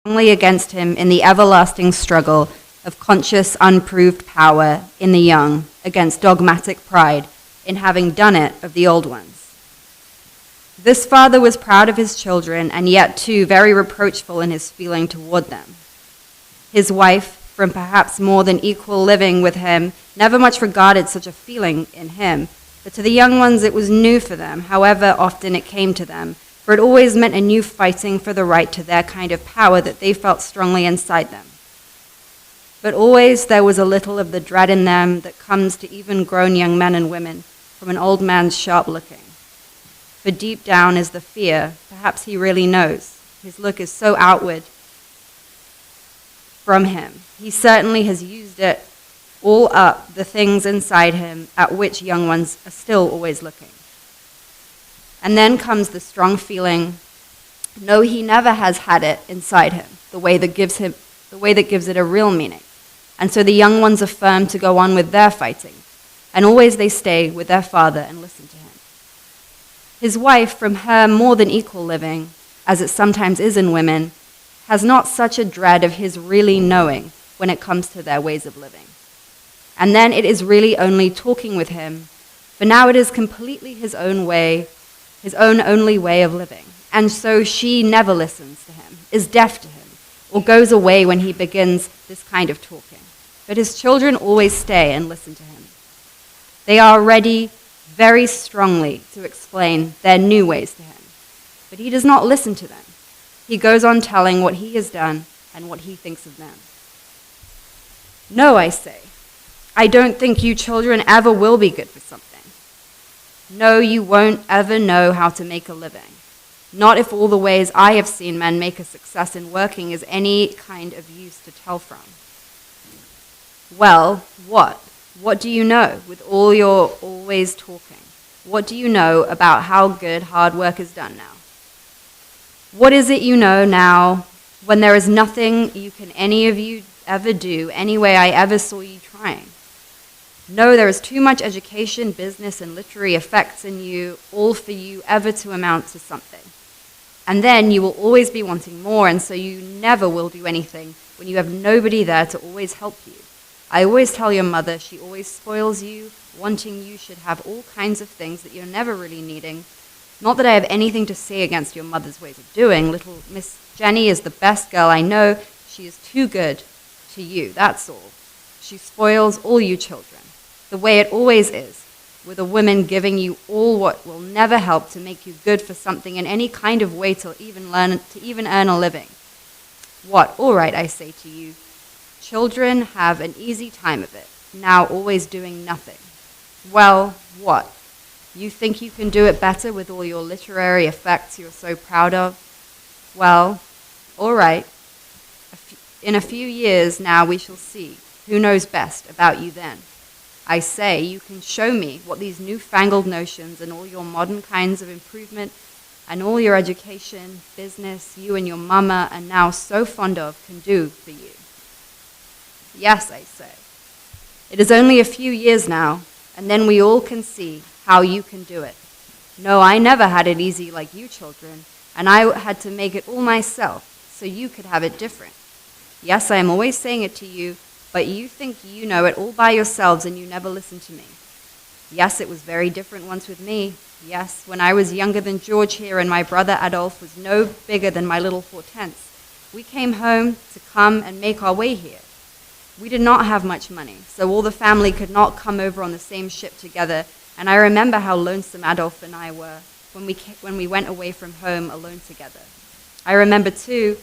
strongly against him in the everlasting struggle of conscious, unproved power in the young against dogmatic pride in having done it of the old ones. This father was proud of his children and yet too very reproachful in his feeling toward them. His wife, from perhaps more than equal living with him, never much regarded such a feeling in him, but to the young ones it was new for them, however often it came to them, for it always meant a new fighting for the right to their kind of power that they felt strongly inside them. But always there was a little of the dread in them that comes to even grown young men and women from an old man's sharp looking. For deep down is the fear, perhaps he really knows. His look is so outward from him. He certainly has used it all up, the things inside him at which young ones are still always looking. And then comes the strong feeling, no, he never has had it inside him, the way that gives it a real meaning. And so the young ones are firm to go on with their fighting, and always they stay with their father and listen to him. His wife, from her more than equal living, as it sometimes is in women, has not such a dread of his really knowing when it comes to their ways of living. And then it is really only talking with him, for now it is completely his own way, his own only way of living. And so she never listens to him, is deaf to him, or goes away when he begins this kind of talking. But his children always stay and listen to him. They are ready very strongly to explain their new ways to him, but he does not listen to them. He goes on telling what he has done and what he thinks of them. No, I say, I don't think you children ever will be good for something. No, you won't ever know how to make a living. Not if all the ways I have seen men make a success in working is any kind of use to tell from. Well, what? What do you know with all your always talking? What do you know about how good hard work is done now? What is it you know now when there is nothing you can any of you ever do any way I ever saw you trying? No, there is too much education, business, and literary effects in you, all for you ever to amount to something. And then you will always be wanting more, and so you never will do anything when you have nobody there to always help you. I always tell your mother she always spoils you, wanting you should have all kinds of things that you're never really needing. Not that I have anything to say against your mother's ways of doing. Little Miss Jenny is the best girl I know. She is too good to you, that's all. She spoils all you children, the way it always is, with a woman giving you all what will never help to make you good for something in any kind of way to even earn a living. What, all right, I say to you, children have an easy time of it, now always doing nothing. Well, what? You think you can do it better with all your literary effects you're so proud of? Well, all right. In a few years now we shall see. Who knows best about you then? I say, you can show me what these newfangled notions and all your modern kinds of improvement and all your education, business, you and your mama are now so fond of can do for you. Yes, I say. It is only a few years now, and then we all can see how you can do it. No, I never had it easy like you children, and I had to make it all myself, so you could have it different. Yes, I am always saying it to you, but you think you know it all by yourselves and you never listen to me. Yes, it was very different once with me. Yes, when I was younger than George here and my brother Adolphe was no bigger than my little Hortense, we came home to come and make our way here. We did not have much money, so all the family could not come over on the same ship together, and I remember how lonesome Adolphe and I were when we went away from home alone together. I remember, too,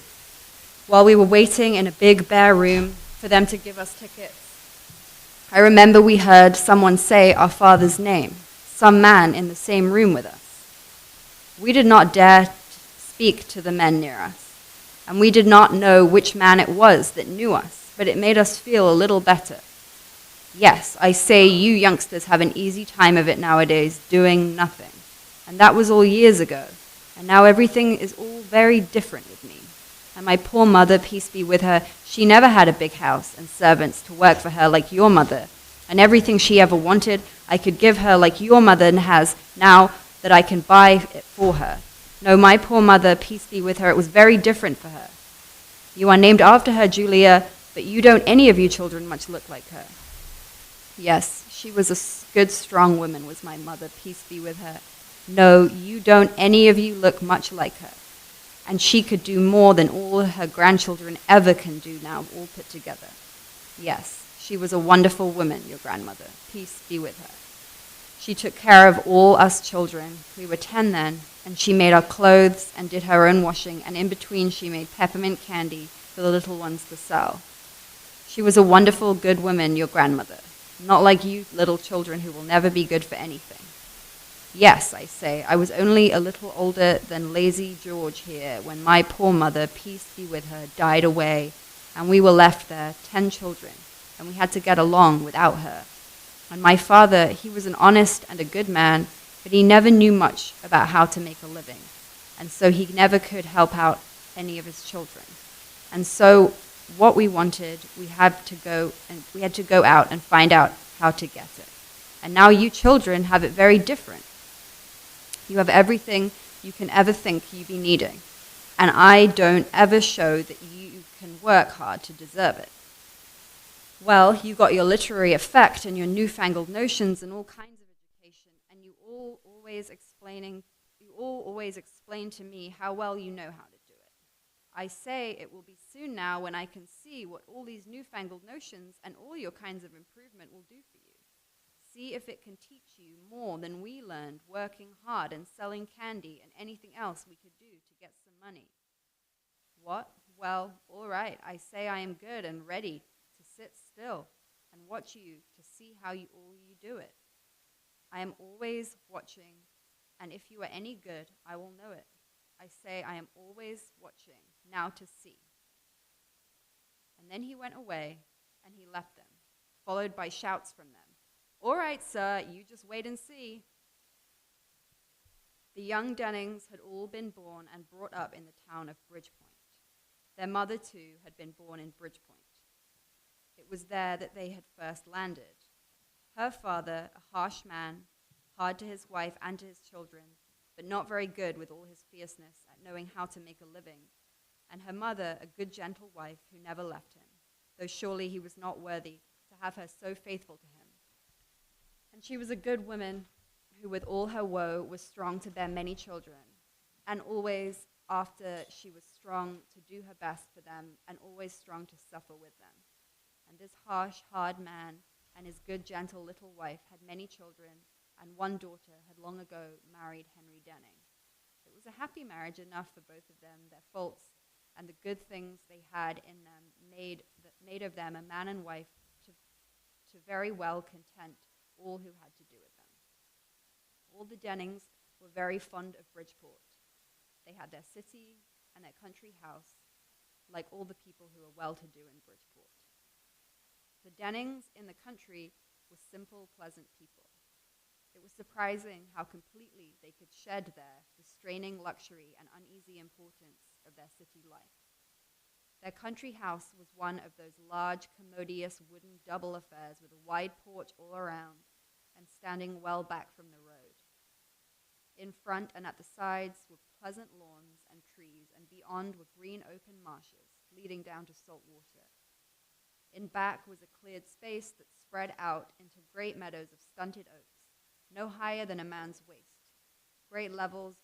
while we were waiting in a big bare room for them to give us tickets, I remember we heard someone say our father's name, some man in the same room with us. We did not dare speak to the men near us, and we did not know which man it was that knew us, but it made us feel a little better. Yes, I say you youngsters have an easy time of it nowadays, doing nothing. And that was all years ago, and now everything is all very different with me. And my poor mother, peace be with her, she never had a big house and servants to work for her like your mother. And everything she ever wanted, I could give her like your mother has now that I can buy it for her. No, my poor mother, peace be with her, it was very different for her. You are named after her, Julia, but you don't any of you children much look like her. Yes, she was a good, strong woman, was my mother, peace be with her. No, you don't any of you look much like her. And she could do more than all her grandchildren ever can do now, all put together. Yes, she was a wonderful woman, your grandmother, peace be with her. She took care of all us children. We were 10 then, and she made our clothes and did her own washing, and in between she made peppermint candy for the little ones to sell. She was a wonderful, good woman, your grandmother, not like you little children who will never be good for anything. Yes, I say, I was only a little older than lazy George here when my poor mother, peace be with her, died away, and we were left there, 10 children, and we had to get along without her. And my father, he was an honest and a good man, but he never knew much about how to make a living, and so he never could help out any of his children. And so what we wanted, we had to go out and find out how to get it. And now you children have it very different. You have everything you can ever think you be needing, and I don't ever show that you can work hard to deserve it. Well, you got your literary effect and your newfangled notions and all kinds of education, and you all always explain to me how well you know how to do it. I say it will be soon now when I can see what all these newfangled notions and all your kinds of improvement will do for you. See if it can teach you more than we learned working hard and selling candy and anything else we could do to get some money. What? Well, all right, I say I am good and ready to sit still and watch you to see how you do it. I am always watching, and if you are any good, I will know it. I say I am always watching, now to see. And then he went away, and he left them, followed by shouts from them. All right, sir, you just wait and see. The young Dennings had all been born and brought up in the town of Bridgepoint. Their mother, too, had been born in Bridgepoint. It was there that they had first landed. Her father, a harsh man, hard to his wife and to his children, but not very good with all his fierceness at knowing how to make a living, and her mother, a good, gentle wife who never left him, though surely he was not worthy to have her so faithful to him. And she was a good woman who, with all her woe, was strong to bear many children, and always, after she was strong, to do her best for them, and always strong to suffer with them. And this harsh, hard man and his good, gentle little wife had many children, and one daughter had long ago married Henry Denning. It was a happy marriage enough for both of them. Their faults and the good things they had in them made of them a man and wife to very well content all who had to do with them. All the Dennings were very fond of Bridgeport. They had their city and their country house, like all the people who were well-to-do in Bridgeport. The Dennings in the country were simple, pleasant people. It was surprising how completely they could shed there the straining luxury and uneasy importance of their city life. Their country house was one of those large, commodious wooden double affairs with a wide porch all around and standing well back from the road. In front and at the sides were pleasant lawns and trees, and beyond were green open marshes leading down to salt water. In back was a cleared space that spread out into great meadows of stunted oaks, no higher than a man's waist, great levels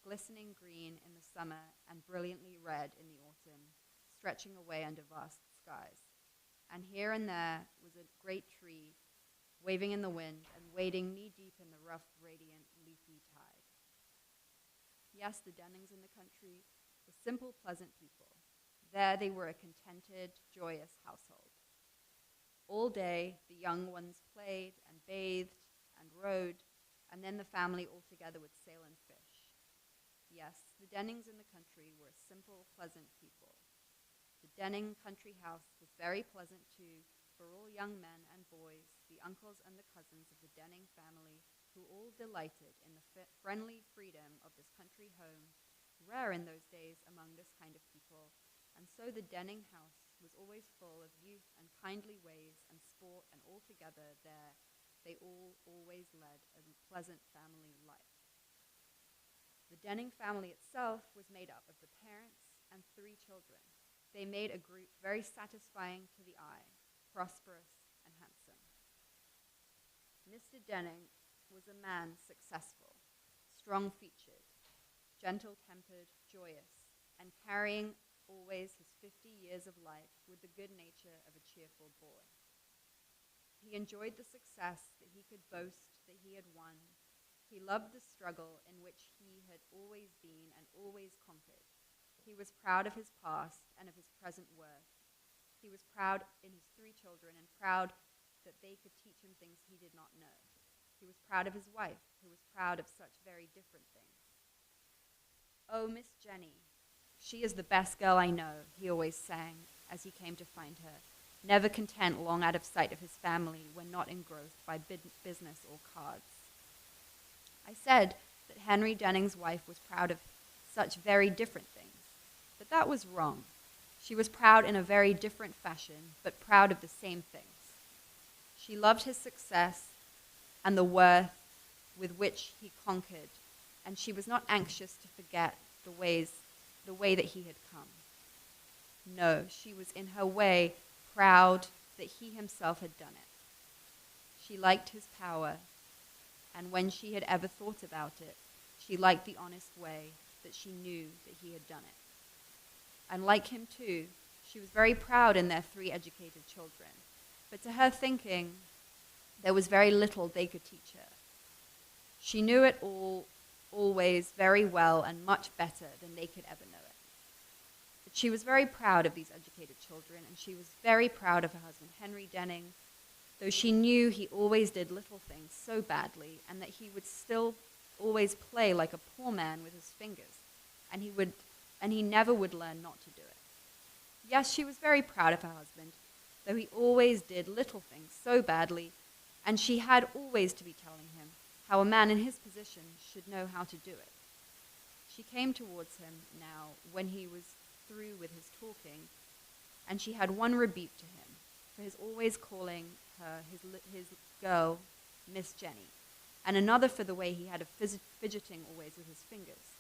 glistening green in the summer and brilliantly red in the autumn, stretching away under vast skies. And here and there was a great tree waving in the wind and wading knee-deep in the rough, radiant, leafy tide. Yes, the Dennings in the country were simple, pleasant people. There they were a contented, joyous household. All day, the young ones played and bathed and rode, and then the family all together would sail and fish. Yes, the Dennings in the country were a simple, pleasant people. The Denning country house was very pleasant, too, for all young men and boys, the uncles and the cousins of the Denning family, who all delighted in the friendly freedom of this country home, rare in those days among this kind of people, and so the Denning house was always full of youth and kindly ways and sport, and altogether there they all always led a pleasant family life. The Denning family itself was made up of the parents and 3 children. They made a group very satisfying to the eye, prosperous and handsome. Mr. Denning was a man successful, strong-featured, gentle-tempered, joyous, and carrying always his 50 years of life with the good nature of a cheerful boy. He enjoyed the success that he could boast that he had won. He loved the struggle in which he had always been and always conquered. He was proud of his past and of his present worth. He was proud in his 3 children and proud that they could teach him things he did not know. He was proud of his wife, who was proud of such very different things. "Oh, Miss Jenny, she is the best girl I know," he always sang as he came to find her, never content long out of sight of his family when not engrossed by business or cards. I said that Henry Denning's wife was proud of such very different things, but that was wrong. She was proud in a very different fashion, but proud of the same things. She loved his success and the worth with which he conquered, and she was not anxious to forget the way that he had come. No, she was in her way proud that he himself had done it. She liked his power, and when she had ever thought about it, she liked the honest way that she knew that he had done it. And like him too, she was very proud in their 3 educated children, but to her thinking, there was very little they could teach her. She knew it all always very well and much better than they could ever know it. But she was very proud of these educated children, and she was very proud of her husband, Henry Denning, though she knew he always did little things so badly and that he would still always play like a poor man with his fingers, and he never would learn not to do it. Yes, she was very proud of her husband, though he always did little things so badly, and she had always to be telling him how a man in his position should know how to do it. She came towards him now when he was through with his talking, and she had one rebuke to him for his always calling her his girl Miss Jenny, and another for the way he had of fidgeting always with his fingers.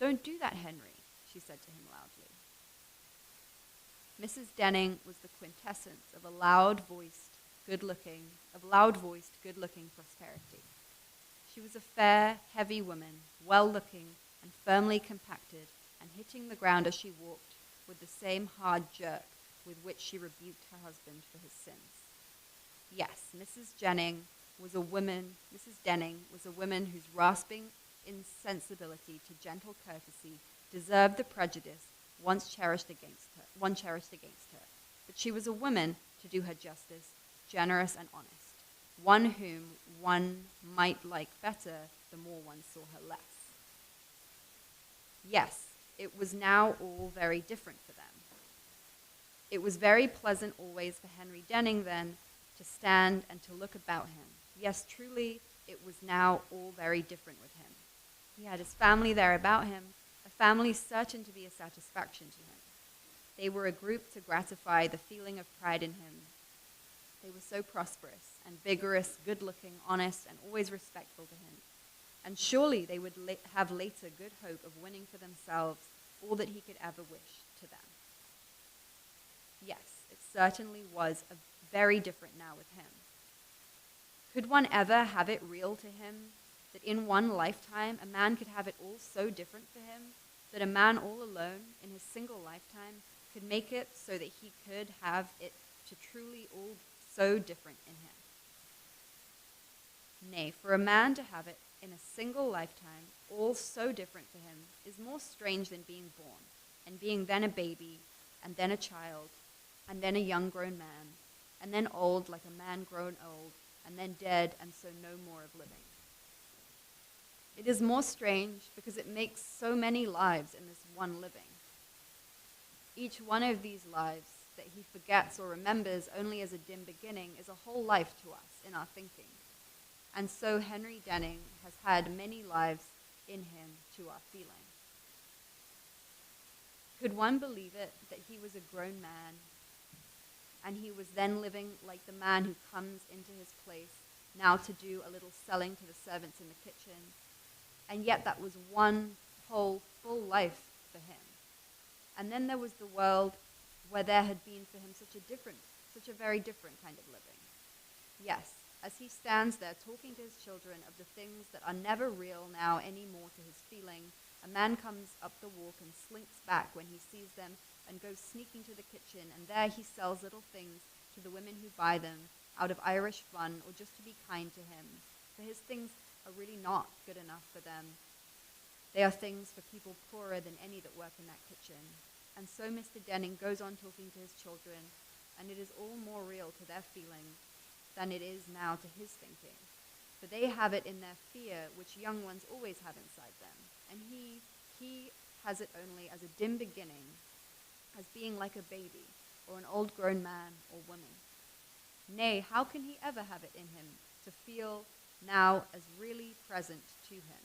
"Don't do that, Henry," she said to him loudly. Mrs. Denning was the quintessence of loud-voiced, good-looking prosperity. She was a fair, heavy woman, well-looking and firmly compacted, and hitting the ground as she walked with the same hard jerk with which she rebuked her husband for his sins. Yes, Mrs. Denning was a woman whose rasping insensibility to gentle courtesy deserved the prejudice once cherished against her. But she was a woman, to do her justice, generous and honest, one whom one might like better the more one saw her less. Yes, it was now all very different for them. It was very pleasant always for Henry Denning then to stand and to look about him. Yes, truly, it was now all very different with him. He had his family there about him, a family certain to be a satisfaction to him. They were a group to gratify the feeling of pride in him. They were so prosperous and vigorous, good-looking, honest, and always respectful to him. And surely they would have later good hope of winning for themselves all that he could ever wish to them. Yes, it certainly was very different now with him. Could one ever have it real to him that in one lifetime a man could have it all so different for him, that a man all alone in his single lifetime could make it so that he could have it to truly all so different in him? Nay, for a man to have it in a single lifetime all so different for him is more strange than being born, and being then a baby, and then a child, and then a young grown man, and then old like a man grown old, and then dead, and so no more of living. It is more strange because it makes so many lives in this one living. Each one of these lives that he forgets or remembers only as a dim beginning is a whole life to us in our thinking. And so Henry Denning has had many lives in him to our feeling. Could one believe it that he was a grown man, and he was then living like the man who comes into his place now to do a little selling to the servants in the kitchen, and yet that was one whole full life for him. And then there was the world where there had been for him such a very different kind of living. Yes, as he stands there talking to his children of the things that are never real now any more to his feeling, a man comes up the walk and slinks back when he sees them and goes sneaking to the kitchen, and there he sells little things to the women who buy them out of Irish fun or just to be kind to him, for his things are really not good enough for them. They are things for people poorer than any that work in that kitchen. And so Mr. Denning goes on talking to his children, and it is all more real to their feeling than it is now to his thinking. For they have it in their fear, which young ones always have inside them, and he has it only as a dim beginning, as being like a baby, or an old-grown man or woman. Nay, how can he ever have it in him to feel now as really present to him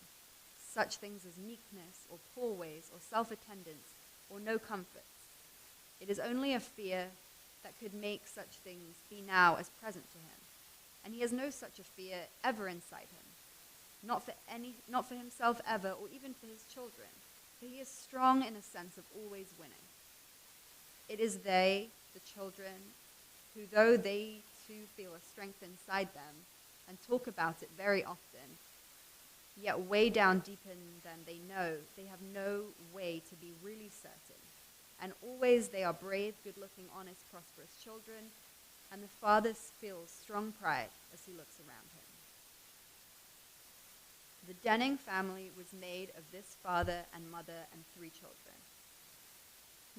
such things as meekness, or poor ways, or self-attendance, or no comforts? It is only a fear that could make such things be now as present to him. And he has no such a fear ever inside him, not for himself ever, or even for his children, for he is strong in a sense of always winning. It is they, the children, who though they too feel a strength inside them, and talk about it very often, yet way down deep in them they know they have no way to be really certain. And always they are brave, good-looking, honest, prosperous children, and the father feels strong pride as he looks around him. The Denning family was made of this father and mother and 3 children.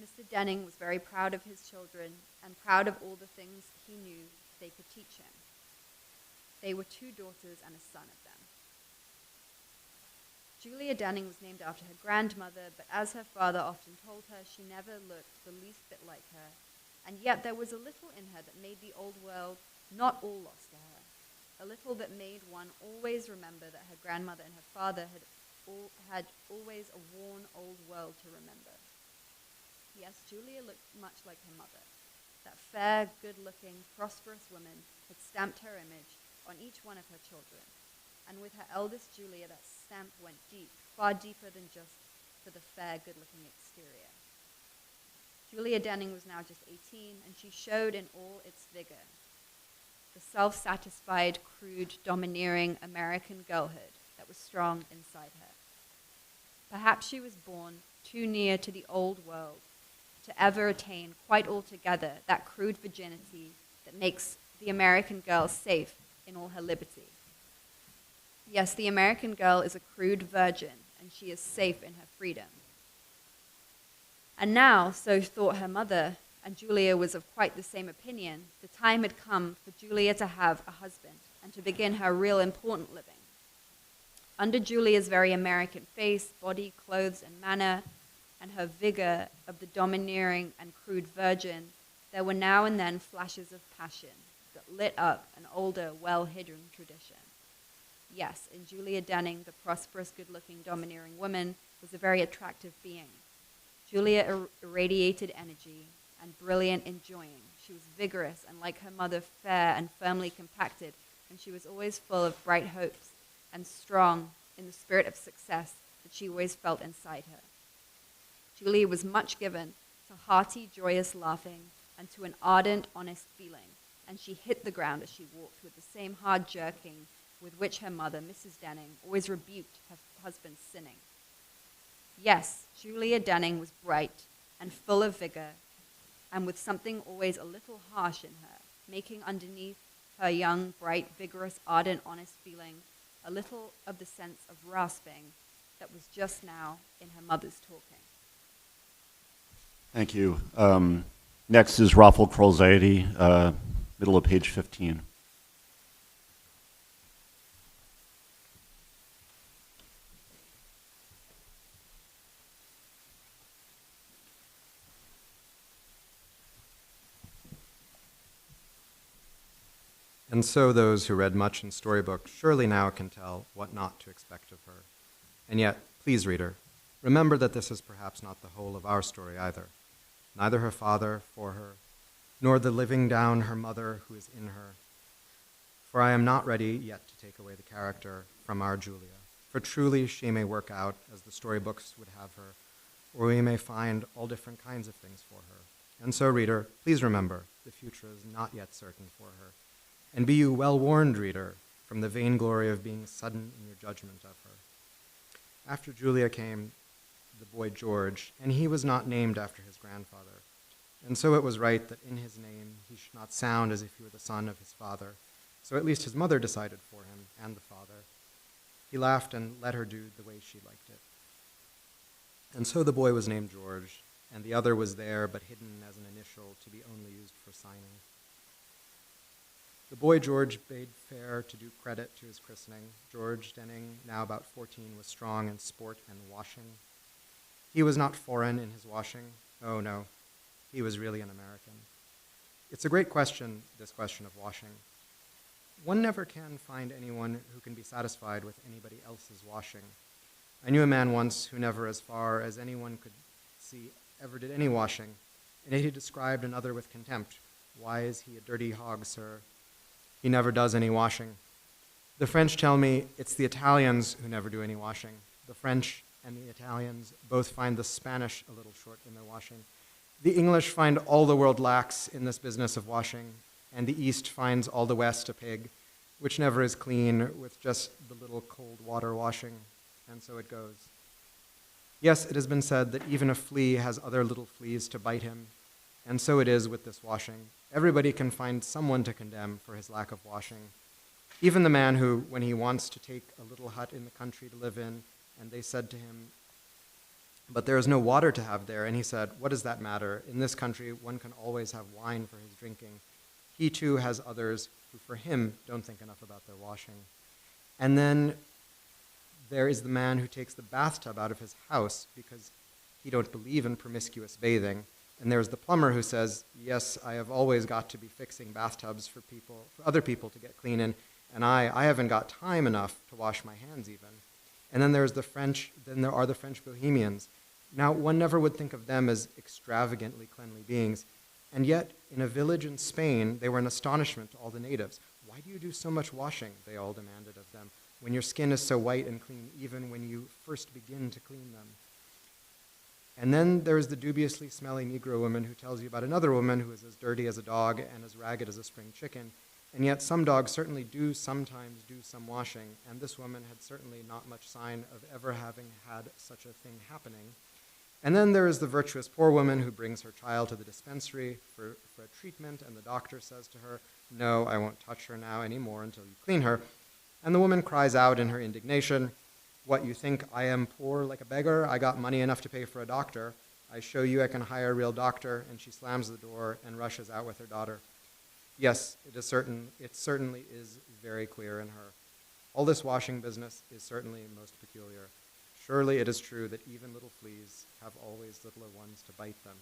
Mr. Denning was very proud of his children and proud of all the things he knew they could teach him. They were 2 daughters and a son of them. Julia Denning was named after her grandmother, but as her father often told her, she never looked the least bit like her, and yet there was a little in her that made the old world not all lost to her, a little that made one always remember that her grandmother and her father had always a worn old world to remember. Yes, Julia looked much like her mother. That fair, good-looking, prosperous woman had stamped her image on each one of her children. And with her eldest Julia, that stamp went deep, far deeper than just for the fair, good-looking exterior. Julia Denning was now just 18, and she showed in all its vigor the self-satisfied, crude, domineering American girlhood that was strong inside her. Perhaps she was born too near to the old world to ever attain quite altogether that crude virginity that makes the American girl safe in all her liberty. Yes, the American girl is a crude virgin, and she is safe in her freedom. And now, so thought her mother, and Julia was of quite the same opinion, the time had come for Julia to have a husband and to begin her real important living. Under Julia's very American face, body, clothes, and manner, and her vigor of the domineering and crude virgin, there were now and then flashes of passion that lit up an older, well-hidden tradition. Yes, in Julia Denning, the prosperous, good-looking, domineering woman was a very attractive being. Julia irradiated energy and brilliant enjoying. She was vigorous and, like her mother, fair and firmly compacted, and she was always full of bright hopes and strong in the spirit of success that she always felt inside her. Julia was much given to hearty, joyous laughing and to an ardent, honest feeling, and she hit the ground as she walked with the same hard jerking with which her mother, Mrs. Denning, always rebuked her husband's sinning. Yes, Julia Denning was bright and full of vigor, and with something always a little harsh in her, making underneath her young, bright, vigorous, ardent, honest feeling a little of the sense of rasping that was just now in her mother's talking. Thank you. Next is Raffle Krolzady, middle of page 15. And so those who read much in storybooks surely now can tell what not to expect of her. And yet, please, reader, remember that this is perhaps not the whole of our story either. Neither her father for her, nor the living down her mother who is in her. For I am not ready yet to take away the character from our Julia. For truly she may work out as the storybooks would have her, or we may find all different kinds of things for her. And so, reader, please remember, the future is not yet certain for her. And be you well warned, reader, from the vainglory of being sudden in your judgment of her. After Julia came the boy George, and he was not named after his grandfather. And so it was right that in his name he should not sound as if he were the son of his father. So at least his mother decided for him, and the father. He laughed and let her do the way she liked it. And so the boy was named George, and the other was there, but hidden as an initial to be only used for signing. The boy George bade fair to do credit to his christening. George Denning, now about 14, was strong in sport and washing. He was not foreign in his washing. Oh, no. He was really an American. It's a great question, this question of washing. One never can find anyone who can be satisfied with anybody else's washing. I knew a man once who never, as far as anyone could see, ever did any washing, and yet he described another with contempt. Why is he a dirty hog, sir? He never does any washing. The French tell me it's the Italians who never do any washing. The French and the Italians both find the Spanish a little short in their washing. The English find all the world lax in this business of washing, and the East finds all the West a pig, which never is clean with just the little cold water washing, and so it goes. Yes, it has been said that even a flea has other little fleas to bite him, and so it is with this washing. Everybody can find someone to condemn for his lack of washing. Even the man who, when he wants to take a little hut in the country to live in, and they said to him, "But there is no water to have there," and he said, "What does that matter? In this country, one can always have wine for his drinking." He too has others who, for him, don't think enough about their washing. And then there is the man who takes the bathtub out of his house because he don't believe in promiscuous bathing. And there's the plumber who says, "Yes, I have always got to be fixing bathtubs for other people to get clean in, and I haven't got time enough to wash my hands even." And then there are the French Bohemians. Now, one never would think of them as extravagantly cleanly beings, and yet in a village in Spain, they were an astonishment to all the natives. "Why do you do so much washing?" they all demanded of them, "when your skin is so white and clean even when you first begin to clean them?" And then there's the dubiously smelly Negro woman who tells you about another woman who is as dirty as a dog and as ragged as a spring chicken. And yet some dogs certainly do sometimes do some washing, and this woman had certainly not much sign of ever having had such a thing happening. And then there is the virtuous poor woman who brings her child to the dispensary for a treatment, and the doctor says to her, "No, I won't touch her now anymore until you clean her." And the woman cries out in her indignation, "What, you think I am poor like a beggar? I got money enough to pay for a doctor. I show you I can hire a real doctor," and she slams the door and rushes out with her daughter. Yes, it certainly is very clear in her. All this washing business is certainly most peculiar. Surely it is true that even little fleas have always littler ones to bite them.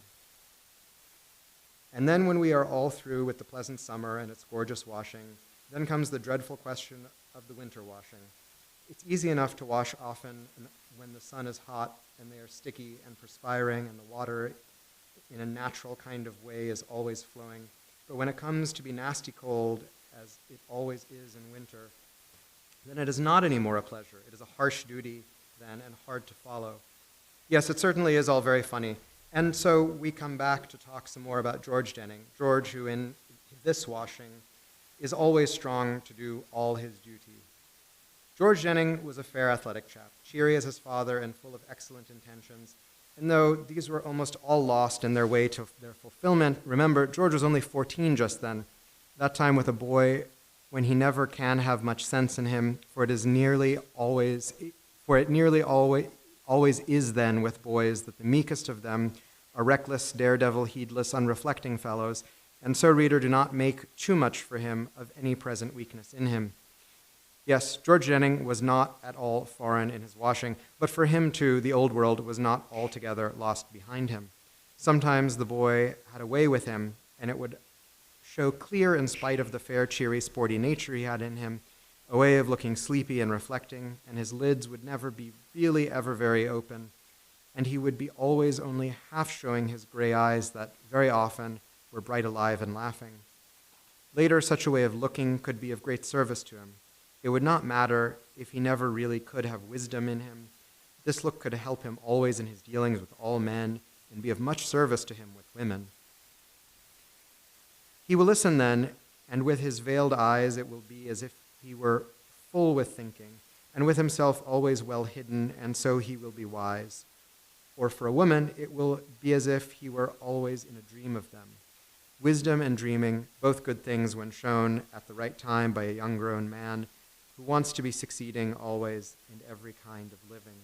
And then when we are all through with the pleasant summer and its gorgeous washing, then comes the dreadful question of the winter washing. It's easy enough to wash often when the sun is hot and they are sticky and perspiring and the water in a natural kind of way is always flowing. But when it comes to be nasty cold, as it always is in winter, then it is not anymore a pleasure. It is a harsh duty then and hard to follow. Yes, it certainly is all very funny. And so we come back to talk some more about George Denning. George, who in this washing is always strong to do all his duty. George Denning was a fair athletic chap, cheery as his father and full of excellent intentions. And though these were almost all lost in their way to their fulfillment, remember, George was only 14 just then, that time with a boy when he never can have much sense in him, for it nearly always is then with boys that the meekest of them are reckless, daredevil, heedless, unreflecting fellows, and so, reader, do not make too much for him of any present weakness in him. Yes, George Denning was not at all foreign in his washing, but for him, too, the old world was not altogether lost behind him. Sometimes the boy had a way with him, and it would show clear in spite of the fair, cheery, sporty nature he had in him, a way of looking sleepy and reflecting, and his lids would never be really ever very open, and he would be always only half showing his gray eyes that very often were bright alive and laughing. Later, such a way of looking could be of great service to him. It would not matter if he never really could have wisdom in him. This look could help him always in his dealings with all men and be of much service to him with women. He will listen then, and with his veiled eyes it will be as if he were full with thinking, and with himself always well hidden, and so he will be wise. Or for a woman, it will be as if he were always in a dream of them. Wisdom and dreaming, both good things when shown at the right time by a young grown man who wants to be succeeding always in every kind of living.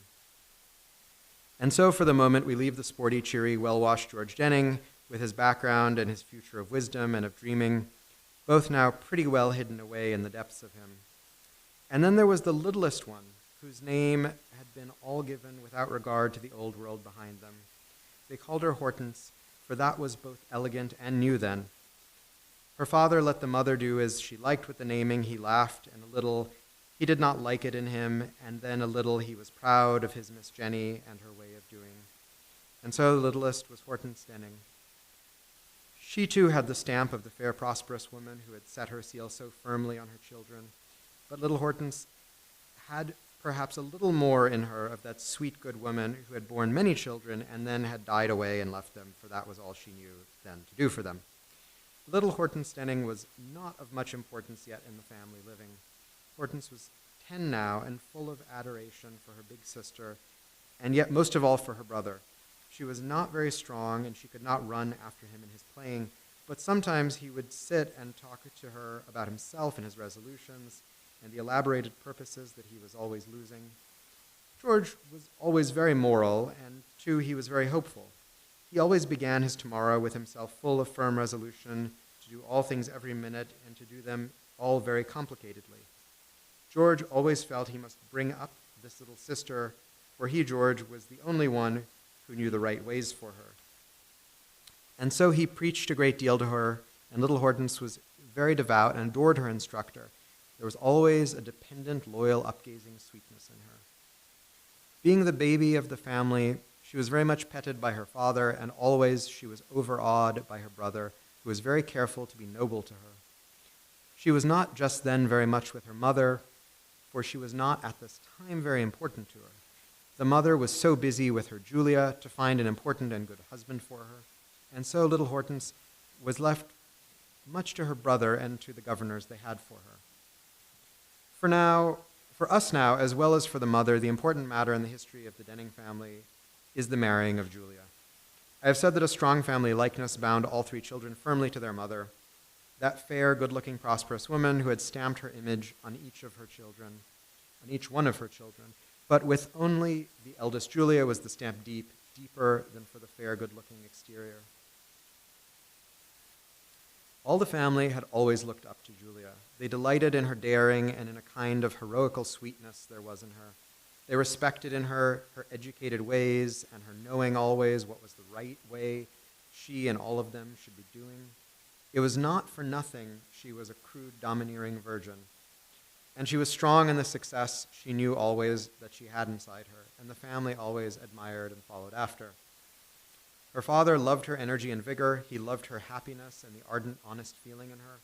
And so for the moment, we leave the sporty, cheery, well-washed George Denning with his background and his future of wisdom and of dreaming, both now pretty well hidden away in the depths of him. And then there was the littlest one, whose name had been all given without regard to the old world behind them. They called her Hortense, for that was both elegant and new then. Her father let the mother do as she liked with the naming. He laughed, and a little he did not like it in him, and then a little he was proud of his Miss Jenny and her way of doing. And so the littlest was Hortense Denning. She too had the stamp of the fair, prosperous woman who had set her seal so firmly on her children. But little Hortense had perhaps a little more in her of that sweet, good woman who had borne many children and then had died away and left them, for that was all she knew then to do for them. Little Hortense Denning was not of much importance yet in the family living. Hortense was 10 now and full of adoration for her big sister, and yet most of all for her brother. She was not very strong, and she could not run after him in his playing, but sometimes he would sit and talk to her about himself and his resolutions, and the elaborated purposes that he was always losing. George was always very moral, and too he was very hopeful. He always began his tomorrow with himself full of firm resolution to do all things every minute and to do them all very complicatedly. George always felt he must bring up this little sister, for he, George, was the only one who knew the right ways for her. And so he preached a great deal to her, and little Hortense was very devout and adored her instructor. There was always a dependent, loyal, upgazing sweetness in her. Being the baby of the family, she was very much petted by her father, and always she was overawed by her brother, who was very careful to be noble to her. She was not just then very much with her mother, for she was not at this time very important to her. The mother was so busy with her Julia to find an important and good husband for her, and so little Hortense was left much to her brother and to the governors they had for her. For us now, as well as for the mother, the important matter in the history of the Denning family is the marrying of Julia. I have said that a strong family likeness bound all three children firmly to their mother, that fair, good-looking, prosperous woman who had stamped her image on each one of her children, but with only the eldest Julia was the stamp deeper than for the fair, good-looking exterior. All the family had always looked up to Julia. They delighted in her daring and in a kind of heroical sweetness there was in her. They respected in her her educated ways and her knowing always what was the right way she and all of them should be doing. It was not for nothing she was a crude, domineering virgin. And she was strong in the success she knew always that she had inside her, and the family always admired and followed after. Her father loved her energy and vigor. He loved her happiness and the ardent, honest feeling in her.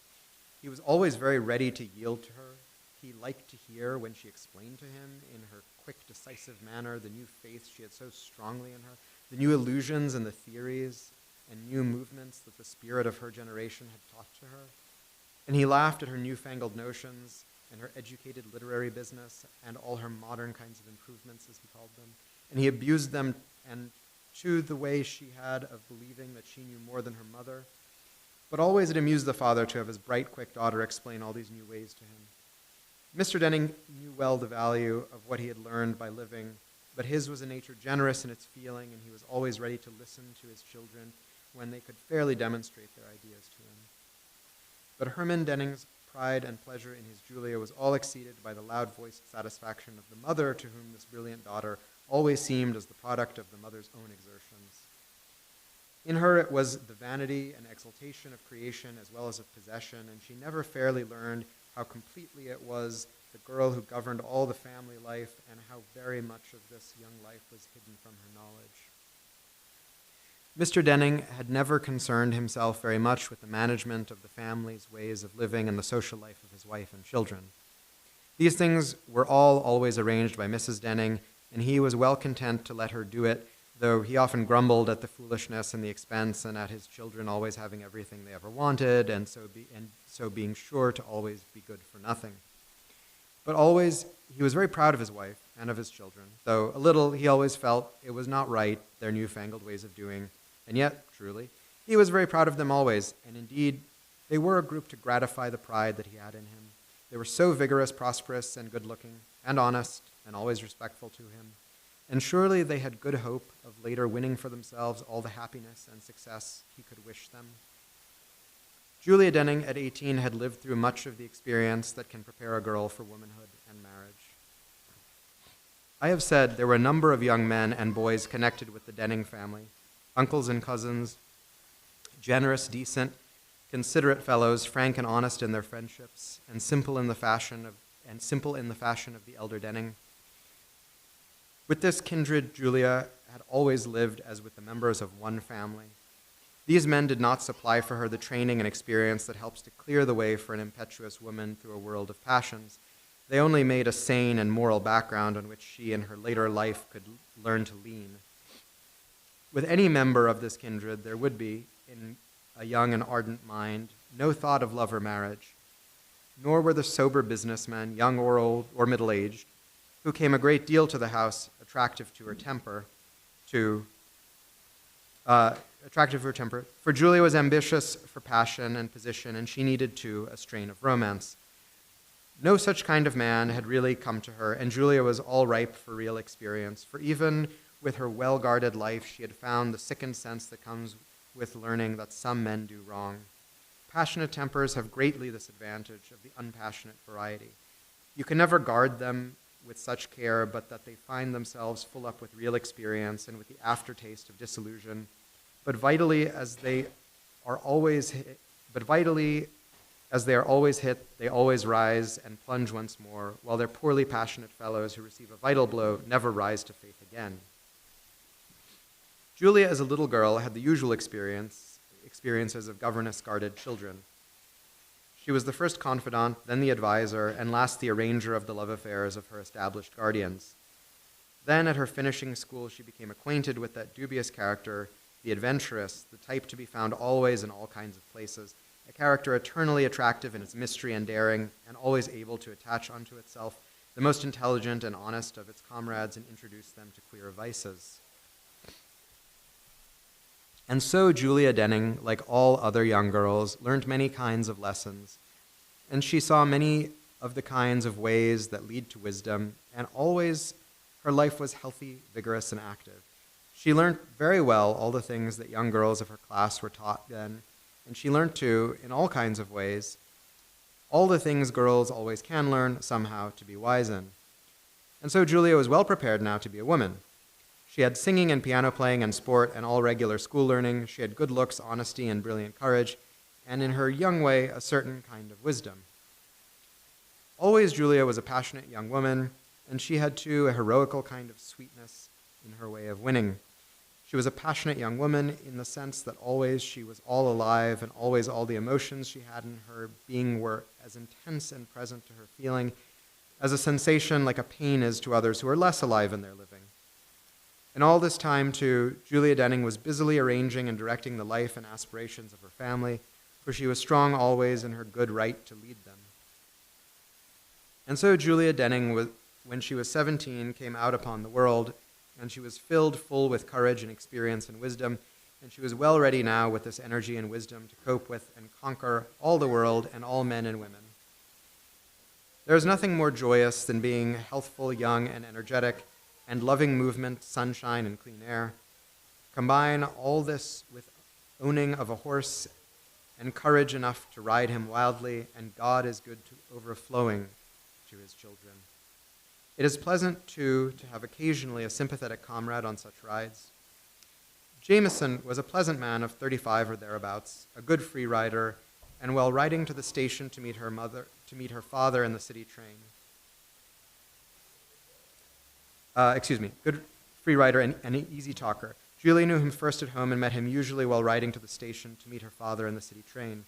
He was always very ready to yield to her. He liked to hear when she explained to him in her quick, decisive manner the new faith she had so strongly in her, the new illusions and the theories and new movements that the spirit of her generation had taught to her. And he laughed at her newfangled notions and her educated literary business and all her modern kinds of improvements, as he called them. And he abused them and to the way she had of believing that she knew more than her mother. But always it amused the father to have his bright, quick daughter explain all these new ways to him. Mr. Denning knew well the value of what he had learned by living, but his was a nature generous in its feeling, and he was always ready to listen to his children when they could fairly demonstrate their ideas to him. But Herman Denning's pride and pleasure in his Julia was all exceeded by the loud-voiced satisfaction of the mother, to whom this brilliant daughter always seemed as the product of the mother's own exertions. In her it was the vanity and exultation of creation as well as of possession, and she never fairly learned how completely it was the girl who governed all the family life, and how very much of this young life was hidden from her knowledge. Mr. Denning had never concerned himself very much with the management of the family's ways of living and the social life of his wife and children. These things were all always arranged by Mrs. Denning, and he was well content to let her do it though he often grumbled at the foolishness and the expense and at his children always having everything they ever wanted and so being sure to always be good for nothing. But always, he was very proud of his wife and of his children, though a little he always felt it was not right, their newfangled ways of doing, and yet, truly, he was very proud of them always, and indeed, they were a group to gratify the pride that he had in him. They were so vigorous, prosperous, and good-looking, and honest, and always respectful to him. And surely they had good hope of later winning for themselves all the happiness and success he could wish them. Julia Denning, at 18, had lived through much of the experience that can prepare a girl for womanhood and marriage. I have said there were a number of young men and boys connected with the Denning family, uncles and cousins, generous, decent, considerate fellows, frank and honest in their friendships, and simple in the fashion of the elder Denning. With this kindred, Julia had always lived as with the members of one family. These men did not supply for her the training and experience that helps to clear the way for an impetuous woman through a world of passions. They only made a sane and moral background on which she in her later life could learn to lean. With any member of this kindred, there would be, in a young and ardent mind, no thought of love or marriage, nor were the sober businessmen, young or old or middle-aged, who came a great deal to the house, attractive to her temper. For Julia was ambitious for passion and position, and she needed, too, a strain of romance. No such kind of man had really come to her, and Julia was all ripe for real experience, for even with her well-guarded life, she had found the sickened sense that comes with learning that some men do wrong. Passionate tempers have greatly this advantage of the unpassionate variety. You can never guard them with such care, but that they find themselves full up with real experience and with the aftertaste of disillusion. But vitally as they are always hit, they always rise and plunge once more, while their poorly passionate fellows who receive a vital blow never rise to faith again. Julia, as a little girl, had the usual experiences of governess-guarded children. She was the first confidant, then the advisor, and last the arranger of the love affairs of her established guardians. Then, at her finishing school, she became acquainted with that dubious character, the adventuress, the type to be found always in all kinds of places, a character eternally attractive in its mystery and daring, and always able to attach unto itself the most intelligent and honest of its comrades and introduce them to queer vices. And so Julia Denning, like all other young girls, learned many kinds of lessons, and she saw many of the kinds of ways that lead to wisdom, and always her life was healthy, vigorous, and active. She learned very well all the things that young girls of her class were taught then, and she learned too, in all kinds of ways, all the things girls always can learn somehow to be wise in. And so Julia was well prepared now to be a woman. She had singing and piano playing and sport and all regular school learning. She had good looks, honesty, and brilliant courage, and in her young way, a certain kind of wisdom. Always Julia was a passionate young woman, and she had too a heroical kind of sweetness in her way of winning. She was a passionate young woman in the sense that always she was all alive, and always all the emotions she had in her being were as intense and present to her feeling as a sensation like a pain is to others who are less alive in their living. And all this time, too, Julia Denning was busily arranging and directing the life and aspirations of her family, for she was strong always in her good right to lead them. And so Julia Denning, when she was 17, came out upon the world, and she was filled full with courage and experience and wisdom, and she was well ready now with this energy and wisdom to cope with and conquer all the world and all men and women. There is nothing more joyous than being healthful, young, and energetic, and loving movement, sunshine, and clean air. Combine all this with owning of a horse and courage enough to ride him wildly, and God is good to overflowing to his children. It is pleasant, too, to have occasionally a sympathetic comrade on such rides. Jameson was a pleasant man of 35 or thereabouts, a good free rider, and while riding to the station to meet her father in the city train. Good free rider and an easy talker. Julia knew him first at home and met him usually while riding to the station to meet her father in the city train.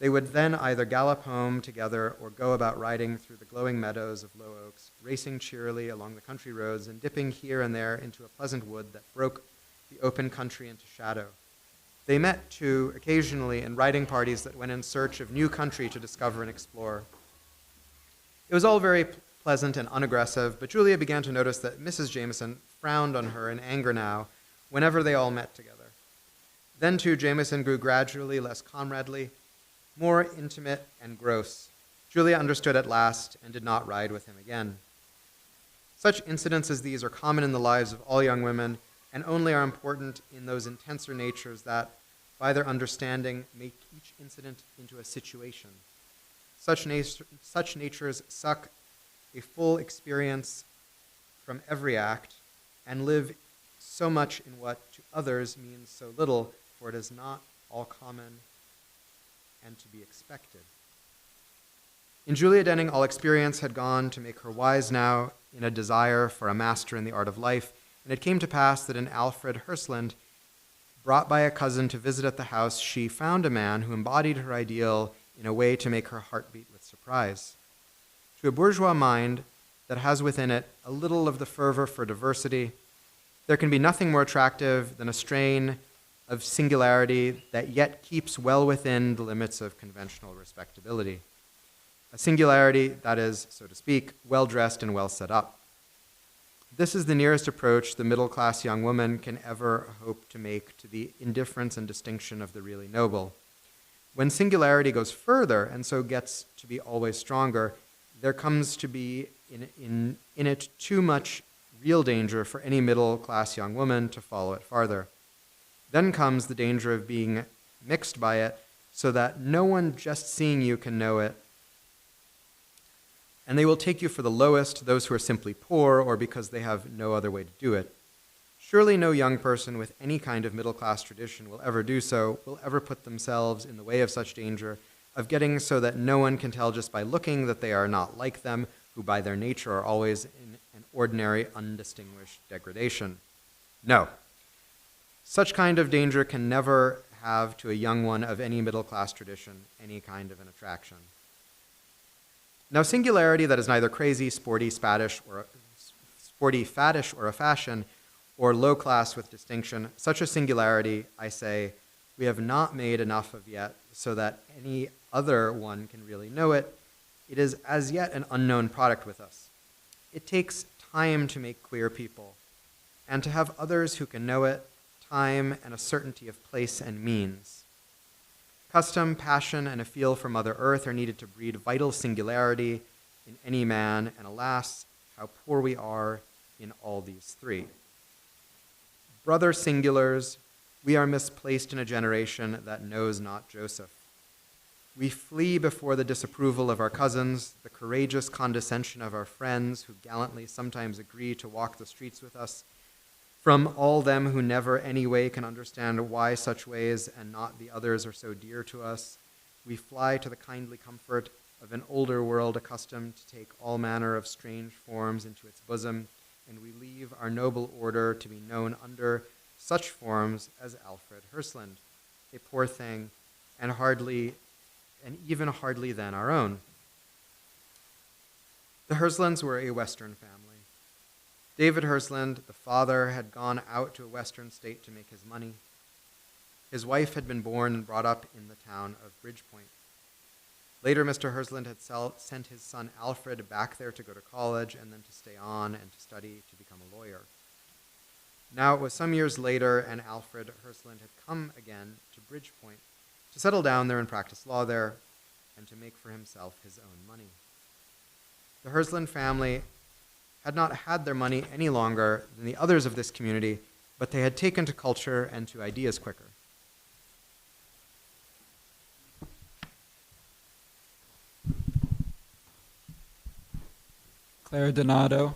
They would then either gallop home together or go about riding through the glowing meadows of low oaks, racing cheerily along the country roads and dipping here and there into a pleasant wood that broke the open country into shadow. They met, too, occasionally in riding parties that went in search of new country to discover and explore. It was all very pleasant and unaggressive, but Julia began to notice that Mrs. Jameson frowned on her in anger now whenever they all met together. Then, too, Jameson grew gradually less comradely, more intimate and gross. Julia understood at last and did not ride with him again. Such incidents as these are common in the lives of all young women and only are important in those intenser natures that, by their understanding, make each incident into a situation. Such natures suck a full experience from every act and live so much in what to others means so little, for it is not all common and to be expected. In Julia Denning, all experience had gone to make her wise now in a desire for a master in the art of life, and it came to pass that in Alfred Hland, brought by a cousin to visit at the house, she found a man who embodied her ideal in a way to make her heart beat with surprise. To a bourgeois mind that has within it a little of the fervor for diversity, there can be nothing more attractive than a strain of singularity that yet keeps well within the limits of conventional respectability. A singularity that is, so to speak, well-dressed and well set up. This is the nearest approach the middle-class young woman can ever hope to make to the indifference and distinction of the really noble. When singularity goes further and so gets to be always stronger, there comes to be in it too much real danger for any middle-class young woman to follow it farther. Then comes the danger of being mixed by it so that no one just seeing you can know it, and they will take you for the lowest, those who are simply poor or because they have no other way to do it. Surely no young person with any kind of middle-class tradition will ever do so, will ever put themselves in the way of such danger, of getting so that no one can tell just by looking that they are not like them, who by their nature are always in an ordinary, undistinguished degradation. No. Such kind of danger can never have to a young one of any middle-class tradition any kind of an attraction. Now, singularity that is neither crazy, sporty, faddish, or a fashion, or low class with distinction, such a singularity, I say, we have not made enough of yet so that any other one can really know it. It is as yet an unknown product with us. It takes time to make queer people, and to have others who can know it, time and a certainty of place and means. Custom, passion, and a feel for Mother Earth are needed to breed vital singularity in any man, and alas, how poor we are in all these three. Brother singulars, we are misplaced in a generation that knows not Joseph. We flee before the disapproval of our cousins, the courageous condescension of our friends who gallantly sometimes agree to walk the streets with us, from all them who never any way can understand why such ways and not the others are so dear to us. We fly to the kindly comfort of an older world accustomed to take all manner of strange forms into its bosom, and we leave our noble order to be known under such forms as Alfred Hland, a poor thing, and even hardly then our own. The Hrslands were a Western family. David Hland, the father, had gone out to a Western state to make his money. His wife had been born and brought up in the town of Bridgepoint. Later, Mr. Hland had sent his son Alfred back there to go to college and then to stay on and to study to become a lawyer. Now it was some years later, and Alfred Hland had come again to Bridgepoint to settle down there and practice law there and to make for himself his own money. The Hland family had not had their money any longer than the others of this community, but they had taken to culture and to ideas quicker. Claire Donato.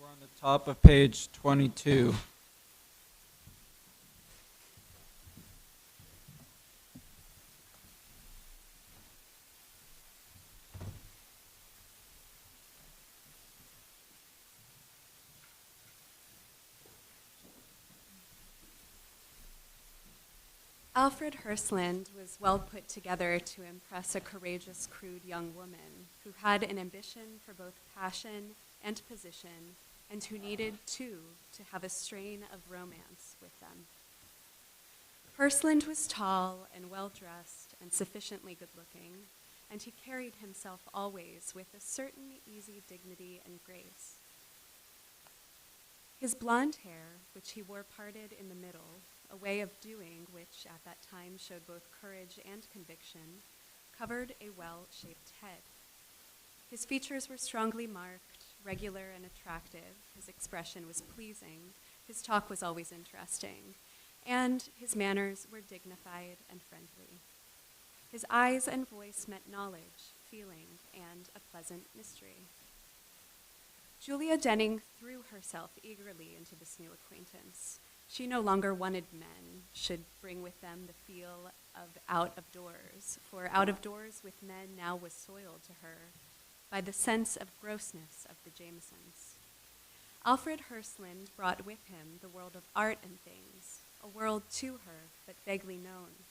We're on the top of page 22. Alfred Hland was well put together to impress a courageous, crude young woman who had an ambition for both passion and position, and who needed, too, to have a strain of romance with them. Hland was tall and well-dressed and sufficiently good-looking, and he carried himself always with a certain easy dignity and grace. His blonde hair, which he wore parted in the middle, a way of doing which at that time showed both courage and conviction, covered a well-shaped head. His features were strongly marked, regular and attractive, his expression was pleasing, his talk was always interesting, and his manners were dignified and friendly. His eyes and voice meant knowledge, feeling, and a pleasant mystery. Julia Denning threw herself eagerly into this new acquaintance. She no longer wanted men should bring with them the feel of out of doors, for out of doors with men now was soiled to her by the sense of grossness of the Jamesons. Alfred Hland brought with him the world of art and things, a world to her but vaguely known.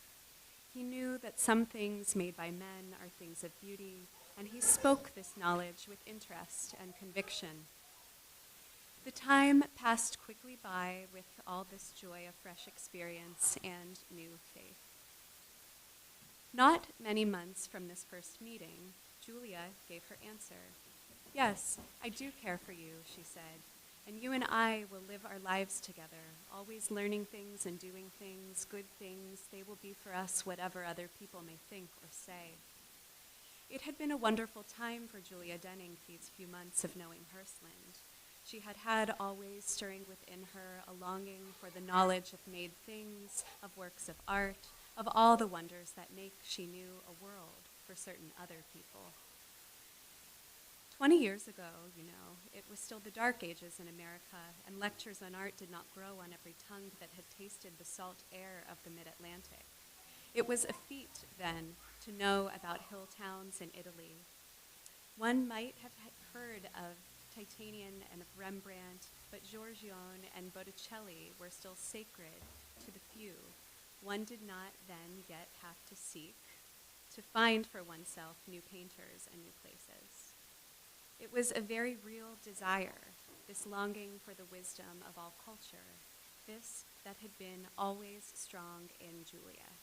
He knew that some things made by men are things of beauty, and he spoke this knowledge with interest and conviction. The time passed quickly by with all this joy of fresh experience and new faith. Not many months from this first meeting, Julia gave her answer. "Yes, I do care for you," she said, "and you and I will live our lives together, always learning things and doing things, good things. They will be for us whatever other people may think or say." It had been a wonderful time for Julia Denning these few months of knowing Hland. She had had always stirring within her a longing for the knowledge of made things, of works of art, of all the wonders that make, she knew, a world for certain other people. 20 years ago, it was still the Dark Ages in America, and lectures on art did not grow on every tongue that had tasted the salt air of the mid-Atlantic. It was a feat, then, to know about hill towns in Italy. One might have heard of Titanian and of Rembrandt, but Giorgione and Botticelli were still sacred to the few. One did not then yet have to seek, to find for oneself new painters and new places. It was a very real desire, this longing for the wisdom of all culture, this that had been always strong in Julia.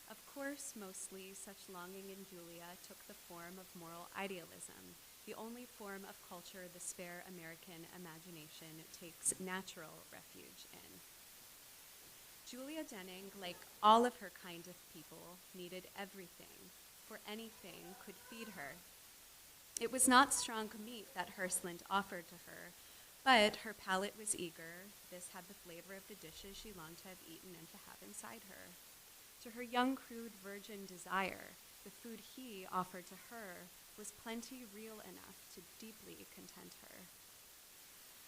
Of course, mostly such longing in Julia took the form of moral idealism, the only form of culture the spare American imagination takes natural refuge in. Julia Denning, like all of her kind of people, needed everything, for anything could feed her. It was not strong meat that Hland offered to her, but her palate was eager. This had the flavor of the dishes she longed to have eaten and to have inside her. To her young, crude, virgin desire, the food he offered to her was plenty real enough to deeply content her.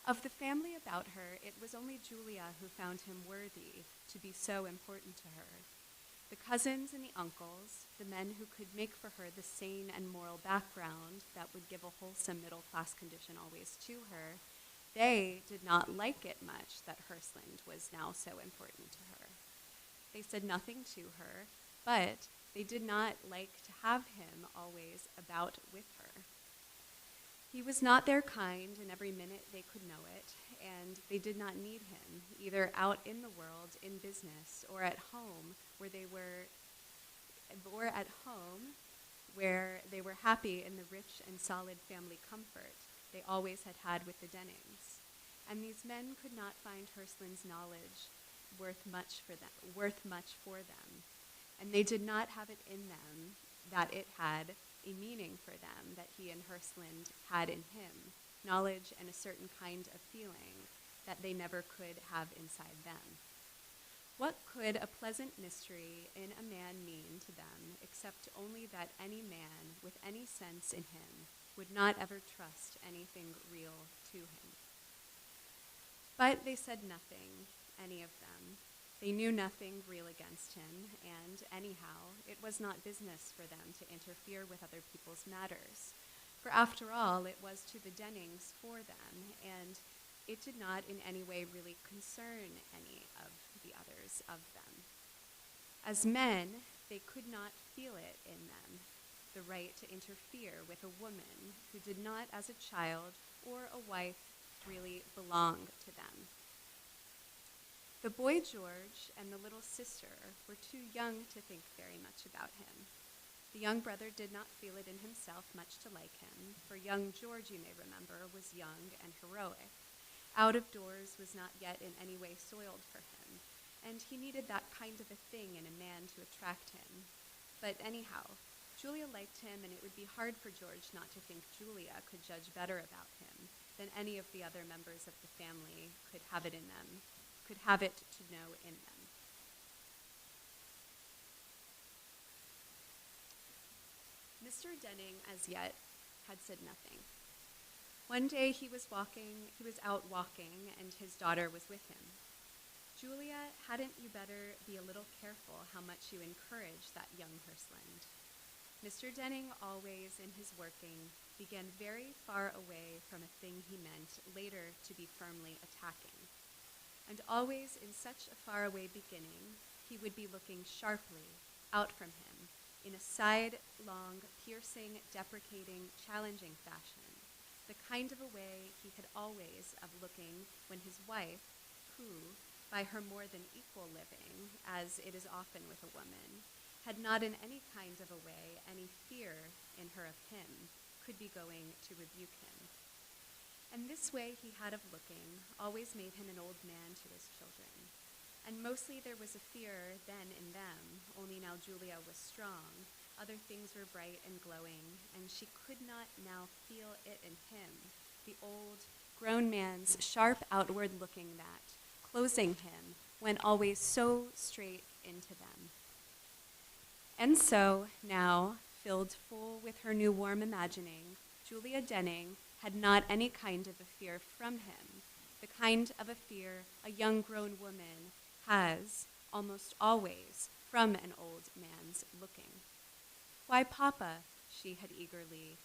Of the family about her, it was only Julia who found him worthy to be so important to her. The cousins and the uncles, the men who could make for her the sane and moral background that would give a wholesome middle-class condition always to her, they did not like it much that Hland was now so important to her. They said nothing to her, but they did not like to have him always about with her. He was not their kind, and every minute they could know it, and they did not need him, either out in the world, in business, or at home, where they were happy in the rich and solid family comfort they always had had with the Dennings. And these men could not find Hland's knowledge worth much for them, and they did not have it in them that it had a meaning for them that he and Hland had in him, knowledge and a certain kind of feeling that they never could have inside them. What could a pleasant mystery in a man mean to them except only that any man with any sense in him would not ever trust anything real to him? But they said nothing, any of them. They knew nothing real against him, and anyhow, it was not business for them to interfere with other people's matters. For after all, it was to the Dennings for them, and it did not in any way really concern any of the others of them. As men, they could not feel it in them, the right to interfere with a woman who did not, as a child or a wife, really belong to them. The boy George and the little sister were too young to think very much about him. The young brother did not feel it in himself much to like him, for young George, you may remember, was young and heroic. Out of doors was not yet in any way soiled for him, and he needed that kind of a thing in a man to attract him. But anyhow, Julia liked him, and it would be hard for George not to think Julia could judge better about him than any of the other members of the family could have it in them, could have it to know in them. Mr. Denning, as yet, had said nothing. One day he was out walking, and his daughter was with him. Julia, hadn't you better be a little careful how much you encourage that young Hland? Mr. Denning always, in his working, began very far away from a thing he meant later to be firmly attacking. And always in such a faraway beginning, he would be looking sharply out from him in a sidelong, piercing, deprecating, challenging fashion, the kind of a way he had always of looking when his wife, who, by her more than equal living, as it is often with a woman, had not in any kind of a way any fear in her of him, could be going to rebuke him. And this way he had of looking always made him an old man to his children. And mostly there was a fear then in them, only now Julia was strong, other things were bright and glowing, and she could not now feel it in him, the old, grown man's sharp outward looking that, closing him, went always so straight into them. And so, now, filled full with her new warm imagining, Julia Denning had not any kind of a fear from him, the kind of a fear a young grown woman has, almost always, from an old man's looking. Why, Papa, she had eagerly,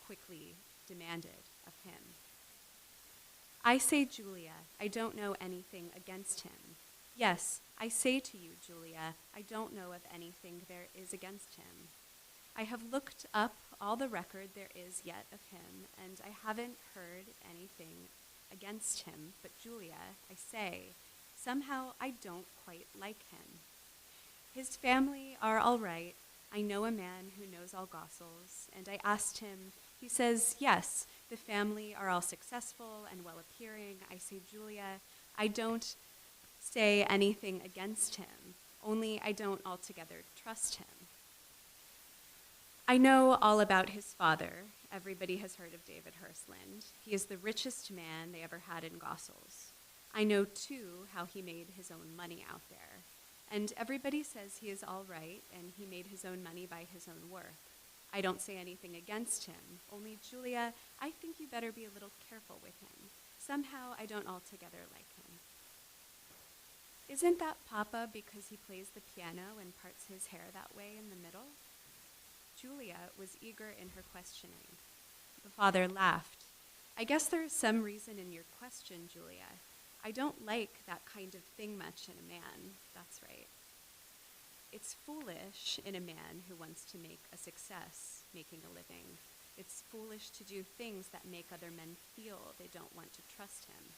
quickly demanded of him. I say, Julia, I don't know anything against him. Yes, I say to you, Julia, I don't know of anything there is against him. I have looked up all the record there is yet of him, and I haven't heard anything against him, but Julia, I say, somehow I don't quite like him. His family are all right. I know a man who knows all Gossels, and I asked him, he says, yes, the family are all successful and well-appearing. I say, Julia, I don't say anything against him, only I don't altogether trust him. I know all about his father. Everybody has heard of David Hland. He is the richest man they ever had in Gossels. I know, too, how he made his own money out there. And everybody says he is all right, and he made his own money by his own work. I don't say anything against him, only, Julia, I think you better be a little careful with him. Somehow I don't altogether like him. Isn't that Papa because he plays the piano and parts his hair that way in the middle? Julia was eager in her questioning. The father laughed. I guess there is some reason in your question, Julia. I don't like that kind of thing much in a man, that's right. It's foolish in a man who wants to make a success, making a living. It's foolish to do things that make other men feel they don't want to trust him.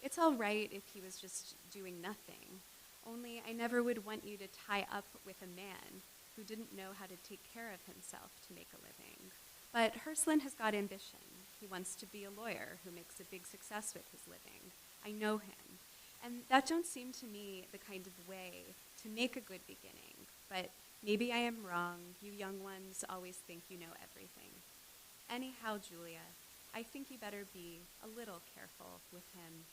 It's all right if he was just doing nothing, only I never would want you to tie up with a man who didn't know how to take care of himself to make a living. But Hland has got ambition. He wants to be a lawyer who makes a big success with his living. I know him. And that don't seem to me the kind of way to make a good beginning. But maybe I am wrong. You young ones always think you know everything. Anyhow, Julia, I think you better be a little careful with him.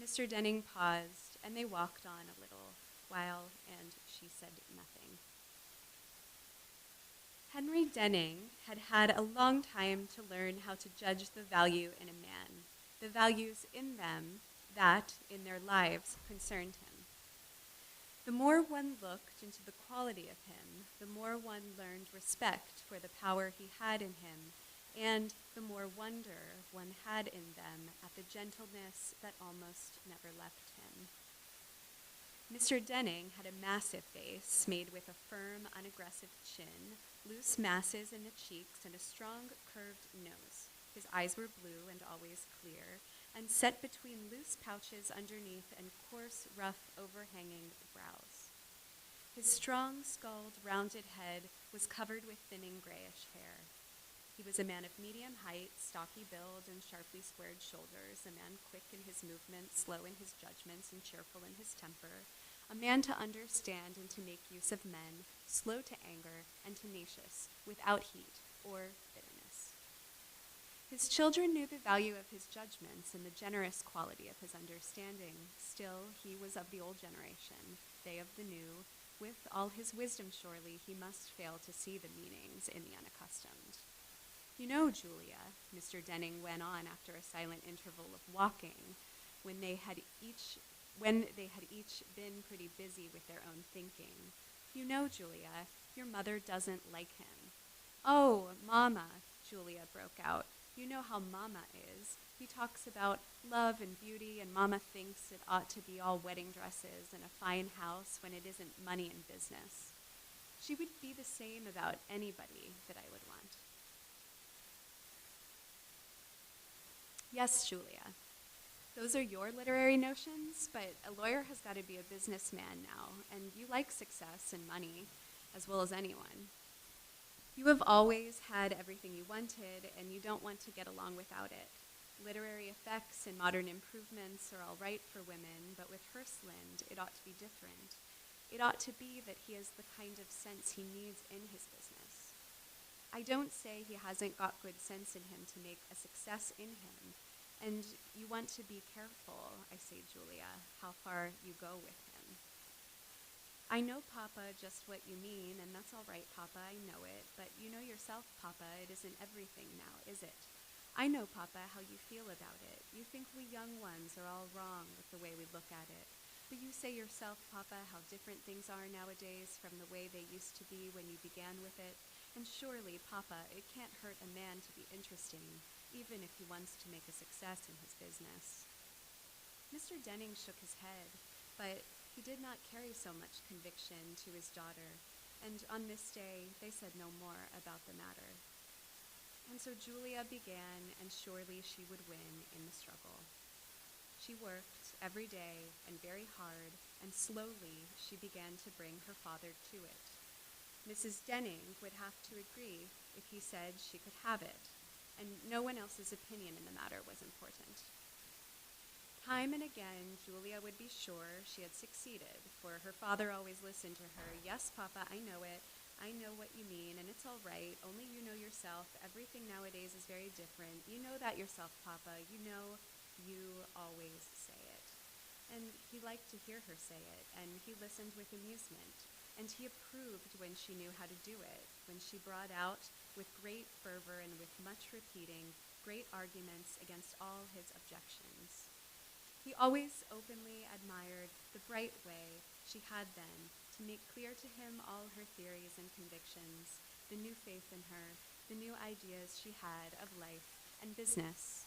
Mr. Denning paused, and they walked on a little while, and she said nothing. Henry Denning had had a long time to learn how to judge the value in a man, the values in them that, in their lives, concerned him. The more one looked into the quality of him, the more one learned respect for the power he had in him, and the more wonder one had in them at the gentleness that almost never left him. Mr. Denning had a massive face made with a firm, unaggressive chin, loose masses in the cheeks, and a strong, curved nose. His eyes were blue and always clear, and set between loose pouches underneath and coarse, rough, overhanging brows. His strong, skulled, rounded head was covered with thinning grayish hair. He was a man of medium height, stocky build, and sharply squared shoulders, a man quick in his movements, slow in his judgments, and cheerful in his temper, a man to understand and to make use of men, slow to anger, and tenacious, without heat or bitterness. His children knew the value of his judgments and the generous quality of his understanding. Still, he was of the old generation, they of the new. With all his wisdom, surely, he must fail to see the meanings in the unaccustomed. You know, Julia, Mr. Denning went on after a silent interval of walking, when they had each been pretty busy with their own thinking. You know, Julia, your mother doesn't like him. Oh, Mama, Julia broke out. You know how Mama is. He talks about love and beauty, and Mama thinks it ought to be all wedding dresses and a fine house when it isn't money and business. She would be the same about anybody that I would want. Yes, Julia. Those are your literary notions, but a lawyer has got to be a businessman now, and you like success and money as well as anyone. You have always had everything you wanted, and you don't want to get along without it. Literary effects and modern improvements are all right for women, but with Hland, it ought to be different. It ought to be that he has the kind of sense he needs in his business. I don't say he hasn't got good sense in him to make a success in him, and you want to be careful, I say, Julia, how far you go with him. I know, Papa, just what you mean, and that's all right, Papa, I know it, but you know yourself, Papa, it isn't everything now, is it? I know, Papa, how you feel about it. You think we young ones are all wrong with the way we look at it. But you say yourself, Papa, how different things are nowadays from the way they used to be when you began with it. And surely, Papa, it can't hurt a man to be interesting, even if he wants to make a success in his business. Mr. Denning shook his head, but he did not carry so much conviction to his daughter, and on this day they said no more about the matter. And so Julia began, and surely she would win in the struggle. She worked every day and very hard, and slowly she began to bring her father to it. Mrs. Denning would have to agree if he said she could have it, and no one else's opinion in the matter was important. Time and again, Julia would be sure she had succeeded, for her father always listened to her. Yes, Papa, I know it. I know what you mean, and it's all right. Only you know yourself. Everything nowadays is very different. You know that yourself, Papa. You know you always say it. And he liked to hear her say it, and he listened with amusement. And he approved when she knew how to do it, when she brought out, with great fervor and with much repeating, great arguments against all his objections. He always openly admired the bright way she had then to make clear to him all her theories and convictions, the new faith in her, the new ideas she had of life and business.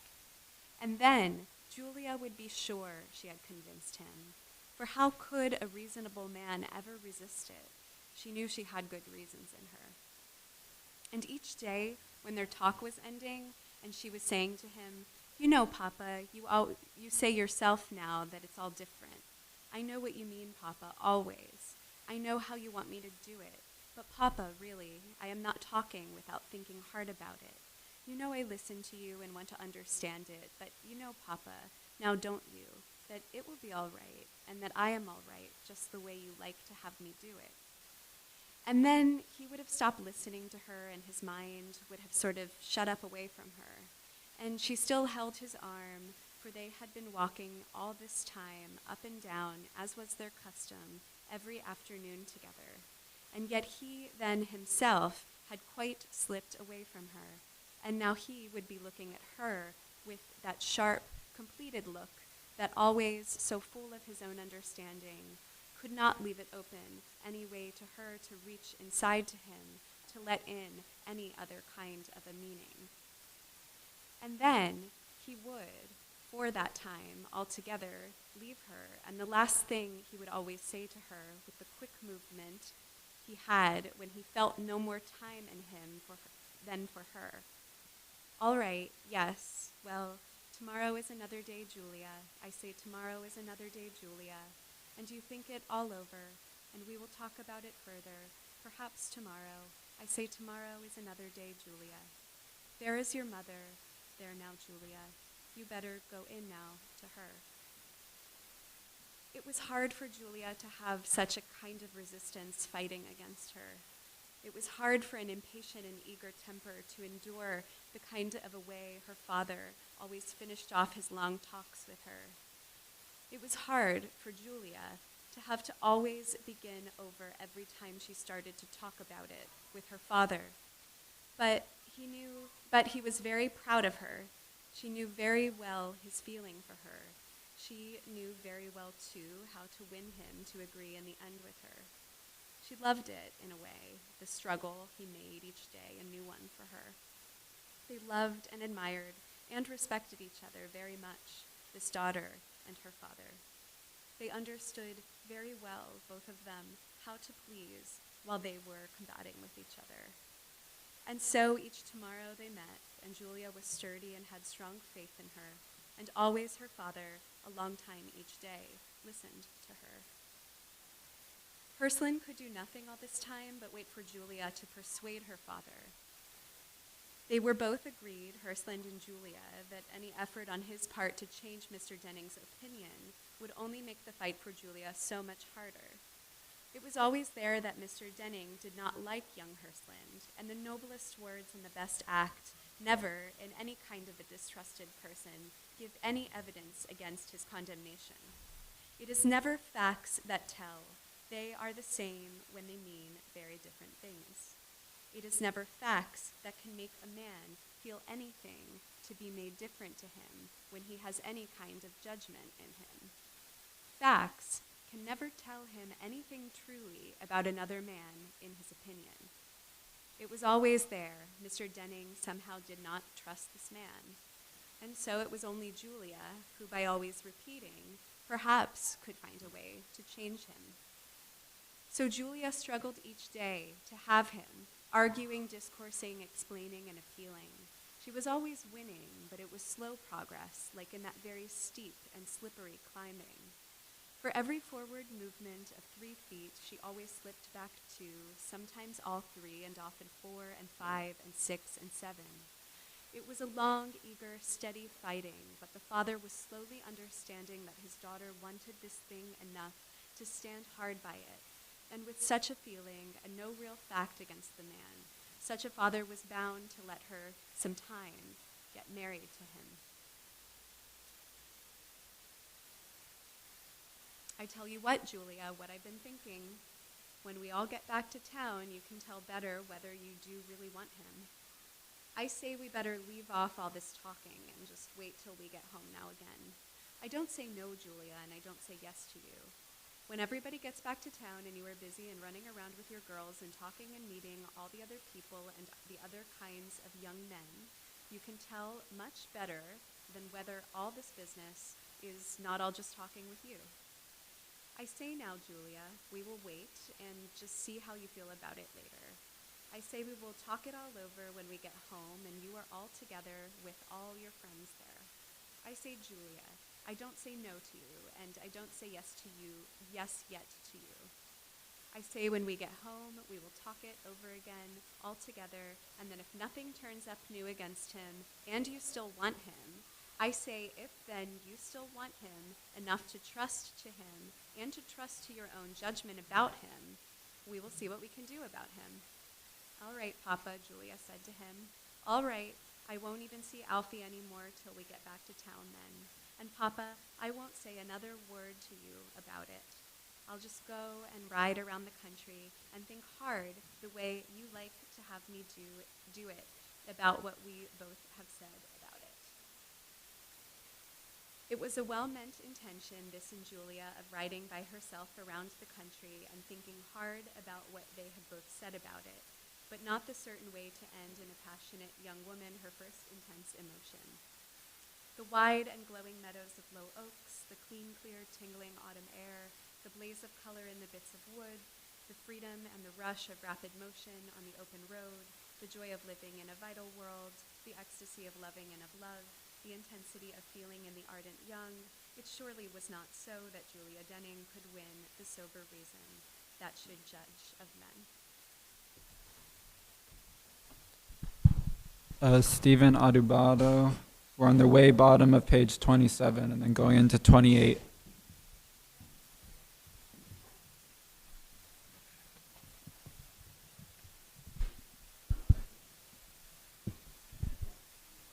And then Julia would be sure she had convinced him, for how could a reasonable man ever resist it? She knew she had good reasons in her. And each day, when their talk was ending, and she was saying to him, you know, Papa, you say yourself now that it's all different. I know what you mean, Papa, always. I know how you want me to do it. But Papa, really, I am not talking without thinking hard about it. You know I listen to you and want to understand it, but you know, Papa, now don't you, that it will be all right, and that I am all right, just the way you like to have me do it. And then he would have stopped listening to her, and his mind would have sort of shut up away from her. And she still held his arm, for they had been walking all this time up and down, as was their custom, every afternoon together. And yet he then himself had quite slipped away from her, and now he would be looking at her with that sharp, completed look that always, so full of his own understanding, could not leave it open any way to her to reach inside to him, to let in any other kind of a meaning. And then he would, before that time, altogether, leave her, and the last thing he would always say to her, with the quick movement he had when he felt no more time in him than for her. All right, yes, well, tomorrow is another day, Julia. I say tomorrow is another day, Julia. And you think it all over, and we will talk about it further, perhaps tomorrow. I say tomorrow is another day, Julia. There is your mother. There now, Julia. You better go in now to her. It was hard for Julia to have such a kind of resistance fighting against her. It was hard for an impatient and eager temper to endure the kind of a way her father always finished off his long talks with her. It was hard for Julia to have to always begin over every time she started to talk about it with her father. But he was very proud of her. She knew very well his feeling for her. She knew very well, too, how to win him to agree in the end with her. She loved it, in a way, the struggle he made each day, a new one for her. They loved and admired and respected each other very much, this daughter and her father. They understood very well, both of them, how to please while they were combating with each other. And so each tomorrow they met, and Julia was sturdy and had strong faith in her, and always her father, a long time each day, listened to her. Hland could do nothing all this time but wait for Julia to persuade her father. They were both agreed, Hland and Julia, that any effort on his part to change Mr. Denning's opinion would only make the fight for Julia so much harder. It was always there that Mr. Denning did not like young Hland, and the noblest words and the best act never, in any kind of a distrusted person, give any evidence against his condemnation. It is never facts that tell. They are the same when they mean very different things. It is never facts that can make a man feel anything to be made different to him when he has any kind of judgment in him. Facts can never tell him anything truly about another man in his opinion. It was always there. Mr. Denning somehow did not trust this man. And so it was only Julia who, by always repeating, perhaps could find a way to change him. So Julia struggled each day to have him, arguing, discoursing, explaining, and appealing. She was always winning, but it was slow progress, like in that very steep and slippery climbing. For every forward movement of 3 feet, she always slipped back 2, sometimes all 3, and often 4 and 5 and 6 and 7. It was a long, eager, steady fighting, but the father was slowly understanding that his daughter wanted this thing enough to stand hard by it. And with such a feeling and no real fact against the man, such a father was bound to let her some time get married to him. I tell you what, Julia, what I've been thinking. When we all get back to town, you can tell better whether you do really want him. I say we better leave off all this talking and just wait till we get home now again. I don't say no, Julia, and I don't say yes to you. When everybody gets back to town and you are busy and running around with your girls and talking and meeting all the other people and the other kinds of young men, you can tell much better than whether all this business is not all just talking with you. I say now, Julia, we will wait and just see how you feel about it later. I say we will talk it all over when we get home and you are all together with all your friends there. I say, Julia, I don't say no to you, and I don't say yes to you, yes yet to you. I say when we get home, we will talk it over again, all together, and then if nothing turns up new against him, and you still want him, I say if then you still want him enough to trust to him, and to trust to your own judgment about him, we will see what we can do about him. All right, Papa, Julia said to him. All right, I won't even see Alfie anymore till we get back to town then. And Papa, I won't say another word to you about it. I'll just go and ride around the country and think hard the way you like to have me do it about what we both have said about it. It was a well-meant intention, this in Julia, of riding by herself around the country and thinking hard about what they had both said about it, but not the certain way to end in a passionate young woman her first intense emotion. The wide and glowing meadows of low oaks, the clean, clear, tingling autumn air, the blaze of color in the bits of wood, the freedom and the rush of rapid motion on the open road, the joy of living in a vital world, the ecstasy of loving and of love, the intensity of feeling in the ardent young, it surely was not so that Julia Denning could win the sober reason that should judge of men. Stephen Adubado. We're on the way bottom of page 27 and then going into 28.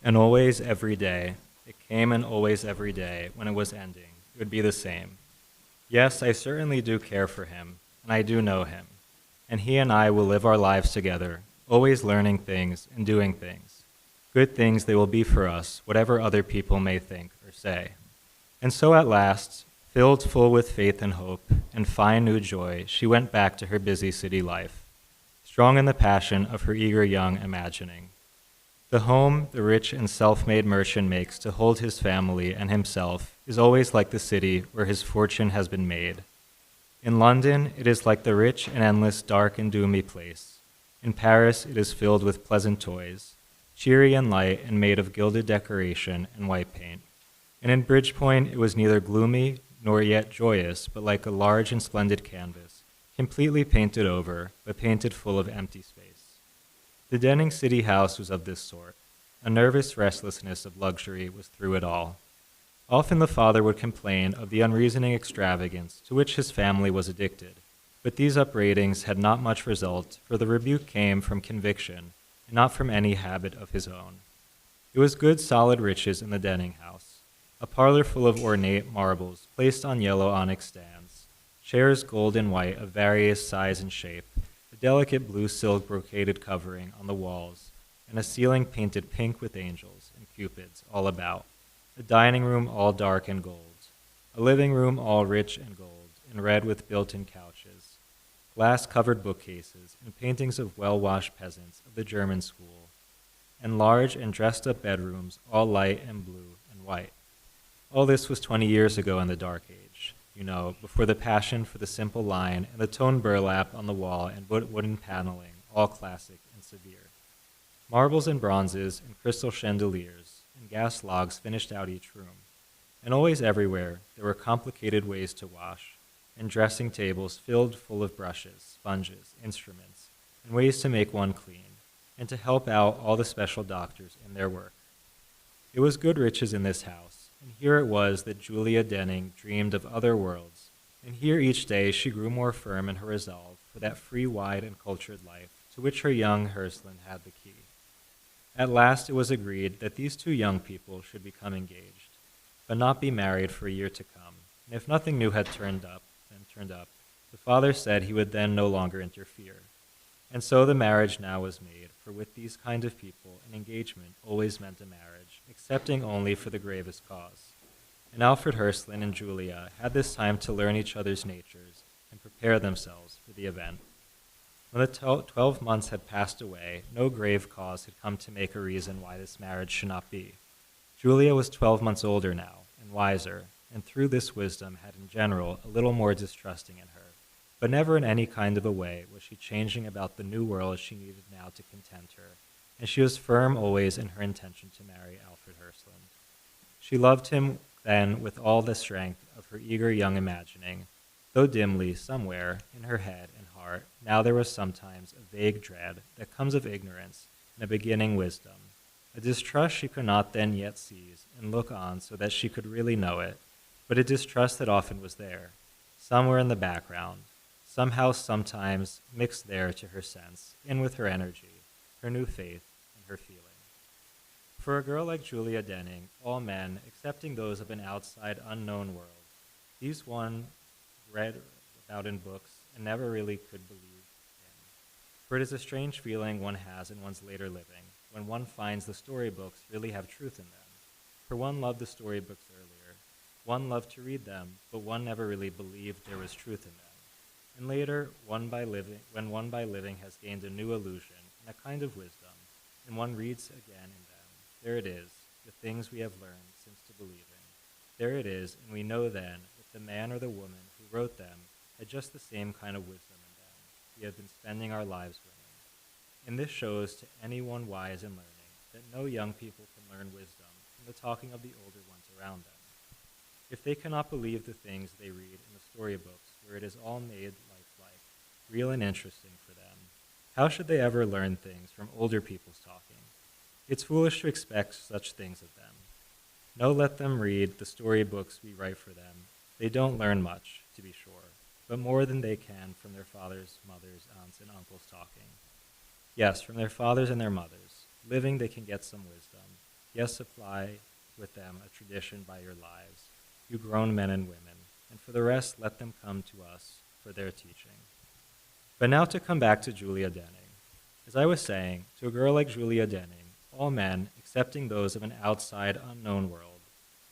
And always every day, it came and always every day, when it was ending, it would be the same. Yes, I certainly do care for him, and I do know him, and he and I will live our lives together, always learning things and doing things. Good things they will be for us, whatever other people may think or say. And so at last, filled full with faith and hope, and fine new joy, she went back to her busy city life, strong in the passion of her eager young imagining. The home the rich and self-made merchant makes to hold his family and himself is always like the city where his fortune has been made. In London, it is like the rich and endless dark and doomy place. In Paris, it is filled with pleasant toys, cheery and light and made of gilded decoration and white paint. And in Bridgepoint, it was neither gloomy nor yet joyous, but like a large and splendid canvas, completely painted over, but painted full of empty space. The Denning city house was of this sort. A nervous restlessness of luxury was through it all. Often the father would complain of the unreasoning extravagance to which his family was addicted, but these upbraidings had not much result, for the rebuke came from conviction, and not from any habit of his own. It was good solid riches in the Denning house, a parlor full of ornate marbles placed on yellow onyx stands, chairs gold and white of various size and shape, a delicate blue silk brocaded covering on the walls, and a ceiling painted pink with angels and cupids all about, a dining room all dark and gold, a living room all rich and gold, and red with built-in couches, glass-covered bookcases, and paintings of well-washed peasants of the German school, and large and dressed-up bedrooms all light and blue and white. All this was 20 years ago in the Dark Age, you know, before the passion for the simple line and the toned burlap on the wall and wooden paneling, all classic and severe. Marbles and bronzes and crystal chandeliers and gas logs finished out each room. And always everywhere there were complicated ways to wash, and dressing tables filled full of brushes, sponges, instruments, and ways to make one clean, and to help out all the special doctors in their work. It was good riches in this house, and here it was that Julia Denning dreamed of other worlds, and here each day she grew more firm in her resolve for that free, wide, and cultured life to which her young Hland had the key. At last it was agreed that these two young people should become engaged, but not be married for a year to come, and if nothing new had turned up, the father said he would then no longer interfere. And so the marriage now was made, for with these kind of people, an engagement always meant a marriage, excepting only for the gravest cause. And Alfred Hland and Julia had this time to learn each other's natures and prepare themselves for the event. When the 12 months had passed away, no grave cause had come to make a reason why this marriage should not be. Julia was 12 months older now, and wiser, and through this wisdom had in general a little more distrusting in her, but never in any kind of a way was she changing about the new world she needed now to content her, and she was firm always in her intention to marry Alfred Hland. She loved him then with all the strength of her eager young imagining, though dimly, somewhere, in her head and heart, now there was sometimes a vague dread that comes of ignorance and a beginning wisdom, a distrust she could not then yet seize and look on so that she could really know it, but a distrust that often was there, somewhere in the background, somehow sometimes mixed there to her sense, in with her energy, her new faith, and her feeling. For a girl like Julia Denning, all men, excepting those of an outside, unknown world, these one read about in books and never really could believe in. For it is a strange feeling one has in one's later living, when one finds the storybooks really have truth in them. For one loved the storybooks earlier, one loved to read them, but one never really believed there was truth in them. And later, when one by living has gained a new illusion and a kind of wisdom, and one reads again in them, there it is, the things we have learned since to believing. There it is, and we know then that the man or the woman who wrote them had just the same kind of wisdom in them we have been spending our lives learning. And this shows to anyone wise in learning that no young people can learn wisdom from the talking of the older ones around them. If they cannot believe the things they read in the storybooks where it is all made lifelike, real and interesting for them, how should they ever learn things from older people's talking? It's foolish to expect such things of them. No, let them read the storybooks we write for them. They don't learn much, to be sure, but more than they can from their fathers, mothers, aunts, and uncles talking. Yes, from their fathers and their mothers. Living, they can get some wisdom. Yes, supply with them a tradition by your lives, you grown men and women, and for the rest, let them come to us for their teaching. But now to come back to Julia Denning. As I was saying, to a girl like Julia Denning, all men, excepting those of an outside, unknown world,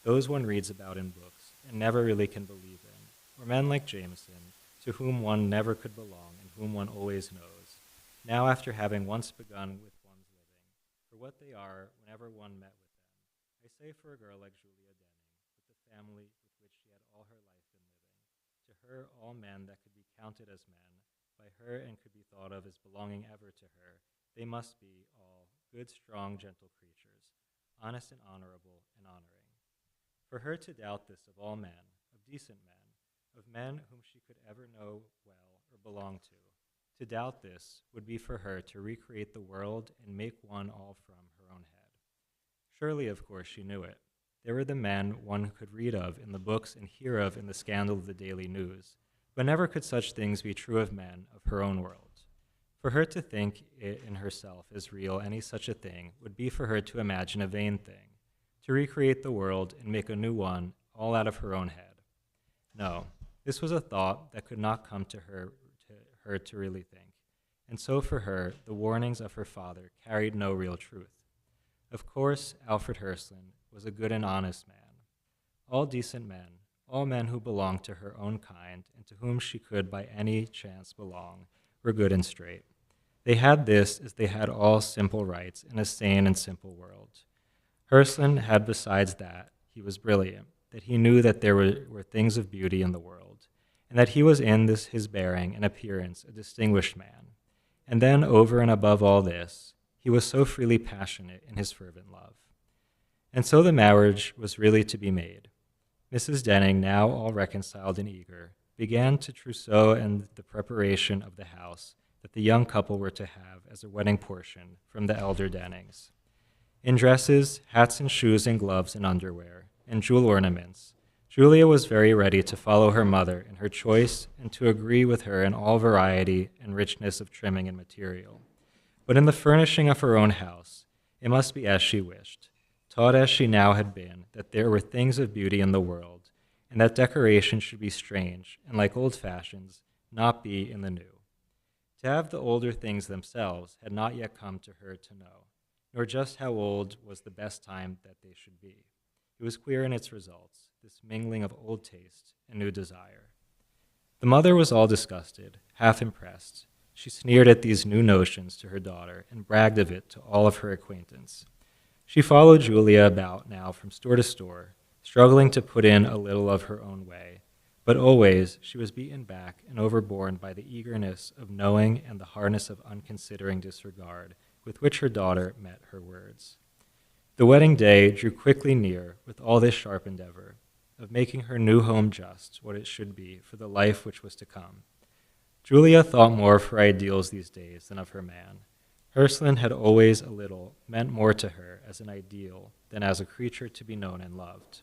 those one reads about in books and never really can believe in, or men like Jameson, to whom one never could belong and whom one always knows, now after having once begun with one's living, for what they are whenever one met with them. I say for a girl like Julia Denning, with the family with which she had all her life been living, to her all men that could be counted as men, by her and could be thought of as belonging ever to her, they must be all good, strong, gentle creatures, honest and honorable and honoring. For her to doubt this of all men, of decent men, of men whom she could ever know well or belong to doubt this would be for her to recreate the world and make one all from her own head. Surely, of course, she knew it. There were the men one could read of in the books and hear of in the scandal of the daily news, but never could such things be true of men of her own world. For her to think it in herself as real any such a thing would be for her to imagine a vain thing, to recreate the world and make a new one all out of her own head. No, this was a thought that could not come to her to really think, and so for her, the warnings of her father carried no real truth. Of course, Alfred Hland was a good and honest man. All decent men, all men who belonged to her own kind and to whom she could by any chance belong, were good and straight. They had this as they had all simple rights in a sane and simple world. Hland had besides that, he was brilliant, that he knew that there were things of beauty in the world, and that he was in this his bearing and appearance a distinguished man. And then over and above all this, he was so freely passionate in his fervent love. And so the marriage was really to be made. Mrs. Denning, now all reconciled and eager, began to trousseau and the preparation of the house that the young couple were to have as a wedding portion from the elder Dennings. In dresses, hats and shoes and gloves and underwear, and jewel ornaments, Julia was very ready to follow her mother in her choice and to agree with her in all variety and richness of trimming and material. But in the furnishing of her own house, it must be as she wished, taught as she now had been that there were things of beauty in the world, and that decoration should be strange and like old fashions, not be in the new. To have the older things themselves had not yet come to her to know, nor just how old was the best time that they should be. It was queer in its results, this mingling of old taste and new desire. The mother was all disgusted, half impressed. She sneered at these new notions to her daughter and bragged of it to all of her acquaintance. She followed Julia about now from store to store, struggling to put in a little of her own way, but always she was beaten back and overborne by the eagerness of knowing and the hardness of unconsidering disregard with which her daughter met her words. The wedding day drew quickly near with all this sharp endeavor of making her new home just what it should be for the life which was to come. Julia thought more of her ideals these days than of her man. Hland had always a little meant more to her as an ideal than as a creature to be known and loved.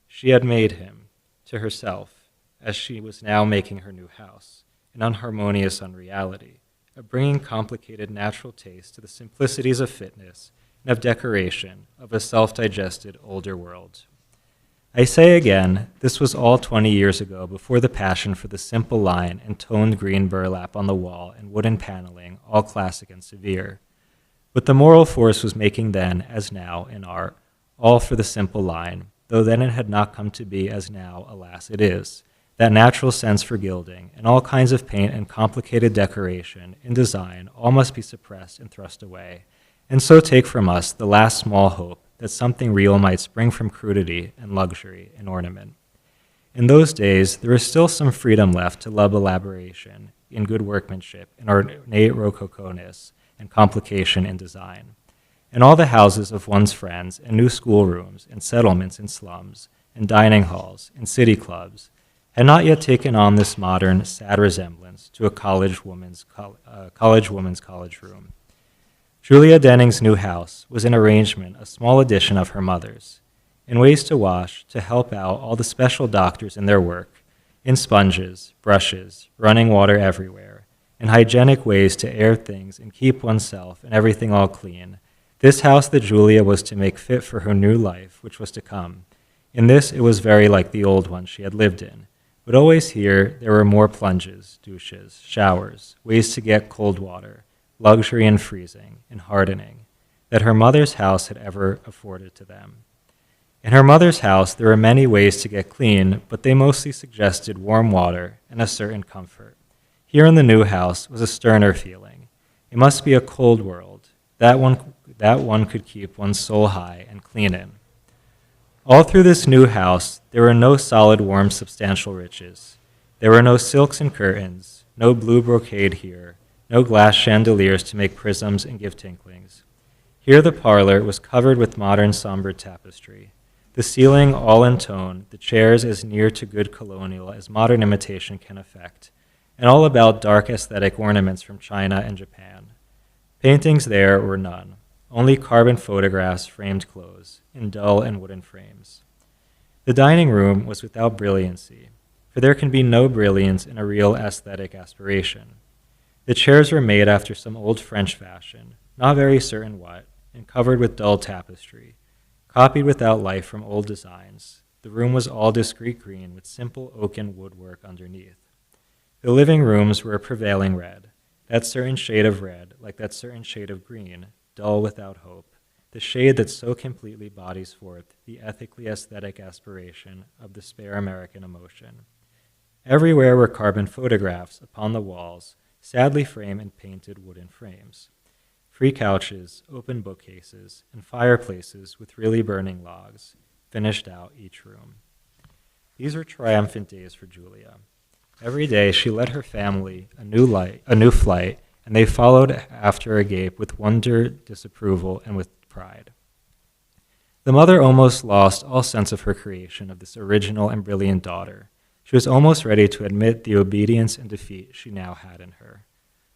She had made him, to herself, as she was now making her new house, an unharmonious unreality, of bringing complicated natural taste to the simplicities of fitness and of decoration of a self-digested older world. I say again, this was all 20 years ago before the passion for the simple line and toned green burlap on the wall and wooden paneling, all classic and severe. But the moral force was making then, as now, in art, all for the simple line, though then it had not come to be as now, alas, it is, that natural sense for gilding, and all kinds of paint and complicated decoration, in design, all must be suppressed and thrust away, and so take from us the last small hope that something real might spring from crudity and luxury and ornament. In those days, there was still some freedom left to love elaboration in good workmanship and ornate rococo-ness and complication in design. In all the houses of one's friends, and new schoolrooms, and settlements in slums, and dining halls, and city clubs, had not yet taken on this modern, sad resemblance to a college woman's college room. Julia Denning's new house was an arrangement, a small addition of her mother's, in ways to wash, to help out all the special doctors in their work, in sponges, brushes, running water everywhere, in hygienic ways to air things and keep oneself and everything all clean. This house that Julia was to make fit for her new life, which was to come. In this, it was very like the old one she had lived in. But always here, there were more plunges, douches, showers, ways to get cold water, luxury and freezing, and hardening, that her mother's house had ever afforded to them. In her mother's house, there were many ways to get clean, but they mostly suggested warm water and a certain comfort. Here in the new house was a sterner feeling. It must be a cold world, that one could keep one's soul high and clean in. All through this new house, there were no solid, warm, substantial riches. There were no silks and curtains, no blue brocade here, no glass chandeliers to make prisms and give tinklings. Here the parlor was covered with modern somber tapestry. The ceiling all in tone, the chairs as near to good colonial as modern imitation can effect, and all about dark aesthetic ornaments from China and Japan. Paintings there were none, only carbon photographs framed close, in dull and wooden frames. The dining room was without brilliancy, for there can be no brilliance in a real aesthetic aspiration. The chairs were made after some old French fashion, not very certain what, and covered with dull tapestry, copied without life from old designs. The room was all discreet green with simple oaken woodwork underneath. The living rooms were a prevailing red, that certain shade of red, like that certain shade of green, dull without hope, the shade that so completely bodies forth the ethically aesthetic aspiration of the spare American emotion. Everywhere were carbon photographs upon the walls, sadly framed in painted wooden frames. Free couches, open bookcases, and fireplaces with really burning logs finished out each room. These were triumphant days for Julia. Every day she led her family a new flight, and they followed after agape with wonder, disapproval, and with pride. The mother almost lost all sense of her creation of this original and brilliant daughter. She was almost ready to admit the obedience and defeat she now had in her.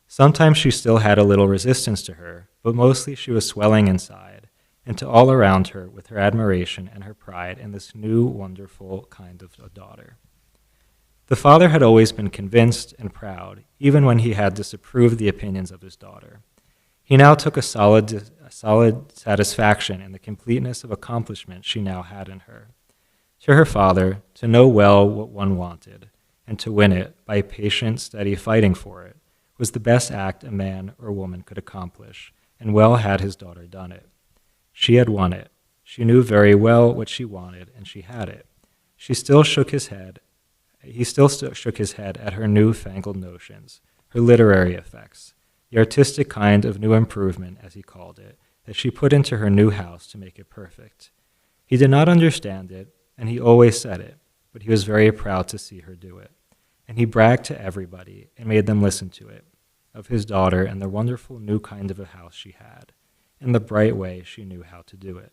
Sometimes she still had a little resistance to her, but mostly she was swelling inside, and to all around her with her admiration and her pride in this new, wonderful kind of a daughter. The father had always been convinced and proud, even when he had disapproved the opinions of his daughter. He now took a solid satisfaction in the completeness of accomplishment she now had in her. To her father, to know well what one wanted, and to win it by patient, steady fighting for it, was the best act a man or woman could accomplish, and well had his daughter done it. She had won it. She knew very well what she wanted, and she had it. He still shook his head at her new-fangled notions, her literary effects, the artistic kind of new improvement, as he called it, that she put into her new house to make it perfect. He did not understand it, and he always said it, but he was very proud to see her do it. And he bragged to everybody and made them listen to it, of his daughter and the wonderful new kind of a house she had, and the bright way she knew how to do it.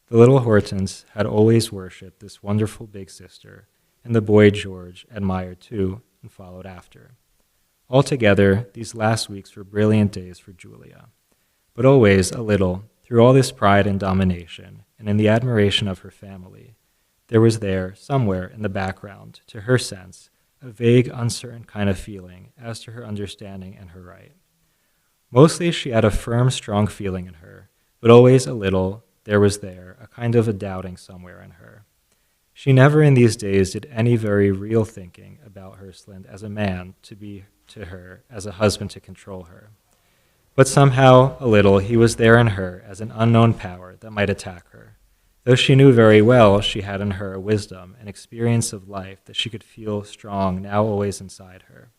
The little Hortons had always worshipped this wonderful big sister, and the boy George admired too and followed after. Altogether, these last weeks were brilliant days for Julia, but always a little, through all this pride and domination, and in the admiration of her family, there was there, somewhere in the background, to her sense, a vague, uncertain kind of feeling as to her understanding and her right. Mostly she had a firm, strong feeling in her, but always a little, there was there, a kind of a doubting somewhere in her. She never in these days did any very real thinking about Hland as a man to be to her, as a husband to control her. But somehow, a little, he was there in her as an unknown power that might attack her, though she knew very well she had in her a wisdom and experience of life that she could feel strong now always inside her.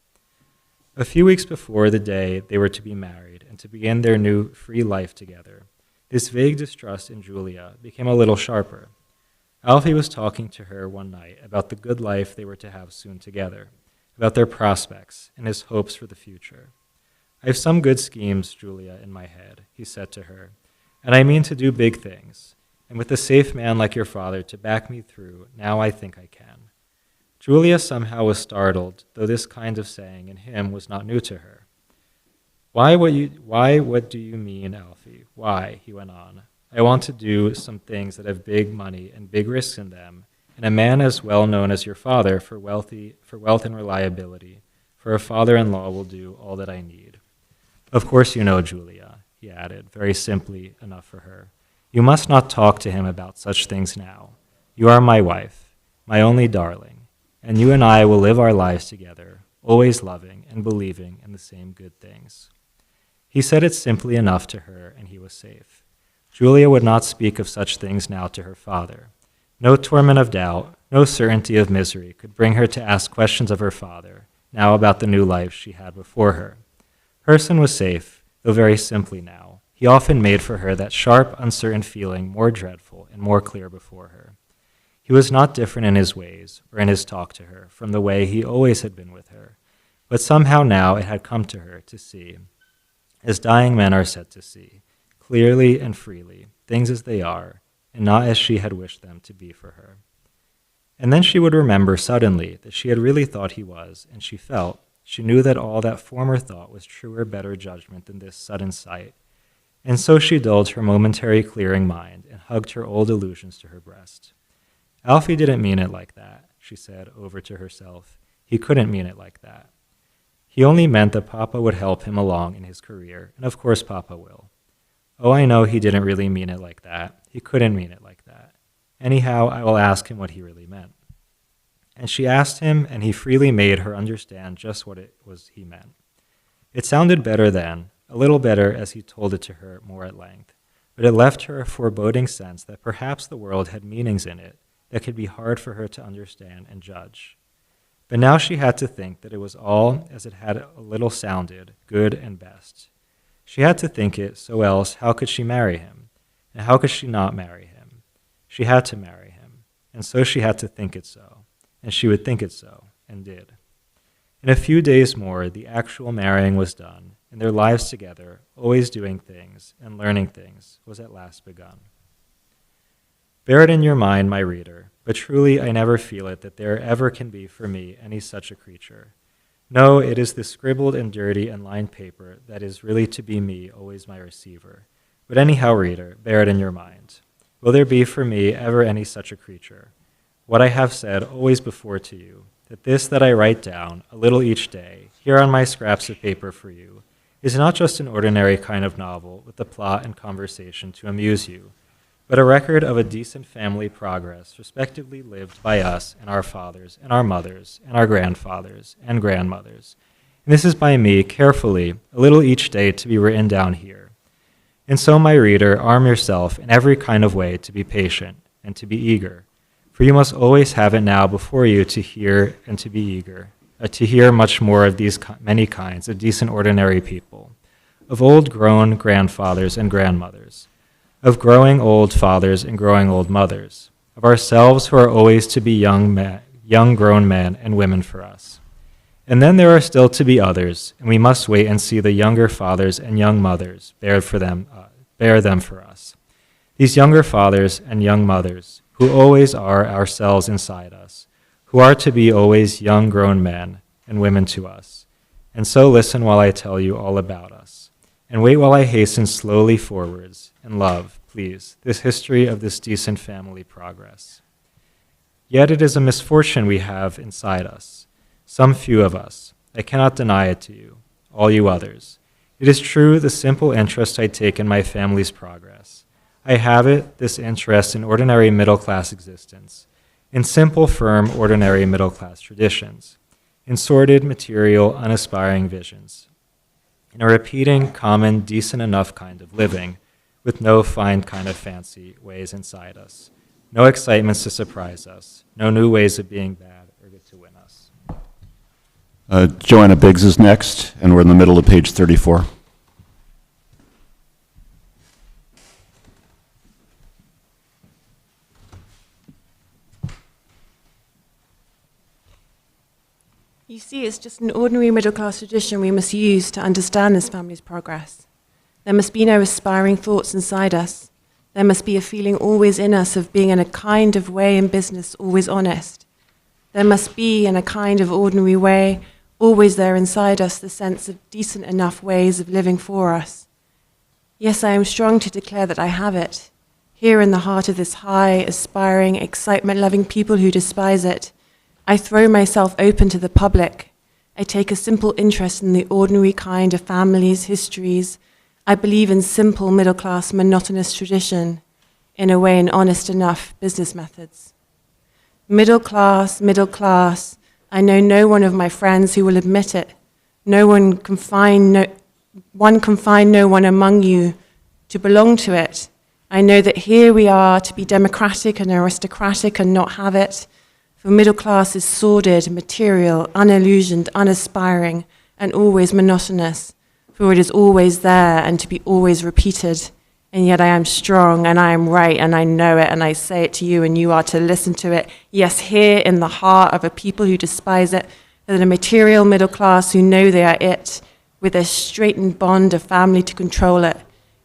A few weeks before the day they were to be married and to begin their new free life together, This vague distrust in Julia became a little sharper. Alfie was talking to her one night about the good life they were to have soon together, about their prospects and his hopes for the future. "I have some good schemes, Julia, in my head," he said to her, "and I mean to do big things. And with a safe man like your father to back me through, now I think I can." Julia somehow was startled, though this kind of saying in him was not new to her. Why, what do you mean, Alfie? Why, he went on. "I want to do some things that have big money and big risks in them, and a man as well known as your father for wealth and reliability, for a father-in-law will do all that I need. Of course you know, Julia," he added, very simply enough for her. "You must not talk to him about such things now. You are my wife, my only darling, and you and I will live our lives together, always loving and believing in the same good things." He said it simply enough to her, and he was safe. Julia would not speak of such things now to her father. No torment of doubt, no certainty of misery could bring her to ask questions of her father, now about the new life she had before her. Pearson was safe, though very simply now. He often made for her that sharp, uncertain feeling more dreadful and more clear before her. He was not different in his ways or in his talk to her from the way he always had been with her, but somehow now it had come to her to see, as dying men are said to see, clearly and freely, things as they are, and not as she had wished them to be for her. And then she would remember suddenly that she had really thought he was, and she knew that all that former thought was truer, better judgment than this sudden sight. And so she dulled her momentary clearing mind and hugged her old illusions to her breast. "Alfie didn't mean it like that," she said over to herself. "He couldn't mean it like that. He only meant that Papa would help him along in his career, and of course Papa will. Oh, I know he didn't really mean it like that. He couldn't mean it like that. Anyhow, I will ask him what he really meant." And she asked him, and he freely made her understand just what it was he meant. It sounded better then, a little better as he told it to her more at length, but it left her a foreboding sense that perhaps the world had meanings in it that could be hard for her to understand and judge. But now she had to think that it was all as it had a little sounded, good and best. She had to think it, so else how could she marry him? And how could she not marry him? She had to marry him, and so she had to think it so, and she would think it so, and did. In a few days more, the actual marrying was done, and their lives together, always doing things and learning things, was at last begun. Bear it in your mind, my reader, but truly I never feel it that there ever can be for me any such a creature. No, it is the scribbled and dirty and lined paper that is really to be me, always my receiver. But anyhow, reader, bear it in your mind. Will there be for me ever any such a creature? What I have said always before to you, that this that I write down, a little each day, here on my scraps of paper for you, is not just an ordinary kind of novel with the plot and conversation to amuse you, but a record of a decent family progress respectively lived by us and our fathers and our mothers and our grandfathers and grandmothers. And this is by me, carefully, a little each day to be written down here. And so, my reader, arm yourself in every kind of way to be patient and to be eager, for you must always have it now before you to hear and to be eager, to hear much more of these many kinds of decent ordinary people, of old-grown grandfathers and grandmothers, of growing old fathers and growing old mothers, of ourselves who are always to be young grown men and women for us. And then there are still to be others, and we must wait and see the younger fathers and young mothers bear them for us. These younger fathers and young mothers, who always are ourselves inside us, who are to be always young grown men and women to us. And so listen while I tell you all about us, and wait while I hasten slowly forwards, and love, please, this history of this decent family progress. Yet it is a misfortune we have inside us, some few of us. I cannot deny it to you, all you others. It is true, the simple interest I take in my family's progress. I have it, this interest in ordinary middle-class existence, in simple, firm, ordinary middle-class traditions, in sordid, material, unaspiring visions, in a repeating, common, decent enough kind of living, with no fine kind of fancy ways inside us, no excitements to surprise us, no new ways of being bad or good to win us. Joanna Biggs is next, and we're in the middle of page 34. You see, it's just an ordinary middle-class tradition we must use to understand this family's progress. There must be no aspiring thoughts inside us. There must be a feeling always in us of being in a kind of way in business always honest. There must be, in a kind of ordinary way, always there inside us the sense of decent enough ways of living for us. Yes, I am strong to declare that I have it. Here in the heart of this high, aspiring, excitement-loving people who despise it, I throw myself open to the public. I take a simple interest in the ordinary kind of families, histories. I believe in simple, middle-class, monotonous tradition, in a way in honest enough business methods. Middle class, I know no one of my friends who will admit it. One can find no one among you to belong to it. I know that here we are to be democratic and aristocratic and not have it. For middle class is sordid, material, unillusioned, unaspiring, and always monotonous. For it is always there and to be always repeated. And yet I am strong and I am right and I know it and I say it to you and you are to listen to it. Yes, here in the heart of a people who despise it, that a material middle class who know they are it, with a straightened bond of family to control it.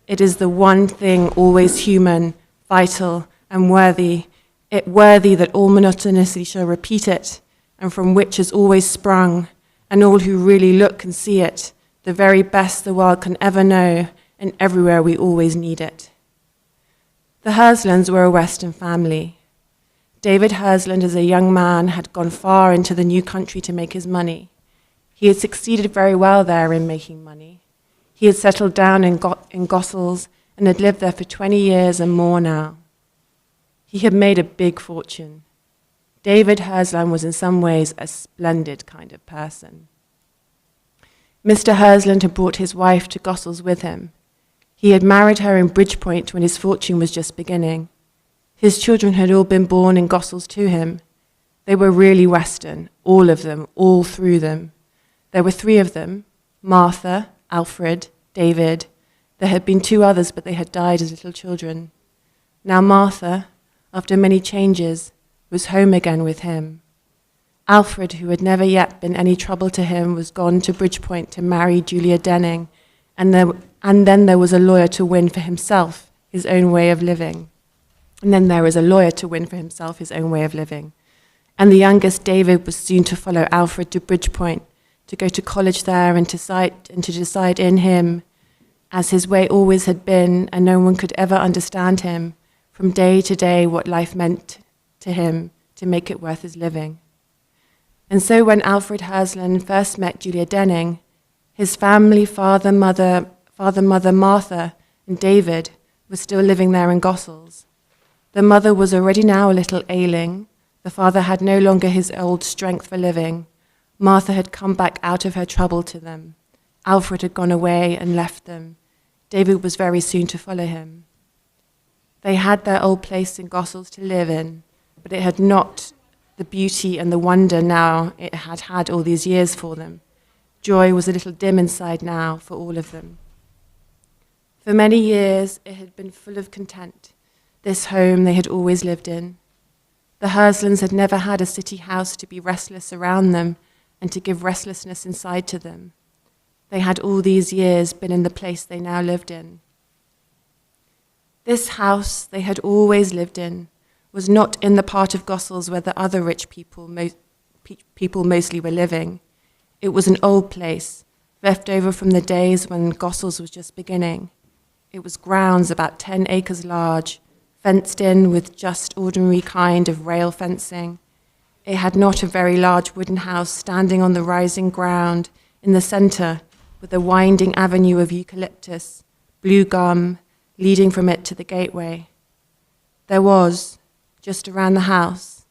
It is the one thing always human, vital, and worthy that all monotonously shall repeat it, and from which has always sprung, and all who really look can see it, the very best the world can ever know, and everywhere we always need it. The Hlands were a Western family. David Hland, as a young man, had gone far into the new country to make his money. He had succeeded very well there in making money. He had settled down in Gossel and had lived there for 20 years and more now. He had made a big fortune. David Hland was in some ways a splendid kind of person. Mr. Hland had brought his wife to Gossel with him. He had married her in Bridgepoint when his fortune was just beginning. His children had all been born in Gossel to him. They were really Western, all of them, all through them. There were 3 of them, Martha, Alfred, David. There had been 2 others, but they had died as little children. Now Martha, after many changes, was home again with him. Alfred, who had never yet been any trouble to him, was gone to Bridgepoint to marry Julia Denning, and then there was a lawyer to win for himself his own way of living. And the youngest, David, was soon to follow Alfred to Bridgepoint, to go to college there and to decide in him, as his way always had been, and no one could ever understand him, from day to day what life meant to him to make it worth his living. And so when Alfred Hland first met Julia Denning, his family, father, mother, Martha, and David were still living there in Gossel. The mother was already now a little ailing. The father had no longer his old strength for living. Martha had come back out of her trouble to them. Alfred had gone away and left them. David was very soon to follow him. They had their old place in Gossel to live in, but it had not the beauty and the wonder now it had had all these years for them. Joy was a little dim inside now for all of them. For many years it had been full of content, this home they had always lived in. The Hlands had never had a city house to be restless around them and to give restlessness inside to them. They had all these years been in the place they now lived in. This house they had always lived in was not in the part of Gossel where the other rich people mostly were living. It was an old place, left over from the days when Gossel was just beginning. It was grounds about 10 acres large, fenced in with just ordinary kind of rail fencing. It had not a very large wooden house standing on the rising ground in the center with a winding avenue of eucalyptus, blue gum, leading from it to the gateway. There was, just around the house,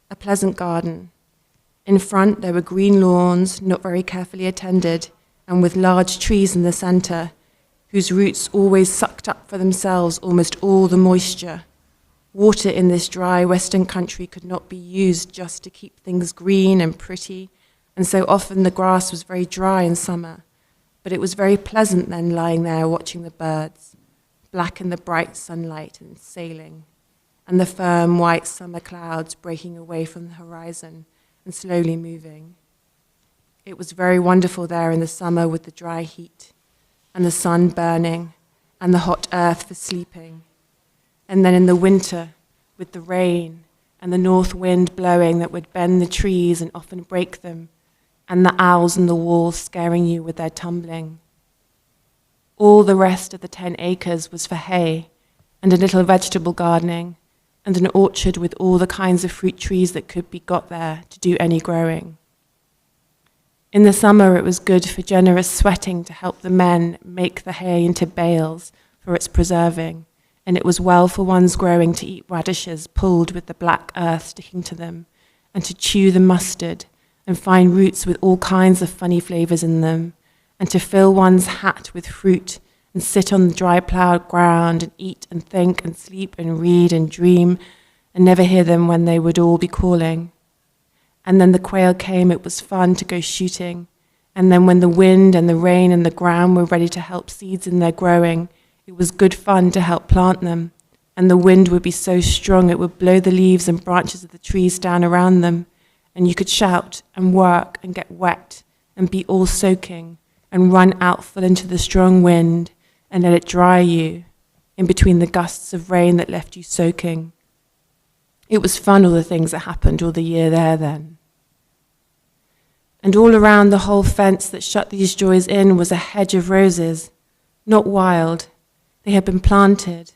a pleasant garden. In front there were green lawns, not very carefully attended, and with large trees in the center, whose roots always sucked up for themselves almost all the moisture. Water in this dry western country could not be used just to keep things green and pretty, and so often the grass was very dry in summer. But it was very pleasant then lying there watching the birds, black in the bright sunlight and sailing, and the firm white summer clouds breaking away from the horizon and slowly moving. It was very wonderful there in the summer with the dry heat, and the sun burning, and the hot earth for sleeping. And then in the winter, with the rain, and the north wind blowing that would bend the trees and often break them, and the owls in the walls scaring you with their tumbling. All the rest of the 10 acres was for hay, and a little vegetable gardening, and an orchard with all the kinds of fruit trees that could be got there to do any growing. In the summer it was good for generous sweating to help the men make the hay into bales for its preserving, and it was well for one's growing to eat radishes pulled with the black earth sticking to them, and to chew the mustard, and find roots with all kinds of funny flavours in them, and to fill one's hat with fruit, and sit on the dry ploughed ground, and eat and think and sleep and read and dream, and never hear them when they would all be calling. And then the quail came, it was fun to go shooting, and then when the wind and the rain and the ground were ready to help seeds in their growing, it was good fun to help plant them, and the wind would be so strong it would blow the leaves and branches of the trees down around them, and you could shout and work and get wet and be all soaking and run out full into the strong wind and let it dry you in between the gusts of rain that left you soaking. It was fun, all the things that happened all the year there then. And all around the whole fence that shut these joys in was a hedge of roses, not wild. They had been planted,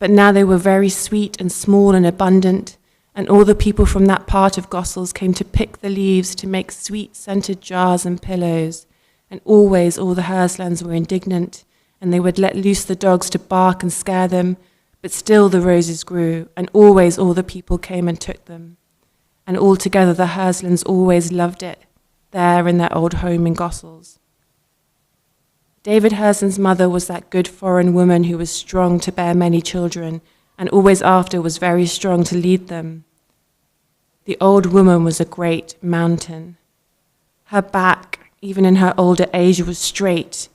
but now they were very sweet and small and abundant, and all the people from that part of Gossel's came to pick the leaves to make sweet scented jars and pillows, and always all the Hlands were indignant, and they would let loose the dogs to bark and scare them, but still the roses grew, and always all the people came and took them. And altogether the Hlands always loved it, there in their old home in Gossel's. David Hlands' mother was that good foreign woman who was strong to bear many children, and always after was very strong to lead them. The old woman was a great mountain. Her back, even in her older age, was straight,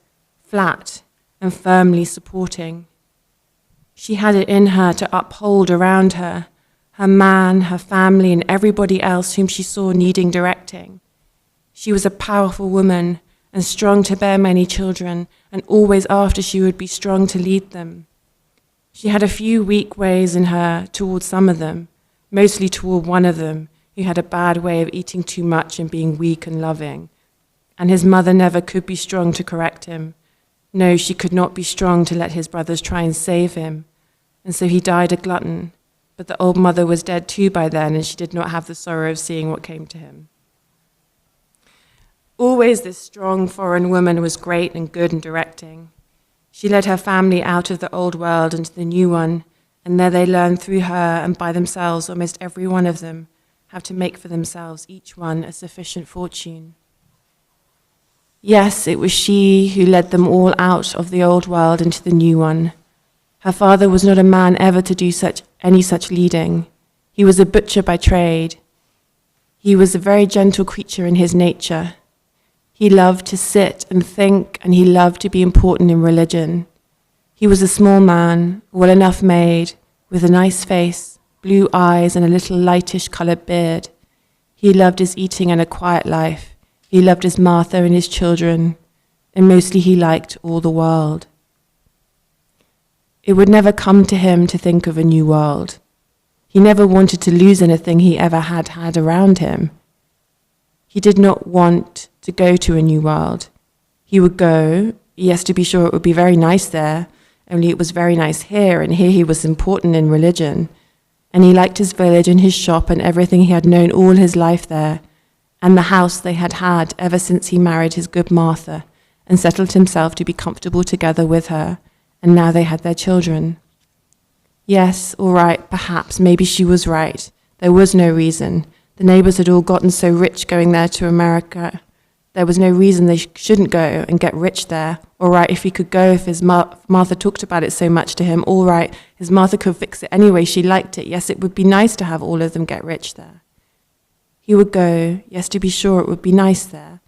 flat, and firmly supporting. She had it in her to uphold around her, her man, her family, and everybody else whom she saw needing directing. She was a powerful woman, and strong to bear many children, and always after she would be strong to lead them. She had a few weak ways in her toward some of them, mostly toward one of them, who had a bad way of eating too much and being weak and loving. And his mother never could be strong to correct him. No, she could not be strong to let his brothers try and save him. And so he died a glutton, but the old mother was dead too by then, and she did not have the sorrow of seeing what came to him. Always this strong foreign woman was great and good in directing. She led her family out of the old world into the new one, and there they learned through her and by themselves, almost every one of them, how to make for themselves, each one, a sufficient fortune. Yes, it was she who led them all out of the old world into the new one. Her father was not a man ever to do any such leading. He was a butcher by trade. He was a very gentle creature in his nature. He loved to sit and think, and he loved to be important in religion. He was a small man, well enough made, with a nice face, blue eyes, and a little lightish-coloured beard. He loved his eating and a quiet life. He loved his Martha and his children, and mostly he liked all the world. It would never come to him to think of a new world. He never wanted to lose anything he ever had around him. He did not want to go to a new world. He would go, yes, to be sure it would be very nice there, only it was very nice here, and here he was important in religion. And he liked his village and his shop and everything he had known all his life there, and the house they had had ever since he married his good Martha and settled himself to be comfortable together with her, and now they had their children. Yes, all right, perhaps, maybe she was right. There was no reason. The neighbours had all gotten so rich going there to America. There was no reason they shouldn't go and get rich there. All right, if he could go, if his Martha talked about it so much to him, all right, his Martha could fix it anyway, she liked it. Yes, it would be nice to have all of them get rich there. He would go, yes, to be sure, it would be nice there.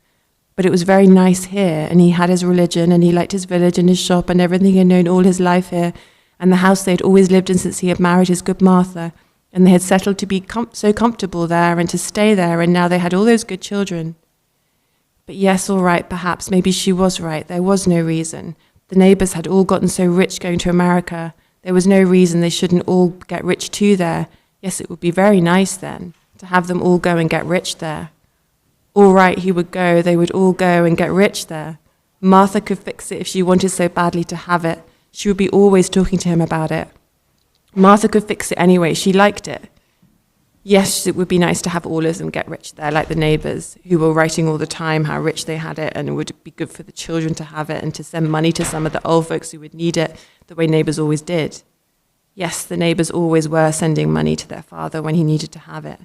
But it was very nice here, and he had his religion, and he liked his village and his shop and everything he had known all his life here, and the house they had always lived in since he had married his good Martha, and they had settled to be so comfortable there and to stay there, and now they had all those good children. But yes, all right, perhaps, maybe she was right. There was no reason. The neighbors had all gotten so rich going to America. There was no reason they shouldn't all get rich too there. Yes, it would be very nice then to have them all go and get rich there. All right, he would go. They would all go and get rich there. Martha could fix it if she wanted so badly to have it. She would be always talking to him about it. Martha could fix it anyway. She liked it. Yes, it would be nice to have all of them get rich there, like the neighbors who were writing all the time how rich they had it, and it would be good for the children to have it and to send money to some of the old folks who would need it, the way neighbors always did. Yes, the neighbors always were sending money to their father when he needed to have it.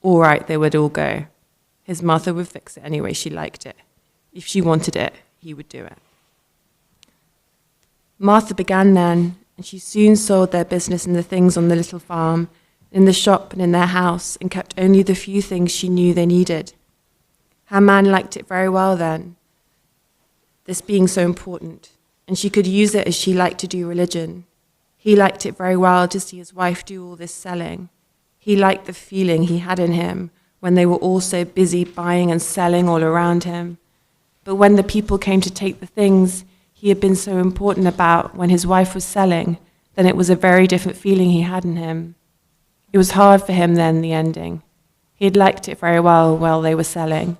All right, they would all go. His Martha would fix it anyway. She liked it. If she wanted it, he would do it. Martha began then, and she soon sold their business and the things on the little farm, in the shop and in their house, and kept only the few things she knew they needed. Her man liked it very well then, this being so important, and she could use it as she liked to do religion. He liked it very well to see his wife do all this selling. He liked the feeling he had in him when they were all so busy buying and selling all around him. But when the people came to take the things he had been so important about when his wife was selling, then it was a very different feeling he had in him. It was hard for him then, the ending. He had liked it very well while they were selling.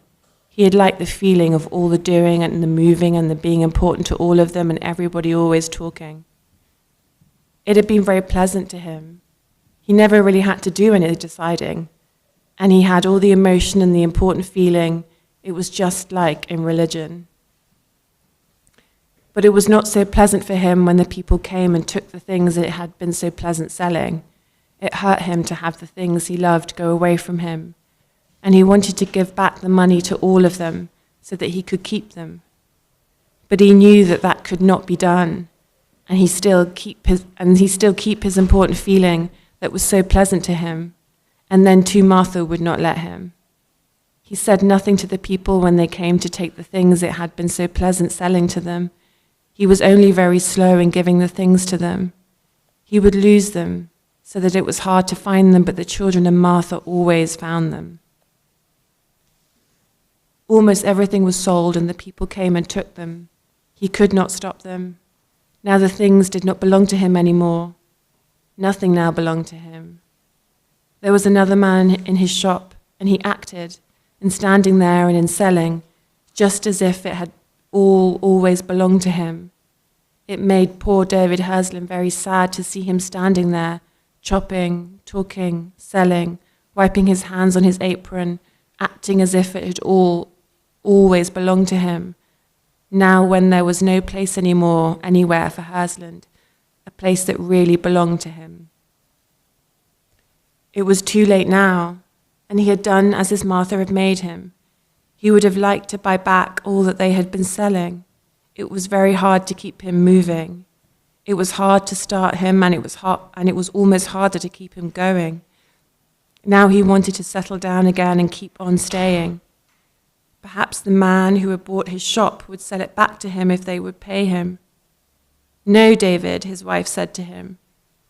He had liked the feeling of all the doing and the moving and the being important to all of them and everybody always talking. It had been very pleasant to him. He never really had to do any deciding, and he had all the emotion and the important feeling. It was just like in religion. But it was not so pleasant for him when the people came and took the things it had been so pleasant selling. It hurt him to have the things he loved go away from him, and he wanted to give back the money to all of them so that he could keep them. But he knew that that could not be done, and he still keep his important feeling that was so pleasant to him, and then too Martha would not let him. He said nothing to the people when they came to take the things it had been so pleasant selling to them. He was only very slow in giving the things to them. He would lose them, so that it was hard to find them, but the children and Martha always found them. Almost everything was sold, and the people came and took them. He could not stop them. Now the things did not belong to him anymore. Nothing now belonged to him. There was another man in his shop, and he acted, in standing there and in selling, just as if it had all always belonged to him. It made poor David Hland very sad to see him standing there, chopping, talking, selling, wiping his hands on his apron, acting as if it had all always belonged to him. Now when there was no place anymore anywhere for Hland, a place that really belonged to him. It was too late now, and he had done as his Martha had made him. He would have liked to buy back all that they had been selling. It was very hard to keep him moving. It was hard to start him, and it was almost harder to keep him going. Now he wanted to settle down again and keep on staying. Perhaps the man who had bought his shop would sell it back to him if they would pay him. No, David, his wife said to him.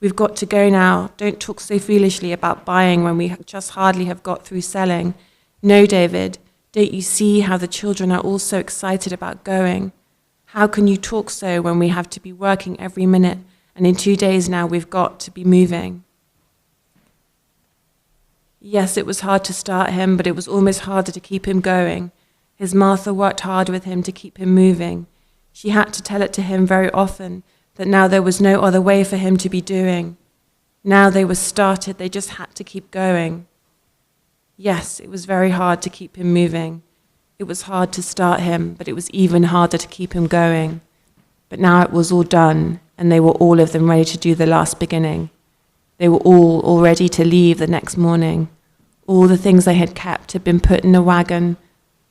We've got to go now. Don't talk so foolishly about buying when we just hardly have got through selling. No, David, don't you see how the children are all so excited about going? How can you talk so when we have to be working every minute, and in 2 days now we've got to be moving? Yes, it was hard to start him, but it was almost harder to keep him going. His Martha worked hard with him to keep him moving. She had to tell it to him very often that now there was no other way for him to be doing. Now they were started, they just had to keep going. Yes, it was very hard to keep him moving. It was hard to start him, but it was even harder to keep him going. But now it was all done, and they were all of them ready to do the last beginning. They were all ready to leave the next morning. All the things they had kept had been put in a wagon.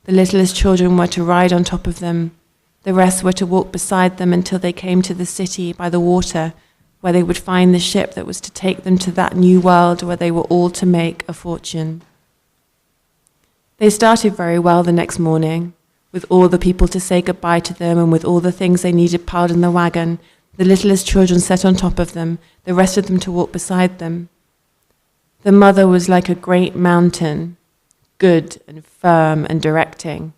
The littlest children were to ride on top of them. The rest were to walk beside them until they came to the city by the water, where they would find the ship that was to take them to that new world where they were all to make a fortune. They started very well the next morning, with all the people to say goodbye to them and with all the things they needed piled in the wagon, the littlest children set on top of them, the rest of them to walk beside them. The mother was like a great mountain, good and firm and directing.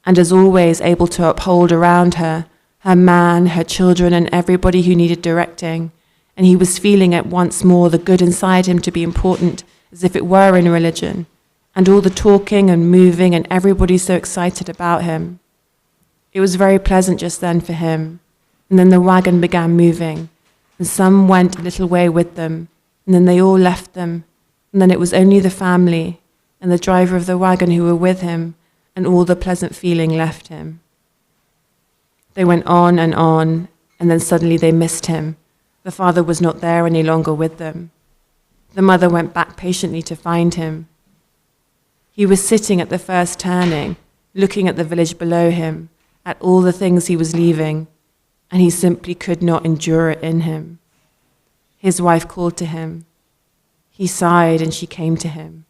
and as always able to uphold around her, her man, her children, and everybody who needed directing, and he was feeling at once more the good inside him to be important, as if it were in religion, and all the talking and moving and everybody so excited about him. It was very pleasant just then for him, and then the wagon began moving, and some went a little way with them, and then they all left them, and then it was only the family and the driver of the wagon who were with him, and all the pleasant feeling left him. They went on, and then suddenly they missed him. The father was not there any longer with them. The mother went back patiently to find him. He was sitting at the first turning, looking at the village below him, at all the things he was leaving, and he simply could not endure it in him. His wife called to him. He sighed, and she came to him.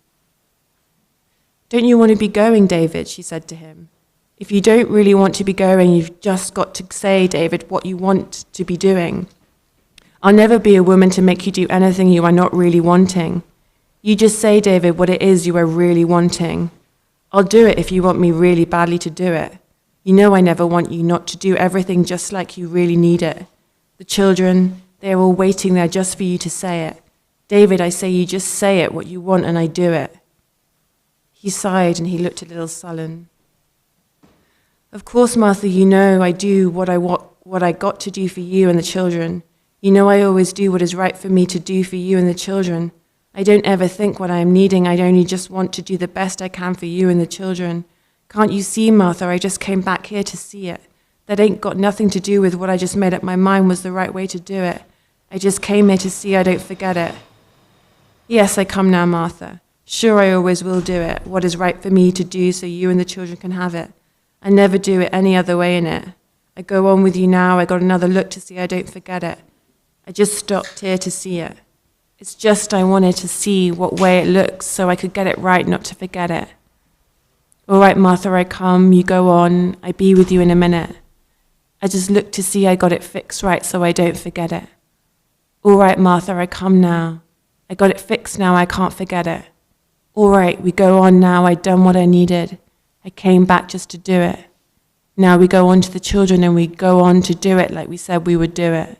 "Don't you want to be going, David?" she said to him. "If you don't really want to be going, you've just got to say, David, what you want to be doing. I'll never be a woman to make you do anything you are not really wanting. You just say, David, what it is you are really wanting. I'll do it if you want me really badly to do it. You know I never want you not to do everything just like you really need it. The children, they are all waiting there just for you to say it. David, I say you just say it, what you want, and I do it." He sighed and he looked a little sullen. "Of course, Martha, you know I do what I got to do for you and the children. You know I always do what is right for me to do for you and the children. I don't ever think what I am needing. I only just want to do the best I can for you and the children. Can't you see, Martha, I just came back here to see it. That ain't got nothing to do with what I just made up my mind was the right way to do it. I just came here to see I don't forget it. Yes, I come now, Martha. Sure, I always will do it, what is right for me to do so you and the children can have it. I never do it any other way in it. I go on with you now. I got another look to see I don't forget it. I just stopped here to see it. It's just I wanted to see what way it looks so I could get it right, not to forget it. All right, Martha, I come, you go on, I be with you in a minute. I just look to see I got it fixed right so I don't forget it. All right, Martha, I come now. I got it fixed now, I can't forget it. All right, we go on now, I done what I needed. I came back just to do it. Now we go on to the children and we go on to do it like we said we would do it.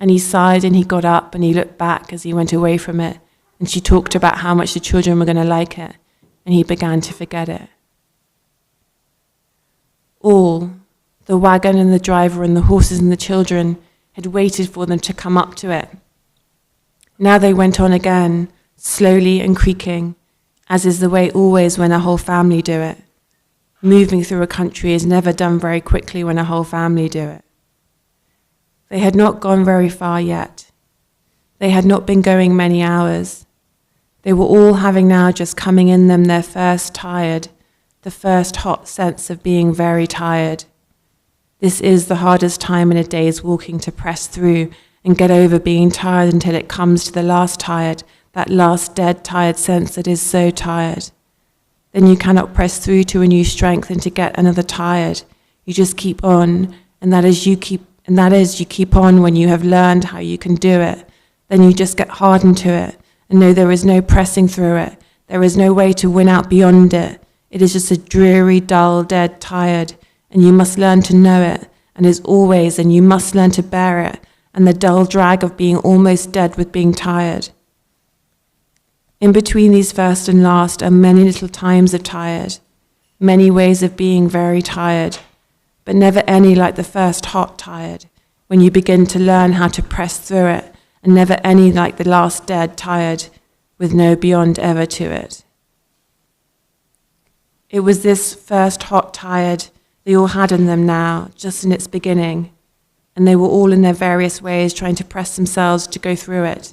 And he sighed and he got up and he looked back as he went away from it, and she talked about how much the children were going to like it, and he began to forget it. All, the wagon and the driver and the horses and the children, had waited for them to come up to it. Now they went on again, slowly and creaking, as is the way always when a whole family do it. Moving through a country is never done very quickly when a whole family do it. They had not gone very far yet. They had not been going many hours. They were all having now just coming in them their first tired, the first hot sense of being very tired. This is the hardest time in a day's walking, to press through and get over being tired until it comes to the last tired, that last dead tired sense that is so tired. Then you cannot press through to a new strength and to get another tired. You just keep on, and that is you keep on when you have learned how you can do it. Then you just get hardened to it and know there is no pressing through it. There is no way to win out beyond it. It is just a dreary, dull, dead, tired, and you must learn to know it, and is always, and you must learn to bear it, and the dull drag of being almost dead with being tired. In between these first and last are many little times of tired, many ways of being very tired, but never any like the first hot tired, when you begin to learn how to press through it, and never any like the last dead tired, with no beyond ever to it. It was this first hot tired they all had in them now, just in its beginning, and they were all in their various ways trying to press themselves to go through it,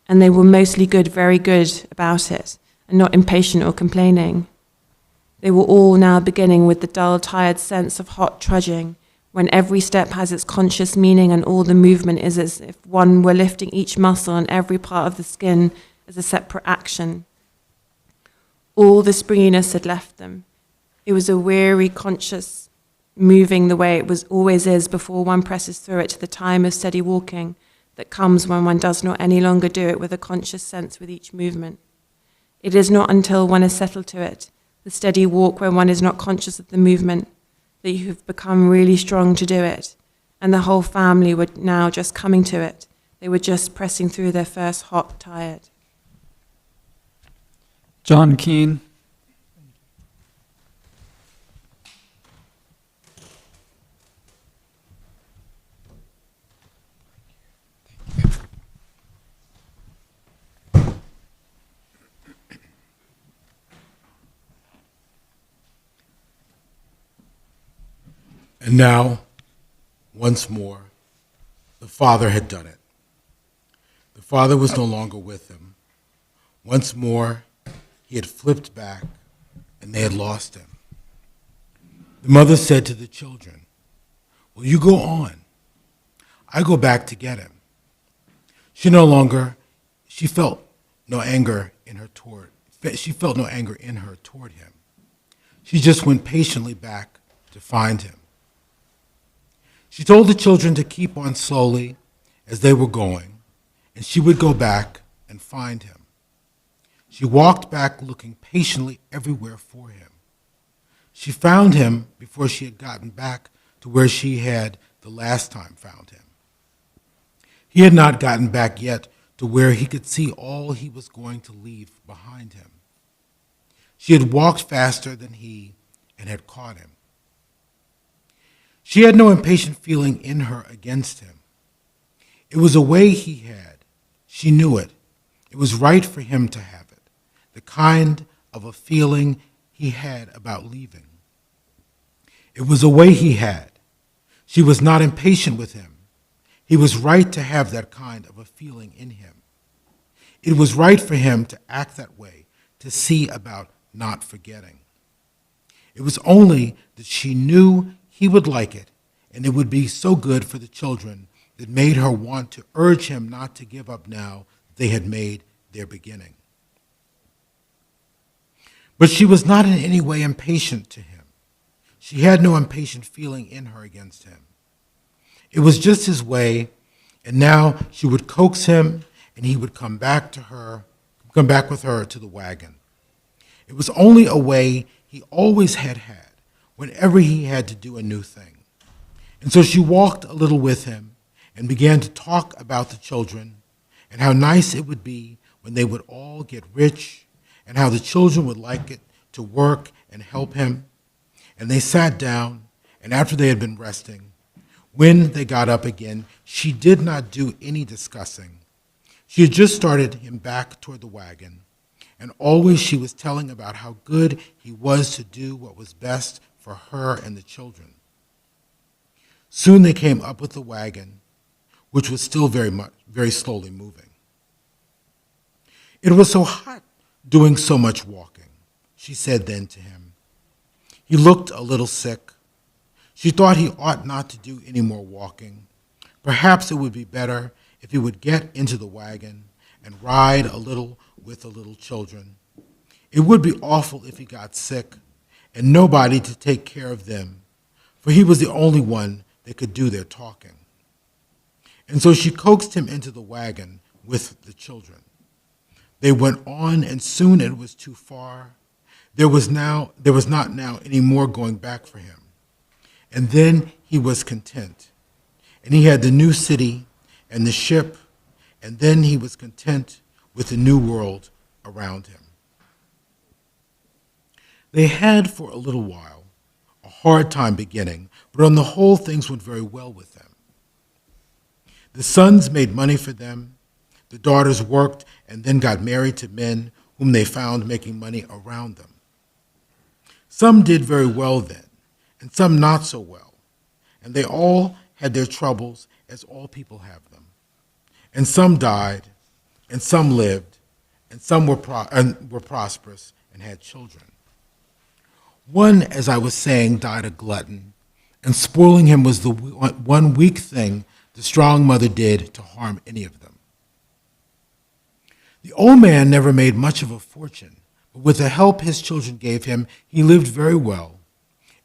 and they were mostly good, very good about it, and not impatient or complaining. They were all now beginning with the dull, tired sense of hot trudging, when every step has its conscious meaning and all the movement is as if one were lifting each muscle and every part of the skin as a separate action. All the springiness had left them. It was a weary, conscious moving the way it always is before one presses through it to the time of steady walking that comes when one does not any longer do it with a conscious sense with each movement. It is not until one is settled to it the steady walk where one is not conscious of the movement, that you have become really strong to do it, and the whole family were now just coming to it. They were just pressing through their first hot tired. John Keane. And now, once more, the father had done it. The father was no longer with him. Once more, he had flipped back, and they had lost him. The mother said to the children, "Well, you go on. I go back to get him." She felt no anger in her toward him. She just went patiently back to find him. She told the children to keep on slowly as they were going, and she would go back and find him. She walked back looking patiently everywhere for him. She found him before she had gotten back to where she had the last time found him. He had not gotten back yet to where he could see all he was going to leave behind him. She had walked faster than he and had caught him. She had no impatient feeling in her against him. It was a way he had. She knew it. It was right for him to have it, the kind of a feeling he had about leaving. It was a way he had. She was not impatient with him. He was right to have that kind of a feeling in him. It was right for him to act that way, to see about not forgetting. It was only that she knew he would like it, and it would be so good for the children that made her want to urge him not to give up now that they had made their beginning. But she was not in any way impatient to him. She had no impatient feeling in her against him. It was just his way, and now she would coax him, and he would come back with her to the wagon. It was only a way he always had whenever he had to do a new thing. And so she walked a little with him and began to talk about the children and how nice it would be when they would all get rich and how the children would like it to work and help him. And they sat down, and after they had been resting, when they got up again, she did not do any discussing. She had just started him back toward the wagon, and always she was telling about how good he was to do what was best for her and the children. Soon they came up with the wagon, which was still very slowly moving. "It was so hot doing so much walking," she said then to him. He looked a little sick. She thought he ought not to do any more walking. Perhaps it would be better if he would get into the wagon and ride a little with the little children. It would be awful if he got sick and nobody to take care of them, for he was the only one that could do their talking. And so she coaxed him into the wagon with the children. They went on, and soon it was too far. There was not now any more going back for him. And then he was content. And he had the new city and the ship, and then he was content with the new world around him. They had, for a little while, a hard time beginning, but on the whole, things went very well with them. The sons made money for them. The daughters worked and then got married to men whom they found making money around them. Some did very well then, and some not so well, and they all had their troubles, as all people have them. And some died, and some lived, and some were prosperous and had children. One, as I was saying, died a glutton, and spoiling him was the one weak thing the strong mother did to harm any of them. The old man never made much of a fortune, but with the help his children gave him, he lived very well,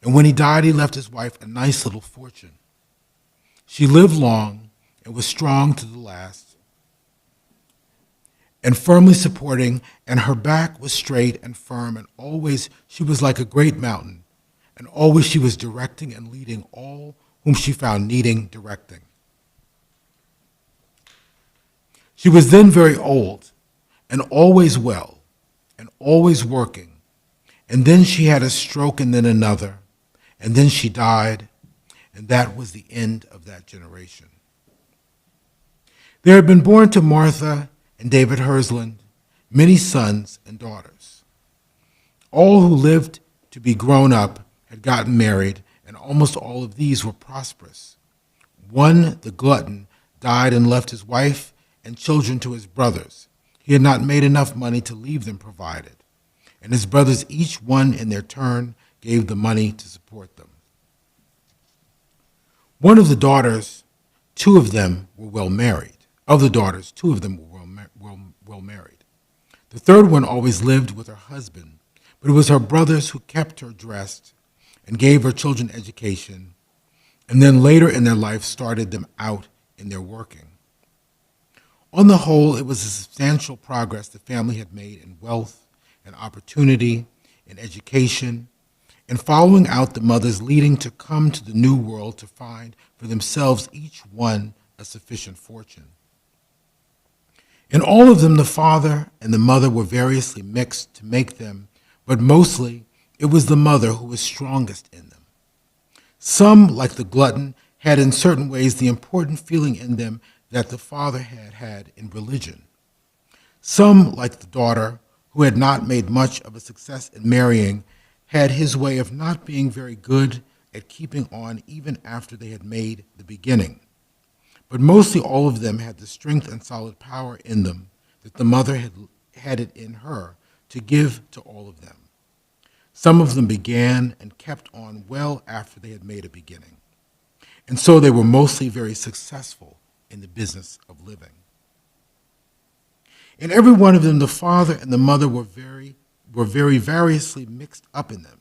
and when he died, he left his wife a nice little fortune. She lived long and was strong to the last, and firmly supporting, and her back was straight and firm, and always she was like a great mountain, and always she was directing and leading all whom she found needing directing. She was then very old, and always well, and always working, and then she had a stroke and then another, and then she died, and that was the end of that generation. There had been born to Martha and David Hland many sons and daughters. All who lived to be grown up had gotten married, and almost all of these were prosperous. One, the glutton, died and left his wife and children to his brothers. He had not made enough money to leave them provided, and his brothers, each one in their turn, gave the money to support them. One of the daughters, two of them were well married. Of the daughters, two of them were well married. The third one always lived with her husband, but it was her brothers who kept her dressed and gave her children education, and then later in their life started them out in their working. On the whole, it was a substantial progress the family had made in wealth and opportunity, in education, in following out the mothers leading to come to the new world to find for themselves each one a sufficient fortune. In all of them, the father and the mother were variously mixed to make them, but mostly it was the mother who was strongest in them. Some, like the glutton, had in certain ways the important feeling in them that the father had had in religion. Some, like the daughter, who had not made much of a success in marrying, had his way of not being very good at keeping on even after they had made the beginning. But mostly all of them had the strength and solid power in them that the mother had it in her to give to all of them. Some of them began and kept on well after they had made a beginning. And so they were mostly very successful in the business of living. In every one of them, the father and the mother were very variously mixed up in them.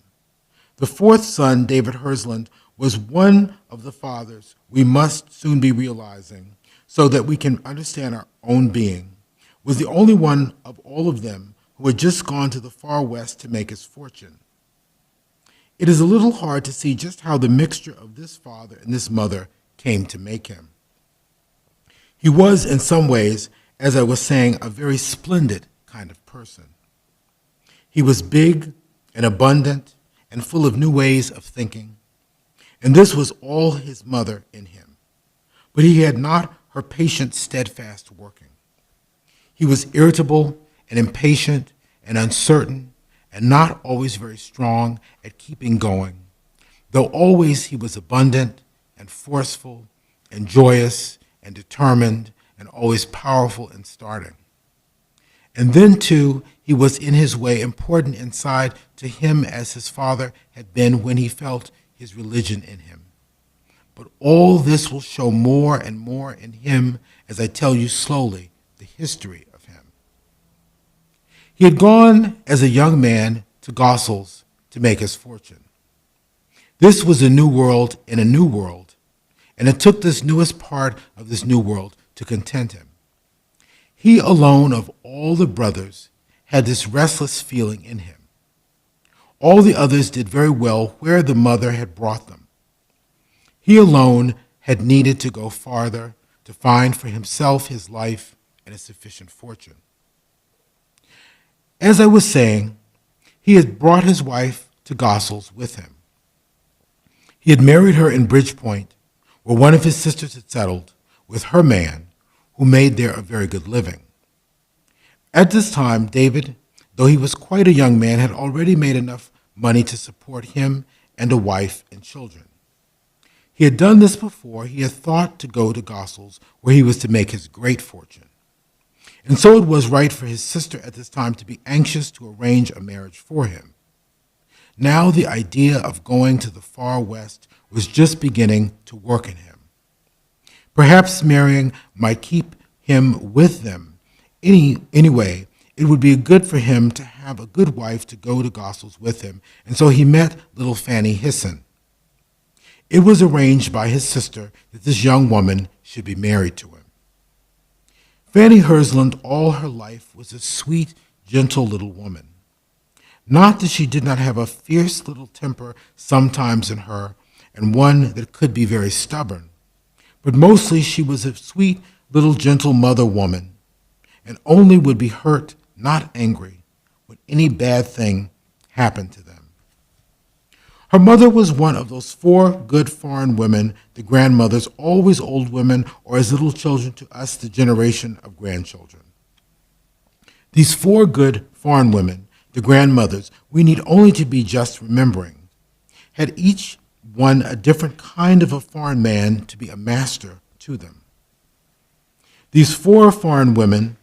The fourth son, David Hland, was one of the fathers we must soon be realizing so that we can understand our own being, was the only one of all of them who had just gone to the far west to make his fortune. It is a little hard to see just how the mixture of this father and this mother came to make him. He was, in some ways, as I was saying, a very splendid kind of person. He was big and abundant and full of new ways of thinking, and this was all his mother in him. But he had not her patient, steadfast working. He was irritable and impatient and uncertain and not always very strong at keeping going, though always he was abundant and forceful and joyous and determined and always powerful in starting. And then, too, he was in his way important inside to him as his father had been when he felt his religion in him. But all this will show more and more in him as I tell you slowly the history of him. He had gone as a young man to Gossel's to make his fortune. This was a new world in a new world, and it took this newest part of this new world to content him. He alone of all the brothers had this restless feeling in him. All the others did very well where the mother had brought them. He alone had needed to go farther to find for himself his life and a sufficient fortune. As I was saying, he had brought his wife to Gossel's with him. He had married her in Bridgepoint, where one of his sisters had settled, with her man, who made there a very good living. At this time, David, though he was quite a young man, had already made enough money to support him and a wife and children. He had done this before. He had thought to go to Gossel's, where he was to make his great fortune. And so it was right for his sister at this time to be anxious to arrange a marriage for him. Now the idea of going to the far west was just beginning to work in him. Perhaps marrying might keep him with them. Anyway, it would be good for him to have a good wife to go to Gossel's with him, and so he met little Fanny Hland. It was arranged by his sister that this young woman should be married to him. Fanny Hland all her life was a sweet, gentle little woman. Not that she did not have a fierce little temper sometimes in her, and one that could be very stubborn, but mostly she was a sweet little gentle mother woman, and only would be hurt, not angry, when any bad thing happened to them. Her mother was one of those 4 good foreign women, the grandmothers, always old women, or as little children to us, the generation of grandchildren. These 4 good foreign women, the grandmothers, we need only to be just remembering, had each one a different kind of a foreign man to be a master to them. These 4 foreign women,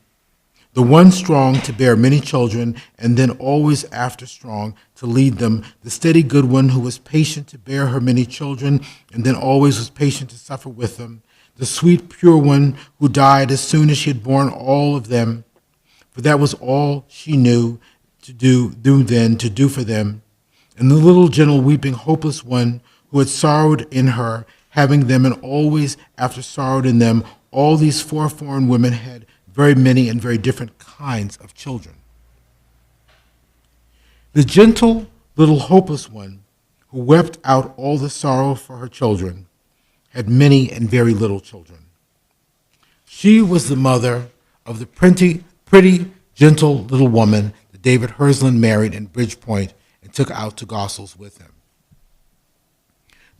the one strong to bear many children, and then always after strong to lead them, the steady good one who was patient to bear her many children, and then always was patient to suffer with them, the sweet pure one who died as soon as she had borne all of them, for that was all she knew to do for them, and the little gentle weeping hopeless one who had sorrowed in her, having them, and always after sorrowed in them. All these 4 foreign women had very many and very different kinds of children. The gentle little hopeless one who wept out all the sorrow for her children had many and very little children. She was the mother of the pretty, gentle little woman that David Hland married in Bridgepoint and took out to Gossel's with him.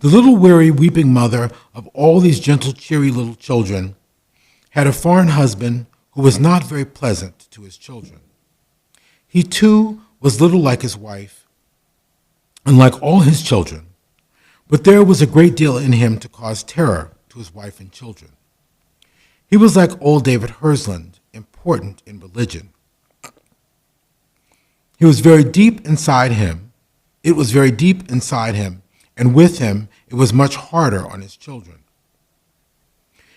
The little weary, weeping mother of all these gentle, cheery little children had a foreign husband who was not very pleasant to his children. He too was little like his wife, and like all his children, but there was a great deal in him to cause terror to his wife and children. He was like old David Hland, important in religion. He was very deep inside him. It was very deep inside him, and with him it was much harder on his children.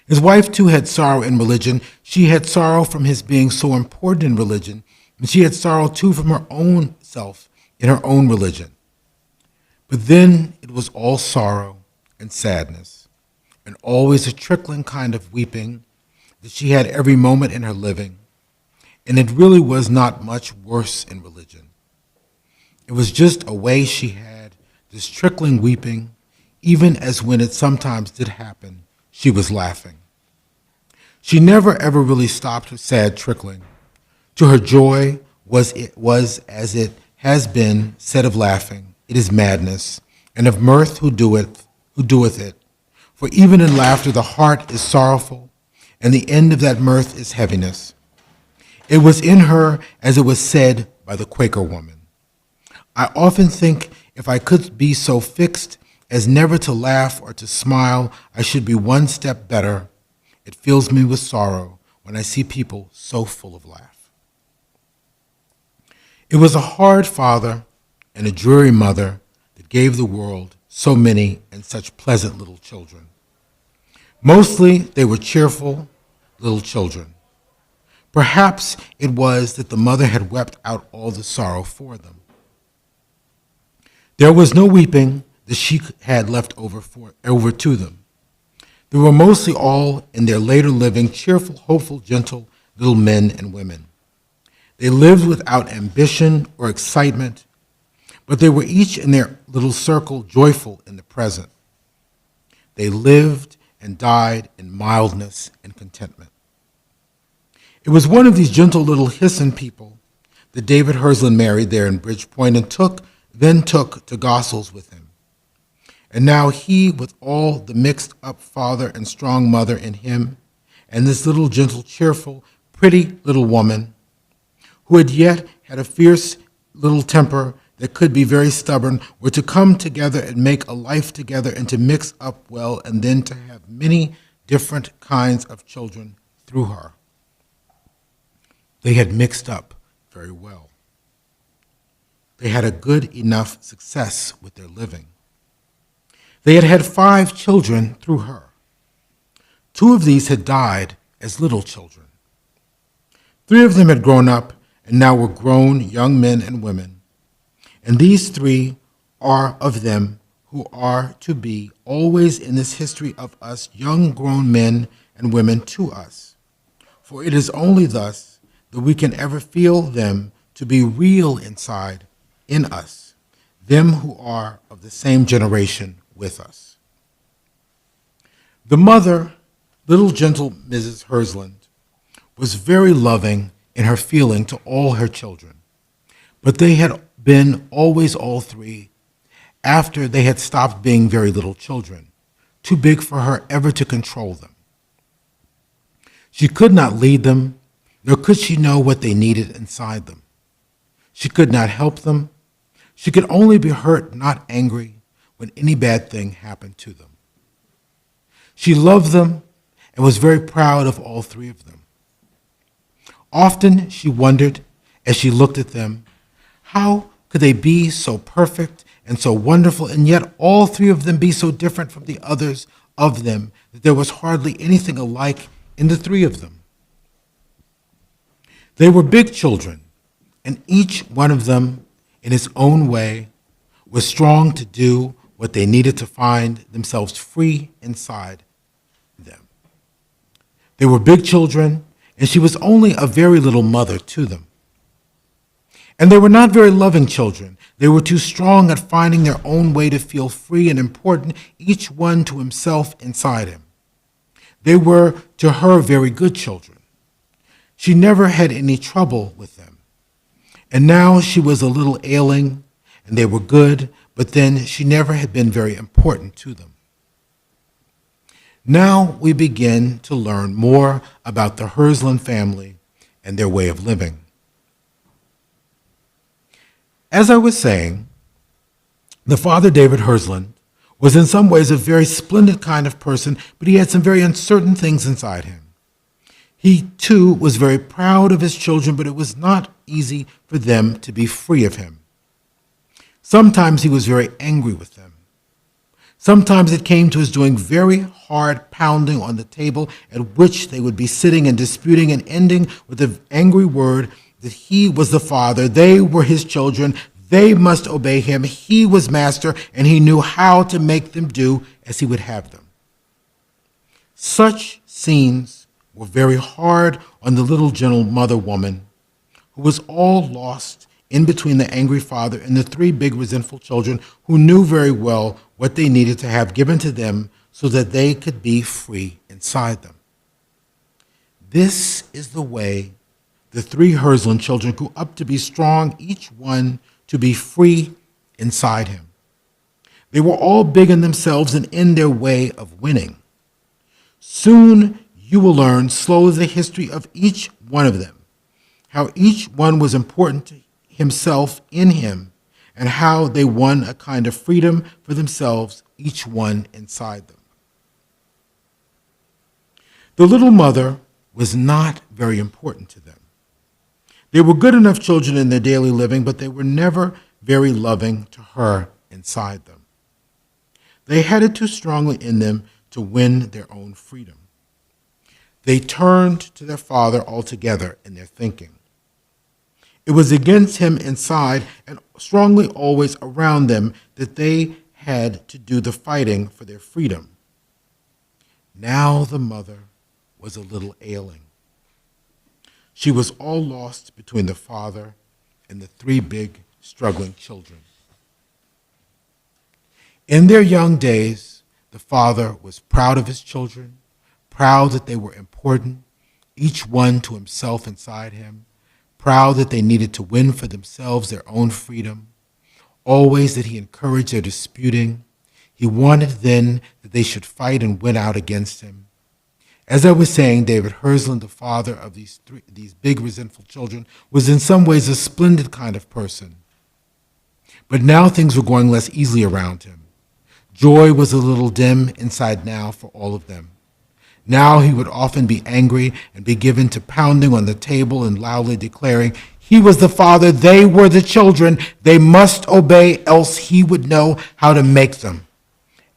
His wife, too, had sorrow in religion. She had sorrow from his being so important in religion, and she had sorrow, too, from her own self in her own religion. But then it was all sorrow and sadness, and always a trickling kind of weeping that she had every moment in her living, and it really was not much worse in religion. It was just a way she had, this trickling weeping, even as when it sometimes did happen, she was laughing. She never ever really stopped her sad trickling. To her joy was as it has been said of laughing, it is madness, and of mirth who doeth it. For even in laughter the heart is sorrowful, and the end of that mirth is heaviness. It was in her as it was said by the Quaker woman. I often think if I could be so fixed as never to laugh or to smile, I should be one step better. It fills me with sorrow when I see people so full of laugh. It was a hard father and a dreary mother that gave the world so many and such pleasant little children. Mostly they were cheerful little children. Perhaps it was that the mother had wept out all the sorrow for them. There was no weeping that she had left over to them. They were mostly all in their later living cheerful, hopeful, gentle little men and women. They lived without ambition or excitement, but they were each in their little circle joyful in the present. They lived and died in mildness and contentment. It was one of these gentle little Hisson people that David Hland married there in Bridgepoint and then took to Gossel's with him. And now he, with all the mixed up father and strong mother in him, and this little gentle, cheerful, pretty little woman, who had yet had a fierce little temper that could be very stubborn, were to come together and make a life together and to mix up well and then to have many different kinds of children through her. They had mixed up very well. They had a good enough success with their living. They had had 5 children through her. 2 of these had died as little children. 3 of them had grown up and now were grown young men and women. And these 3 are of them who are to be always in this history of us young grown men and women to us. for it is only thus that we can ever feel them to be real inside, in us, them who are of the same generation with us. The mother, little gentle Mrs. Hland, was very loving in her feeling to all her children, but they had been always all three after they had stopped being very little children, too big for her ever to control them. She could not lead them, nor could she know what they needed inside them. She could not help them. She could only be hurt, not angry, when any bad thing happened to them. She loved them and was very proud of all three of them. Often she wondered, as she looked at them, how could they be so perfect and so wonderful, and yet all three of them be so different from the others of them that there was hardly anything alike in the three of them. They were big children, and each one of them, in his own way, was strong to do what they needed to find themselves free inside them. They were big children, and she was only a very little mother to them. And they were not very loving children. They were too strong at finding their own way to feel free and important, each one to himself inside him. They were, to her, very good children. She never had any trouble with them. And now she was a little ailing, and they were good, but then she never had been very important to them. Now we begin to learn more about the Hland family and their way of living. As I was saying, the father, David Hland, was in some ways a very splendid kind of person, but he had some very uncertain things inside him. He, too, was very proud of his children, but it was not easy for them to be free of him. Sometimes he was very angry with them. Sometimes it came to his doing very hard pounding on the table, at which they would be sitting and disputing and ending with the angry word that he was the father, they were his children, they must obey him, he was master, and he knew how to make them do as he would have them. Such scenes were very hard on the little gentle mother woman, who was all lost in between the angry father and the three big resentful children who knew very well what they needed to have given to them so that they could be free inside them. This is the way the three Hland children grew up to be strong, each one to be free inside him. They were all big in themselves and in their way of winning. Soon you will learn slowly the history of each one of them, how each one was important to himself in him, and how they won a kind of freedom for themselves, each one inside them. The little mother was not very important to them. They were good enough children in their daily living, but they were never very loving to her inside them. They had it too strongly in them to win their own freedom. They turned to their father altogether in their thinking. It was against him inside and strongly always around them that they had to do the fighting for their freedom. Now the mother was a little ailing. She was all lost between the father and the three big, struggling children. In their young days, the father was proud of his children, proud that they were important, each one to himself inside him, proud that they needed to win for themselves their own freedom, always that he encouraged their disputing. He wanted then that they should fight and win out against him. As I was saying, David Hland, the father of these big resentful children, was in some ways a splendid kind of person. But now things were going less easily around him. Joy was a little dim inside now for all of them. Now he would often be angry and be given to pounding on the table and loudly declaring, he was the father, they were the children, they must obey, else he would know how to make them.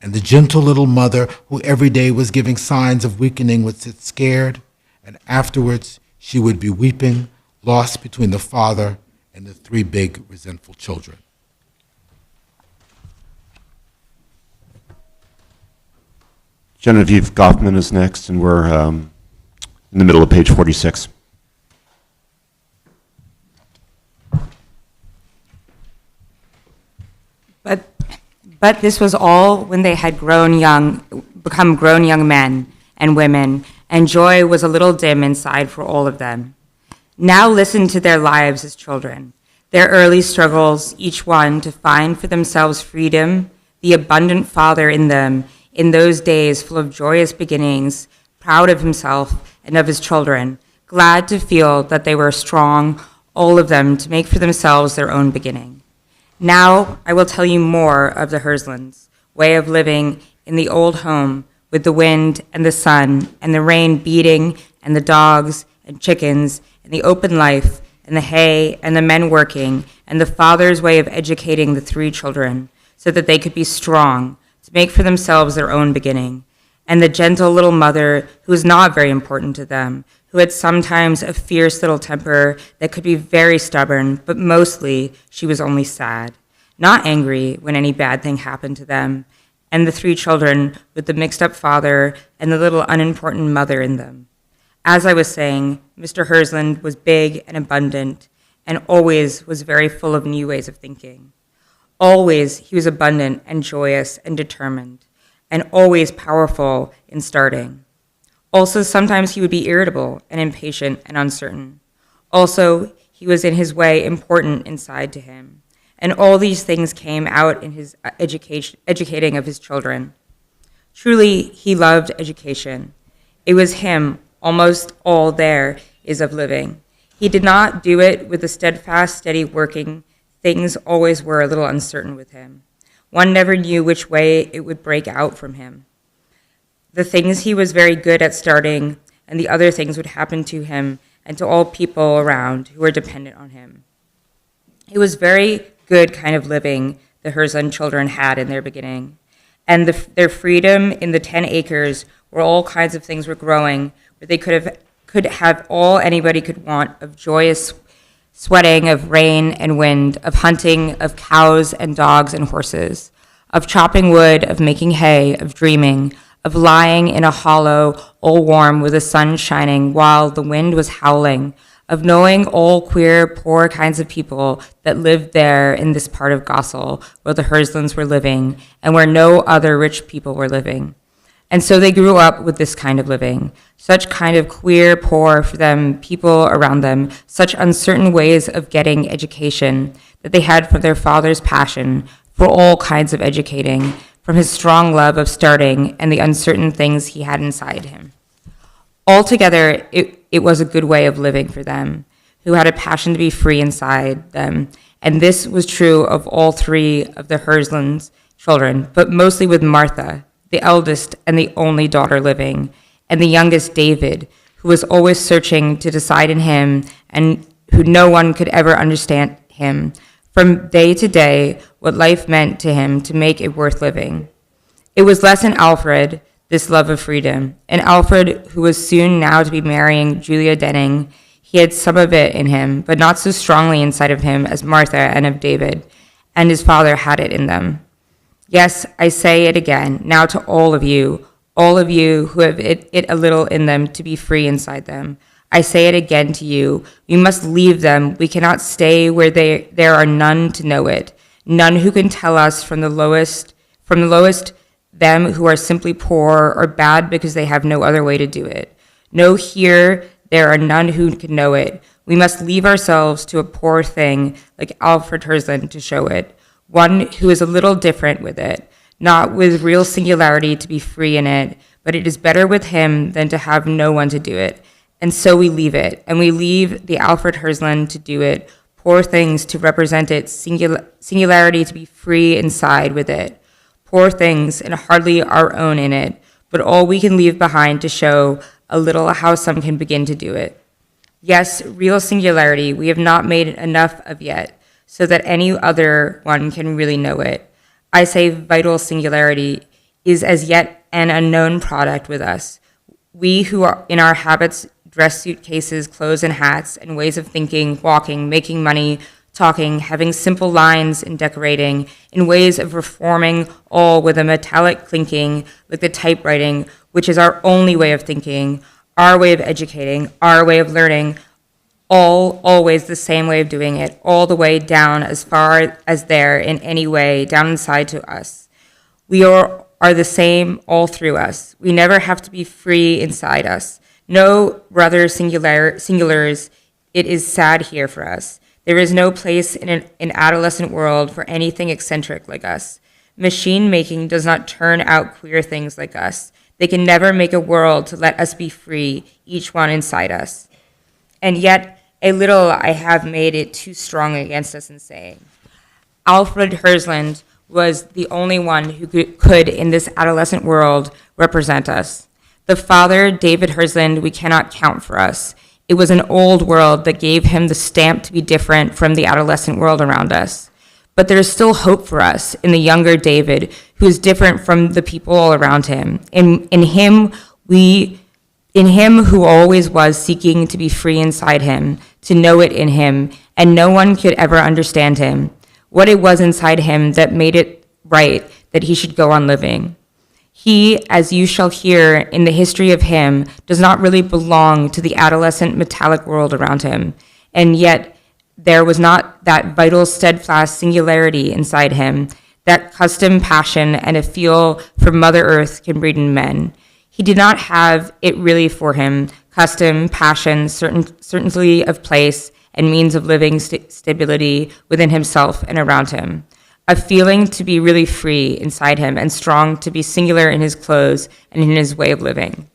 And the gentle little mother, who every day was giving signs of weakening, would sit scared, and afterwards she would be weeping, lost between the father and the three big resentful children. Genevieve Goffman is next, and we're In the middle of page 46. But this was all when they had become grown young men and women, and joy was a little dim inside for all of them. Now listen to their lives as children, their early struggles, each one to find for themselves freedom, the abundant father in them, in those days full of joyous beginnings, proud of himself and of his children, glad to feel that they were strong, all of them, to make for themselves their own beginning. Now I will tell you more of the Hlands' way of living in the old home with the wind and the sun and the rain beating and the dogs and chickens and the open life and the hay and the men working and the father's way of educating the 3 children so that they could be strong to make for themselves their own beginning, and the gentle little mother who was not very important to them, who had sometimes a fierce little temper that could be very stubborn, but mostly she was only sad, not angry when any bad thing happened to them, and the 3 children with the mixed-up father and the little unimportant mother in them. As I was saying, Mr. Hland was big and abundant, and always was very full of new ways of thinking. Always he was abundant and joyous and determined, and always powerful in starting. Also, sometimes he would be irritable and impatient and uncertain. Also, he was in his way important inside to him. And all these things came out in his educating of his children. Truly, he loved education. It was him, almost all there is of living. He did not do it with the steadfast, steady working. Things always were a little uncertain with him. One never knew which way it would break out from him. The things he was very good at starting, and the other things would happen to him and to all people around who were dependent on him. It was very good kind of living the Hland children had in their beginning, and their freedom in the 10 acres where all kinds of things were growing, where they could have all anybody could want of joyous sweating, of rain and wind, of hunting, of cows and dogs and horses, of chopping wood, of making hay, of dreaming, of lying in a hollow, all warm with the sun shining while the wind was howling, of knowing all queer, poor kinds of people that lived there in this part of Gossel where the Hlands were living and where no other rich people were living. And so they grew up with this kind of living, such kind of queer, poor for them, people around them, such uncertain ways of getting education that they had from their father's passion for all kinds of educating, from his strong love of starting and the uncertain things he had inside him. Altogether, it was a good way of living for them, who had a passion to be free inside them, and this was true of all 3 of the Hlands children, but mostly with Martha, the eldest and the only daughter living, and the youngest David, who was always searching to decide in him, and who no one could ever understand him, from day to day, what life meant to him to make it worth living. It was less in Alfred, this love of freedom, and Alfred, who was soon now to be marrying Julia Denning, he had some of it in him, but not so strongly inside of him as Martha and of David, and his father had it in them. Yes, I say it again, now to all of you who have it a little in them to be free inside them. I say it again to you, we must leave them. We cannot stay where there are none to know it, none who can tell us from the lowest, them who are simply poor or bad because they have no other way to do it. No, here there are none who can know it. We must leave ourselves to a poor thing like Alfred Hland to show it, one who is a little different with it, not with real singularity to be free in it, but it is better with him than to have no one to do it. And so we leave it, and we leave the Alfred Hland to do it, poor things to represent its singularity to be free inside with it, poor things and hardly our own in it, but all we can leave behind to show a little how some can begin to do it. Yes, real singularity we have not made enough of yet, so that any other one can really know it. I say vital singularity is as yet an unknown product with us. We who are in our habits, dress suitcases, clothes and hats, and ways of thinking, walking, making money, talking, having simple lines and decorating, in ways of reforming all with a metallic clinking, like the typewriting, which is our only way of thinking, our way of educating, our way of learning, always the same way of doing it, all the way down as far as there in any way, down inside to us. We are the same all through us. We never have to be free inside us. No brother singulars, it is sad here for us. There is no place in an adolescent world for anything eccentric like us. Machine making does not turn out queer things like us. They can never make a world to let us be free, each one inside us. And yet, a little I have made it too strong against us in saying. Alfred Hland was the only one who could, in this adolescent world, represent us. The father, David Hland, we cannot count for us. It was an old world that gave him the stamp to be different from the adolescent world around us. But there is still hope for us in the younger David, who is different from the people all around him. In him who always was seeking to be free inside him, to know it in him, and no one could ever understand him, what it was inside him that made it right that he should go on living. He, as you shall hear in the history of him, does not really belong to the adolescent metallic world around him, and yet there was not that vital, steadfast singularity inside him, that custom passion and a feel for Mother Earth can breed in men. He did not have it really for him, custom, passion, certainty of place, and means of living stability within himself and around him. A feeling to be really free inside him and strong to be singular in his clothes and in his way of living.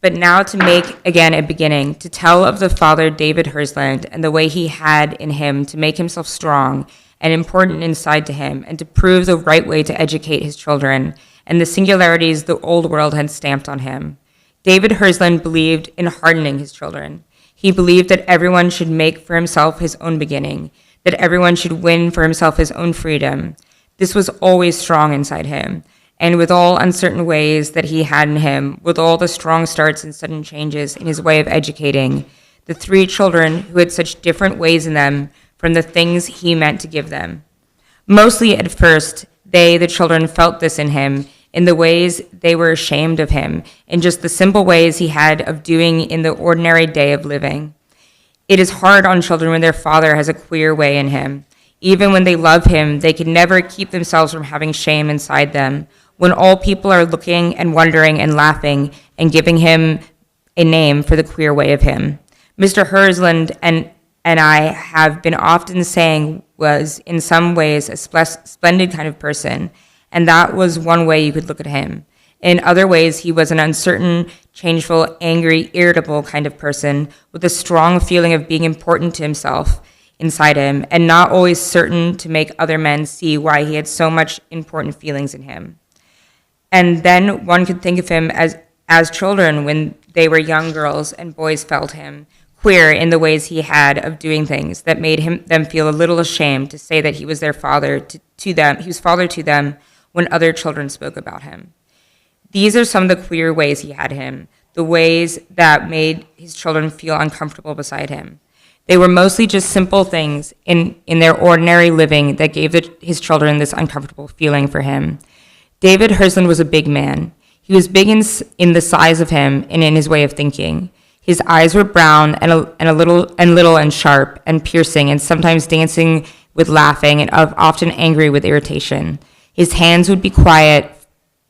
But now to make again a beginning, to tell of the father David Hland and the way he had in him to make himself strong and important inside to him and to prove the right way to educate his children and the singularities the old world had stamped on him. David Hland believed in hardening his children. He believed that everyone should make for himself his own beginning, that everyone should win for himself his own freedom. This was always strong inside him, and with all uncertain ways that he had in him, with all the strong starts and sudden changes in his way of educating, the three children who had such different ways in them from the things he meant to give them. Mostly at first, they, the children, felt this in him, in the ways they were ashamed of him, in just the simple ways he had of doing in the ordinary day of living. It is hard on children when their father has a queer way in him. Even when they love him, they can never keep themselves from having shame inside them. When all people are looking and wondering and laughing and giving him a name for the queer way of him. Mr. Hland and I have been often saying was in some ways a splendid kind of person, and that was one way you could look at him. In other ways, he was an uncertain, changeful, angry, irritable kind of person with a strong feeling of being important to himself inside him and not always certain to make other men see why he had so much important feelings in him. And then one could think of him as children when they were young girls and boys felt him queer in the ways he had of doing things that made them feel a little ashamed to say that he was their father to them. He was father to them when other children spoke about him. These are some of the queer ways he had him, the ways that made his children feel uncomfortable beside him. They were mostly just simple things in their ordinary living that gave his children this uncomfortable feeling for him. David Hland was a big man. He was big in the size of him and in his way of thinking. His eyes were brown and little and sharp and piercing and sometimes dancing with laughing and often angry with irritation. His hands would be quiet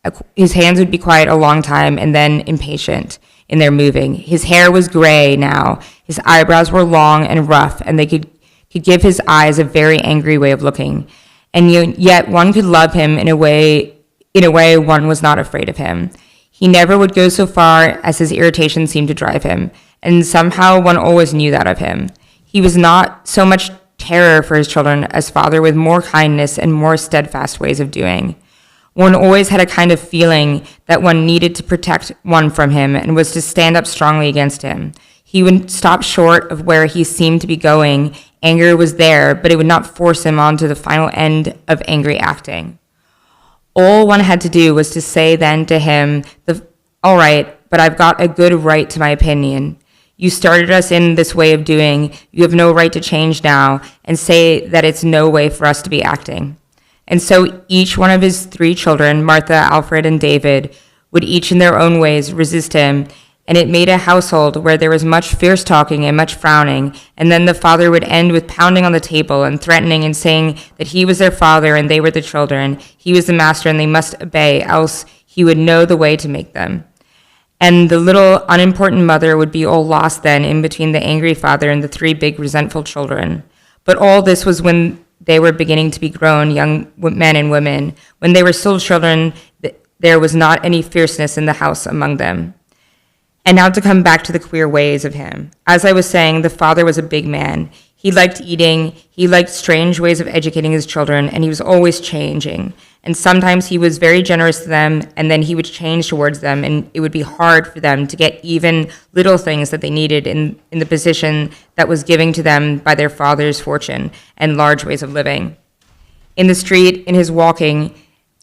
a long time and then impatient in their moving. His hair was gray now. His eyebrows were long and rough, and they could give his eyes a very angry way of looking. And yet one could love him in a way one was not afraid of him. He never would go so far as his irritation seemed to drive him, and somehow one always knew that of him. He was not so much terror for his children as father with more kindness and more steadfast ways of doing. One always had a kind of feeling that one needed to protect one from him and was to stand up strongly against him. He would stop short of where he seemed to be going. Anger was there, but it would not force him on to the final end of angry acting. All one had to do was to say then to him, all right, but I've got a good right to my opinion. You started us in this way of doing. You have no right to change now and say that it's no way for us to be acting. And so each one of his three children, Martha, Alfred, and David, would each in their own ways resist him and it made a household where there was much fierce talking and much frowning, and then the father would end with pounding on the table and threatening and saying that he was their father and they were the children, he was the master and they must obey, else he would know the way to make them. And the little unimportant mother would be all lost then in between the angry father and the three big resentful children. But all this was when they were beginning to be grown young men and women. When they were still children, there was not any fierceness in the house among them. And now to come back to the queer ways of him. As I was saying, the father was a big man. He liked eating, he liked strange ways of educating his children, and he was always changing. And sometimes he was very generous to them, and then he would change towards them, and it would be hard for them to get even little things that they needed in the position that was given to them by their father's fortune and large ways of living. In the street, in his walking,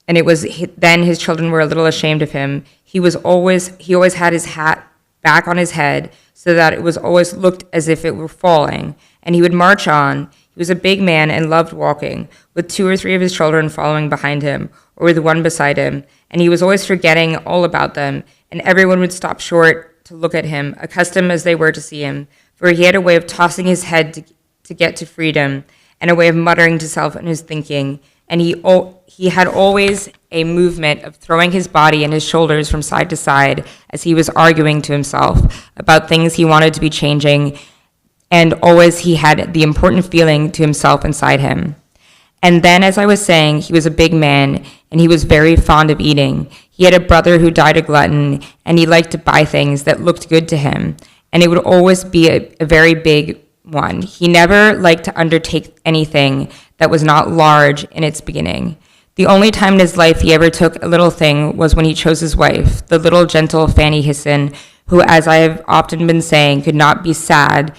and it was then his children were a little ashamed of him, he always had his hat back on his head so that it was always looked as if it were falling, and he would march on. He was a big man and loved walking, with 2 or 3 of his children following behind him, or with one beside him, and he was always forgetting all about them, and everyone would stop short to look at him, accustomed as they were to see him, for he had a way of tossing his head to get to freedom, and a way of muttering to self in his thinking, and he had always a movement of throwing his body and his shoulders from side to side as he was arguing to himself about things he wanted to be changing, and always he had the important feeling to himself inside him. And then, as I was saying, he was a big man, and he was very fond of eating. He had a brother who died a glutton, and he liked to buy things that looked good to him, and it would always be a very big one. He never liked to undertake anything that was not large in its beginning. The only time in his life he ever took a little thing was when he chose his wife, the little gentle Fanny Hland, who, as I have often been saying, could be sad,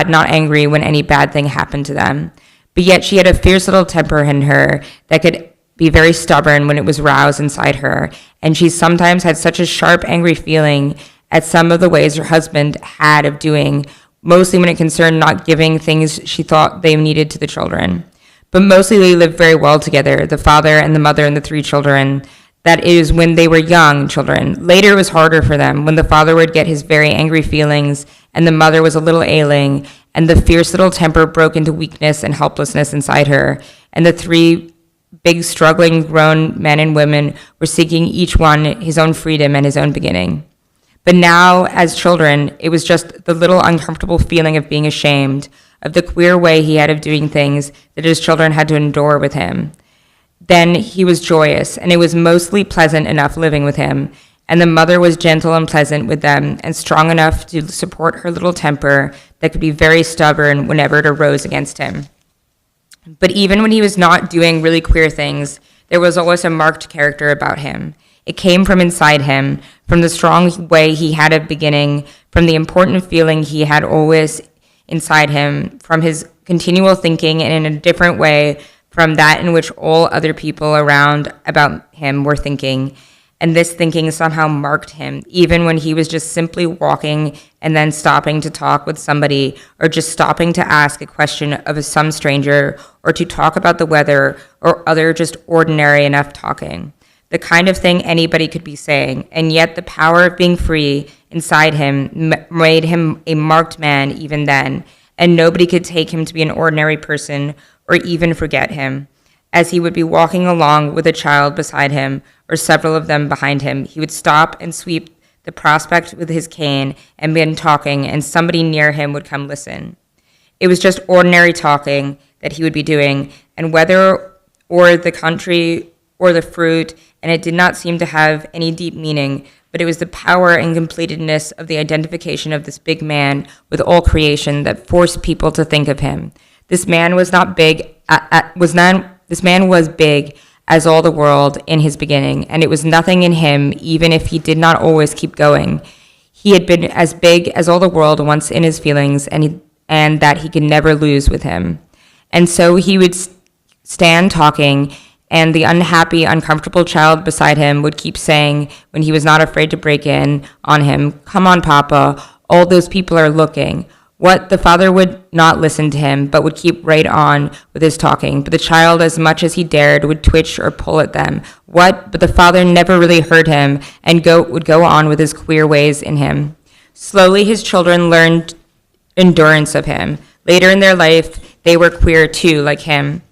not angry when any bad thing happened to them. But yet she had a fierce little temper in her that could be very stubborn when it was roused inside her, and she sometimes had such a sharp, angry feeling at some of the ways her husband had of doing, mostly when it concerned not giving things she thought they needed to the children. But mostly they lived very well together, the father and the mother and the 3 children. That is, when they were young children. Later it was harder for them, when the father would get his very angry feelings, and the mother was a little ailing, and the fierce little temper broke into weakness and helplessness inside her, and the 3 big struggling grown men and women were seeking each one his own freedom and his own beginning. But now, as children, it was just the little uncomfortable feeling of being ashamed of the queer way he had of doing things that his children had to endure with him. Then he was joyous, and it was mostly pleasant enough living with him, and the mother was gentle and pleasant with them, and strong enough to support her little temper that could be very stubborn whenever it arose against him. But even when he was not doing really queer things, there was always a marked character about him. It came from inside him, from the strong way he had of beginning, from the important feeling he had always inside him, from his continual thinking, and in a different way from that in which all other people around about him were thinking. And this thinking somehow marked him, even when he was just simply walking and then stopping to talk with somebody, or just stopping to ask a question of some stranger, or to talk about the weather, or other just ordinary enough talking. The kind of thing anybody could be saying, and yet the power of being free inside him made him a marked man even then, and nobody could take him to be an ordinary person or even forget him. As he would be walking along with a child beside him, or several of them behind him, he would stop and sweep the prospect with his cane and begin talking, and somebody near him would come listen. It was just ordinary talking that he would be doing, and whether or the country or the fruit, and it did not seem to have any deep meaning, but it was the power and completedness of the identification of this big man with all creation that forced people to think of him. This man was not big, this man was big as all the world in his beginning, and it was nothing in him, even if he did not always keep going. He had been as big as all the world once in his feelings, and that he could never lose with him. And so he would stand talking, and the unhappy, uncomfortable child beside him would keep saying, when he was not afraid to break in on him, "Come on, Papa, all those people are looking." What the father would not listen to him, but would keep right on with his talking. But the child, as much as he dared, would twitch or pull at them. What? But the father never really heard him and would go on with his queer ways in him. Slowly, his children learned endurance of him. Later in their life, they were queer too, like him.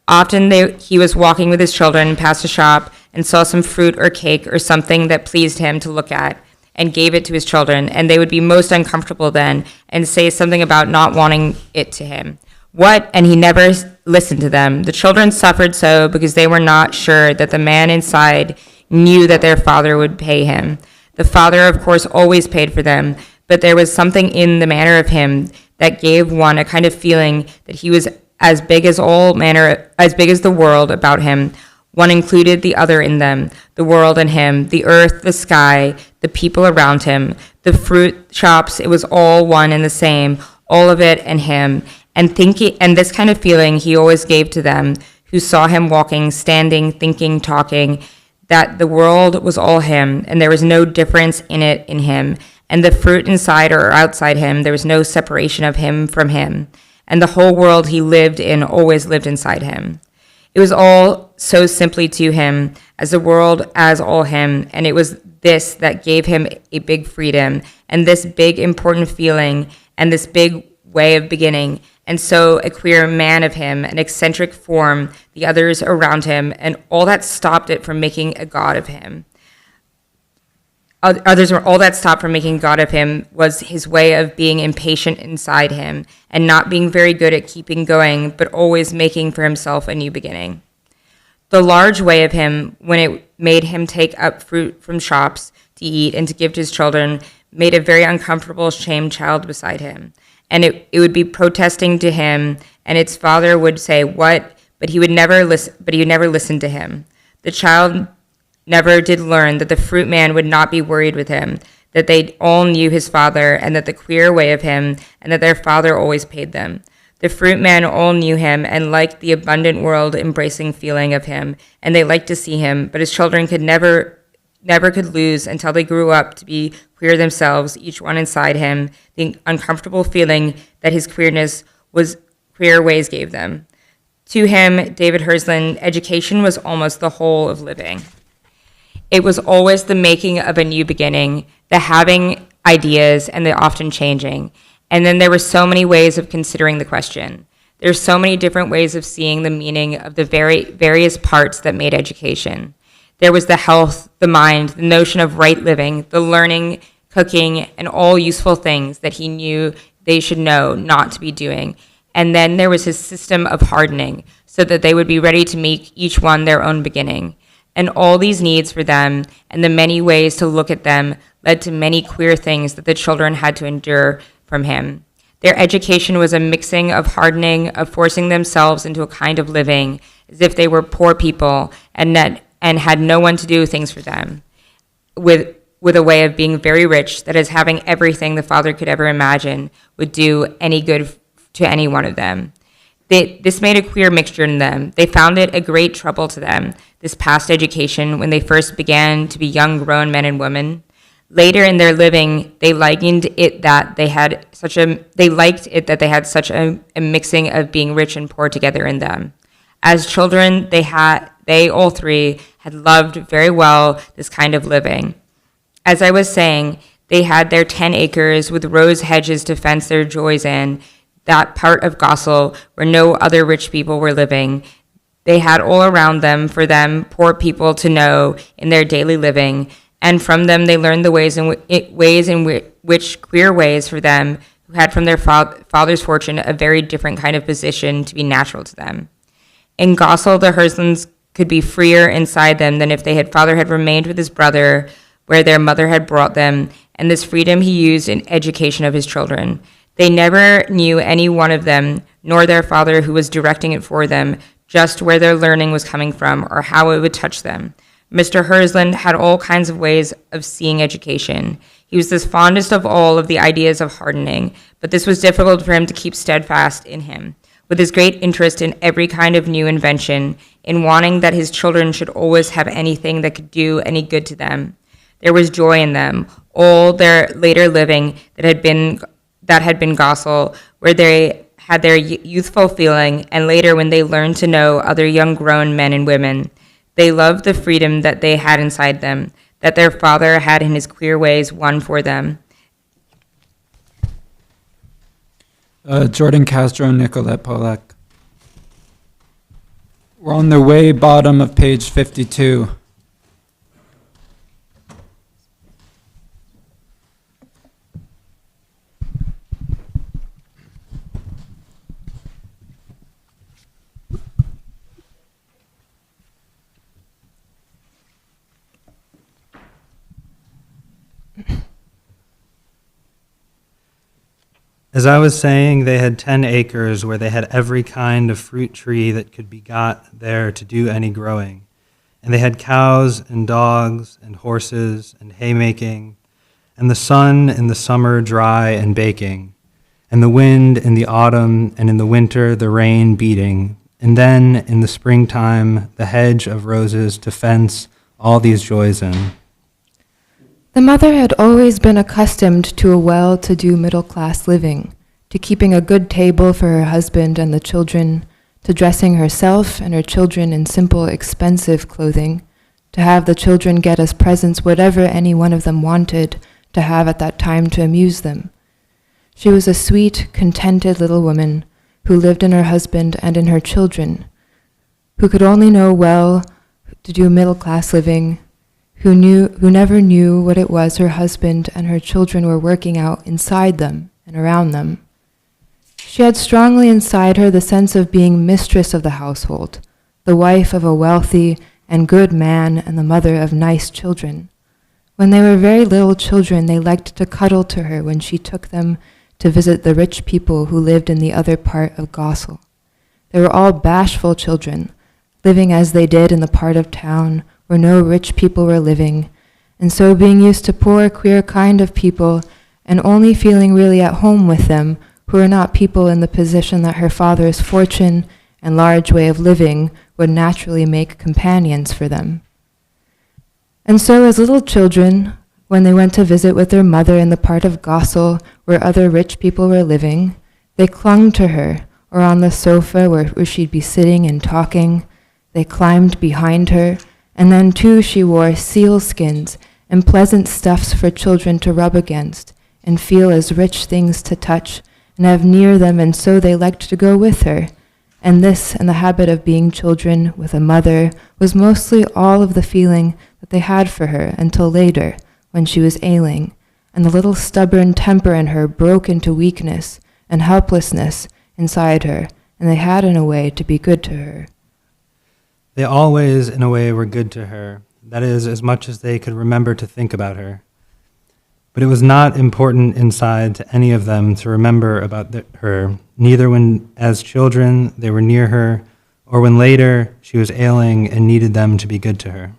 Often he was walking with his children past a shop and saw some fruit or cake or something that pleased him to look at, and gave it to his children, and they would be most uncomfortable then and say something about not wanting it to him. What? And he never listened to them. The children suffered so because they were not sure that the man inside knew that their father would pay him. The father, of course, always paid for them, but there was something in the manner of him that gave one a kind of feeling that he was as big as the world about him. One included the other in them, the world and him, the earth, the sky, the people around him, the fruit shops. It was all one and the same, all of it and him. And this kind of feeling he always gave to them who saw him walking, standing, thinking, talking, that the world was all him, and there was no difference in it in him. And the fruit inside or outside him, there was no separation of him from him. And the whole world he lived in always lived inside him. It was all so simply to him, as the world as all him, and it was this that gave him a big freedom, and this big important feeling, and this big way of beginning, and so a queer man of him, an eccentric form, the others around him, and all that stopped it from making a god of him. All that stopped from making God of him was his way of being impatient inside him and not being very good at keeping going, but always making for himself a new beginning. The large way of him, when it made him take up fruit from shops to eat and to give to his children, made a very uncomfortable, shamed child beside him. And it would be protesting to him, and its father would say, "What?" But he would never listen. But he never listened to him. The child never did learn that the fruit man would not be worried with him, that they all knew his father, and that the queer way of him, and that their father always paid them. The fruit man all knew him and liked the abundant world embracing feeling of him, and they liked to see him, but his children could never could lose until they grew up to be queer themselves, each one inside him, the uncomfortable feeling that his queerness was queer ways gave them. To him, David Hland, education was almost the whole of living. It was always the making of a new beginning, the having ideas, and the often changing. And then there were so many ways of considering the question. There's so many different ways of seeing the meaning of the various parts that made education. There was the health, the mind, the notion of right living, the learning, cooking, and all useful things that he knew they should know not to be doing. And then there was his system of hardening, so that they would be ready to make each one their own beginning. And all these needs for them and the many ways to look at them led to many queer things that the children had to endure from him. Their education was a mixing of hardening, of forcing themselves into a kind of living, as if they were poor people and had no one to do things for them, with a way of being very rich, that is, having everything the father could ever imagine would do any good to any one of them. This made a queer mixture in them. They found it a great trouble to them, this past education, when they first began to be young grown men and women. Later in their living, they liked it that they had such a mixing of being rich and poor together in them. As children, they all three had loved very well this kind of living. As I was saying, they had their 10 acres with rose hedges to fence their joys in, that part of Gossel where no other rich people were living. They had all around them for them poor people to know in their daily living, and from them they learned the ways in which queer ways for them who had from their father's fortune a very different kind of position to be natural to them. In Gossel, the Hland's could be freer inside them than if father had remained with his brother where their mother had brought them, and this freedom he used in education of his children. They never knew any one of them, nor their father who was directing it for them, just where their learning was coming from or how it would touch them. Mr. Hland had all kinds of ways of seeing education. He was the fondest of all of the ideas of hardening, but this was difficult for him to keep steadfast in him. With his great interest in every kind of new invention, in wanting that his children should always have anything that could do any good to them. There was joy in them, all their later living that had been that had been Gossel, where they had their youthful feeling, and later when they learned to know other young grown men and women, they loved the freedom that they had inside them, that their father had in his queer ways won for them. Jordan Castro, Nicolette Polak. We're on the way bottom of page 52. As I was saying, they had 10 acres where they had every kind of fruit tree that could be got there to do any growing. And they had cows and dogs and horses and haymaking, and the sun in the summer dry and baking, and the wind in the autumn, and in the winter the rain beating, and then in the springtime the hedge of roses to fence all these joys in. The mother had always been accustomed to a well-to-do middle-class living, to keeping a good table for her husband and the children, to dressing herself and her children in simple, expensive clothing, to have the children get as presents whatever any one of them wanted to have at that time to amuse them. She was a sweet, contented little woman who lived in her husband and in her children, who could only know well to do middle-class living, who never knew what it was her husband and her children were working out inside them and around them. She had strongly inside her the sense of being mistress of the household, the wife of a wealthy and good man and the mother of nice children. When they were very little children, they liked to cuddle to her when she took them to visit the rich people who lived in the other part of Gossel. They were all bashful children, living as they did in the part of town where no rich people were living, and so being used to poor, queer kind of people, and only feeling really at home with them, who were not people in the position that her father's fortune and large way of living would naturally make companions for them. And so as little children, when they went to visit with their mother in the part of Gossel where other rich people were living, they clung to her, or on the sofa where she'd be sitting and talking. They climbed behind her, and then too she wore seal skins and pleasant stuffs for children to rub against and feel as rich things to touch and have near them, and so they liked to go with her. And this and the habit of being children with a mother was mostly all of the feeling that they had for her until later, when she was ailing, and the little stubborn temper in her broke into weakness and helplessness inside her, and they had in a way to be good to her. They always, in a way, were good to her, that is, as much as they could remember to think about her. But it was not important inside to any of them to remember about her, neither when, as children, they were near her, or when later she was ailing and needed them to be good to her.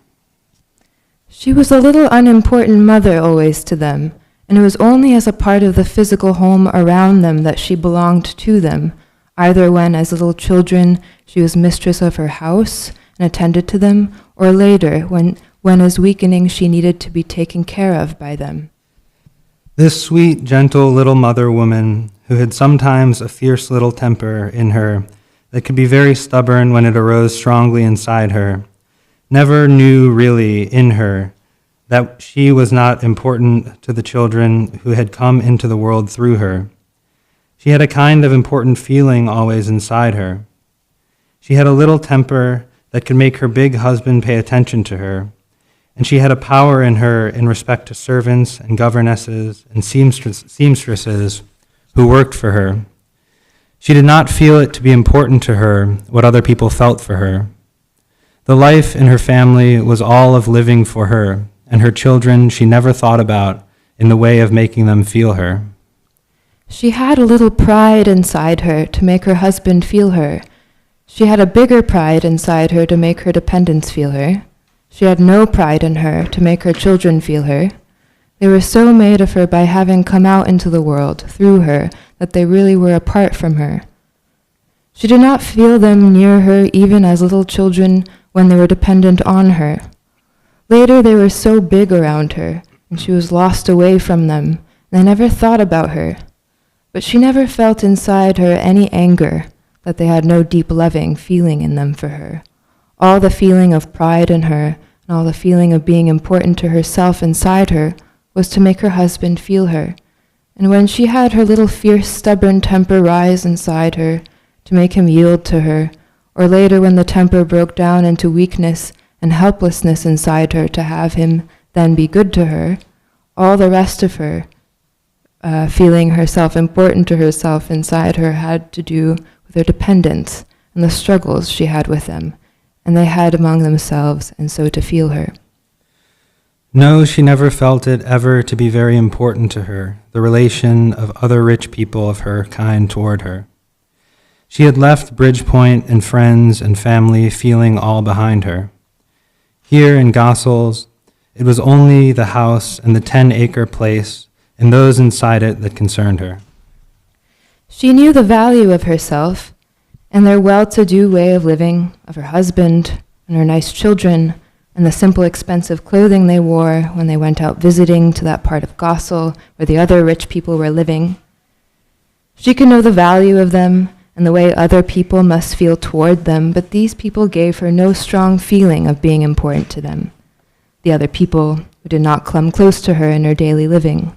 She was a little unimportant mother always to them, and it was only as a part of the physical home around them that she belonged to them, either when, as little children, she was mistress of her house and attended to them, or later, when as weakening she needed to be taken care of by them. This sweet, gentle little mother woman, who had sometimes a fierce little temper in her that could be very stubborn when it arose strongly inside her, never knew really in her that she was not important to the children who had come into the world through her. She had a kind of important feeling always inside her. She had a little temper that could make her big husband pay attention to her, and she had a power in her in respect to servants and governesses and seamstresses who worked for her. She did not feel it to be important to her what other people felt for her. The life in her family was all of living for her, and her children she never thought about in the way of making them feel her. She had a little pride inside her to make her husband feel her. She had a bigger pride inside her to make her dependents feel her. She had no pride in her to make her children feel her. They were so made of her by having come out into the world through her that they really were apart from her. She did not feel them near her even as little children when they were dependent on her. Later they were so big around her, and she was lost away from them, and they never thought about her. but she never felt inside her any anger that they had no deep loving feeling in them for her. All the feeling of pride in her and all the feeling of being important to herself inside her was to make her husband feel her. And when she had her little fierce, stubborn temper rise inside her to make him yield to her, or later when the temper broke down into weakness and helplessness inside her to have him then be good to her, all the rest of her, feeling herself important to herself inside her, had to do with her dependence and the struggles she had with them, and they had among themselves, and so to feel her. No, she never felt it ever to be very important to her, the relation of other rich people of her kind toward her. She had left Bridgepoint and friends and family feeling all behind her. Here in Gossel's, it was only the house and the 10-acre place and those inside it that concerned her. She knew the value of herself and their well-to-do way of living, of her husband and her nice children, and the simple expensive clothing they wore when they went out visiting to that part of Gossel where the other rich people were living. She could know the value of them and the way other people must feel toward them, but these people gave her no strong feeling of being important to them, the other people who did not come close to her in her daily living.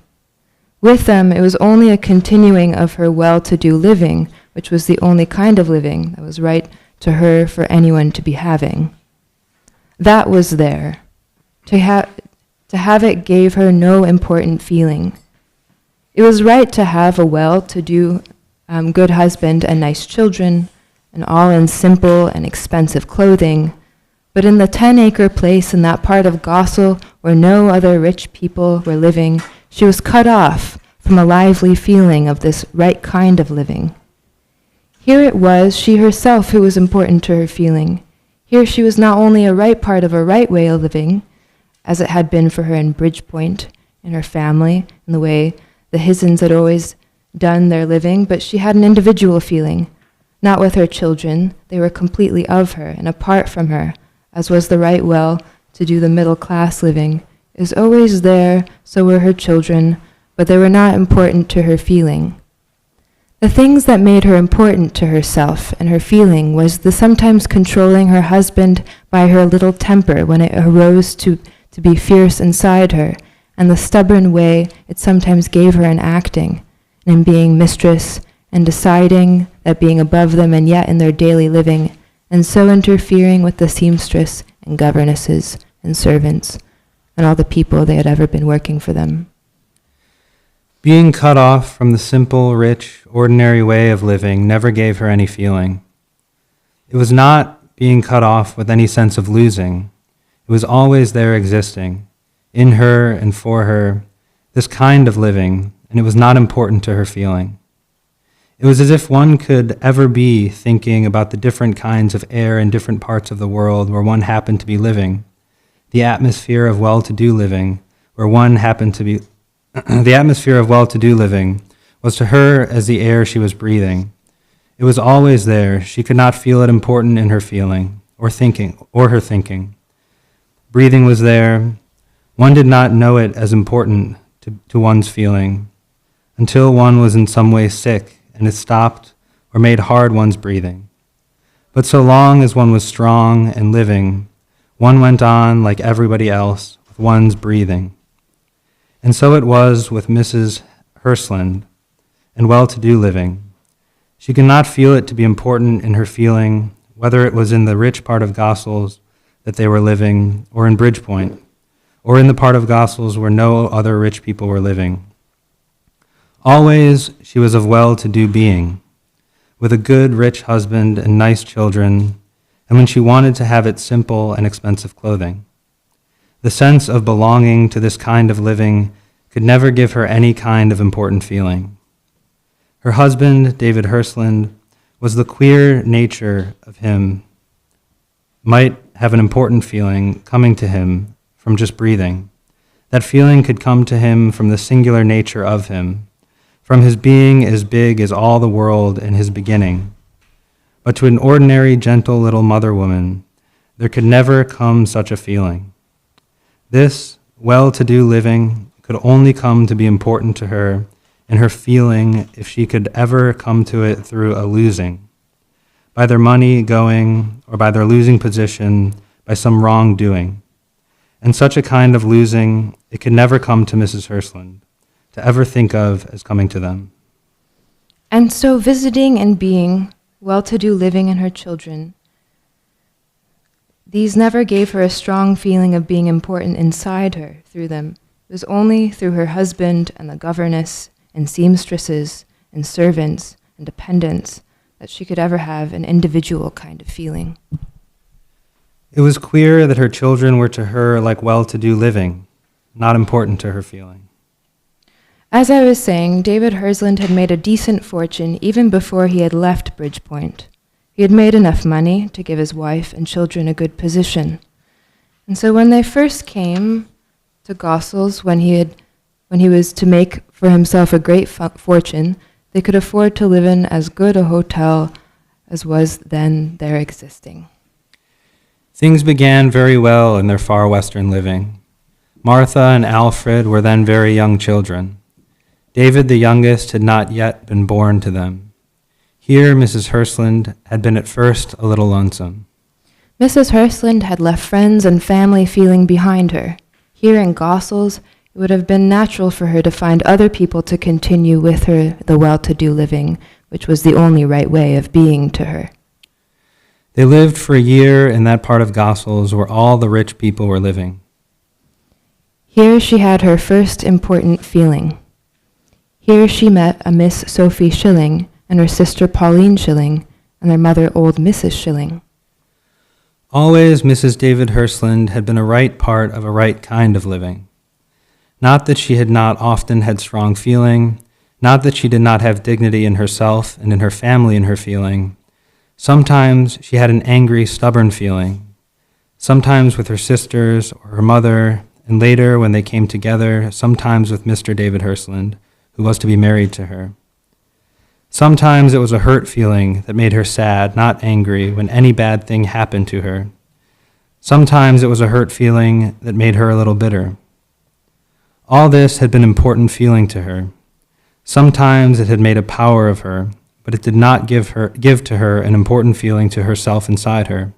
With them, it was only a continuing of her well-to-do living, which was the only kind of living that was right to her for anyone to be having. That was there. To have it gave her no important feeling. It was right to have a well-to-do, good husband and nice children, and all in simple and expensive clothing, but in the 10-acre place in that part of Gossel where no other rich people were living, she was cut off from a lively feeling of this right kind of living. Here it was she herself who was important to her feeling. Here she was not only a right part of a right way of living, as it had been for her in Bridgepoint, in her family, in the way the Hisons had always done their living, but she had an individual feeling. Not with her children, they were completely of her and apart from her, as was the right well to do the middle-class living. It was always there, so were her children, but they were not important to her feeling. The things that made her important to herself and her feeling was the sometimes controlling her husband by her little temper when it arose to be fierce inside her, and the stubborn way it sometimes gave her in acting, and in being mistress, and deciding that being above them and yet in their daily living, and so interfering with the seamstress and governesses and servants and all the people they had ever been working for them. Being cut off from the simple, rich, ordinary way of living never gave her any feeling. It was not being cut off with any sense of losing. It was always there existing, in her and for her, this kind of living, and it was not important to her feeling. It was as if one could ever be thinking about the different kinds of air in different parts of the world where one happened to be living, the atmosphere of well-to-do living, where one happened to be the atmosphere of well-to-do living was to her as the air she was breathing. It was always there. She could not feel it important in her feeling, or her thinking. Breathing was there. One did not know it as important to one's feeling until one was in some way sick and it stopped or made hard one's breathing. But so long as one was strong and living, one went on like everybody else with one's breathing. And so it was with Mrs. Hland and well-to-do living. She could not feel it to be important in her feeling, whether it was in the rich part of Gossel's that they were living, or in Bridgepoint, or in the part of Gossel's where no other rich people were living. Always she was of well-to-do being, with a good, rich husband and nice children, and when she wanted to have it simple and expensive clothing. The sense of belonging to this kind of living could never give her any kind of important feeling. Her husband, David Hland, was the queer nature of him, might have an important feeling coming to him from just breathing. That feeling could come to him from the singular nature of him, from his being as big as all the world in his beginning. But to an ordinary, gentle little mother woman, there could never come such a feeling. This well-to-do living could only come to be important to her in her feeling if she could ever come to it through a losing, by their money going, or by their losing position, by some wrongdoing. And such a kind of losing, it could never come to Mrs. Hland to ever think of as coming to them. And so visiting and being, well-to-do living in her children, these never gave her a strong feeling of being important inside her through them. It was only through her husband and the governess and seamstresses and servants and dependents that she could ever have an individual kind of feeling. It was queer that her children were to her like well-to-do living, not important to her feeling. As I was saying, David Hland had made a decent fortune even before he had left Bridgepoint. He had made enough money to give his wife and children a good position. And so when they first came to Gossel's, when he was to make for himself a great fortune, they could afford to live in as good a hotel as was then there existing. Things began very well in their far western living. Martha and Alfred were then very young children. David, the youngest, had not yet been born to them. Here, Mrs. Hland had been at first a little lonesome. Mrs. Hland had left friends and family feeling behind her. Here in Gossel's, it would have been natural for her to find other people to continue with her the well-to-do living, which was the only right way of being to her. They lived for a year in that part of Gossel's where all the rich people were living. Here she had her first important feeling. Here she met a Miss Sophie Schilling and her sister Pauline Schilling and their mother old Mrs. Schilling. Always Mrs. David Hland had been a right part of a right kind of living. Not that she had not often had strong feeling, not that she did not have dignity in herself and in her family in her feeling. Sometimes she had an angry, stubborn feeling, sometimes with her sisters or her mother, and later when they came together, sometimes with Mr. David Hland, who was to be married to her. Sometimes it was a hurt feeling that made her sad, not angry, when any bad thing happened to her. Sometimes it was a hurt feeling that made her a little bitter. All this had been important feeling to her. Sometimes it had made a power of her, but it did not give to her an important feeling to herself inside her.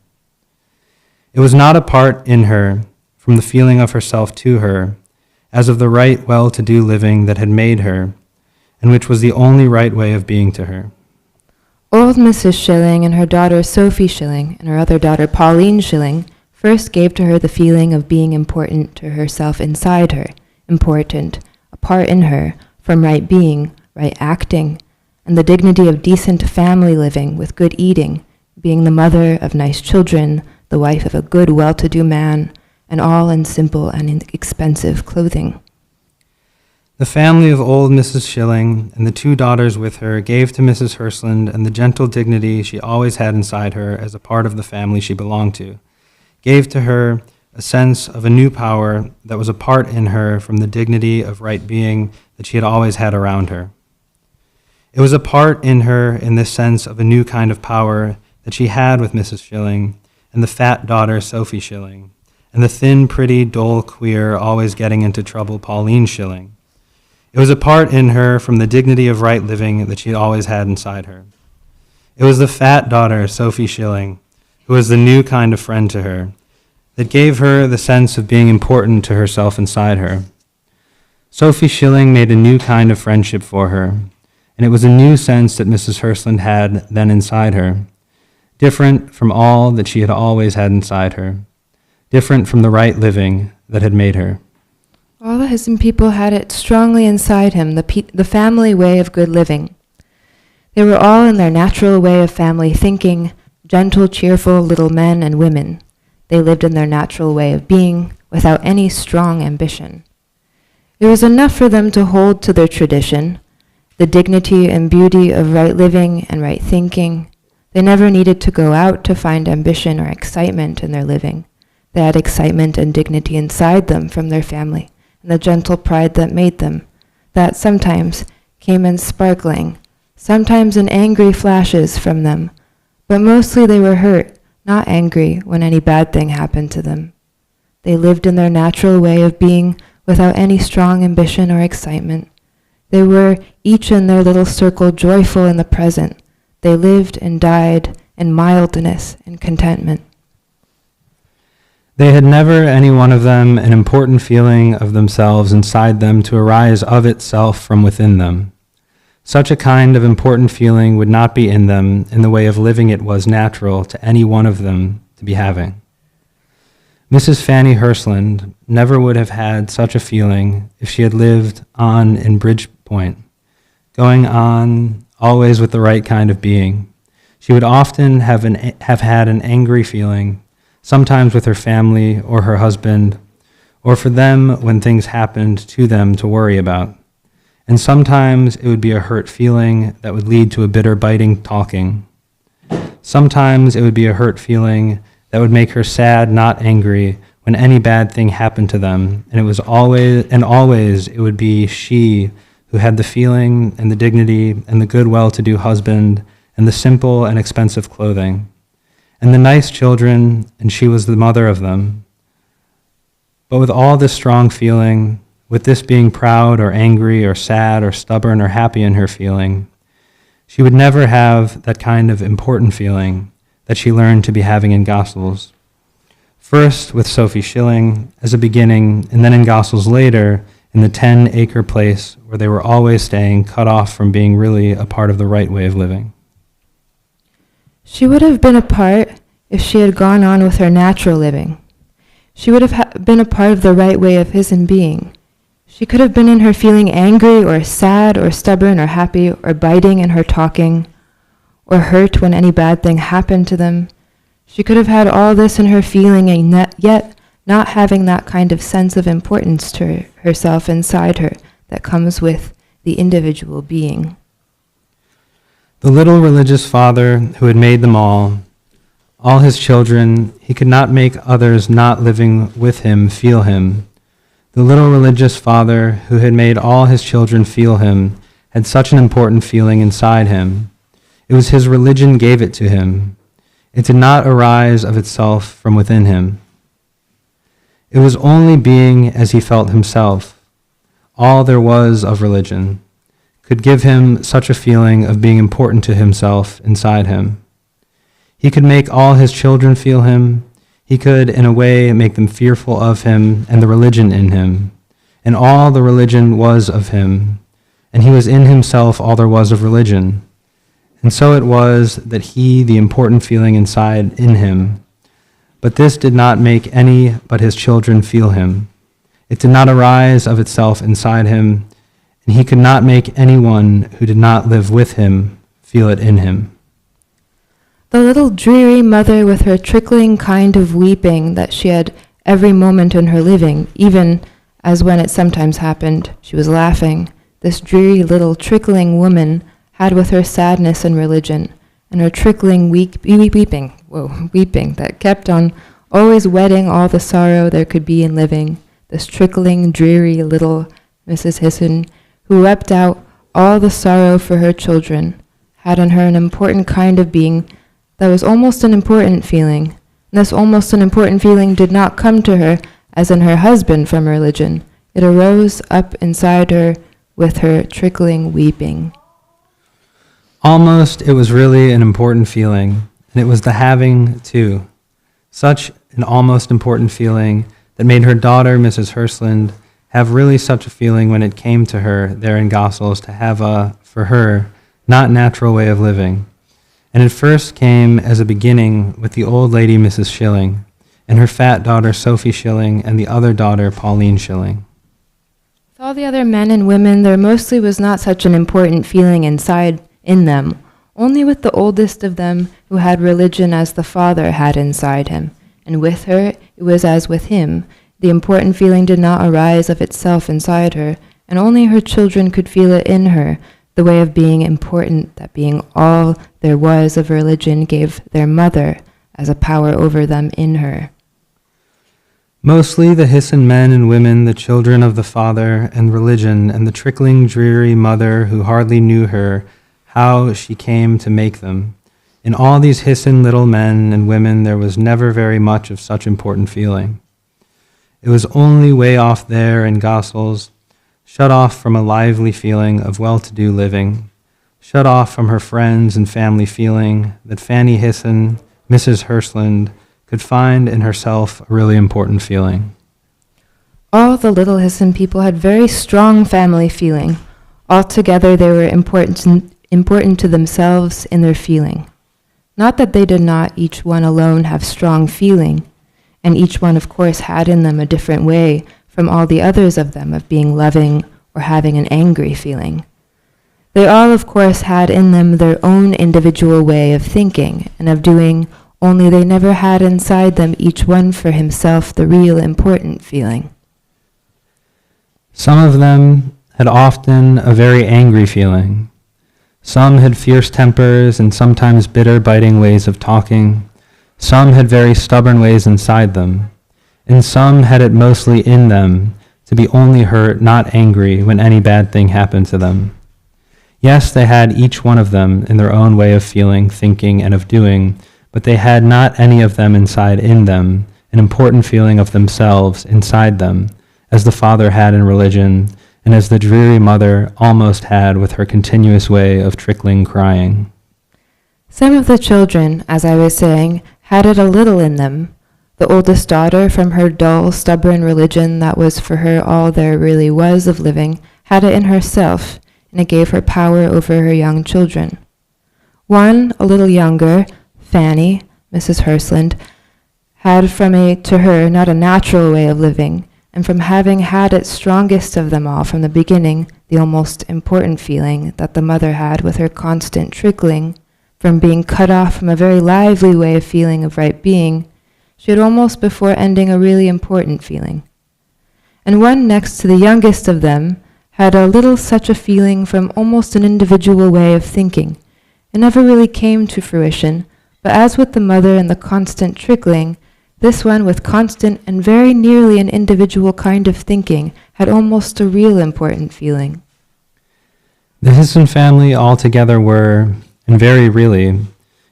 It was not a part in her from the feeling of herself to her, as of the right well-to-do living that had made her, and which was the only right way of being to her. Old Mrs. Schilling and her daughter Sophie Schilling and her other daughter Pauline Schilling first gave to her the feeling of being important to herself inside her, important, a part in her, from right being, right acting, and the dignity of decent family living with good eating, being the mother of nice children, the wife of a good well-to-do man, and all in simple and inexpensive clothing. The family of old Mrs. Schilling and the two daughters with her gave to Mrs. Hland and the gentle dignity she always had inside her as a part of the family she belonged to, gave to her a sense of a new power that was a part in her from the dignity of right being that she had always had around her. It was a part in her in this sense of a new kind of power that she had with Mrs. Schilling and the fat daughter Sophie Schilling, and the thin, pretty, dull, queer, always getting into trouble Pauline Schilling. It was a part in her from the dignity of right living that she had always had inside her. It was the fat daughter, Sophie Schilling, who was the new kind of friend to her, that gave her the sense of being important to herself inside her. Sophie Schilling made a new kind of friendship for her, and it was a new sense that Mrs. Hland had then inside her, different from all that she had always had inside her, different from the right living that had made her. All the Hland people had it strongly inside him, the family way of good living. They were all in their natural way of family thinking, gentle, cheerful little men and women. They lived in their natural way of being, without any strong ambition. It was enough for them to hold to their tradition, the dignity and beauty of right living and right thinking. They never needed to go out to find ambition or excitement in their living. They had excitement and dignity inside them from their family, and the gentle pride that made them, that sometimes came in sparkling, sometimes in angry flashes from them, but mostly they were hurt, not angry when any bad thing happened to them. They lived in their natural way of being without any strong ambition or excitement. They were each in their little circle joyful in the present. They lived and died in mildness and contentment. They had never, any one of them, an important feeling of themselves inside them to arise of itself from within them. Such a kind of important feeling would not be in them in the way of living it was natural to any one of them to be having. Mrs. Fanny Hland never would have had such a feeling if she had lived on in Bridgepoint, going on always with the right kind of being. She would often have had an angry feeling, sometimes with her family or her husband, or for them when things happened to them to worry about. And sometimes it would be a hurt feeling that would lead to a bitter biting talking. Sometimes it would be a hurt feeling that would make her sad, not angry, when any bad thing happened to them. And it was always it would be she who had the feeling and the dignity and the good well-to-do husband and the simple and expensive clothing and the nice children, and she was the mother of them. But with all this strong feeling, with this being proud or angry or sad or stubborn or happy in her feeling, she would never have that kind of important feeling that she learned to be having in Gossels. First with Sophie Schilling as a beginning, and then in Gossels later in the 10-acre place where they were always staying, cut off from being really a part of the right way of living. She would have been a part if she had gone on with her natural living. She would have been a part of the right way of his and being. She could have been in her feeling angry or sad or stubborn or happy or biting in her talking or hurt when any bad thing happened to them. She could have had all this in her feeling and yet not having that kind of sense of importance to herself inside her that comes with the individual being. The little religious father who had made them all his children, he could not make others not living with him feel him. The little religious father who had made all his children feel him had such an important feeling inside him. It was his religion gave it to him. It did not arise of itself from within him. It was only being as he felt himself. All there was of religion could give him such a feeling of being important to himself inside him. He could make all his children feel him. He could, in a way, make them fearful of him and the religion in him. And all the religion was of him. And he was in himself all there was of religion. And so it was that he, the important feeling inside in him, but this did not make any but his children feel him. It did not arise of itself inside him, and he could not make anyone who did not live with him feel it in him. The little dreary mother with her trickling kind of weeping that she had every moment in her living, even as when it sometimes happened, she was laughing, this dreary little trickling woman had with her sadness and religion, and her trickling weeping that kept on always wetting all the sorrow there could be in living, this trickling, dreary little Mrs. Hisson, who wept out all the sorrow for her children, had in her an important kind of being that was almost an important feeling. And this almost an important feeling did not come to her as in her husband from religion. It arose up inside her with her trickling weeping. Almost it was really an important feeling, and it was the having, too. Such an almost important feeling that made her daughter, Mrs. Hland, have really such a feeling when it came to her there in Gossels to have a, for her, not natural way of living. And it first came as a beginning with the old lady, Mrs. Schilling, and her fat daughter, Sophie Schilling, and the other daughter, Pauline Schilling. With all the other men and women, there mostly was not such an important feeling inside in them, only with the oldest of them who had religion as the father had inside him, and with her it was as with him. The important feeling did not arise of itself inside her, and only her children could feel it in her, the way of being important, that being all there was of religion gave their mother as a power over them in her. Mostly the Hisson men and women, the children of the father and religion, and the trickling, dreary mother who hardly knew her, how she came to make them. In all these Hisson little men and women, there was never very much of such important feeling. It was only way off there in Gossels. shut off from a lively feeling of well-to-do living, shut off from her friends and family feeling that Fanny Hisson, Mrs. Hland, could find in herself a really important feeling. All the little Hisson people had very strong family feeling. Altogether, they were important to themselves in their feeling. Not that they did not each one alone have strong feeling, and each one, of course, had in them a different way from all the others of them of being loving or having an angry feeling. They all, of course, had in them their own individual way of thinking and of doing, only they never had inside them each one for himself the real important feeling. Some of them had often a very angry feeling. Some had fierce tempers and sometimes bitter, biting ways of talking. Some had very stubborn ways inside them, and some had it mostly in them to be only hurt, not angry, when any bad thing happened to them. Yes, they had each one of them in their own way of feeling, thinking, and of doing, but they had not any of them inside in them an important feeling of themselves inside them, as the father had in religion, and as the dreary mother almost had with her continuous way of trickling crying. Some of the children, as I was saying, had it a little in them. The oldest daughter, from her dull, stubborn religion that was for her all there really was of living, had it in herself, and it gave her power over her young children. One, a little younger, Fanny, Mrs. Hland, had from to her not a natural way of living, and from having had it strongest of them all from the beginning, the almost important feeling that the mother had with her constant trickling, from being cut off from a very lively way of feeling of right being, she had almost before ending a really important feeling. And one next to the youngest of them had a little such a feeling from almost an individual way of thinking. It never really came to fruition, but as with the mother and the constant trickling, this one with constant and very nearly an individual kind of thinking had almost a real important feeling. The Hisson family altogether were, and very really,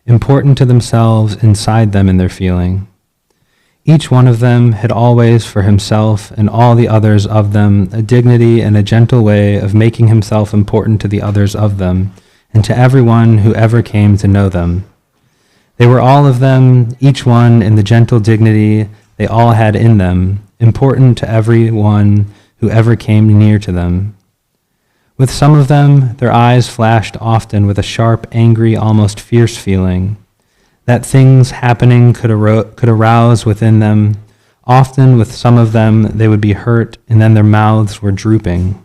important to themselves inside them in their feeling. Each one of them had always for himself and all the others of them a dignity and a gentle way of making himself important to the others of them, and to everyone who ever came to know them. They were all of them, each one in the gentle dignity they all had in them, important to every one who ever came near to them. With some of them, their eyes flashed often with a sharp, angry, almost fierce feeling, that things happening could arouse within them. Often with some of them they would be hurt, and then their mouths were drooping.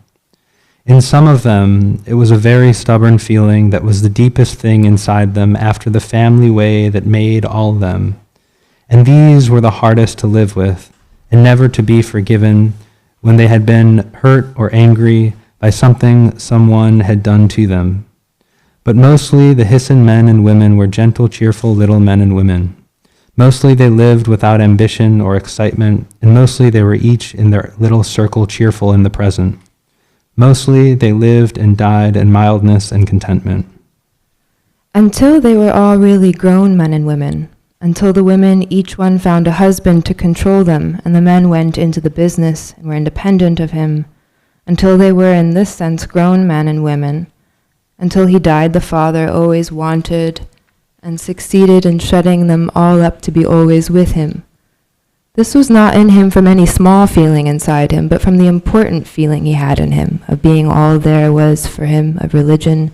In some of them, it was a very stubborn feeling that was the deepest thing inside them after the family way that made all them. And these were the hardest to live with, and never to be forgiven when they had been hurt or angry by something someone had done to them. But mostly the Hisson men and women were gentle, cheerful little men and women. Mostly they lived without ambition or excitement, and mostly they were each in their little circle cheerful in the present. Mostly they lived and died in mildness and contentment. Until they were all really grown men and women, until the women each one found a husband to control them, and the men went into the business and were independent of him, until they were in this sense grown men and women, until he died, the father always wanted and succeeded in shutting them all up to be always with him. This was not in him from any small feeling inside him, but from the important feeling he had in him, of being all there was for him of religion,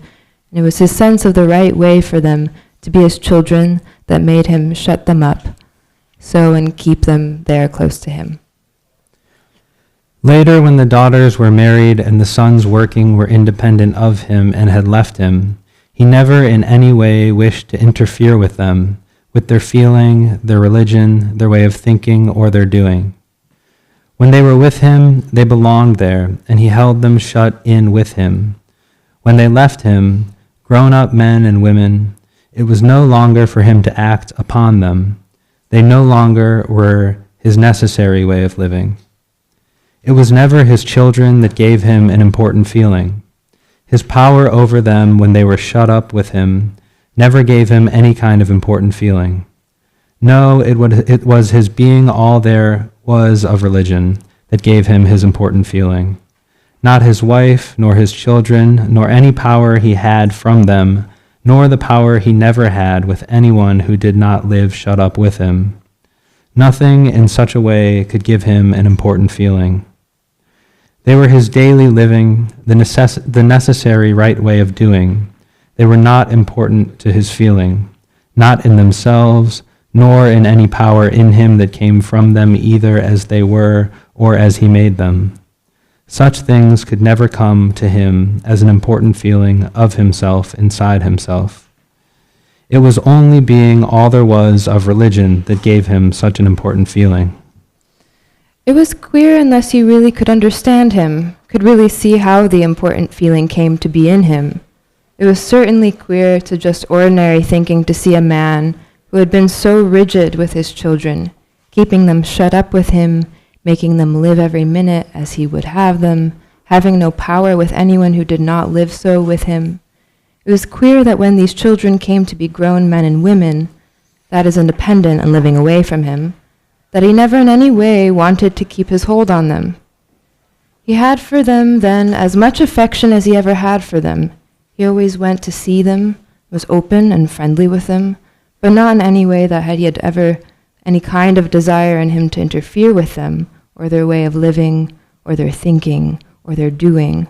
and it was his sense of the right way for them to be his children that made him shut them up, so and keep them there close to him. Later, when the daughters were married and the sons working were independent of him and had left him, he never in any way wished to interfere with them, with their feeling, their religion, their way of thinking, or their doing. When they were with him, they belonged there, and he held them shut in with him. When they left him, grown-up men and women, it was no longer for him to act upon them. They no longer were his necessary way of living. It was never his children that gave him an important feeling. His power over them when they were shut up with him never gave him any kind of important feeling. No, it was his being all there was of religion that gave him his important feeling. not his wife, nor his children, nor any power he had from them, nor the power he never had with anyone who did not live shut up with him. Nothing in such a way could give him an important feeling. They were his daily living, the necessary right way of doing. They were not important to his feeling, not in themselves, nor in any power in him that came from them either as they were or as he made them. Such things could never come to him as an important feeling of himself inside himself. It was only being all there was of religion that gave him such an important feeling. It was queer unless you really could understand him, could really see how the important feeling came to be in him. It was certainly queer to just ordinary thinking to see a man who had been so rigid with his children, keeping them shut up with him, making them live every minute as he would have them, having no power with anyone who did not live so with him. It was queer that when these children came to be grown men and women, that is independent and living away from him, that he never in any way wanted to keep his hold on them. He had for them then as much affection as he ever had for them. He always went to see them, was open and friendly with them, but not in any way that he had ever any kind of desire in him to interfere with them, or their way of living, or their thinking, or their doing.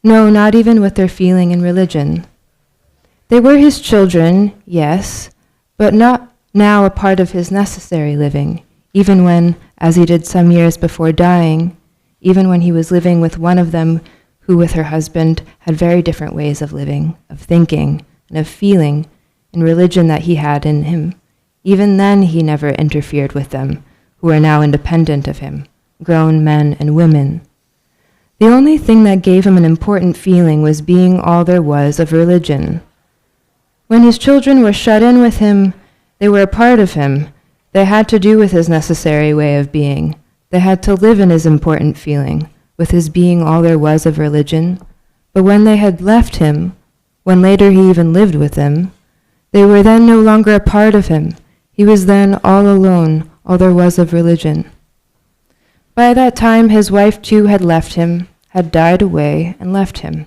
No, not even with their feeling and religion. They were his children, yes, but not now a part of his necessary living, even when, as he did some years before dying, even when he was living with one of them who with her husband had very different ways of living, of thinking, and of feeling, in religion that he had in him. Even then he never interfered with them, who are now independent of him, grown men and women. The only thing that gave him an important feeling was being all there was of religion. When his children were shut in with him, they were a part of him. They had to do with his necessary way of being. They had to live in his important feeling, with his being all there was of religion. But when they had left him, when later he even lived with them, they were then no longer a part of him. He was then all alone, all there was of religion. By that time his wife too had left him, had died away and left him.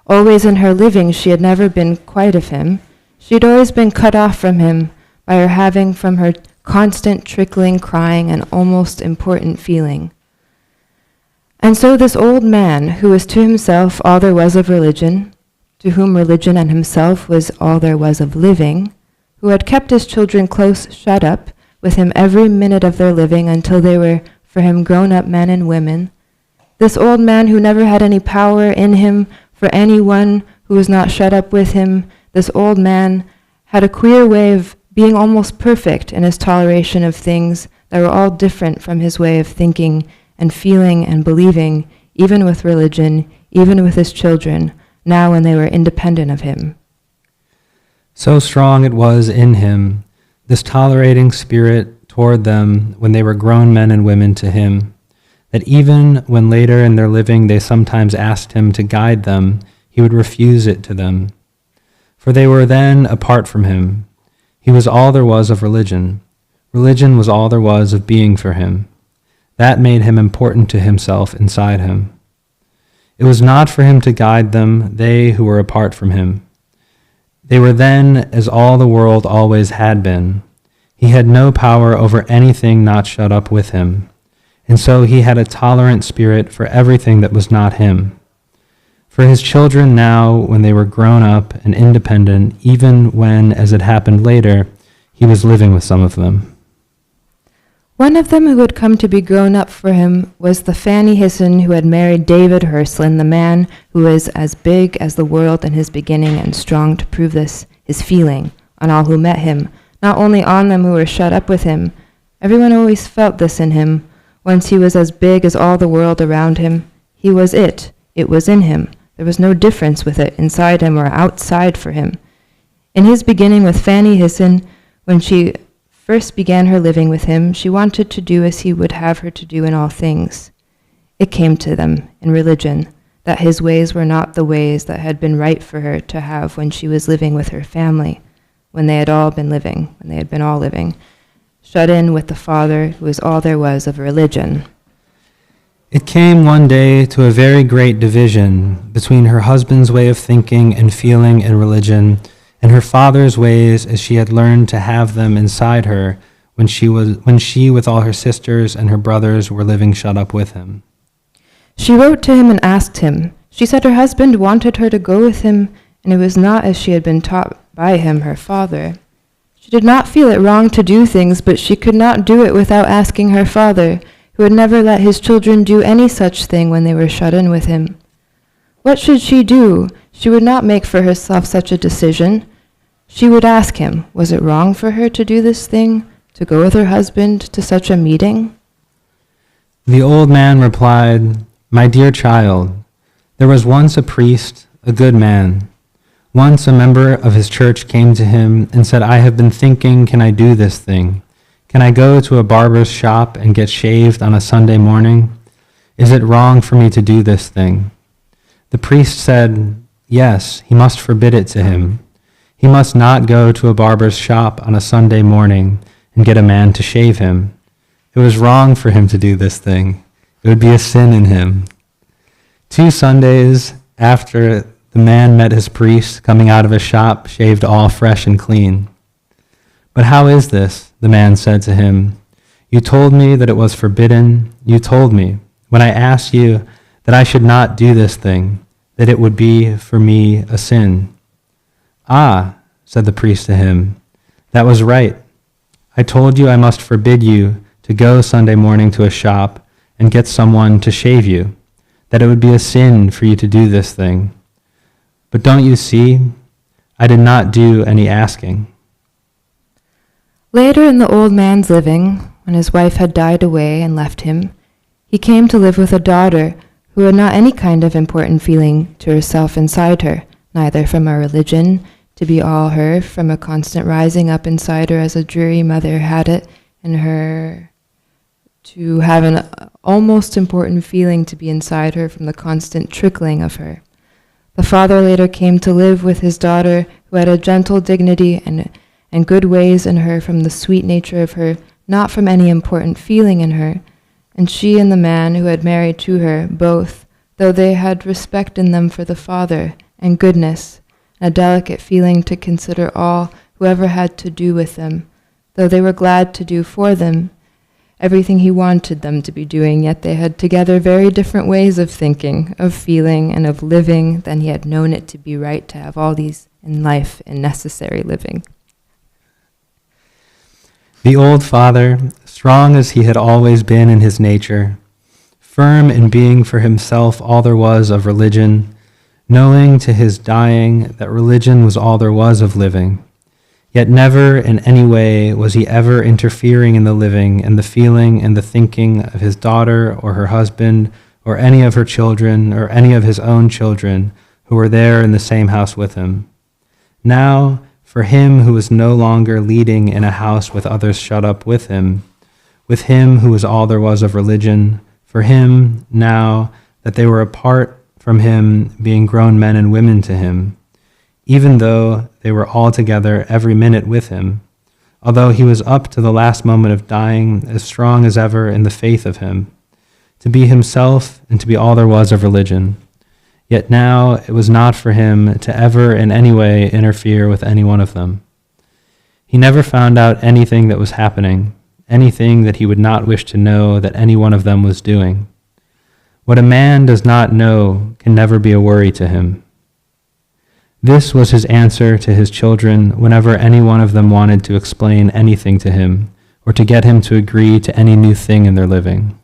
Always in her living she had never been quite of him. She had always been cut off from him by her having from her constant trickling, crying, and almost important feeling. And so this old man, who was to himself all there was of religion, to whom religion and himself was all there was of living, who had kept his children close shut up with him every minute of their living until they were for him grown-up men and women, this old man who never had any power in him for anyone who was not shut up with him, this old man had a queer way of being almost perfect in his toleration of things that were all different from his way of thinking and feeling and believing, even with religion, even with his children, now when they were independent of him. So strong it was in him, this tolerating spirit toward them when they were grown men and women to him, that even when later in their living they sometimes asked him to guide them, he would refuse it to them. For they were then apart from him. He was all there was of religion. Religion was all there was of being for him. That made him important to himself inside him. It was not for him to guide them, they who were apart from him. They were then as all the world always had been. He had no power over anything not shut up with him, and so he had a tolerant spirit for everything that was not him. For his children now, when they were grown up and independent, even when, as it happened later, he was living with some of them. One of them who had come to be grown up for him was the Fanny Hland who had married David Hland, the man who was as big as the world in his beginning and strong to prove this, his feeling, on all who met him, not only on them who were shut up with him. Everyone always felt this in him. Once he was as big as all the world around him. He was it. It was in him. There was no difference with it inside him or outside for him. In his beginning with Fanny Hland, when she first began her living with him, she wanted to do as he would have her to do in all things. It came to them in religion that his ways were not the ways that had been right for her to have when she was living with her family, when they had all been living, when they had been all living, shut in with the Father who is all there was of religion. It came one day to a very great division between her husband's way of thinking and feeling in religion and her father's ways as she had learned to have them inside her when she with all her sisters and her brothers were living shut up with him. She wrote to him and asked him. She said her husband wanted her to go with him, and it was not as she had been taught by him, her father. She did not feel it wrong to do things, but she could not do it without asking her father, who had never let his children do any such thing when they were shut in with him. What should she do? She would not make for herself such a decision. She would ask him, was it wrong for her to do this thing, to go with her husband to such a meeting? The old man replied, "My dear child, there was once a priest, a good man. Once a member of his church came to him and said, 'I have been thinking, can I do this thing? Can I go to a barber's shop and get shaved on a Sunday morning? Is it wrong for me to do this thing?' The priest said, 'Yes, he must forbid it to him. He must not go to a barber's shop on a Sunday morning and get a man to shave him. It was wrong for him to do this thing. It would be a sin in him.' 2 Sundays after, the man met his priest coming out of a shop, shaved all fresh and clean. 'But how is this?' the man said to him. 'You told me that it was forbidden. You told me, when I asked you that I should not do this thing, that it would be for me a sin.' 'Ah,' said the priest to him, 'that was right. I told you I must forbid you to go Sunday morning to a shop and get someone to shave you, that it would be a sin for you to do this thing. But don't you see? I did not do any asking.'" Later in the old man's living, when his wife had died away and left him, he came to live with a daughter who had not any kind of important feeling to herself inside her, neither from a religion, to be all her, from a constant rising up inside her as a dreary mother had it in her, to have an almost important feeling to be inside her from the constant trickling of her. The father later came to live with his daughter, who had a gentle dignity and good ways in her from the sweet nature of her, not from any important feeling in her, and she and the man who had married to her, both, though they had respect in them for the father, and goodness, and a delicate feeling to consider all whoever had to do with them, though they were glad to do for them everything he wanted them to be doing, yet they had together very different ways of thinking, of feeling, and of living than he had known it to be right to have all these in life in necessary living. The old father, strong as he had always been in his nature, firm in being for himself all there was of religion, knowing to his dying that religion was all there was of living, yet never in any way was he ever interfering in the living and the feeling and the thinking of his daughter or her husband or any of her children or any of his own children who were there in the same house with him. Now, for him who was no longer leading in a house with others shut up with him who was all there was of religion, for him now that they were apart from him, being grown men and women to him, even though they were all together every minute with him, although he was up to the last moment of dying as strong as ever in the faith of him, to be himself and to be all there was of religion. Yet now it was not for him to ever in any way interfere with any one of them. He never found out anything that was happening, anything that he would not wish to know that any one of them was doing. What a man does not know can never be a worry to him. This was his answer to his children whenever any one of them wanted to explain anything to him or to get him to agree to any new thing in their living.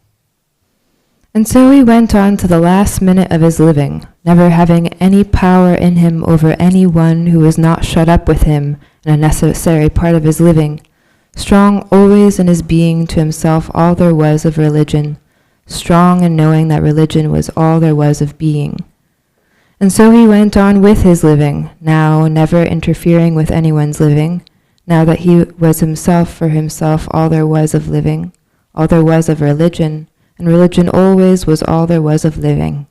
And so he went on to the last minute of his living, never having any power in him over any one who was not shut up with him in a necessary part of his living, strong always in his being to himself all there was of religion, strong in knowing that religion was all there was of being. And so he went on with his living, now never interfering with anyone's living, now that he was himself for himself all there was of living, all there was of religion, and religion always was all there was of living.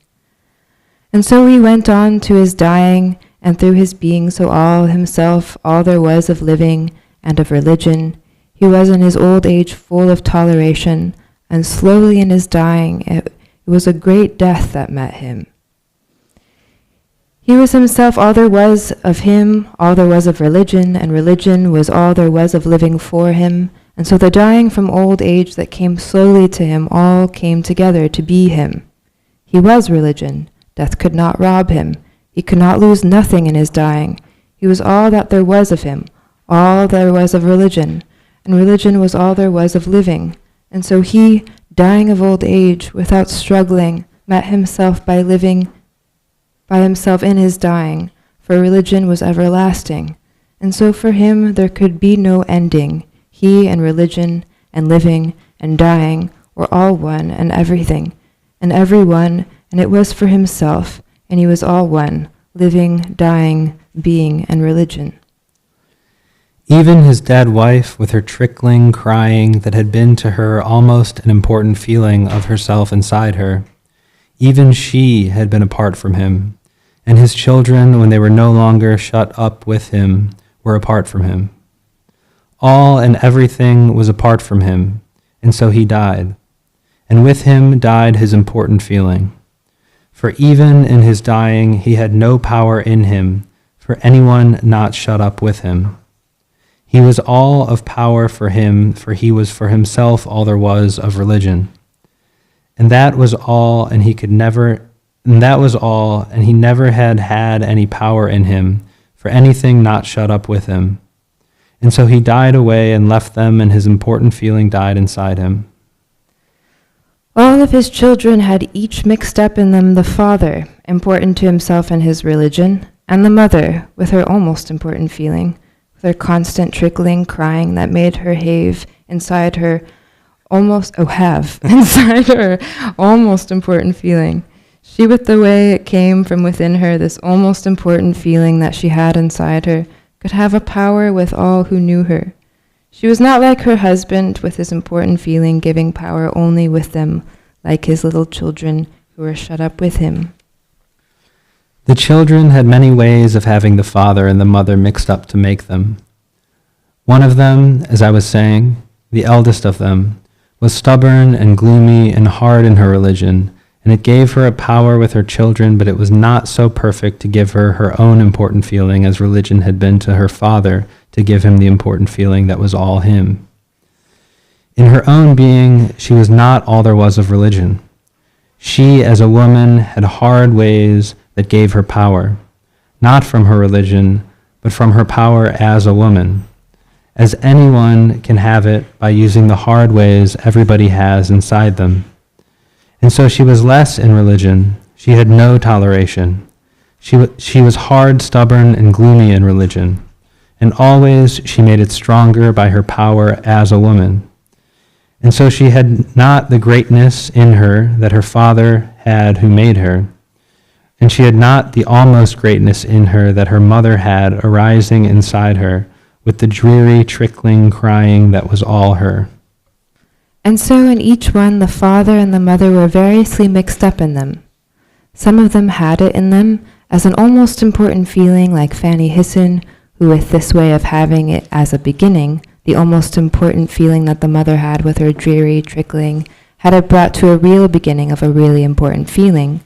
And so he went on to his dying, and through his being so all himself all there was of living and of religion, he was in his old age full of toleration, and slowly in his dying It was a great death that met him. He was himself all there was of him, all there was of religion, and religion was all there was of living for him. And so the dying from old age that came slowly to him all came together to be him. He was religion. Death could not rob him. He could not lose nothing in his dying. He was all that there was of him, all there was of religion, and religion was all there was of living. And so he, dying of old age, without struggling, met himself by living by himself in his dying, for religion was everlasting. And so for him there could be no ending. He and religion and living and dying were all one and everything, and every one, and it was for himself, and he was all one, living, dying, being, and religion. Even his dead wife, with her trickling crying that had been to her almost an important feeling of herself inside her, even she had been apart from him, and his children, when they were no longer shut up with him, were apart from him. All and everything was apart from him, and so he died. And with him died his important feeling. For even in his dying he had no power in him for anyone not shut up with him. He was all of power for him, for he was for himself all there was of religion. And that was all, and he never had any power in him for anything not shut up with him. And so he died away and left them, and his important feeling died inside him. All of his children had each mixed up in them the father, important to himself and his religion, and the mother, with her almost important feeling, with her constant trickling crying that made her have inside her almost important feeling. She, with the way it came from within her, this almost important feeling that she had inside her, could have a power with all who knew her. She was not like her husband, with his important feeling giving power only with them, like his little children who were shut up with him. The children had many ways of having the father and the mother mixed up to make them. One of them, as I was saying, the eldest of them, was stubborn and gloomy and hard in her religion, and it gave her a power with her children, but it was not so perfect to give her her own important feeling as religion had been to her father, to give him the important feeling that was all him. In her own being, she was not all there was of religion. She, as a woman, had hard ways that gave her power, not from her religion, but from her power as a woman, as anyone can have it by using the hard ways everybody has inside them. And so she was less in religion. She had no toleration. She was hard, stubborn, and gloomy in religion. And always she made it stronger by her power as a woman. And so she had not the greatness in her that her father had who made her. And she had not the almost greatness in her that her mother had arising inside her with the dreary, trickling crying that was all her. And so in each one the father and the mother were variously mixed up in them. Some of them had it in them as an almost important feeling, like Fanny Hisson, who with this way of having it as a beginning, the almost important feeling that the mother had with her dreary trickling, had it brought to a real beginning of a really important feeling.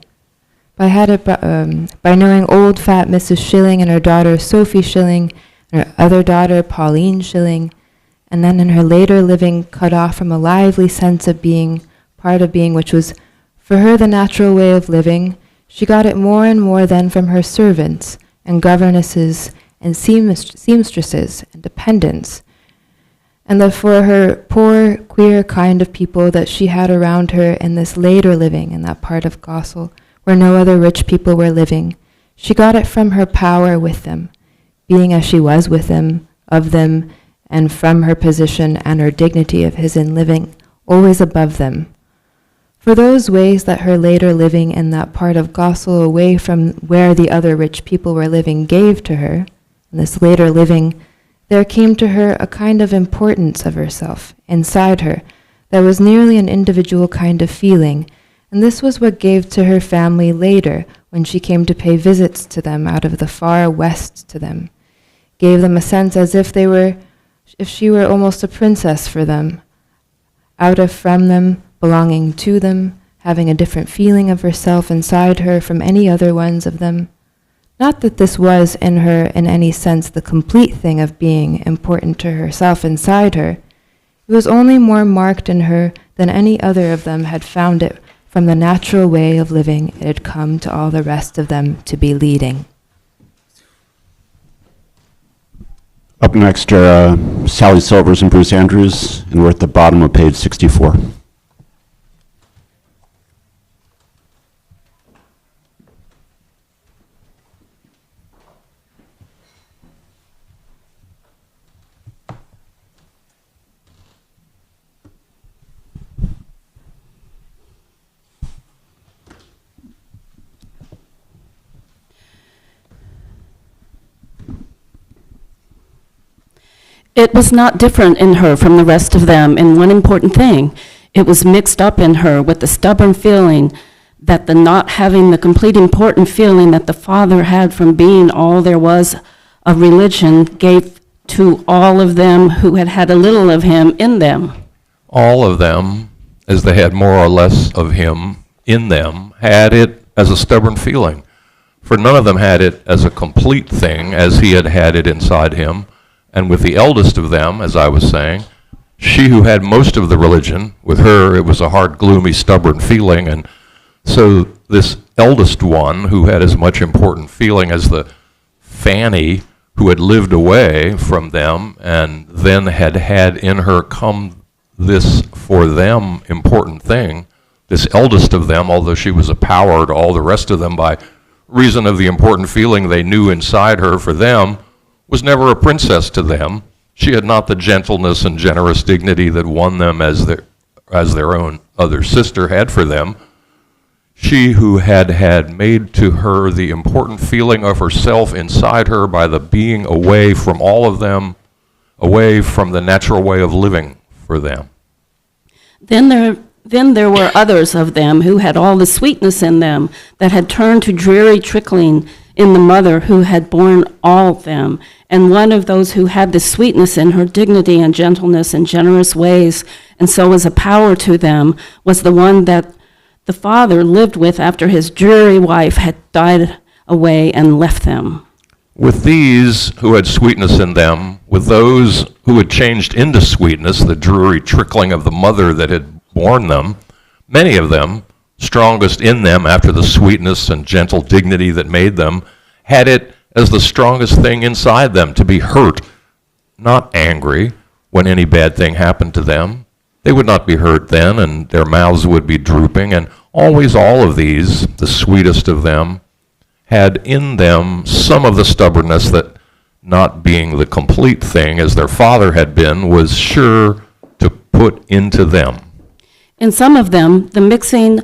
By knowing old fat Mrs. Schilling and her daughter Sophie Schilling and her other daughter Pauline Schilling, and then in her later living cut off from a lively sense of being, part of being which was for her the natural way of living, she got it more and more then from her servants and governesses and seamstresses and dependents, and for her poor, queer kind of people that she had around her in this later living in that part of Gossel where no other rich people were living. She got it from her power with them, being as she was with them, of them, and from her position and her dignity of his in living, always above them. For those ways that her later living in that part of Gossel away from where the other rich people were living gave to her, in this later living, there came to her a kind of importance of herself inside her that was nearly an individual kind of feeling, and this was what gave to her family later when she came to pay visits to them out of the far west to them, gave them a sense as if she were almost a princess for them, out of from them, belonging to them, having a different feeling of herself inside her from any other ones of them. Not that this was in her in any sense the complete thing of being important to herself inside her. It was only more marked in her than any other of them had found it from the natural way of living it had come to all the rest of them to be leading. Up next are Sally Silvers and Bruce Andrews, and we're at the bottom of page 64. It was not different in her from the rest of them in one important thing. It was mixed up in her with the stubborn feeling that the not having the complete important feeling that the Father had from being all there was of religion gave to all of them who had had a little of him in them. All of them, as they had more or less of him in them, had it as a stubborn feeling. For none of them had it as a complete thing as he had had it inside him. And with the eldest of them, as I was saying, she who had most of the religion, with her it was a hard, gloomy, stubborn feeling. And so this eldest one, who had as much important feeling as the Fanny, who had lived away from them and then had had in her come this for them important thing, this eldest of them, although she was a power to all the rest of them by reason of the important feeling they knew inside her for them, was never a princess to them. She had not the gentleness and generous dignity that won them as their own other sister had for them. She who had made to her the important feeling of herself inside her by the being away from all of them, away from the natural way of living for them. Then there were others of them who had all the sweetness in them that had turned to dreary trickling in the mother who had borne all of them. And one of those who had the sweetness in her dignity and gentleness and generous ways, and so was a power to them, was the one that the Father lived with after his dreary wife had died away and left them. With these who had sweetness in them, with those who had changed into sweetness, the dreary trickling of the mother that had borne them, many of them, strongest in them after the sweetness and gentle dignity that made them, had it as the strongest thing inside them to be hurt, not angry, when any bad thing happened to them. They would not be hurt then, and their mouths would be drooping, and always all of these, the sweetest of them, had in them some of the stubbornness that, not being the complete thing as their Father had been, was sure to put into them. In some of them, the mixing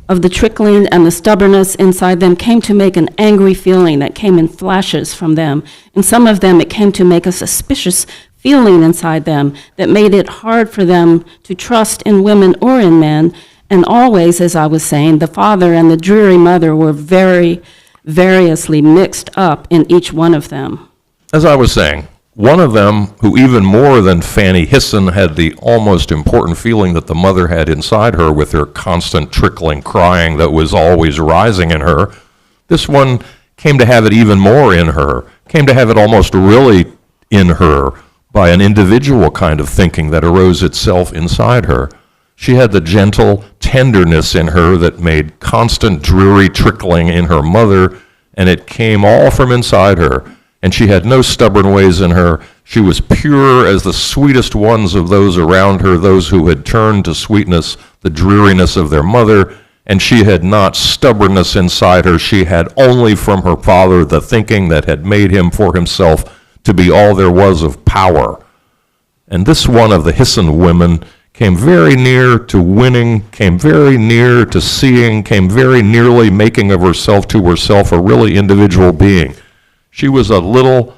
of the trickling and the stubbornness inside them came to make an angry feeling that came in flashes from them. In some of them, it came to make a suspicious feeling inside them that made it hard for them to trust in women or in men. And always, as I was saying, the Father and the dreary mother were very variously mixed up in each one of them. As I was saying, one of them, who even more than Fanny Hisson had the almost important feeling that the mother had inside her with her constant trickling crying that was always rising in her, this one came to have it even more in her, came to have it almost really in her by an individual kind of thinking that arose itself inside her. She had the gentle tenderness in her that made constant dreary trickling in her mother, and it came all from inside her. And she had no stubborn ways in her. She was pure as the sweetest ones of those around her, those who had turned to sweetness the dreariness of their mother, and she had not stubbornness inside her. She had only from her Father the thinking that had made him for himself to be all there was of power. And this one of the Hisson women came very near to winning, came very near to seeing, came very nearly making of herself to herself a really individual being. She was a little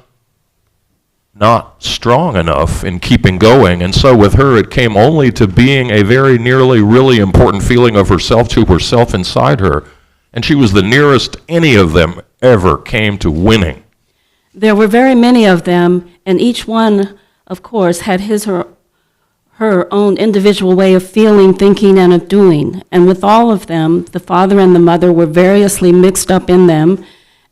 not strong enough in keeping going, and so with her it came only to being a very nearly really important feeling of herself to herself inside her, and she was the nearest any of them ever came to winning. There were very many of them, and each one, of course, had his or her own individual way of feeling, thinking, and of doing. And with all of them, the father and the mother were variously mixed up in them.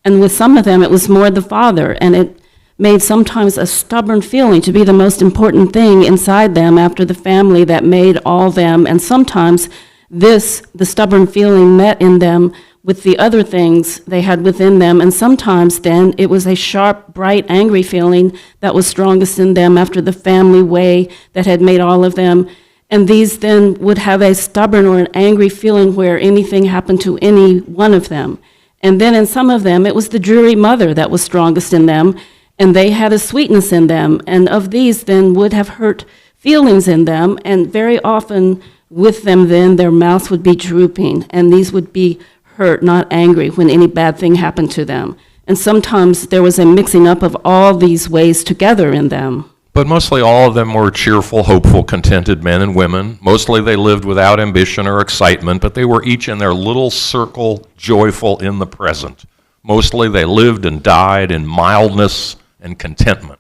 And with some of them, it was more the father, and it made sometimes a stubborn feeling to be the most important thing inside them after the family that made all them. And sometimes the stubborn feeling met in them with the other things they had within them. And sometimes then it was a sharp, bright, angry feeling that was strongest in them after the family way that had made all of them. And these then would have a stubborn or an angry feeling where anything happened to any one of them. And then in some of them, it was the dreary mother that was strongest in them, and they had a sweetness in them. And of these then would have hurt feelings in them, and very often with them then their mouths would be drooping, and these would be hurt, not angry, when any bad thing happened to them. And sometimes there was a mixing up of all these ways together in them. But mostly all of them were cheerful, hopeful, contented men and women. Mostly they lived without ambition or excitement, but they were each in their little circle, joyful in the present. Mostly they lived and died in mildness and contentment.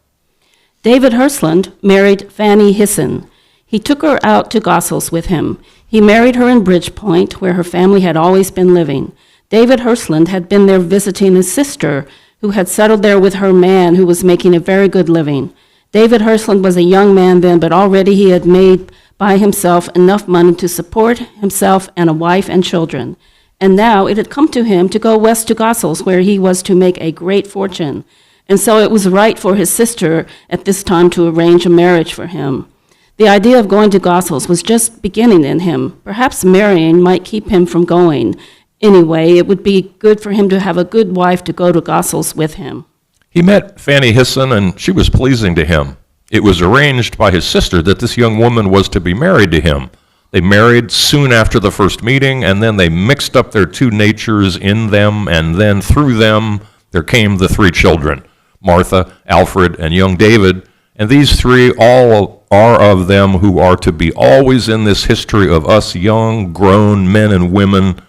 David Hland married Fanny Hisson. He took her out to Gossel's with him. He married her in Bridgepoint, where her family had always been living. David Hland had been there visiting his sister, who had settled there with her man, who was making a very good living. David Hland was a young man then, but already he had made by himself enough money to support himself and a wife and children. And now it had come to him to go west to Gossel's, where he was to make a great fortune. And so it was right for his sister at this time to arrange a marriage for him. The idea of going to Gossel's was just beginning in him. Perhaps marrying might keep him from going. Anyway, it would be good for him to have a good wife to go to Gossel's with him. He met Fanny Hisson, and she was pleasing to him. It was arranged by his sister that this young woman was to be married to him. They married soon after the first meeting, and then they mixed up their two natures in them, and then through them there came the three children, Martha, Alfred, and young David. And these three all are of them who are to be always in this history of us young, grown men and women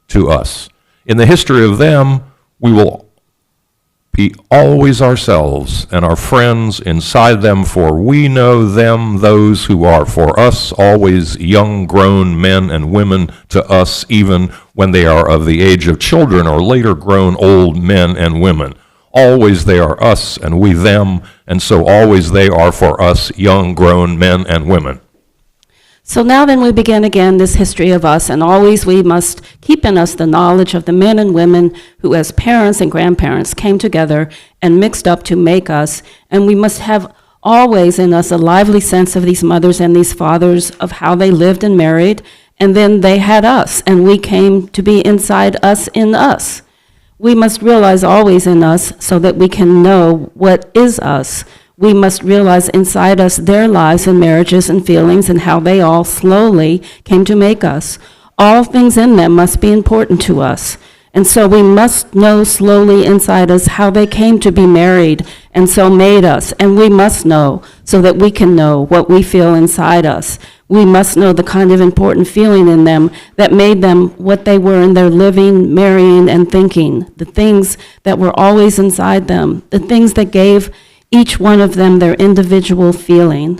to us. In the history of them, we will be always ourselves and our friends inside them, for we know them, those who are for us always young, grown men and women to us, even when they are of the age of children or later grown old men and women. Always they are us and we them, and so always they are for us young, grown men and women. So now then we begin again this history of us, and always we must keep in us the knowledge of the men and women who as parents and grandparents came together and mixed up to make us, and we must have always in us a lively sense of these mothers and these fathers, of how they lived and married, and then they had us, and we came to be inside us in us. We must realize always in us so that we can know what is us. We must realize inside us their lives and marriages and feelings and how they all slowly came to make us. All things in them must be important to us. And so we must know slowly inside us how they came to be married and so made us. And we must know so that we can know what we feel inside us. We must know the kind of important feeling in them that made them what they were in their living, marrying, and thinking. The things that were always inside them. The things that gave each one of them their individual feeling.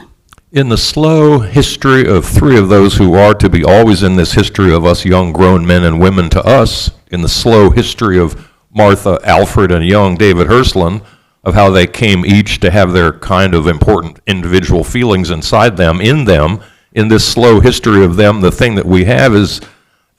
In the slow history of three of those who are to be always in this history of us young grown men and women to us, in the slow history of Martha, Alfred, and young David Hland, of how they came each to have their kind of important individual feelings inside them, in this slow history of them, the thing that we have is,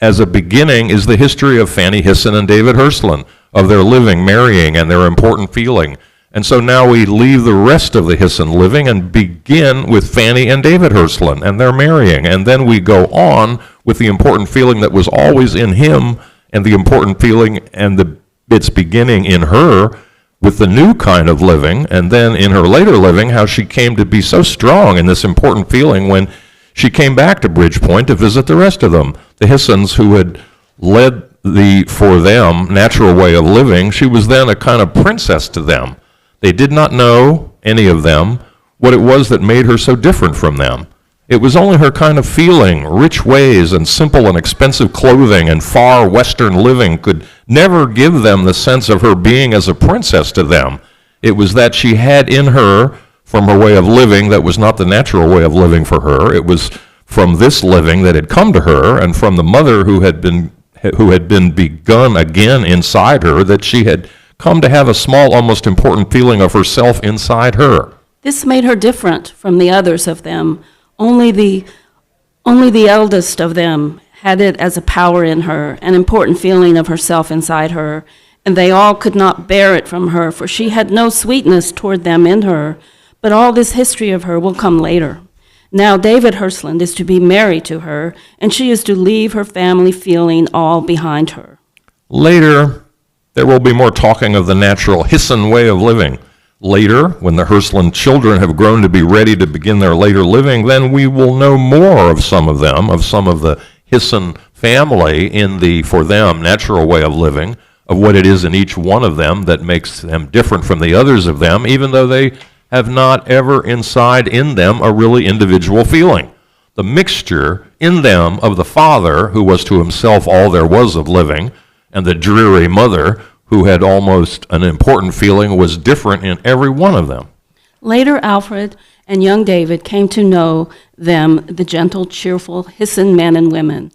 as a beginning, is the history of Fanny Hisson and David Hland, of their living, marrying, and their important feeling. And so now we leave the rest of the Hisson living and begin with Fanny and David Hland and their marrying. And then we go on with the important feeling that was always in him and the important feeling and its beginning in her with the new kind of living. And then in her later living, how she came to be so strong in this important feeling when she came back to Bridgepoint to visit the rest of them, the Hissons who had led the, for them, natural way of living. She was then a kind of princess to them. They did not know, any of them, what it was that made her so different from them. It was only her kind of feeling, rich ways, and simple and expensive clothing, and far Western living could never give them the sense of her being as a princess to them. It was that she had in her, from her way of living that was not the natural way of living for her. It was from this living that had come to her, and from the mother who had been begun again inside her, that she had come to have a small, almost important feeling of herself inside her. This made her different from the others of them. Only the eldest of them had it as a power in her, an important feeling of herself inside her, and they all could not bear it from her, for she had no sweetness toward them in her. But all this history of her will come later. Now David Hland is to be married to her, and she is to leave her family feeling all behind her. Later, there will be more talking of the natural Hland way of living. Later, when the Hland children have grown to be ready to begin their later living, then we will know more of some of them, of some of the Hland family in the, for them, natural way of living, of what it is in each one of them that makes them different from the others of them, even though they have not ever inside in them a really individual feeling. The mixture in them of the father, who was to himself all there was of living, and the dreary mother, who had almost an important feeling, was different in every one of them. Later, Alfred and young David came to know them, the gentle, cheerful Hland men and women.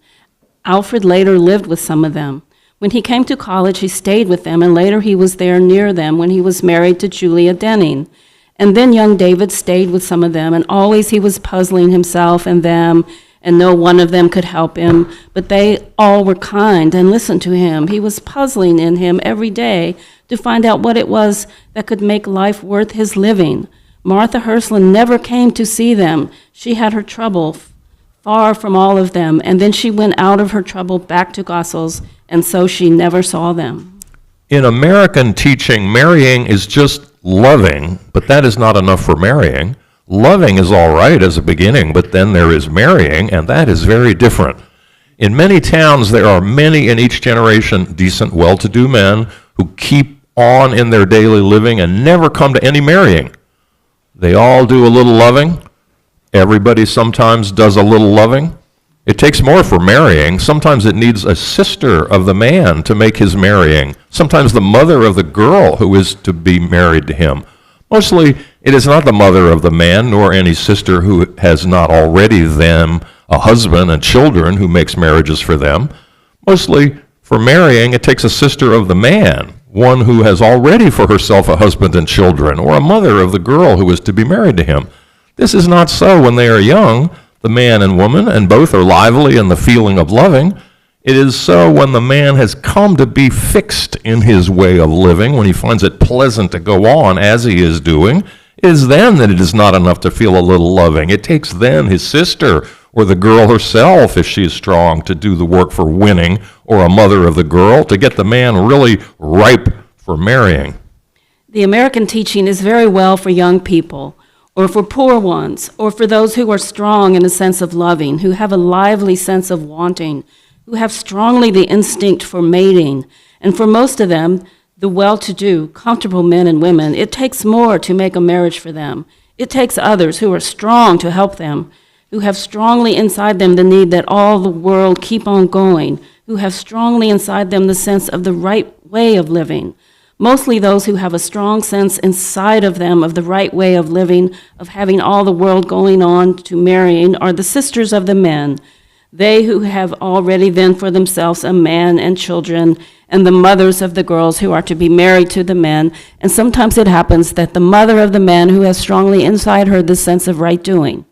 Alfred later lived with some of them. When he came to college, he stayed with them, and later he was there near them when he was married to Julia Denning. And then young David stayed with some of them, and always he was puzzling himself and them, and no one of them could help him, but they all were kind and listened to him. He was puzzling in him every day to find out what it was that could make life worth his living. Martha Hland never came to see them. She had her trouble far from all of them, and then she went out of her trouble back to Gossel's, and so she never saw them. In American teaching, marrying is just loving, but that is not enough for marrying. Loving is all right as a beginning, but then there is marrying, and that is very different. In many towns, there are many in each generation decent, well-to-do men who keep on in their daily living and never come to any marrying. They all do a little loving. Everybody sometimes does a little loving. It takes more for marrying. Sometimes it needs a sister of the man to make his marrying. Sometimes the mother of the girl who is to be married to him. Mostly, it is not the mother of the man, nor any sister who has not already them a husband and children who makes marriages for them. Mostly, for marrying, it takes a sister of the man, one who has already for herself a husband and children, or a mother of the girl who is to be married to him. This is not so when they are young, the man and woman, and both are lively in the feeling of loving. It is so when the man has come to be fixed in his way of living, when he finds it pleasant to go on as he is doing. It is then that it is not enough to feel a little loving. It takes then his sister or the girl herself, if she is strong, to do the work for winning, or a mother of the girl, to get the man really ripe for marrying. The American teaching is very well for young people, or for poor ones, or for those who are strong in a sense of loving, who have a lively sense of wanting, who have strongly the instinct for mating. And for most of them, the well-to-do, comfortable men and women, it takes more to make a marriage for them. It takes others who are strong to help them, who have strongly inside them the need that all the world keep on going, who have strongly inside them the sense of the right way of living. Mostly those who have a strong sense inside of them of the right way of living, of having all the world going on to marrying, are the sisters of the men. They who have already then for themselves a man and children, and the mothers of the girls who are to be married to the men. And sometimes it happens that the mother of the man who has strongly inside her the sense of right doing,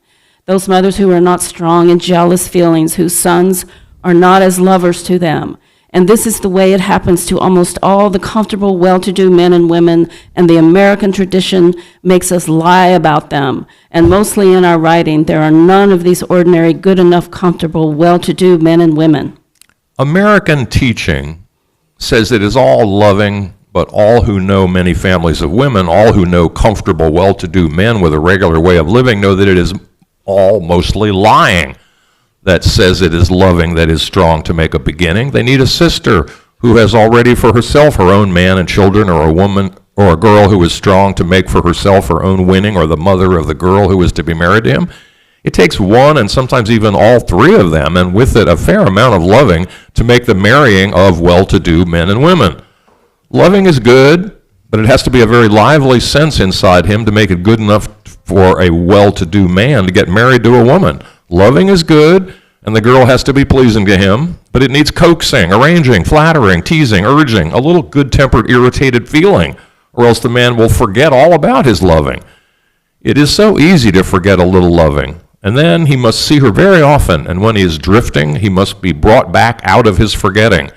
those mothers who are not strong in jealous feelings, whose sons are not as lovers to them. And this is the way it happens to almost all the comfortable, well-to-do men and women, and the American tradition makes us lie about them. And mostly in our writing, there are none of these ordinary, good enough, comfortable, well-to-do men and women. American teaching says it is all loving, but all who know many families of women, all who know comfortable, well-to-do men with a regular way of living, know that it is all mostly lying. That says it is loving, that is strong to make a beginning. They need a sister who has already for herself her own man and children, or a woman or a girl who is strong to make for herself her own winning, or the mother of the girl who is to be married to him. It takes one and sometimes even all three of them, and with it a fair amount of loving, to make the marrying of well-to-do men and women. Loving is good, but it has to be a very lively sense inside him to make it good enough for a well-to-do man to get married to a woman. Loving is good, and the girl has to be pleasing to him, but it needs coaxing, arranging, flattering, teasing, urging, a little good-tempered, irritated feeling, or else the man will forget all about his loving. It is so easy to forget a little loving, and then he must see her very often, and when he is drifting, he must be brought back out of his forgetting.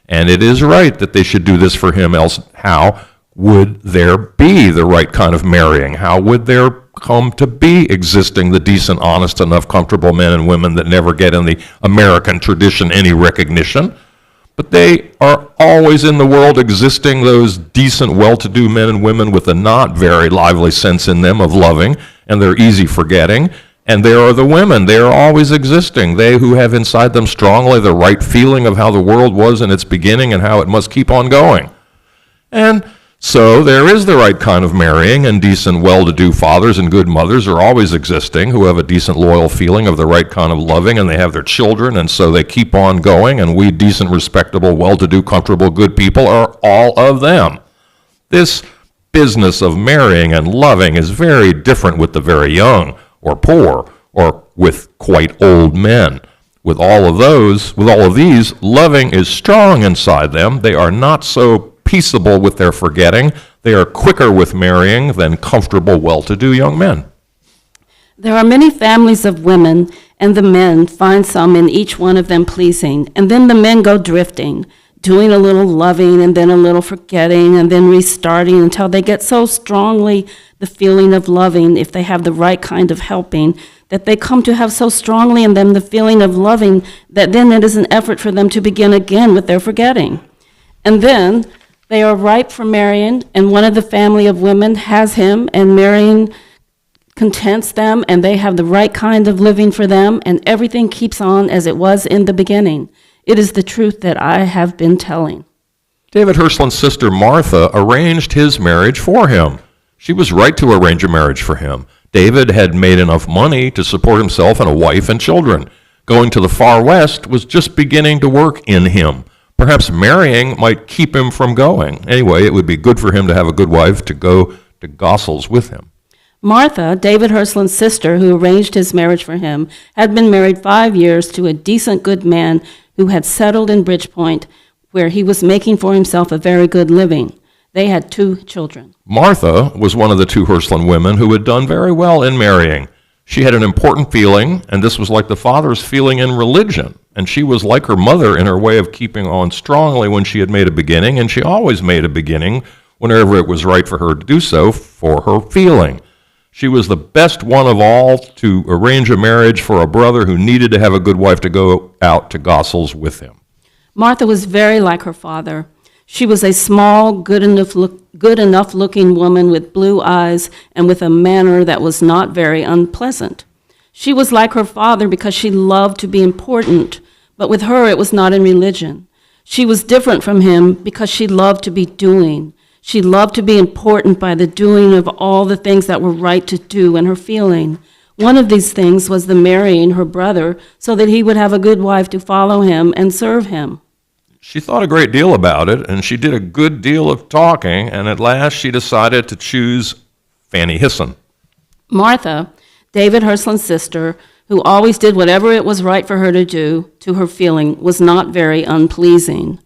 And it is right that they should do this for him, else how would there be the right kind of marrying? How would there come to be existing the decent, honest enough, comfortable men and women that never get in the American tradition any recognition? But they are always in the world existing, those decent, well-to-do men and women with a not very lively sense in them of loving, and their easy forgetting. And there are the women. They are always existing. They who have inside them strongly the right feeling of how the world was in its beginning and how it must keep on going. And so there is the right kind of marrying, and decent, well-to-do fathers and good mothers are always existing who have a decent, loyal feeling of the right kind of loving, and they have their children, and so they keep on going, and we decent, respectable, well-to-do, comfortable, good people are all of them. This business of marrying and loving is very different with the very young or poor or with quite old men. With all of these, loving is strong inside them. They are not so peaceable with their forgetting. They are quicker with marrying than comfortable, well-to-do young men. There are many families of women, and the men find some in each one of them pleasing, and then the men go drifting, doing a little loving and then a little forgetting and then restarting until they get so strongly the feeling of loving, if they have the right kind of helping, that they come to have so strongly in them the feeling of loving that then it is an effort for them to begin again with their forgetting. And then they are ripe for marrying, and one of the family of women has him, and marrying contents them, and they have the right kind of living for them, and everything keeps on as it was in the beginning. It is the truth that I have been telling. David Hirschland's sister Martha arranged his marriage for him. She was right to arrange a marriage for him. David had made enough money to support himself and a wife and children. Going to the far west was just beginning to work in him. Perhaps marrying might keep him from going. Anyway, it would be good for him to have a good wife to go to Gossel's with him. Martha, David Hirschland's sister, who arranged his marriage for him, had been married 5 years to a decent, good man who had settled in Bridgepoint, where he was making for himself a very good living. They had 2 children. Martha was one of the 2 Hirschland women who had done very well in marrying. She had an important feeling, and this was like the father's feeling in religion. And she was like her mother in her way of keeping on strongly when she had made a beginning, and she always made a beginning whenever it was right for her to do so for her feeling. She was the best one of all to arrange a marriage for a brother who needed to have a good wife to go out to Gossel's with him. Martha was very like her father. She was a small, good enough looking woman with blue eyes and with a manner that was not very unpleasant. She was like her father because she loved to be important, but with her it was not in religion. She was different from him because she loved to be doing. She loved to be important by the doing of all the things that were right to do in her feeling. One of these things was the marrying her brother so that he would have a good wife to follow him and serve him. She thought a great deal about it, and she did a good deal of talking, and at last she decided to choose Fanny Hisson. Martha, David Hirschland's sister, who always did whatever it was right for her to do, to her feeling, was not very unpleasing.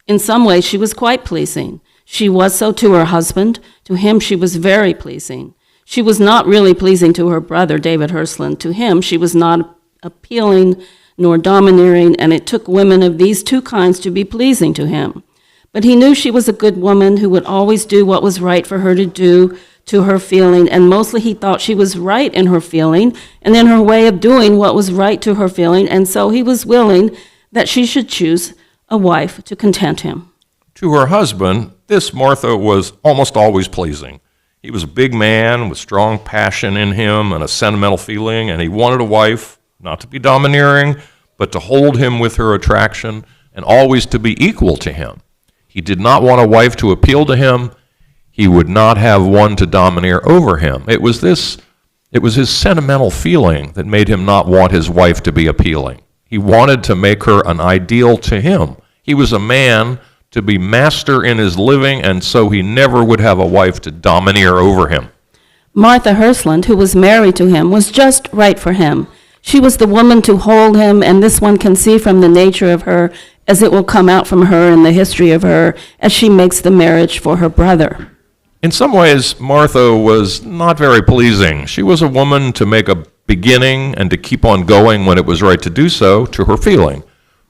In some ways, she was quite pleasing. She was so to her husband. To him, she was very pleasing. She was not really pleasing to her brother, David Hirschland. To him, she was not appealing nor domineering, and it took women of these 2 kinds to be pleasing to him. But he knew she was a good woman who would always do what was right for her to do to her feeling, and mostly he thought she was right in her feeling and in her way of doing what was right to her feeling, and so he was willing that she should choose a wife to content him. To her husband, this Martha was almost always pleasing. He was a big man with strong passion in him and a sentimental feeling, and he wanted a wife, not to be domineering, but to hold him with her attraction and always to be equal to him. He did not want a wife to appeal to him. He would not have one to domineer over him. It was his sentimental feeling that made him not want his wife to be appealing. He wanted to make her an ideal to him. He was a man to be master in his living, and so he never would have a wife to domineer over him. Martha Hland, who was married to him, was just right for him. She was the woman to hold him, and this one can see from the nature of her, as it will come out from her in the history of her, as she makes the marriage for her brother. In some ways, Martha was not very pleasing. She was a woman to make a beginning and to keep on going when it was right to do so, to her feeling.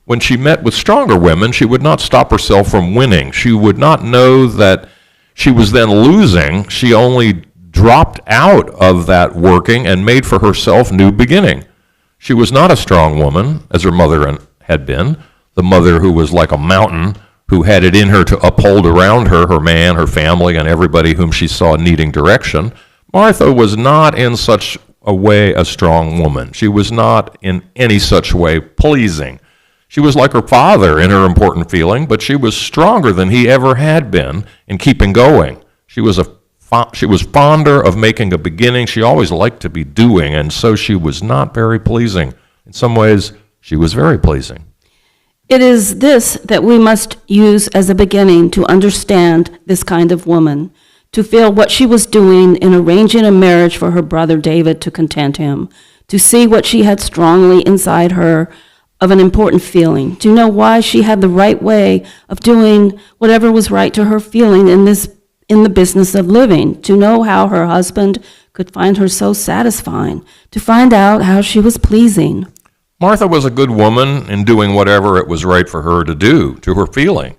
When she met with stronger women, she would not stop herself from winning. She would not know that she was then losing. She only dropped out of that working and made for herself new beginning. She was not a strong woman, as her mother had been, the mother who was like a mountain, who had it in her to uphold around her, her man, her family, and everybody whom she saw needing direction. Martha was not in such a way a strong woman. She was not in any such way pleasing. She was like her father in her important feeling, but she was stronger than he ever had been in keeping going. She was fonder of making a beginning. She always liked to be doing, and so she was not very pleasing. In some ways, she was very pleasing. It is this that we must use as a beginning to understand this kind of woman, to feel what she was doing in arranging a marriage for her brother David to content him, to see what she had strongly inside her of an important feeling, to know why she had the right way of doing whatever was right to her feeling in the business of living, to know how her husband could find her so satisfying, to find out how she was pleasing. Martha was a good woman in doing whatever it was right for her to do, to her feeling.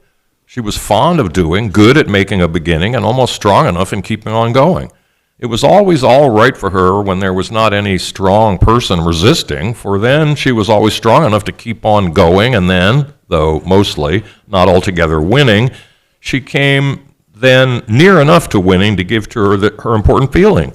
She was fond of doing, good at making a beginning, and almost strong enough in keeping on going. It was always all right for her when there was not any strong person resisting, for then she was always strong enough to keep on going, and then, though mostly not altogether winning, she came then near enough to winning to give to her her important feeling.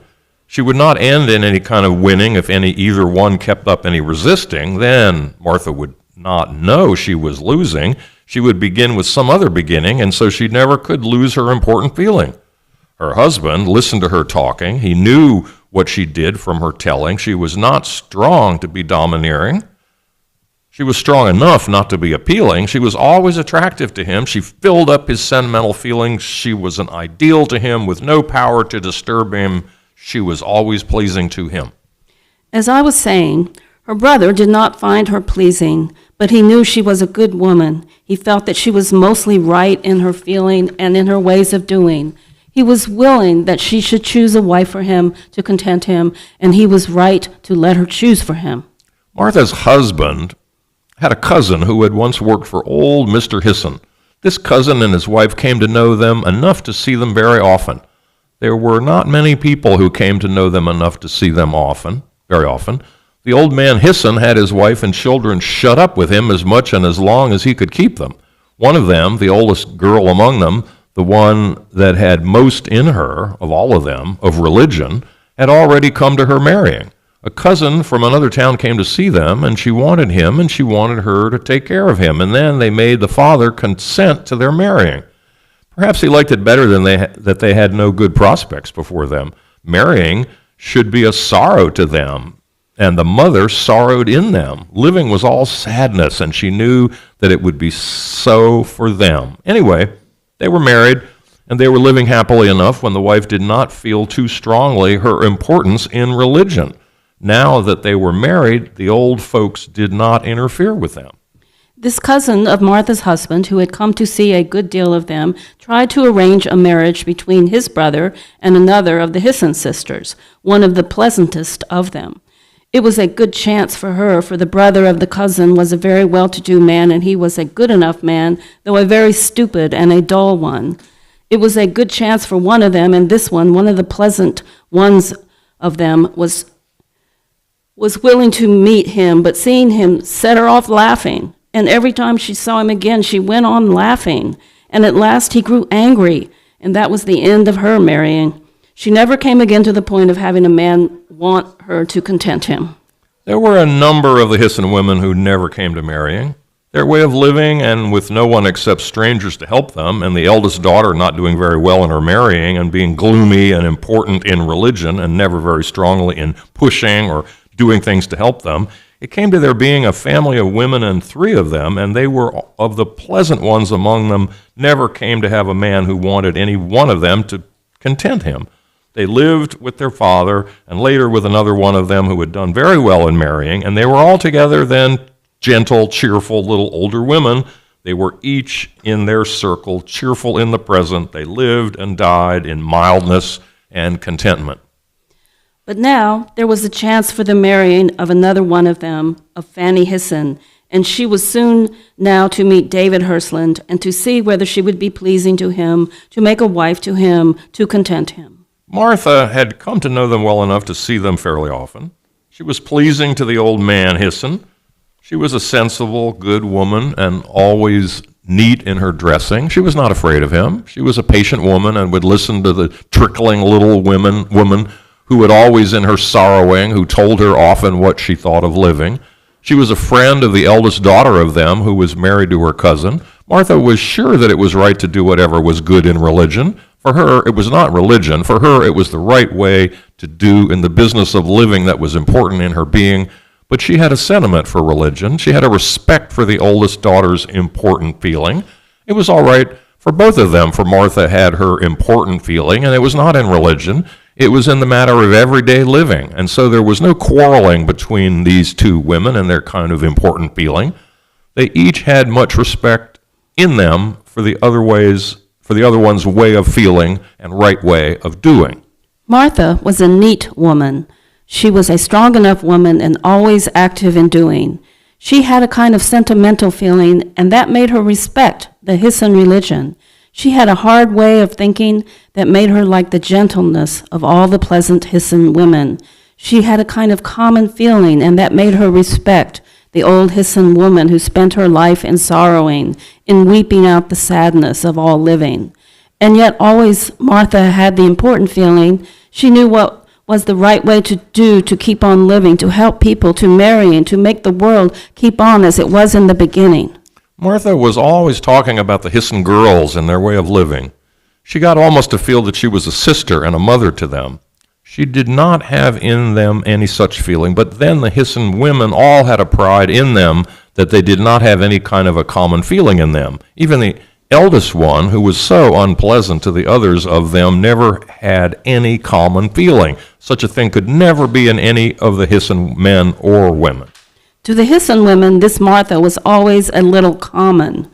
She would not end in any kind of winning if either one kept up any resisting. Then Martha would not know she was losing. She would begin with some other beginning, and so she never could lose her important feeling. Her husband listened to her talking. He knew what she did from her telling. She was not strong to be domineering. She was strong enough not to be appealing. She was always attractive to him. She filled up his sentimental feelings. She was an ideal to him with no power to disturb him. She was always pleasing to him. As I was saying, her brother did not find her pleasing, but he knew she was a good woman. He felt that she was mostly right in her feeling and in her ways of doing. He was willing that she should choose a wife for him to content him, and he was right to let her choose for him. Martha's husband had a cousin who had once worked for old Mr. Hland. This cousin and his wife came to know them enough to see them very often. There were not many people who came to know them enough to see them very often. The old man Hland had his wife and children shut up with him as much and as long as he could keep them. One of them, the oldest girl among them, the one that had most in her, of all of them, of religion, had already come to her marrying. A cousin from another town came to see them, and she wanted him, and she wanted her to take care of him, and then they made the father consent to their marrying. Perhaps he liked it better than that they had no good prospects before them. Marrying should be a sorrow to them, and the mother sorrowed in them. Living was all sadness, and she knew that it would be so for them. Anyway, they were married, and they were living happily enough when the wife did not feel too strongly her importance in religion. Now that they were married, the old folks did not interfere with them. This cousin of Martha's husband, who had come to see a good deal of them, tried to arrange a marriage between his brother and another of the Hland sisters, one of the pleasantest of them. It was a good chance for her, for the brother of the cousin was a very well-to-do man, and he was a good enough man, though a very stupid and a dull one. It was a good chance for one of them, and this one of the pleasant ones of them, was willing to meet him, but seeing him set her off laughing. And every time she saw him again, she went on laughing. And at last he grew angry, and that was the end of her marrying. She never came again to the point of having a man want her to content him. There were a number of the Hland women who never came to marrying. Their way of living, and with no one except strangers to help them, and the eldest daughter not doing very well in her marrying, and being gloomy and important in religion, and never very strongly in pushing or doing things to help them, it came to their being a family of women, and 3 of them, and they were of the pleasant ones among them, never came to have a man who wanted any one of them to content him. They lived with their father and later with another one of them who had done very well in marrying, and they were altogether then gentle, cheerful little older women. They were each in their circle, cheerful in the present. They lived and died in mildness and contentment. But now there was a chance for the marrying of another one of them, of Fanny Hisson, and she was soon now to meet David Hland and to see whether she would be pleasing to him, to make a wife to him, to content him. Martha had come to know them well enough to see them fairly often. She was pleasing to the old man Hisson. She was a sensible, good woman and always neat in her dressing. She was not afraid of him. She was a patient woman and would listen to the trickling little woman who had always in her sorrowing, who told her often what she thought of living. She was a friend of the eldest daughter of them, who was married to her cousin. Martha was sure that it was right to do whatever was good in religion. For her, it was not religion. For her, it was the right way to do in the business of living that was important in her being. But she had a sentiment for religion. She had a respect for the oldest daughter's important feeling. It was all right for both of them, for Martha had her important feeling, and it was not in religion. It was in the matter of everyday living. And so there was no quarreling between these two women and their kind of important feeling. They each had much respect in them for the other one's way of feeling and right way of doing. Martha was a neat woman. She was a strong enough woman and always active in doing. She had a kind of sentimental feeling, and that made her respect the Hisson religion. She had a hard way of thinking that made her like the gentleness of all the pleasant Hisson women. She had a kind of common feeling, and that made her respect the old Hisson woman who spent her life in sorrowing, in weeping out the sadness of all living. And yet always Martha had the important feeling. She knew what was the right way to do to keep on living, to help people, to marry, and to make the world keep on as it was in the beginning. Martha was always talking about the Hisson girls and their way of living. She got almost to feel that she was a sister and a mother to them. She did not have in them any such feeling, but then the Hisson women all had a pride in them that they did not have any kind of a common feeling in them. Even the eldest one, who was so unpleasant to the others of them, never had any common feeling. Such a thing could never be in any of the Hisson men or women. To the Hisson women, this Martha was always a little common,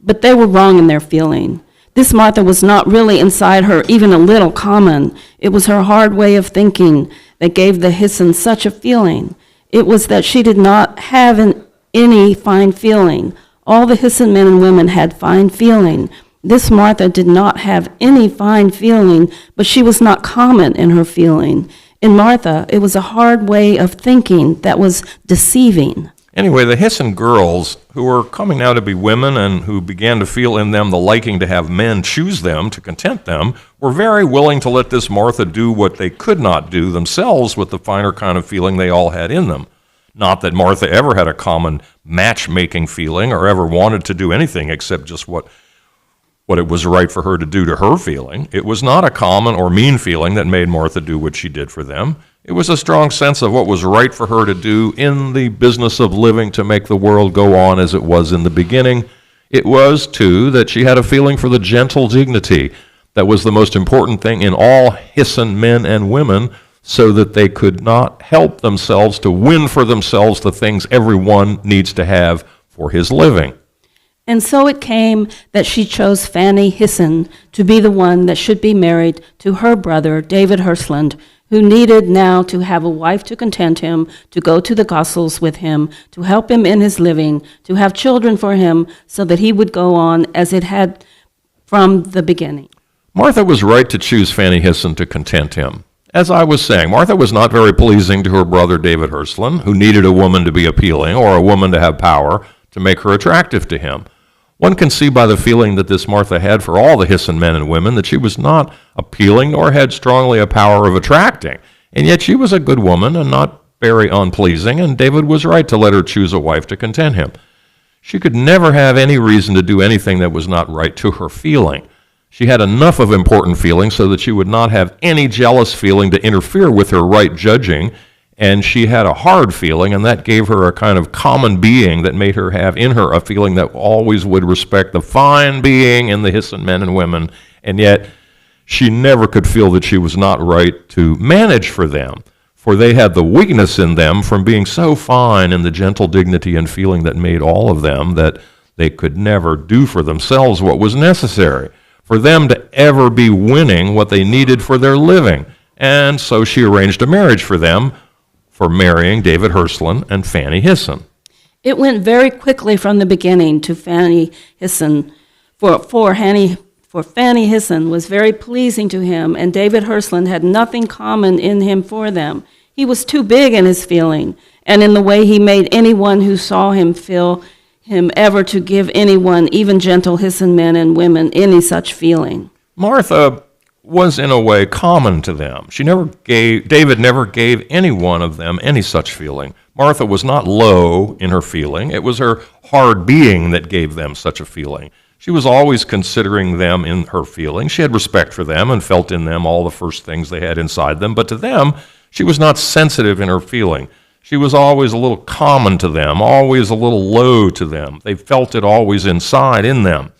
but they were wrong in their feeling. This Martha was not really inside her even a little common. It was her hard way of thinking that gave the Hisson such a feeling. It was that she did not have any fine feeling. All the Hisson men and women had fine feeling. This Martha did not have any fine feeling, but she was not common in her feeling. In Martha, it was a hard way of thinking that was deceiving. Anyway, the Hisson girls, who were coming now to be women and who began to feel in them the liking to have men choose them to content them, were very willing to let this Martha do what they could not do themselves with the finer kind of feeling they all had in them. Not that Martha ever had a common matchmaking feeling or ever wanted to do anything except just what it was right for her to do to her feeling. It was not a common or mean feeling that made Martha do what she did for them. It was a strong sense of what was right for her to do in the business of living to make the world go on as it was in the beginning. It was, too, that she had a feeling for the gentle dignity that was the most important thing in all Hisson men and women, so that they could not help themselves to win for themselves the things everyone needs to have for his living. And so it came that she chose Fanny Hisson to be the one that should be married to her brother, David Hland, who needed now to have a wife to content him, to go to the Gossels with him, to help him in his living, to have children for him, so that he would go on as it had from the beginning. Martha was right to choose Fanny Hisson to content him. As I was saying, Martha was not very pleasing to her brother David Hland, who needed a woman to be appealing or a woman to have power to make her attractive to him. One can see by the feeling that this Martha had for all the Hisson men and women that she was not appealing nor had strongly a power of attracting. And yet she was a good woman and not very unpleasing, and David was right to let her choose a wife to content him. She could never have any reason to do anything that was not right to her feeling. She had enough of important feeling so that she would not have any jealous feeling to interfere with her right judging, and she had a hard feeling, and that gave her a kind of common being that made her have in her a feeling that always would respect the fine being in the Hisson men and women, and yet she never could feel that she was not right to manage for them, for they had the weakness in them from being so fine in the gentle dignity and feeling that made all of them that they could never do for themselves what was necessary, for them to ever be winning what they needed for their living. And so she arranged a marriage for them, for marrying David Hland and Fanny Hland. It went very quickly from the beginning to Fanny Hland, for Fanny Hland was very pleasing to him, and David Hland had nothing common in him for them. He was too big in his feeling, and in the way he made anyone who saw him feel him ever to give anyone, even gentle Hland men and women, any such feeling. Martha was in a way common to them. David never gave any one of them any such feeling. Martha was not low in her feeling. It was her hard being that gave them such a feeling. She was always considering them in her feeling. She had respect for them and felt in them all the first things they had inside them, but to them, she was not sensitive in her feeling. She was always a little common to them, always a little low to them. They felt it always inside in them.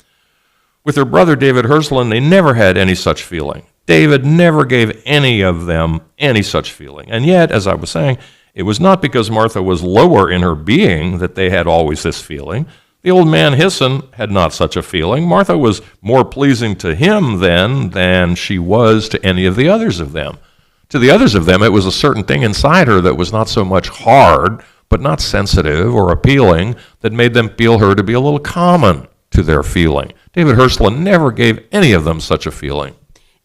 With her brother David Hland, they never had any such feeling. David never gave any of them any such feeling. And yet, as I was saying, it was not because Martha was lower in her being that they had always this feeling. The old man Hland had not such a feeling. Martha was more pleasing to him then than she was to any of the others of them. To the others of them, it was a certain thing inside her that was not so much hard, but not sensitive or appealing, that made them feel her to be a little common to their feeling. David Hland never gave any of them such a feeling.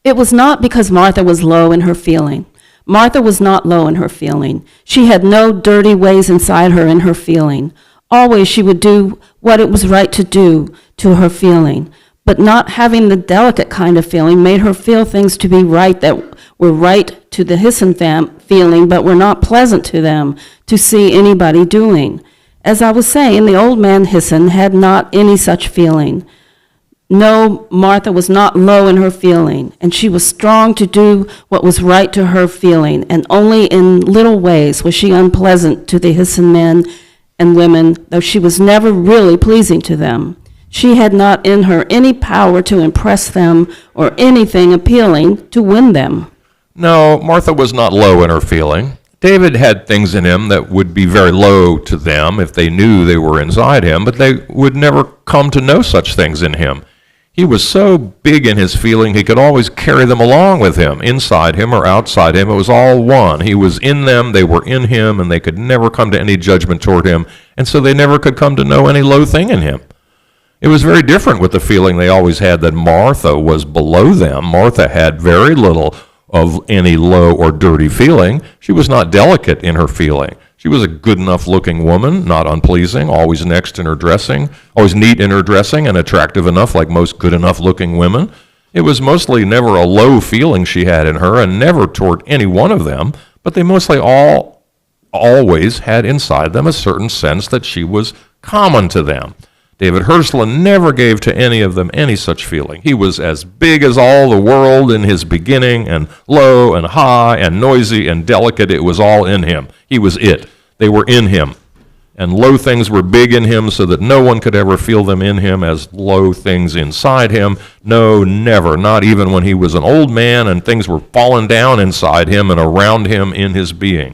It was not because Martha was low in her feeling. Martha was not low in her feeling. She had no dirty ways inside her in her feeling. Always she would do what it was right to do to her feeling. But not having the delicate kind of feeling made her feel things to be right that were right to the Hland feeling, but were not pleasant to them to see anybody doing. As I was saying, the old man Hland had not any such feeling. No, Martha was not low in her feeling, and she was strong to do what was right to her feeling, and only in little ways was she unpleasant to the Hland men and women, though she was never really pleasing to them. She had not in her any power to impress them or anything appealing to win them. No, Martha was not low in her feeling. David had things in him that would be very low to them if they knew they were inside him, but they would never come to know such things in him. He was so big in his feeling, he could always carry them along with him, inside him or outside him. It was all one. He was in them, they were in him, and they could never come to any judgment toward him, and so they never could come to know any low thing in him. It was very different with the feeling they always had that Martha was below them. Martha had very little of any low or dirty feeling. She was not delicate in her feeling. She was a good enough looking woman, not unpleasing, always next in her dressing, always neat in her dressing and attractive enough like most good enough looking women. It was mostly never a low feeling she had in her, and never toward any one of them, but they mostly always had inside them a certain sense that she was common to them. David Hland never gave to any of them any such feeling. He was as big as all the world in his beginning, and low and high and noisy and delicate. It was all in him. He was it. They were in him. And low things were big in him so that no one could ever feel them in him as low things inside him. No, never, not even when he was an old man and things were falling down inside him and around him in his being.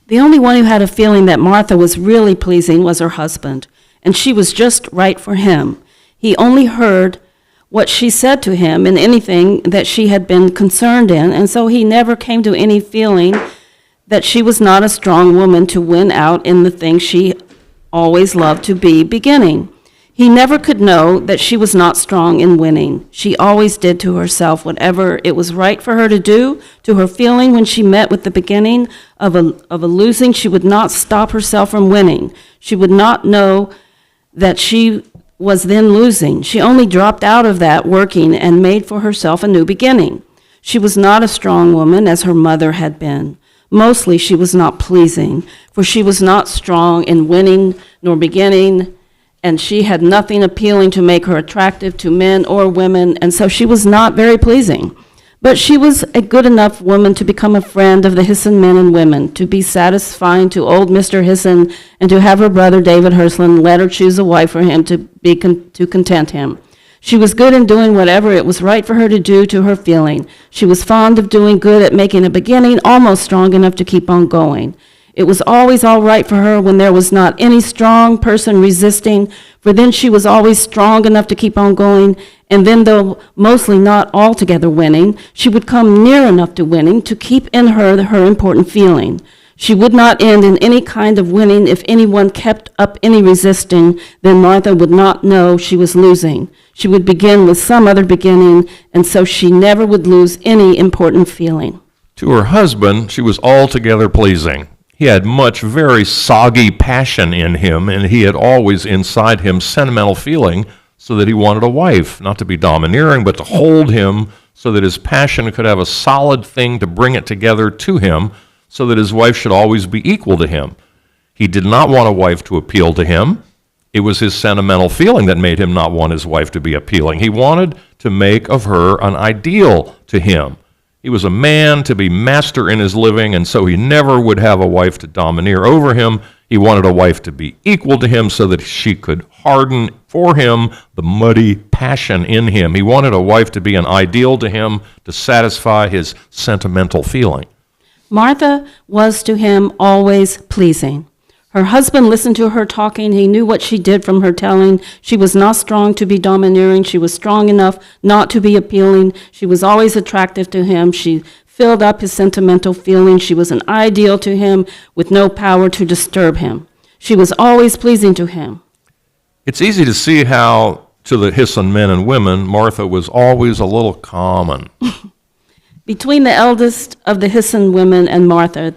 The only one who had a feeling that Martha was really pleasing was her husband, and she was just right for him. He only heard what she said to him in anything that she had been concerned in, and so he never came to any feeling that she was not a strong woman to win out in the thing she always loved to be beginning. He never could know that she was not strong in winning. She always did to herself whatever it was right for her to do. To her feeling when she met with the beginning of a losing, she would not stop herself from winning. She would not know that she was then losing. She only dropped out of that working and made for herself a new beginning. She was not a strong woman as her mother had been. Mostly she was not pleasing, for she was not strong in winning nor beginning, and she had nothing appealing to make her attractive to men or women, and so she was not very pleasing. But she was a good enough woman to become a friend of the Hland men and women, to be satisfying to old Mr. Hland, and to have her brother David Hland let her choose a wife for him to content him. She was good in doing whatever it was right for her to do to her feeling. She was fond of doing good at making a beginning almost strong enough to keep on going. It was always all right for her when there was not any strong person resisting, for then she was always strong enough to keep on going, and then though mostly not altogether winning, she would come near enough to winning to keep in her her important feeling. She would not end in any kind of winning if anyone kept up any resisting, then Martha would not know she was losing. She would begin with some other beginning, and so she never would lose any important feeling. To her husband, she was altogether pleasing. He had much very soggy passion in him, and he had always inside him sentimental feeling, so that he wanted a wife, not to be domineering, but to hold him so that his passion could have a solid thing to bring it together to him, so that his wife should always be equal to him. He did not want a wife to appeal to him. It was his sentimental feeling that made him not want his wife to be appealing. He wanted to make of her an ideal to him. He was a man to be master in his living, and so he never would have a wife to domineer over him. He wanted a wife to be equal to him so that she could harden for him the muddy passion in him. He wanted a wife to be an ideal to him to satisfy his sentimental feeling. Martha was to him always pleasing. Her husband listened to her talking. He knew what she did from her telling. She was not strong to be domineering. She was strong enough not to be appealing. She was always attractive to him. She filled up his sentimental feelings. She was an ideal to him with no power to disturb him. She was always pleasing to him. It's easy to see how, to the Hland men and women, Martha was always a little common. Between the eldest of the Hland women and Martha,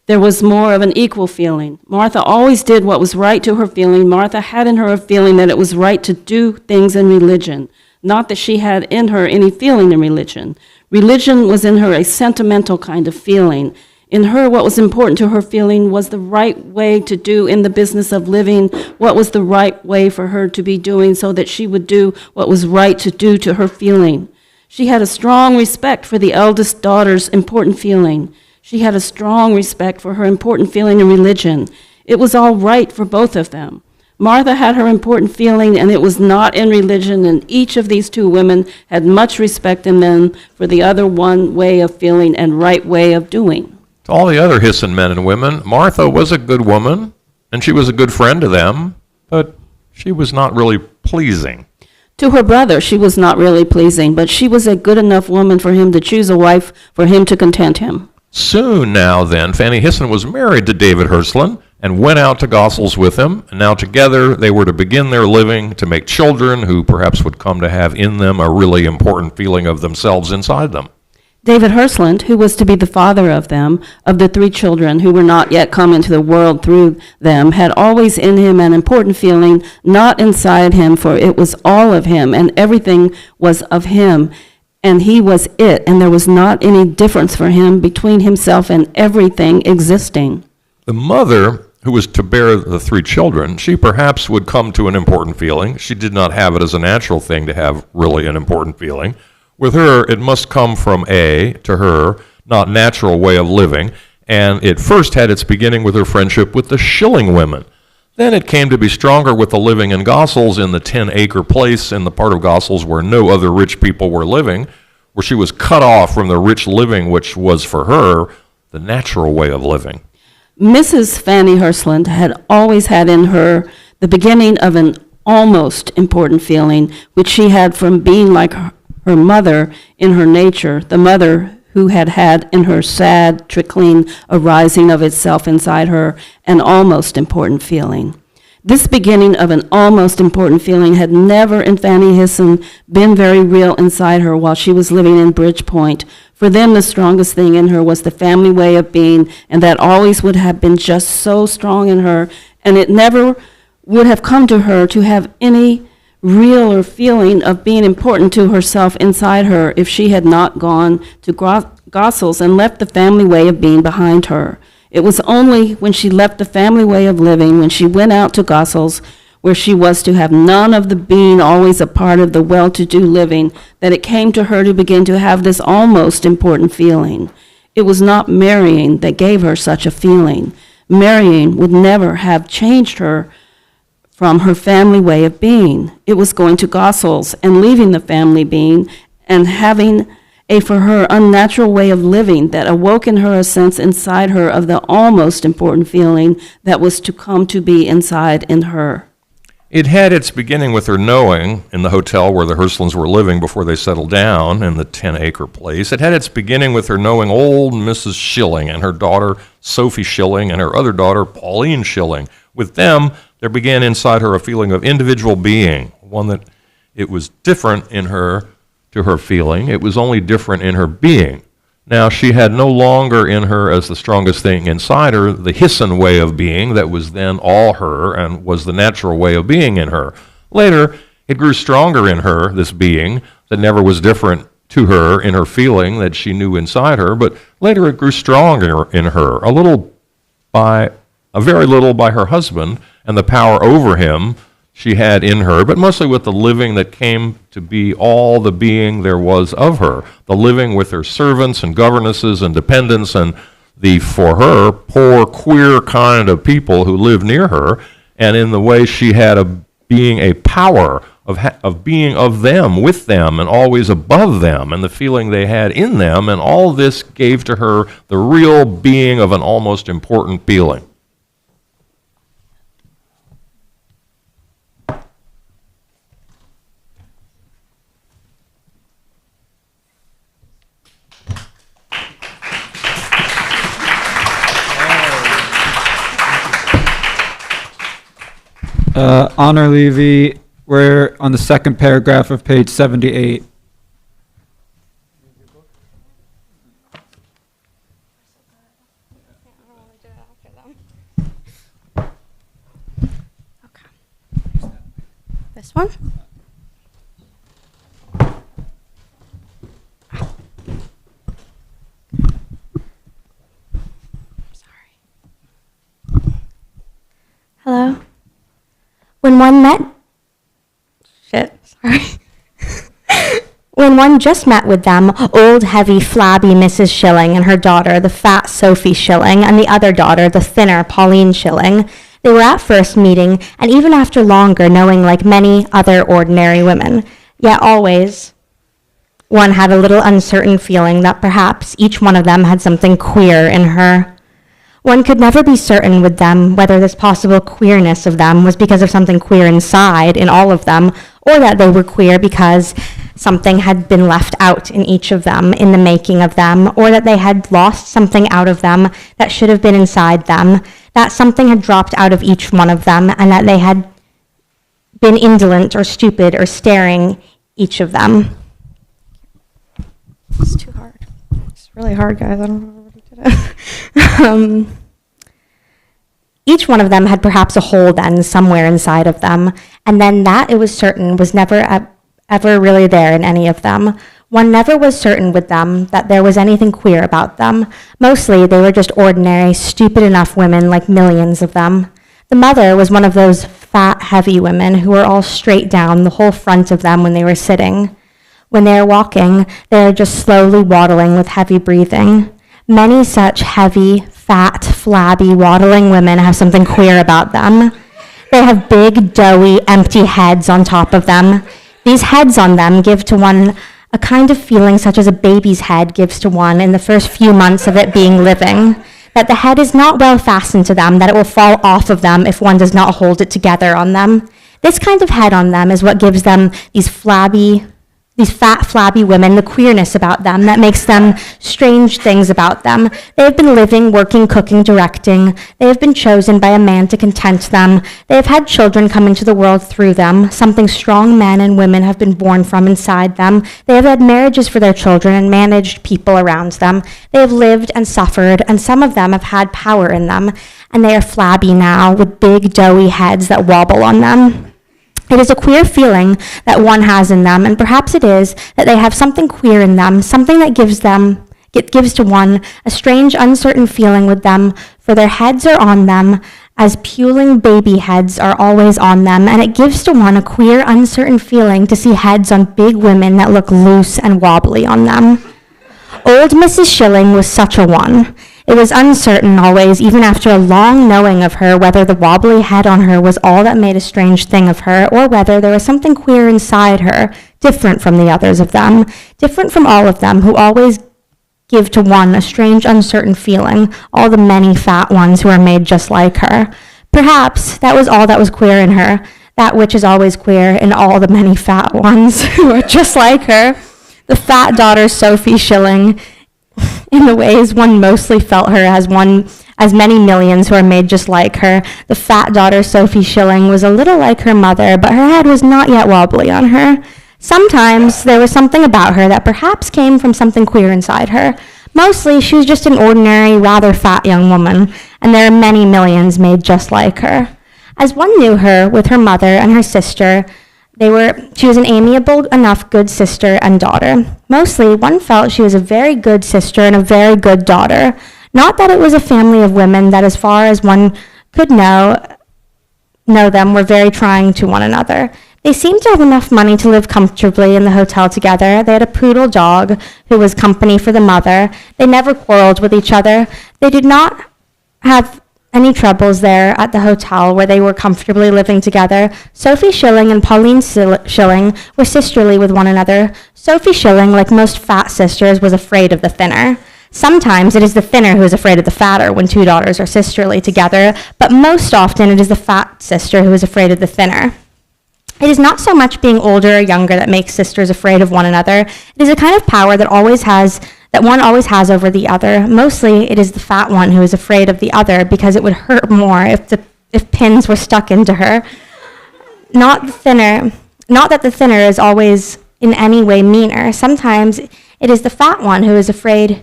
there was more of an equal feeling. Martha always did what was right to her feeling. Martha had in her a feeling that it was right to do things in religion, not that she had in her any feeling in religion. Religion was in her a sentimental kind of feeling. In her, what was important to her feeling was the right way to do in the business of living, what was the right way for her to be doing so that she would do what was right to do to her feeling. She had a strong respect for the eldest daughter's important feeling. She had a strong respect for her important feeling in religion. It was all right for both of them. Martha had her important feeling, and it was not in religion, and each of these two women had much respect in them for the other one way of feeling and right way of doing. To all the other Hland men and women, Martha was a good woman, and she was a good friend to them, but she was not really pleasing. To her brother, she was not really pleasing, but she was a good enough woman for him to choose a wife for him to content him. Soon now then, Fanny Hland was married to David Hland and went out to Gossel's with him, and now together they were to begin their living, to make children who perhaps would come to have in them a really important feeling of themselves inside them. David Hland, who was to be the father of them, of the three children who were not yet come into the world through them, had always in him an important feeling, not inside him, for it was all of him, and everything was of him, and he was it, and there was not any difference for him between himself and everything existing. The mother, who was to bear the three children, she perhaps would come to an important feeling. She did not have it as a natural thing to have really an important feeling. With her, it must come from to her, not natural way of living, and it first had its beginning with her friendship with the Schilling women. Then it came to be stronger with the living in Gossel's, in the 10-acre place in the part of Gossel's where no other rich people were living, where she was cut off from the rich living which was for her the natural way of living. Mrs. Fanny Hland had always had in her the beginning of an almost important feeling, which she had from being like her mother in her nature, the mother who had had in her sad, trickling arising of itself inside her an almost important feeling. This beginning of an almost important feeling had never in Fanny Hland been very real inside her while she was living in Bridgepoint. For them, the strongest thing in her was the family way of being, and that always would have been just so strong in her, and it never would have come to her to have any real or feeling of being important to herself inside her if she had not gone to Gossel's and left the family way of being behind her. It was only when she left the family way of living, when she went out to Gossel's, where she was to have none of the being always a part of the well-to-do living, that it came to her to begin to have this almost important feeling. It was not marrying that gave her such a feeling. Marrying would never have changed her from her family way of being. It was going to Gossel's and leaving the family being and having a, for her, unnatural way of living that awoke in her a sense inside her of the almost important feeling that was to come to be inside in her. It had its beginning with her knowing, in the hotel where the Herslands were living before they settled down in the 10-acre place, it had its beginning with her knowing old Mrs. Schilling and her daughter Sophie Schilling and her other daughter Pauline Schilling. With them, there began inside her a feeling of individual being, one that it was different in her to her feeling. It was only different in her being. Now, she had no longer in her as the strongest thing inside her the Hisson way of being that was then all her and was the natural way of being in her. Later, it grew stronger in her, this being, that never was different to her in her feeling that she knew inside her, but later it grew stronger in her, a very little by her husband and the power over him she had in her, but mostly with the living that came to be all the being there was of her, the living with her servants and governesses and dependents and the, for her, poor, queer kind of people who lived near her, and in the way she had of being a power, of being of them, with them, and always above them, and the feeling they had in them, and all this gave to her the real being of an almost important feeling. Honor Levy, we're on the second paragraph of page 78. This one? Hello? When one met, When one just met with them, old, heavy, flabby Mrs. Schilling and her daughter, the fat Sophie Schilling, and the other daughter, the thinner Pauline Schilling, they were at first meeting, and even after longer, knowing like many other ordinary women. Yet always, one had a little uncertain feeling that perhaps each one of them had something queer in her. One could never be certain with them whether this possible queerness of them was because of something queer inside in all of them, or that they were queer because something had been left out in each of them in the making of them, or that they had lost something out of them that should have been inside them, that something had dropped out of each one of them, and that they had been indolent or stupid or staring each of them. It's too hard. It's really hard, guys. I don't know what he did. Each one of them had perhaps a hole then somewhere inside of them, and then that, it was certain, was never ever really there in any of them. One never was certain with them that there was anything queer about them. Mostly they were just ordinary, stupid enough women like millions of them. The mother was one of those fat, heavy women who were all straight down, the whole front of them when they were sitting. When they are walking, they are just slowly waddling with heavy breathing. Many such heavy, fat, flabby, waddling women have something queer about them. They have big, doughy, empty heads on top of them. These heads on them give to one a kind of feeling such as a baby's head gives to one in the first few months of it being living, that the head is not well fastened to them, that it will fall off of them if one does not hold it together on them. This kind of head on them is what gives them these fat, flabby women, the queerness about them that makes them strange things about them. They have been living, working, cooking, directing. They have been chosen by a man to content them. They have had children come into the world through them, something strong men and women have been born from inside them. They have had marriages for their children and managed people around them. They have lived and suffered, and some of them have had power in them, and they are flabby now with big, doughy heads that wobble on them. It is a queer feeling that one has in them, and perhaps it is that they have something queer in them, something that gives to one a strange, uncertain feeling with them, for their heads are on them, as puling baby heads are always on them, and it gives to one a queer, uncertain feeling to see heads on big women that look loose and wobbly on them. Old Mrs. Schilling was such a one. It was uncertain always, even after a long knowing of her, whether the wobbly head on her was all that made a strange thing of her, or whether there was something queer inside her, different from the others of them, different from all of them, who always give to one a strange, uncertain feeling, all the many fat ones who are made just like her. Perhaps that was all that was queer in her, that which is always queer in all the many fat ones who are just like her. The fat daughter Sophie Schilling, in the ways one mostly felt her as many millions who are made just like her. The fat daughter Sophie Schilling was a little like her mother, but her head was not yet wobbly on her. Sometimes there was something about her that perhaps came from something queer inside her. Mostly she was just an ordinary, rather fat young woman, and there are many millions made just like her. As one knew her with her mother and her sister, she was an amiable enough good sister and daughter. Mostly, one felt she was a very good sister and a very good daughter. Not that it was a family of women that, as far as one could know them, were very trying to one another. They seemed to have enough money to live comfortably in the hotel together. They had a poodle dog who was company for the mother. They never quarreled with each other. They did not have any troubles there at the hotel where they were comfortably living together. Sophie Schilling and Pauline Schilling were sisterly with one another. Sophie Schilling, like most fat sisters, was afraid of the thinner. Sometimes it is the thinner who is afraid of the fatter when two daughters are sisterly together, but most often it is the fat sister who is afraid of the thinner. It is not so much being older or younger that makes sisters afraid of one another. It is a kind of power that one always has over the other. Mostly it is the fat one who is afraid of the other because it would hurt more if pins were stuck into her. Not that the thinner is always in any way meaner. Sometimes it is the fat one who is the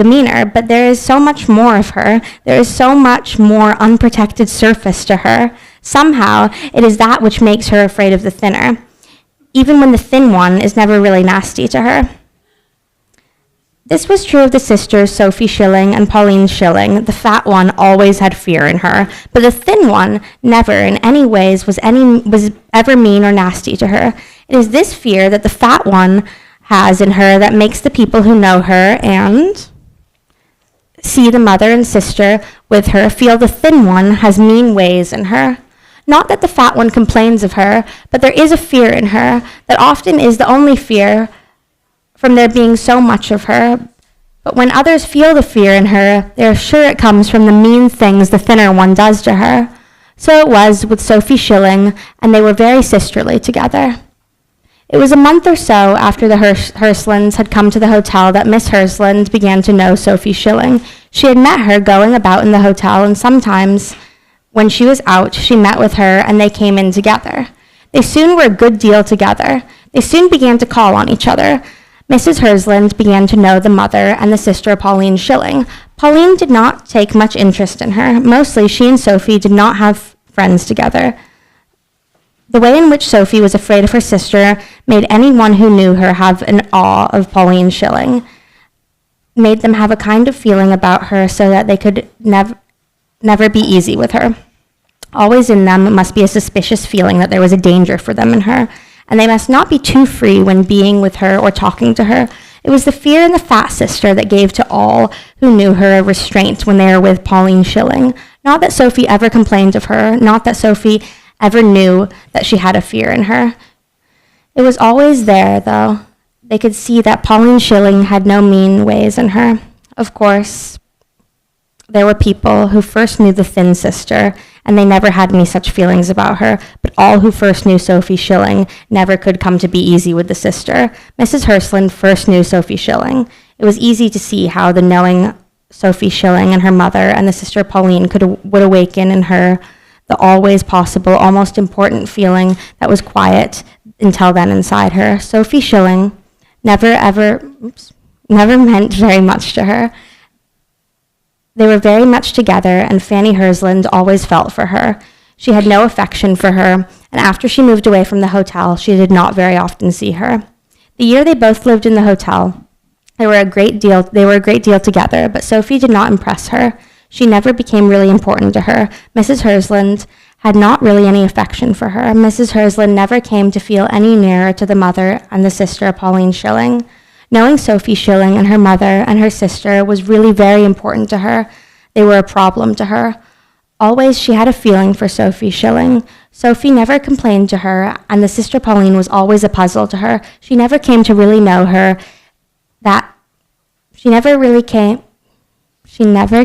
meaner, but there is so much more of her. There is so much more unprotected surface to her. Somehow it is that which makes her afraid of the thinner, even when the thin one is never really nasty to her. This was true of the sisters Sophie Schilling and Pauline Schilling. The fat one always had fear in her, but the thin one never in any ways was ever mean or nasty to her. It is this fear that the fat one has in her that makes the people who know her and see the mother and sister with her feel the thin one has mean ways in her. Not that the fat one complains of her, but there is a fear in her that often is the only fear from there being so much of her. But when others feel the fear in her, they are sure it comes from the mean things the thinner one does to her. So it was with Sophie Schilling, and they were very sisterly together. It was a month or so after the Herslands had come to the hotel that Miss Hersland began to know Sophie Schilling. She had met her going about in the hotel, and sometimes when she was out, she met with her, and they came in together. They soon were a good deal together. They soon began to call on each other. Mrs. Hersland began to know the mother and the sister Pauline Schilling. Pauline did not take much interest in her. Mostly, she and Sophie did not have friends together. The way in which Sophie was afraid of her sister made anyone who knew her have an awe of Pauline Schilling, made them have a kind of feeling about her so that they could never be easy with her. Always in them must be a suspicious feeling that there was a danger for them in her, and they must not be too free when being with her or talking to her. It was the fear in the fat sister that gave to all who knew her a restraint when they were with Pauline Schilling. Not that Sophie ever complained of her, not that Sophie ever knew that she had a fear in her. It was always there, though. They could see that Pauline Schilling had no mean ways in her. Of course, there were people who first knew the thin sister, and they never had any such feelings about her, but all who first knew Sophie Schilling never could come to be easy with the sister. Mrs. Hersland first knew Sophie Schilling. It was easy to see how the knowing Sophie Schilling and her mother and the sister Pauline would awaken in her the always possible, almost important feeling that was quiet until then inside her. Sophie Schilling never meant very much to her. They were very much together, and Fanny Hersland always felt for her. She had no affection for her, and after she moved away from the hotel, she did not very often see her. The year they both lived in the hotel, they were a great deal together, but Sophie did not impress her. She never became really important to her. Mrs. Hersland had not really any affection for her. Mrs. Hersland never came to feel any nearer to the mother and the sister Pauline Schilling. Knowing Sophie Schilling and her mother and her sister was really very important to her. They were a problem to her. Always she had a feeling for Sophie Schilling. Sophie never complained to her, and the sister Pauline was always a puzzle to her. She never came to really know her, she never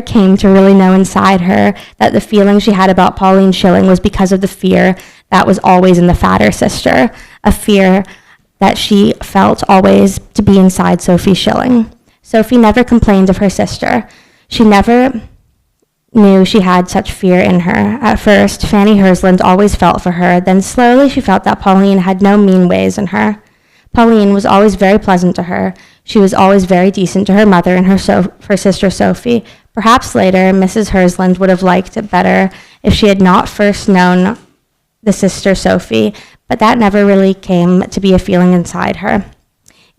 came to really know inside her that the feeling she had about Pauline Schilling was because of the fear that was always in the fatter sister, a fear that she felt always to be inside Sophie Schilling. Sophie never complained of her sister. She never knew she had such fear in her. At first, Fanny Hland always felt for her, then slowly she felt that Pauline had no mean ways in her. Pauline was always very pleasant to her. She was always very decent to her mother and her sister Sophie. Perhaps later, Mrs. Hland would have liked it better if she had not first known the sister Sophie, but that never really came to be a feeling inside her.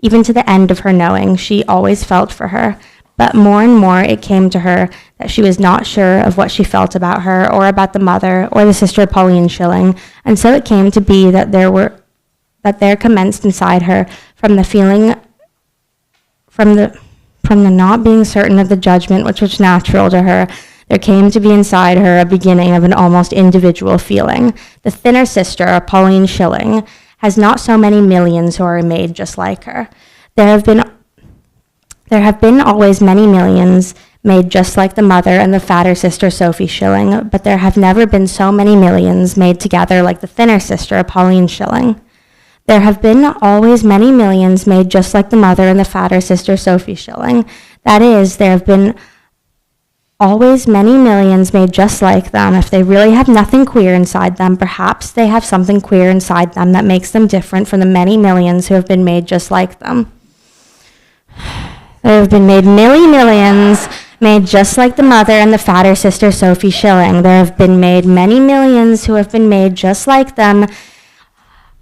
Even to the end of her knowing, she always felt for her, but more and more it came to her that she was not sure of what she felt about her or about the mother or the sister Pauline Schilling, and so it came to be that there commenced inside her from the not being certain of the judgment which was natural to her, there came to be inside her a beginning of an almost individual feeling. The thinner sister, Pauline Schilling, has not so many millions who are made just like her. There have been always many millions made just like the mother and the fatter sister Sophie Schilling, but there have never been so many millions made together like the thinner sister Pauline Schilling. There have been always many millions made just like the mother and the fatter sister Sophie Schilling. That is, there have been always many millions made just like them. If they really have nothing queer inside them, perhaps they have something queer inside them that makes them different from the many millions who have been made just like them. There have been made millions made just like the mother and the fatter sister Sophie Schilling. There have been made many millions who have been made just like them,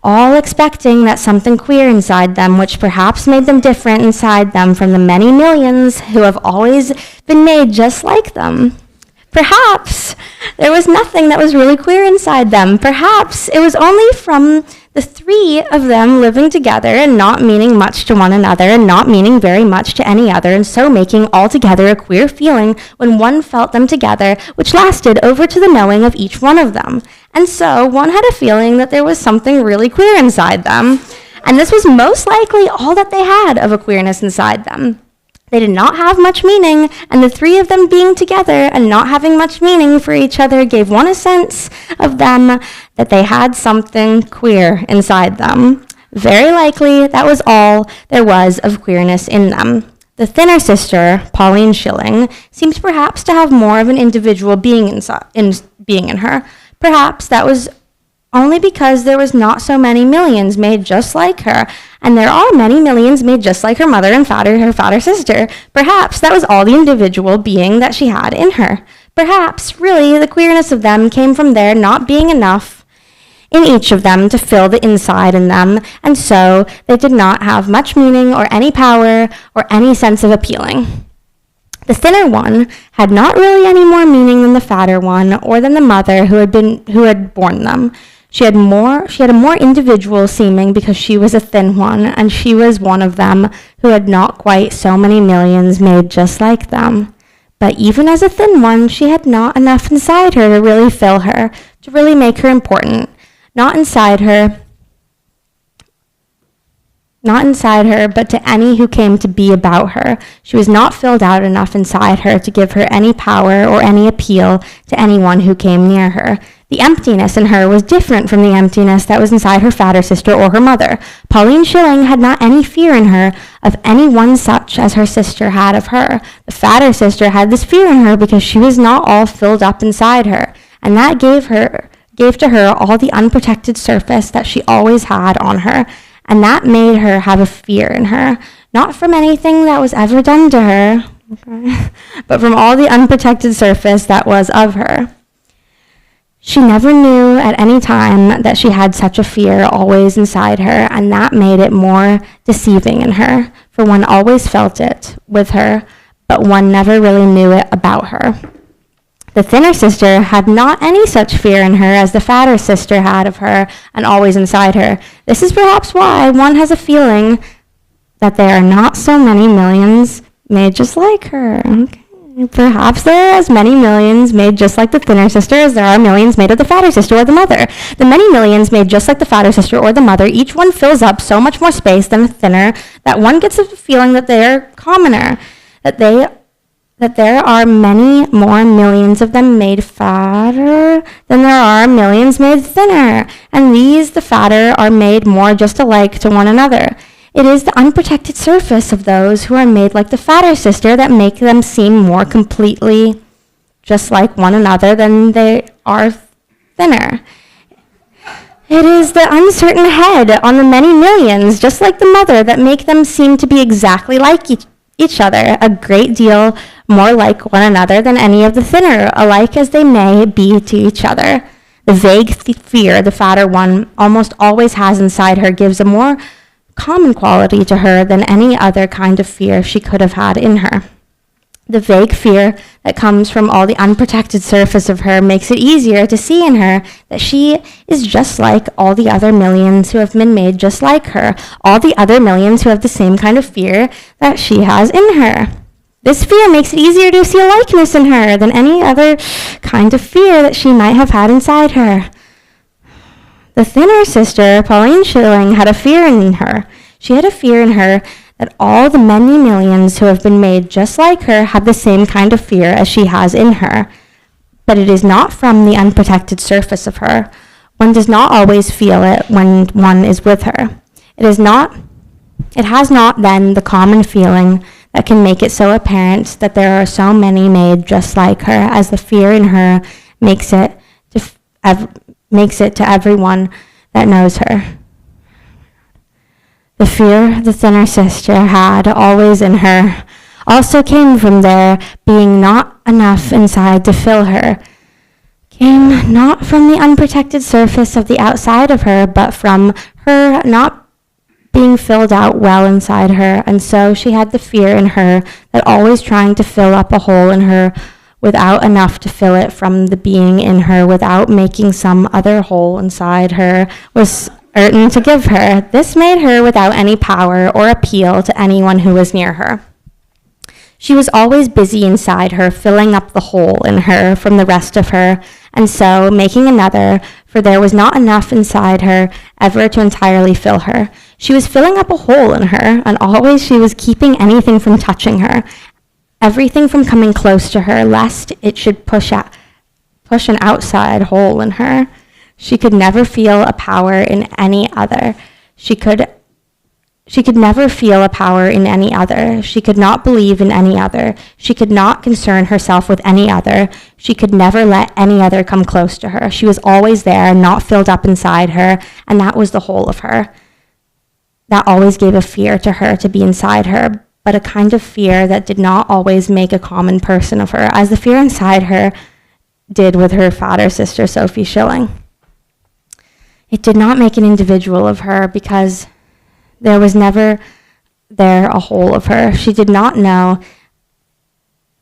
all expecting that something queer inside them, which perhaps made them different inside them from the many millions who have always been made just like them. Perhaps there was nothing that was really queer inside them. Perhaps it was only from the three of them living together and not meaning much to one another and not meaning very much to any other, and so making altogether a queer feeling when one felt them together, which lasted over to the knowing of each one of them. And so one had a feeling that there was something really queer inside them, and this was most likely all that they had of a queerness inside them. They did not have much meaning, and the three of them being together and not having much meaning for each other gave one a sense of them that they had something queer inside them. Very likely that was all there was of queerness in them. The thinner sister, Pauline Schilling, seems perhaps to have more of an individual being in her. Perhaps that was only because there was not so many millions made just like her, and there are many millions made just like her mother and her fatter sister. Perhaps that was all the individual being that she had in her. Perhaps, really, the queerness of them came from there not being enough in each of them to fill the inside in them, and so they did not have much meaning or any power or any sense of appealing. The thinner one had not really any more meaning than the fatter one or than the mother who had borne them. She had a more individual seeming because she was a thin one, and she was one of them who had not quite so many millions made just like them. But even as a thin one, she had not enough inside her to really fill her, to really make her important. Not inside her, but to any who came to be about her. She was not filled out enough inside her to give her any power or any appeal to anyone who came near her. The emptiness in her was different from the emptiness that was inside her fatter sister or her mother. Pauline Schilling had not any fear in her of any one such as her sister had of her. The fatter sister had this fear in her because she was not all filled up inside her, and that gave to her all the unprotected surface that she always had on her, and that made her have a fear in her, not from anything that was ever done to her, but from all the unprotected surface that was of her. She never knew at any time that she had such a fear always inside her, and that made it more deceiving in her, for one always felt it with her, but one never really knew it about her. The thinner sister had not any such fear in her as the fatter sister had of her, and always inside her. This is perhaps why one has a feeling that there are not so many millions made just like her. Okay. Perhaps there are as many millions made just like the thinner sister as there are millions made of the fatter sister or the mother. The many millions made just like the fatter sister or the mother, each one fills up so much more space than the thinner that one gets a feeling that they are commoner, that there are many more millions of them made fatter than there are millions made thinner, and these, the fatter, are made more just alike to one another. It is the unprotected surface of those who are made like the fatter sister that make them seem more completely just like one another than they are thinner. It is the uncertain head on the many millions, just like the mother, that make them seem to be exactly like each other, a great deal more like one another than any of the thinner, alike as they may be to each other. The vague fear the fatter one almost always has inside her gives a more common quality to her than any other kind of fear she could have had in her. The vague fear that comes from all the unprotected surface of her makes it easier to see in her that she is just like all the other millions who have been made just like her, all the other millions who have the same kind of fear that she has in her. This fear makes it easier to see a likeness in her than any other kind of fear that she might have had inside her. The thinner sister, Pauline Schilling, had a fear in her. She had a fear in her that all the many millions who have been made just like her have the same kind of fear as she has in her. But it is not from the unprotected surface of her. One does not always feel it when one is with her. It has not then the common feeling that can make it so apparent that there are so many made just like her as the fear in her makes it to everyone that knows her. The fear the thinner sister had always in her also came from there being not enough inside to fill her, came not from the unprotected surface of the outside of her, but from her not being filled out well inside her, and so she had the fear in her that always trying to fill up a hole in her without enough to fill it from the being in her without making some other hole inside her was certain to give her. This made her without any power or appeal to anyone who was near her. She was always busy inside her, filling up the hole in her from the rest of her, and so making another, for there was not enough inside her ever to entirely fill her. She was filling up a hole in her, and always she was keeping anything from touching her, everything from coming close to her, lest it should push an outside hole in her. She could never feel a power in any other. She could never feel a power in any other. She could not believe in any other. She could not concern herself with any other. She could never let any other come close to her. She was always there, not filled up inside her, and that was the whole of her. That always gave a fear to her to be inside her, but a kind of fear that did not always make a common person of her, as the fear inside her did with her fatter sister, Sophie Schilling. It did not make an individual of her because there was never there a whole of her. She did not know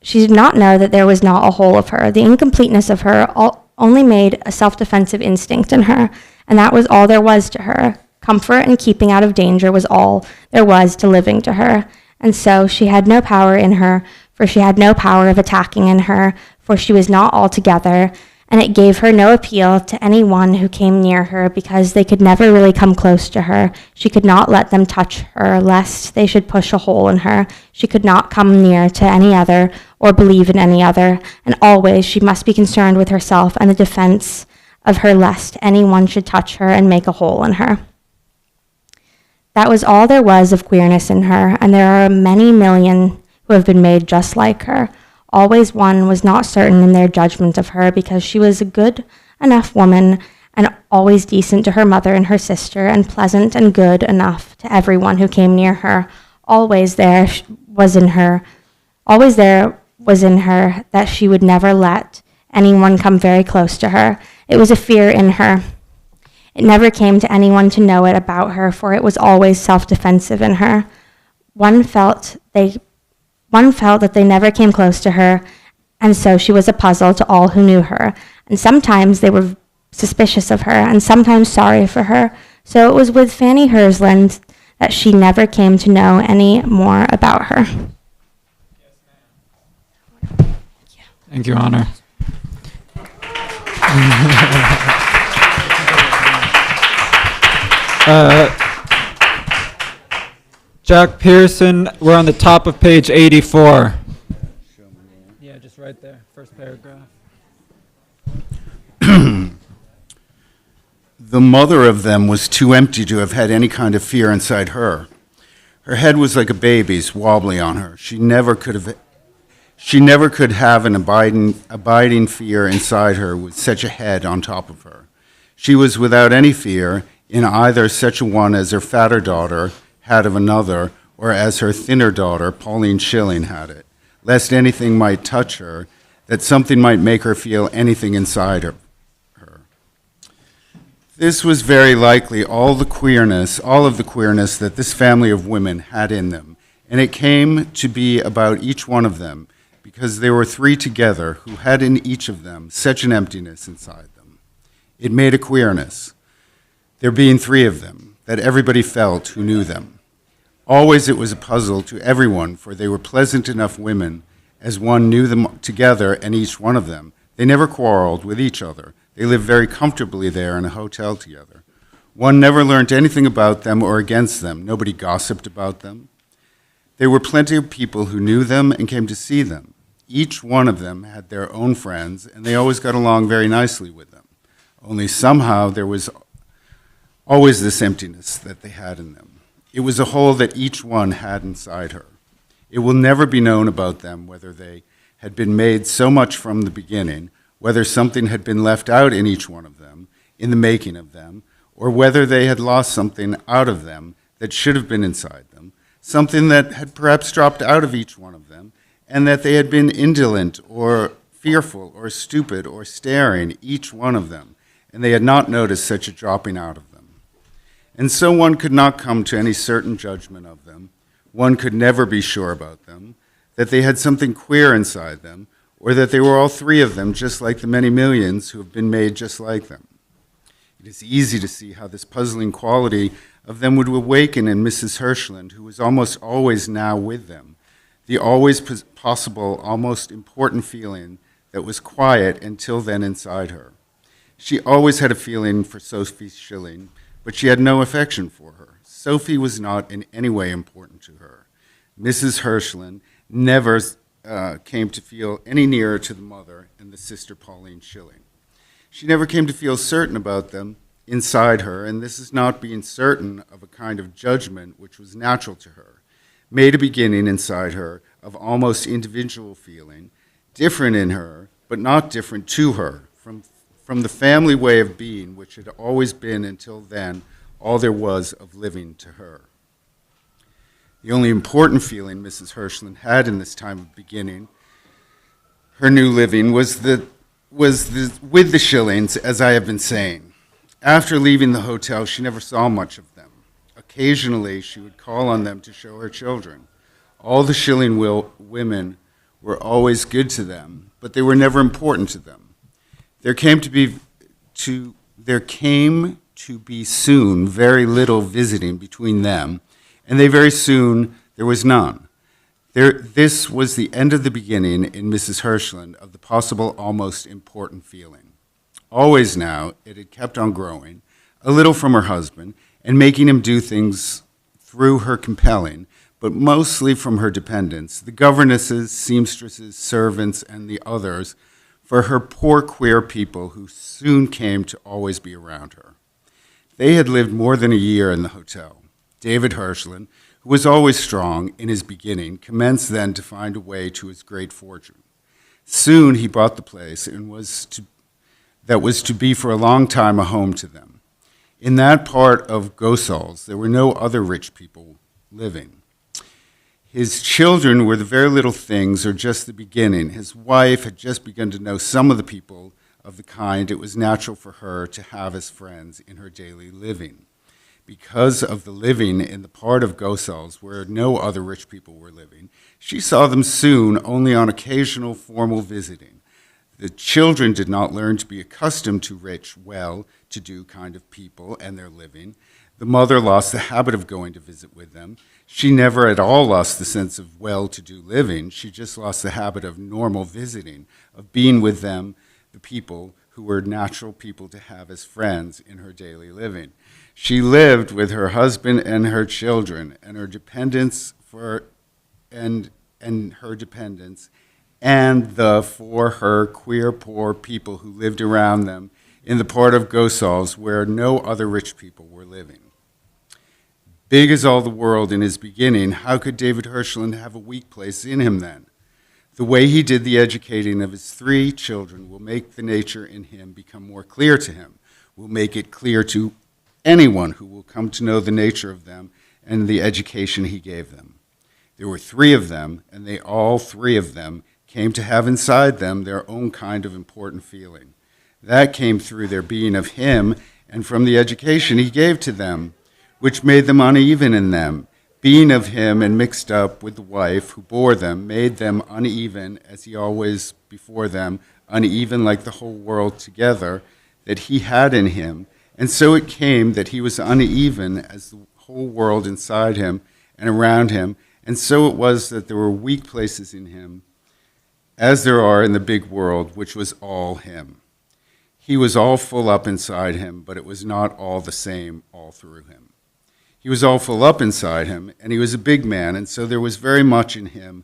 that there was not a whole of her. The incompleteness of her only made a self-defensive instinct in her, and that was all there was to her. Comfort and keeping out of danger was all there was to living to her. And so she had no power in her, for she had no power of attacking in her, for she was not altogether, and it gave her no appeal to anyone who came near her, because they could never really come close to her. She could not let them touch her, lest they should push a hole in her. She could not come near to any other, or believe in any other, and always she must be concerned with herself and the defense of her, lest anyone should touch her and make a hole in her. That was all there was of queerness in her, and there are many million who have been made just like her. Always one was not certain in their judgment of her, because she was a good enough woman, and always decent to her mother and her sister, and pleasant and good enough to everyone who came near her. Always there was in her that she would never let anyone come very close to her. It was a fear in her. It never came to anyone to know it about her, for it was always self-defensive in her. One felt that they never came close to her, and so she was a puzzle to all who knew her, and sometimes they were suspicious of her, and sometimes sorry for her. So it was with Fanny Hland that she never came to know any more about her. Thank you, Honor. Jack Pearson, we're on the top of page 84. Yeah, just right there, first paragraph. The mother of them was too empty to have had any kind of fear inside her. Her head was like a baby's, wobbly on her. She never could have an abiding fear inside her with such a head on top of her. She was without any fear in either such a one as her fatter daughter had of another, or as her thinner daughter, Pauline Schilling, had it, lest anything might touch her, that something might make her feel anything inside her. This was very likely all of the queerness that this family of women had in them, and it came to be about each one of them, because there were three together who had in each of them such an emptiness inside them. It made a queerness, there being three of them, that everybody felt who knew them. Always it was a puzzle to everyone, for they were pleasant enough women, as one knew them together and each one of them. They never quarreled with each other. They lived very comfortably there in a hotel together. One never learned anything about them or against them. Nobody gossiped about them. There were plenty of people who knew them and came to see them. Each one of them had their own friends, and they always got along very nicely with them. Only somehow there was always this emptiness that they had in them. It was a hole that each one had inside her. It will never be known about them whether they had been made so much from the beginning, whether something had been left out in each one of them, in the making of them, or whether they had lost something out of them that should have been inside them, something that had perhaps dropped out of each one of them, and that they had been indolent or fearful or stupid or staring, each one of them, and they had not noticed such a dropping out of them. And so one could not come to any certain judgment of them, one could never be sure about them, that they had something queer inside them, or that they were all three of them just like the many millions who have been made just like them. It is easy to see how this puzzling quality of them would awaken in Mrs. Hland, who was almost always now with them, the always possible, almost important feeling that was quiet until then inside her. She always had a feeling for Sophie Schilling, but she had no affection for her. Sophie was not in any way important to her. Mrs. Hland never came to feel any nearer to the mother and the sister Pauline Schilling. She never came to feel certain about them inside her, and this is not being certain of a kind of judgment which was natural to her, made a beginning inside her of almost individual feeling, different in her, but not different to her, from the family way of being which had always been until then all there was of living to her. The only important feeling Mrs. Hland had in this time of beginning her new living was with the Schillings, as I have been saying. After leaving the hotel, she never saw much of them. Occasionally, she would call on them to show her children. All the Schilling women were always good to them, but they were never important to them. There came to be soon very little visiting between them, and very soon there was none. This was the end of the beginning in Mrs. Hland of the possible almost important feeling. Always now it had kept on growing, a little from her husband, and making him do things through her compelling, but mostly from her dependents, the governesses, seamstresses, servants, and the others, for her poor queer people who soon came to always be around her. They had lived more than a year in the hotel. David Hland, who was always strong in his beginning, commenced then to find a way to his great fortune. Soon he bought the place and that was to be for a long time a home to them. In that part of Gossel, there were no other rich people living. His children were the very little things or just the beginning. His wife had just begun to know some of the people of the kind it was natural for her to have as friends in her daily living. Because of the living in the part of Gossel where no other rich people were living, she saw them soon only on occasional formal visiting. The children did not learn to be accustomed to rich, well-to-do kind of people and their living. The mother lost the habit of going to visit with them. She never at all lost the sense of well-to-do living. She just lost the habit of normal visiting, of being with them, the people who were natural people to have as friends in her daily living. She lived with her husband and her children, and her dependents for her queer poor people who lived around them in the part of Gossel where no other rich people were living. Big as all the world in his beginning, how could David Hirschland have a weak place in him then? The way he did the educating of his 3 children will make the nature in him become more clear to him, will make it clear to anyone who will come to know the nature of them and the education he gave them. There were 3 of them, and they all 3 of them came to have inside them their own kind of important feeling. That came through their being of him and from the education he gave to them, which made them uneven in them. Being of him and mixed up with the wife who bore them made them uneven, as he always before them, uneven like the whole world together that he had in him. And so it came that he was uneven as the whole world inside him and around him. And so it was that there were weak places in him, as there are in the big world, which was all him. He was all full up inside him, but it was not all the same all through him. He was all full up inside him, and he was a big man, and so there was very much in him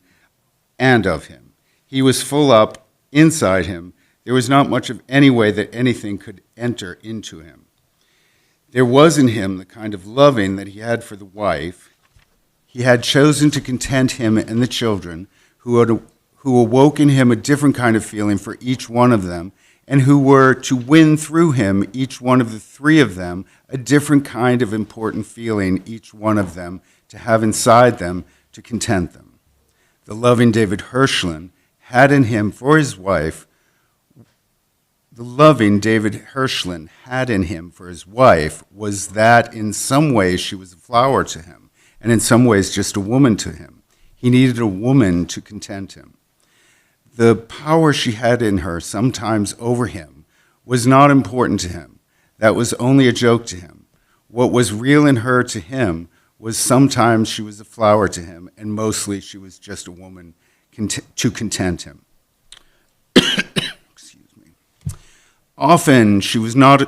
and of him. He was full up inside him. There was not much of any way that anything could enter into him. There was in him the kind of loving that he had for the wife. He had chosen to content him and the children, who awoke in him a different kind of feeling for each one of them, and who were to win through him, each one of the 3 of them, a different kind of important feeling, each one of them, to have inside them to content them. The loving David Hirschland had in him for his wife, was that in some ways she was a flower to him, and in some ways just a woman to him. He needed a woman to content him. The power she had in her, sometimes over him, was not important to him. That was only a joke to him. What was real in her to him was sometimes she was a flower to him, and mostly she was just a woman to content him. Excuse me. Often she was not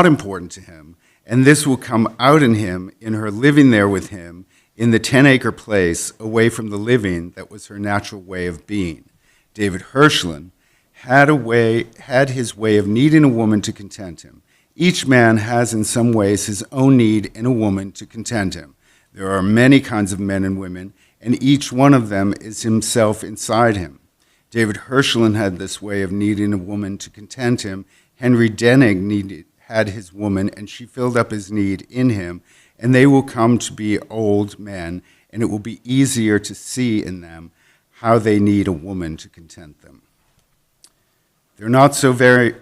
important to him, and this will come out in him in her living there with him in the 10-acre place away from the living that was her natural way of being. David Hirschland had his way of needing a woman to content him. Each man has in some ways his own need in a woman to content him. There are many kinds of men and women, and each one of them is himself inside him. David Hirschland had this way of needing a woman to content him. Henry Denning had his woman, and she filled up his need in him, and they will come to be old men, and it will be easier to see in them how they need a woman to content them. There are not so very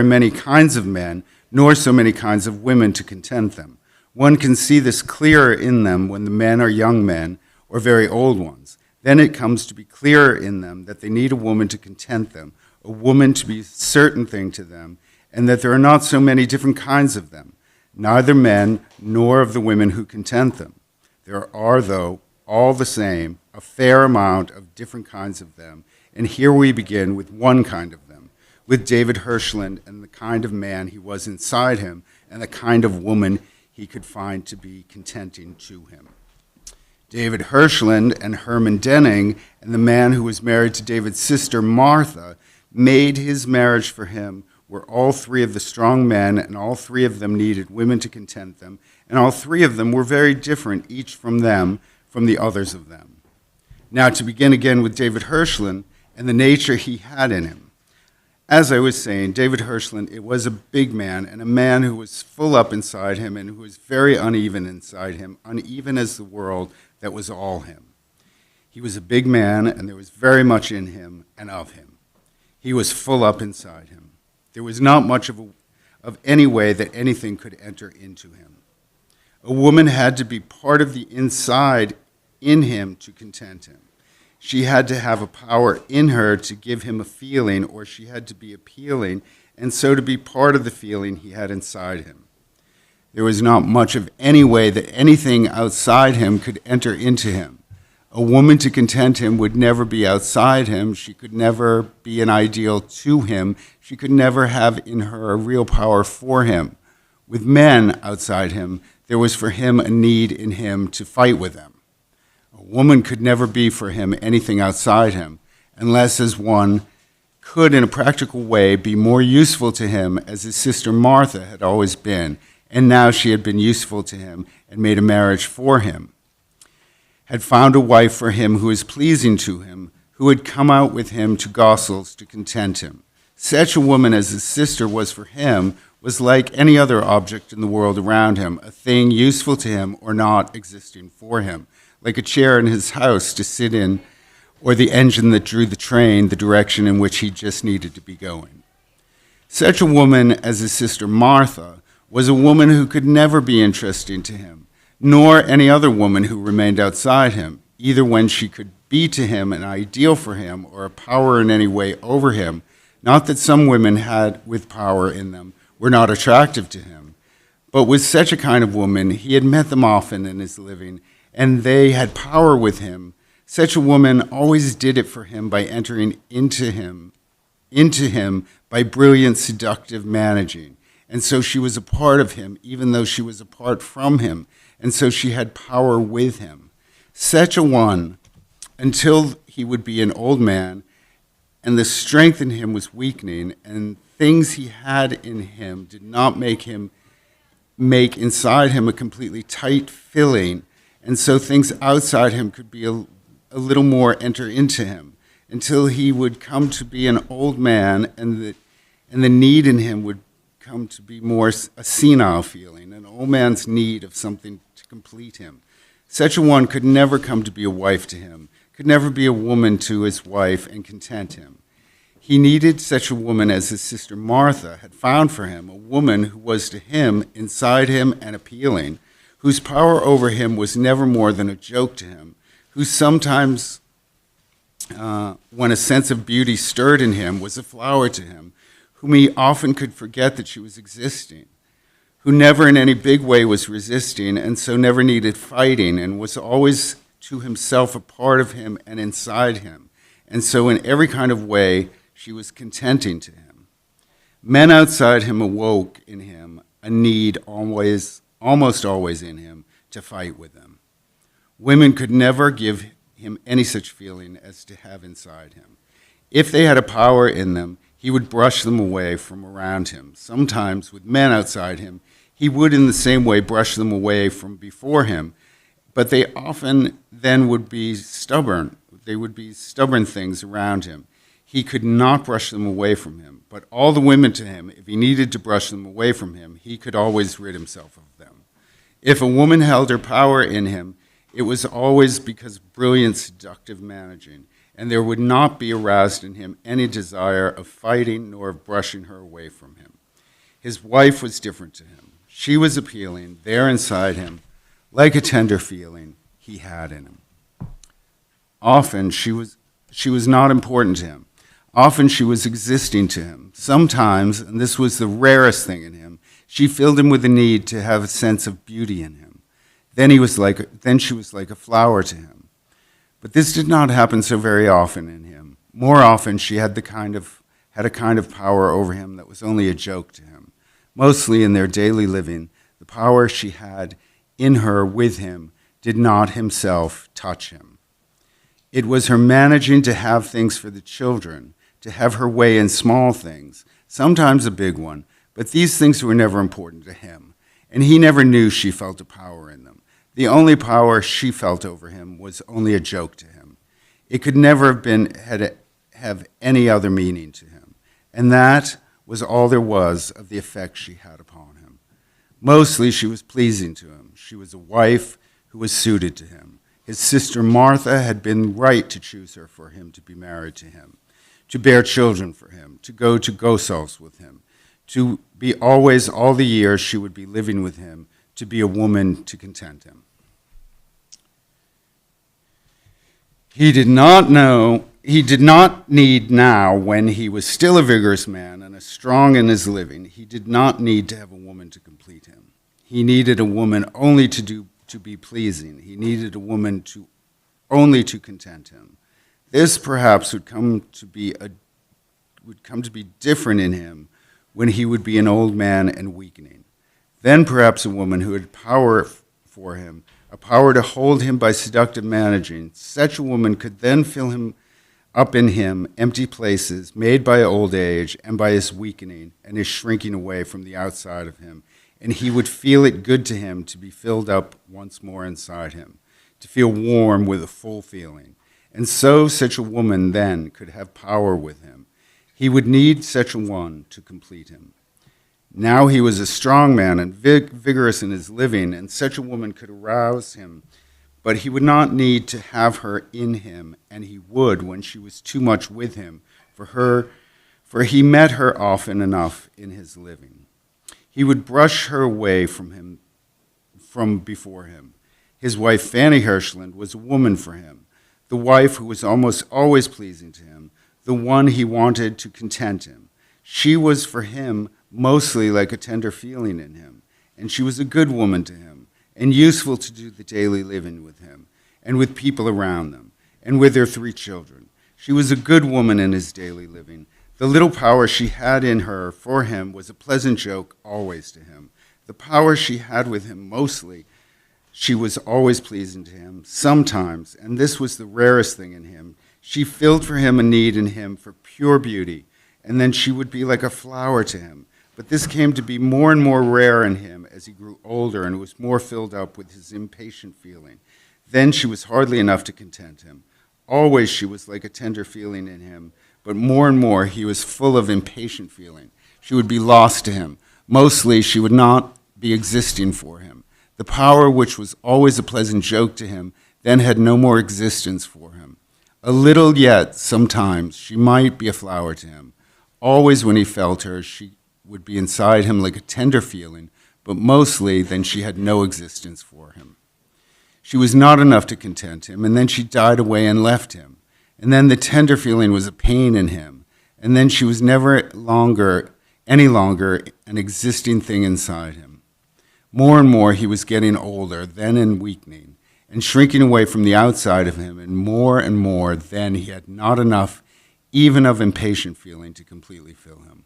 many kinds of men, nor so many kinds of women to content them. One can see this clearer in them when the men are young men or very old ones. Then it comes to be clearer in them that they need a woman to content them, a woman to be a certain thing to them, and that there are not so many different kinds of them, neither men nor of the women who content them. There are, though, all the same, a fair amount of different kinds of them, and here we begin with one kind of them, with David Hirschland and the kind of man he was inside him, and the kind of woman he could find to be contenting to him. David Hirschland and Herman Denning and the man who was married to David's sister Martha made his marriage for him, were all 3 of the strong men, and all 3 of them needed women to content them, and all 3 of them were very different, each from them, from the others of them. Now to begin again with David Hirschland and the nature he had in him. As I was saying, David Hirschland, it was a big man, and a man who was full up inside him, and who was very uneven inside him, uneven as the world that was all him. He was a big man, and there was very much in him and of him. He was full up inside him. There was not much of any way that anything could enter into him. A woman had to be part of the inside in him to content him. She had to have a power in her to give him a feeling, or she had to be appealing, and so to be part of the feeling he had inside him. There was not much of any way that anything outside him could enter into him. A woman to content him would never be outside him. She could never be an ideal to him. She could never have in her a real power for him. With men outside him, there was for him a need in him to fight with them. A woman could never be for him anything outside him, unless as one could in a practical way be more useful to him as his sister Martha had always been, and now she had been useful to him and made a marriage for him, had found a wife for him who was pleasing to him, who had come out with him to Gossel's to content him. Such a woman as his sister was for him was like any other object in the world around him, a thing useful to him or not existing for him, like a chair in his house to sit in, or the engine that drew the train the direction in which he just needed to be going. Such a woman as his sister Martha was a woman who could never be interesting to him, nor any other woman who remained outside him, either when she could be to him an ideal for him or a power in any way over him. Not that some women had with power in them were not attractive to him, but with such a kind of woman he had met them often in his living, and they had power with him. Such a woman always did it for him by entering into him by brilliant, seductive managing. And so she was a part of him, even though she was apart from him. And so she had power with him. Such a one, until he would be an old man, and the strength in him was weakening, and things he had in him did not make inside him a completely tight filling, and so things outside him could be a little more enter into him, until he would come to be an old man, and the need in him would come to be more a senile feeling, an old man's need of something to complete him. Such a one could never come to be a wife to him, could never be a woman to his wife and content him. He needed such a woman as his sister Martha had found for him, a woman who was to him, inside him and appealing, whose power over him was never more than a joke to him, who sometimes, when a sense of beauty stirred in him, was a flower to him, whom he often could forget that she was existing, who never in any big way was resisting, and so never needed fighting, and was always to himself a part of him and inside him, and so in every kind of way she was contenting to him. Men outside him awoke in him a need almost always in him to fight with them. Women could never give him any such feeling as to have inside him. If they had a power in them, he would brush them away from around him. Sometimes with men outside him, he would in the same way brush them away from before him, but they often then would be stubborn. They would be stubborn things around him. He could not brush them away from him, but all the women to him, if he needed to brush them away from him, he could always rid himself of them. If a woman held her power in him, it was always because of brilliant, seductive managing, and there would not be aroused in him any desire of fighting nor of brushing her away from him. His wife was different to him. She was appealing, there inside him, like a tender feeling he had in him. Often she was not important to him. Often she was existing to him. Sometimes, and this was the rarest thing in him, she filled him with the need to have a sense of beauty in him. Then she was like a flower to him. But this did not happen so very often in him. More often she had a kind of power over him that was only a joke to him. Mostly in their daily living, the power she had in her with him did not himself touch him. It was her managing to have things for the children, to have her way in small things, sometimes a big one, but these things were never important to him, and he never knew she felt a power in them. The only power she felt over him was only a joke to him. It could never have any other meaning to him, and that was all there was of the effect she had upon him. Mostly she was pleasing to him. She was a wife who was suited to him. His sister Martha had been right to choose her for him to be married to him, to bear children for him, to go to Gossel's with him, to be always all the years she would be living with him, to be a woman to content him. He did not need now, when he was still a vigorous man and as strong in his living, he did not need to have a woman to complete him. He needed a woman only to be pleasing. He needed a woman only to content him. This perhaps would come to be different in him when he would be an old man and weakening. Then perhaps a woman who had power for him, a power to hold him by seductive managing. Such a woman could then fill him up in him empty places made by old age and by his weakening and his shrinking away from the outside of him. And he would feel it good to him to be filled up once more inside him, to feel warm with a full feeling. And so such a woman then could have power with him. He would need such a one to complete him. Now he was a strong man and vigorous in his living, and such a woman could arouse him. But he would not need to have her in him, and he would when she was too much with him, for he met her often enough in his living. He would brush her away from before him. His wife, Fanny Hland, was a woman for him, the wife who was almost always pleasing to him, the one he wanted to content him. She was for him mostly like a tender feeling in him, and she was a good woman to him, and useful to do the daily living with him, and with people around them, and with their 3 children. She was a good woman in his daily living. The little power she had in her for him was a pleasant joke always to him. The power she had with him mostly, she was always pleasing to him, sometimes, and this was the rarest thing in him. She filled for him a need in him for pure beauty, and then she would be like a flower to him. But this came to be more and more rare in him as he grew older and was more filled up with his impatient feeling. Then she was hardly enough to content him. Always she was like a tender feeling in him, but more and more he was full of impatient feeling. She would be lost to him. Mostly she would not be existing for him. The power which was always a pleasant joke to him then had no more existence for him. A little yet, sometimes, she might be a flower to him. Always when he felt her, she would be inside him like a tender feeling, but mostly then she had no existence for him. She was not enough to content him, and then she died away and left him. And then the tender feeling was a pain in him, and then she was never any longer an existing thing inside him. More and more he was getting older, then and weakening, and shrinking away from the outside of him, and more then he had not enough even of impatient feeling to completely fill him.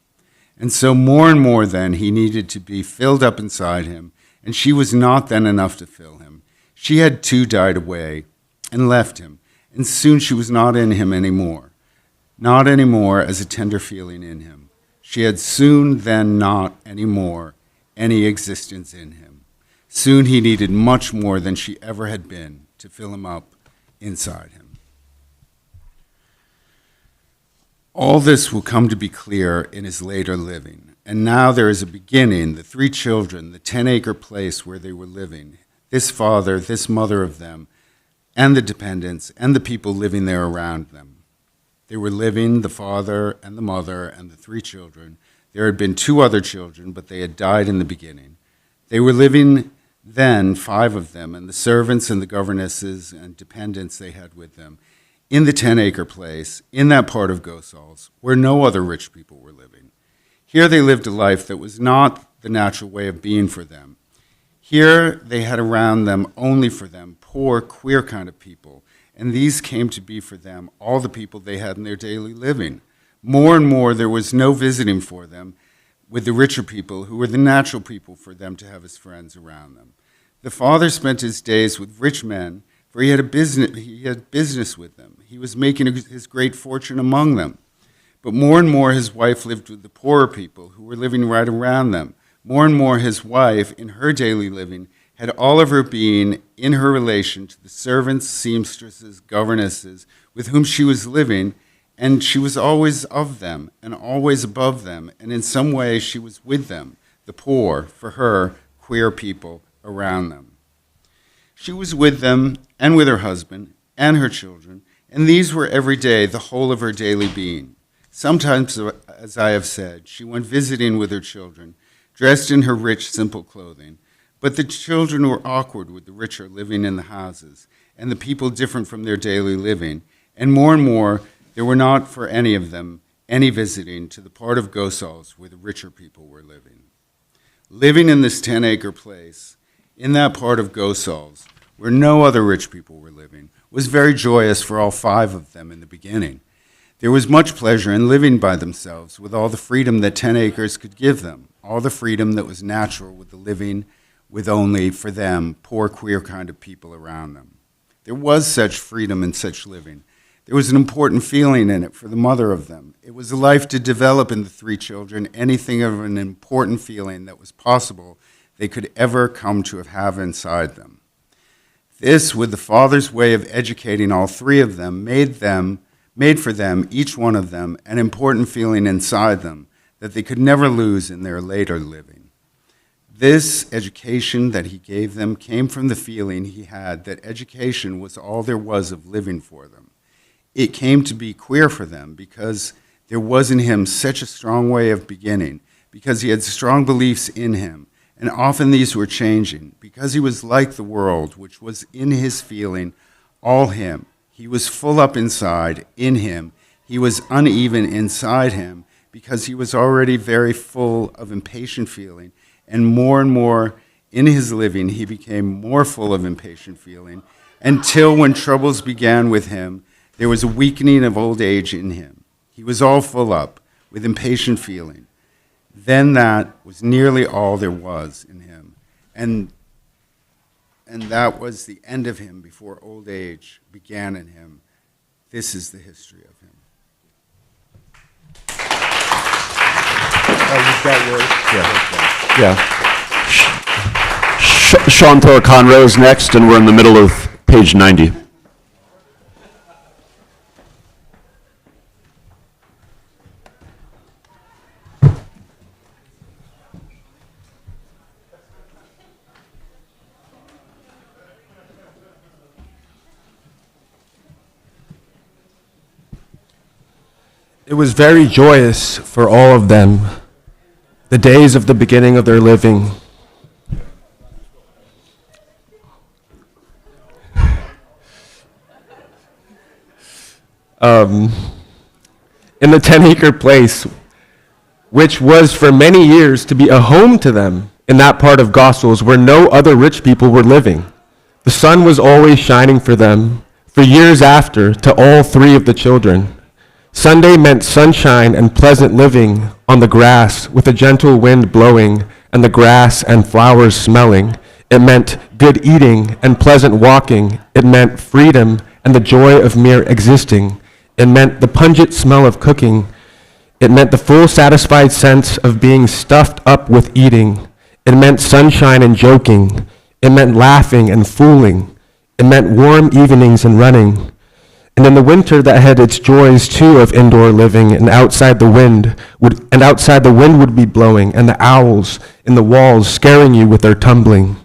And so more and more then he needed to be filled up inside him, and she was not then enough to fill him. She had too died away and left him, and soon she was not in him anymore, not anymore as a tender feeling in him. She had soon then not anymore any existence in him. Soon he needed much more than she ever had been to fill him up inside him. All this will come to be clear in his later living. And now there is a beginning, the 3 children, the 10-acre place where they were living, this father, this mother of them, and the dependents, and the people living there around them. They were living, the father and the mother and the 3 children. There had been 2 other children, but they had died in the beginning. They were living then, 5 of them, and the servants and the governesses and dependents they had with them, in the 10-acre place, in that part of Gossel, where no other rich people were living. Here they lived a life that was not the natural way of being for them. Here they had around them only for them poor, queer kind of people, and these came to be for them all the people they had in their daily living. More and more there was no visiting for them with the richer people who were the natural people for them to have as friends around them. The father spent his days with rich men, for he had business with them. He was making his great fortune among them. But more and more his wife lived with the poorer people who were living right around them. More and more his wife, in her daily living, had all of her being in her relation to the servants, seamstresses, governesses with whom she was living, and she was always of them and always above them, and in some way she was with them, the poor, for her, queer people around them. She was with them and with her husband and her children, and these were every day the whole of her daily being. Sometimes, as I have said, she went visiting with her children, dressed in her rich, simple clothing, but the children were awkward with the richer living in the houses, and the people different from their daily living, and more there were not for any of them any visiting to the part of Gossel where the richer people were living. living in this 10-acre place, in that part of Gossel's, where no other rich people were living, was very joyous for all 5 of them in the beginning. There was much pleasure in living by themselves with all the freedom that 10 acres could give them, all the freedom that was natural with the living with only, for them, poor, queer kind of people around them. There was such freedom in such living. There was an important feeling in it for the mother of them. It was a life to develop in the 3 children anything of an important feeling that was possible they could ever come to have inside them. This, with the Father's way of educating all 3 of them, made for them, each one of them, an important feeling inside them that they could never lose in their later living. This education that he gave them came from the feeling he had that education was all there was of living for them. It came to be queer for them because there was in him such a strong way of beginning, because he had strong beliefs in him, and often these were changing, because he was like the world, which was in his feeling, all him. He was full up inside, in him. He was uneven inside him, because he was already very full of impatient feeling, and more in his living, he became more full of impatient feeling, until when troubles began with him, there was a weakening of old age in him. He was all full up with impatient feeling. Then that was nearly all there was in him. And that was the end of him before old age began in him. This is the history of him. Oh, you've got yours? Yeah. Sean Thor-Conroe is next, and we're in the middle of page 90. It was very joyous for all of them, the days of the beginning of their living. In the 10-acre place, which was for many years to be a home to them in that part of Gossel's where no other rich people were living. The sun was always shining for them, for years after, to all 3 of the children. Sunday meant sunshine and pleasant living on the grass with a gentle wind blowing and the grass and flowers smelling. It meant good eating and pleasant walking. It meant freedom and the joy of mere existing. It meant the pungent smell of cooking. It meant the full satisfied sense of being stuffed up with eating. It meant sunshine and joking. It meant laughing and fooling. It meant warm evenings and running. And in the winter that had its joys too of indoor living, and outside the wind would be blowing, and the owls in the walls scaring you with their tumbling.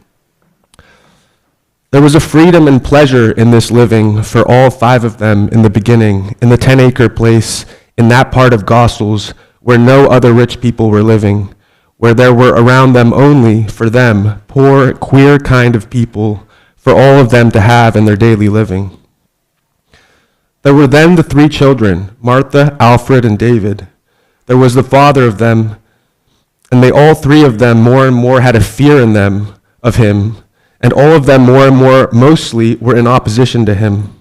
There was a freedom and pleasure in this living for all 5 of them in the beginning, in the 10-acre place, in that part of Gossel's where no other rich people were living, where there were around them only, for them, poor, queer kind of people, for all of them to have in their daily living. There were then the 3 children, Martha, Alfred, and David. There was the father of them, and they all 3 of them more and more had a fear in them of him, and all of them more and more mostly were in opposition to him.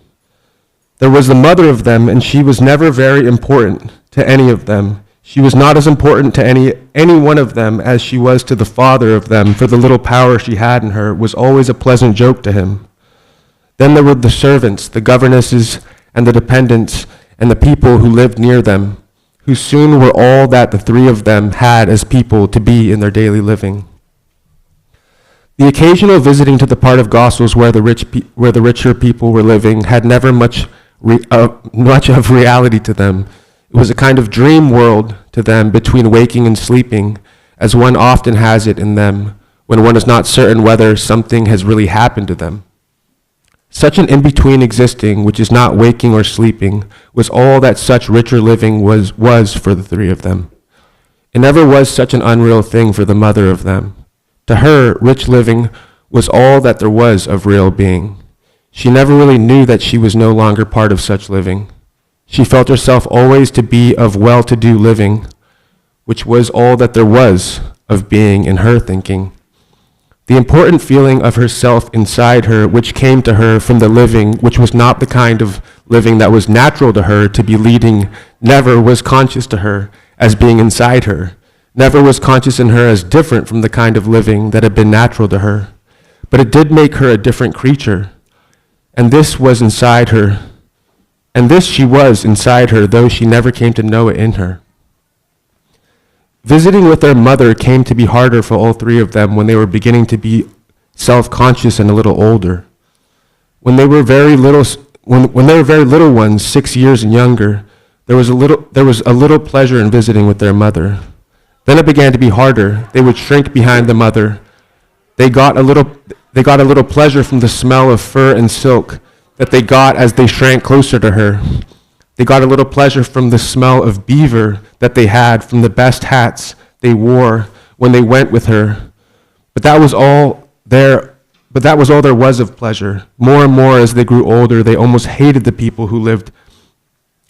There was the mother of them, and she was never very important to any of them. She was not as important to any one of them as she was to the father of them, for the little power she had in her was always a pleasant joke to him. Then there were the servants, the governesses, and the dependents, and the people who lived near them, who soon were all that the 3 of them had as people to be in their daily living. The occasional visiting to the part of Gossel's where the richer people were living had never much of reality to them. It was a kind of dream world to them between waking and sleeping, as one often has it in them when one is not certain whether something has really happened to them. Such an in-between existing, which is not waking or sleeping, was all that such richer living was for the 3 of them. It never was such an unreal thing for the mother of them. To her, rich living was all that there was of real being. She never really knew that she was no longer part of such living. She felt herself always to be of well-to-do living, which was all that there was of being in her thinking. The important feeling of herself inside her, which came to her from the living, which was not the kind of living that was natural to her to be leading, never was conscious to her as being inside her, never was conscious in her as different from the kind of living that had been natural to her. But it did make her a different creature, and this was inside her, and this she was inside her, though she never came to know it in her. Visiting with their mother came to be harder for all three of them when they were beginning to be self-conscious and a little older. When they were very little ones, 6 years and younger, there was a little pleasure in visiting with their mother. Then it began to be harder. They would shrink behind the mother. They got a little pleasure from the smell of fur and silk that they got as they shrank closer to her. They got a little pleasure from the smell of beaver that they had from the best hats they wore when they went with her. But that was all there was of pleasure. More and more as they grew older, they almost hated the people who lived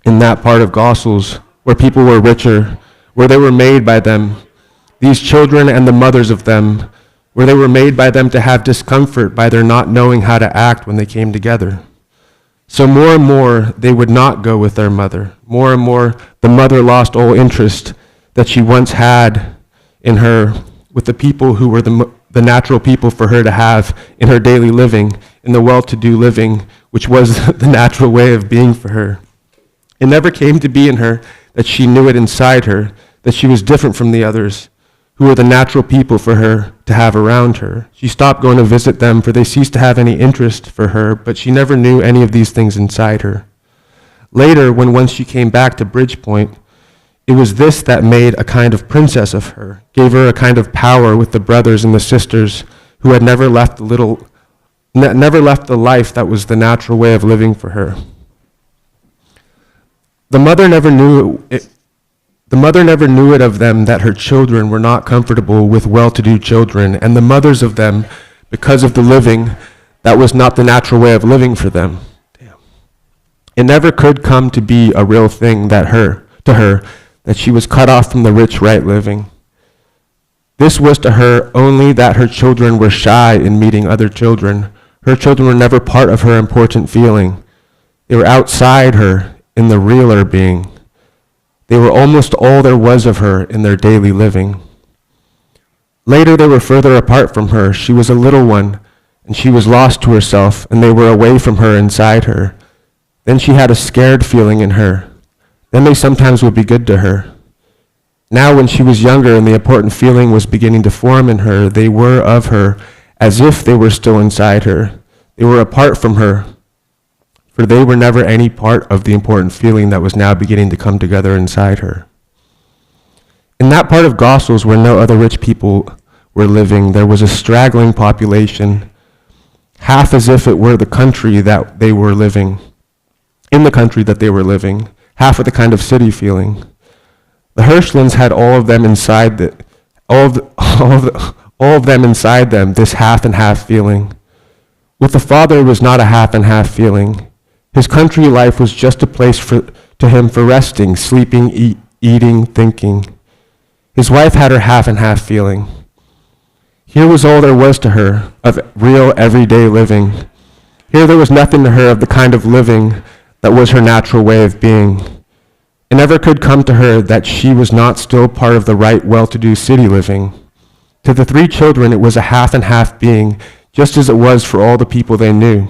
in that part of Gossel's, where people were richer, where they were made by them, these children and the mothers of them, where they were made by them to have discomfort by their not knowing how to act when they came together. So more and more, they would not go with their mother. More and more, the mother lost all interest that she once had in her with the people who were the natural people for her to have in her daily living, in the well-to-do living, which was the natural way of being for her. It never came to be in her that she knew it inside her, that she was different from the others, who were the natural people for her to have around her. She stopped going to visit them, for they ceased to have any interest for her, but she never knew any of these things inside her. Later, when once she came back to Bridgepoint, it was this that made a kind of princess of her, gave her a kind of power with the brothers and the sisters who had never left the life that was the natural way of living for her. The mother never knew it of them that her children were not comfortable with well-to-do children, and the mothers of them, because of the living, that was not the natural way of living for them. It never could come to be a real thing to her, that she was cut off from the rich right living. This was to her only that her children were shy in meeting other children. Her children were never part of her important feeling. They were outside her in the realer being. They were almost all there was of her in their daily living. Later they were further apart from her. She was a little one, and she was lost to herself, and they were away from her inside her. Then she had a scared feeling in her. Then they sometimes would be good to her. Now when she was younger and the important feeling was beginning to form in her, they were of her as if they were still inside her. They were apart from her, for they were never any part of the important feeling that was now beginning to come together inside her. In that part of Gossel's where no other rich people were living, there was a straggling population, half as if it were the country that they were living, in the country that they were living, half with a kind of city feeling. The Hirschlands had all of them inside them, this half and half feeling. With the father, it was not a half and half feeling. His country life was just a place to him for resting, sleeping, eating, thinking. His wife had her half and half feeling. Here was all there was to her of real everyday living. Here there was nothing to her of the kind of living that was her natural way of being. It never could come to her that she was not still part of the right well-to-do city living. To the three children it was a half and half being, just as it was for all the people they knew,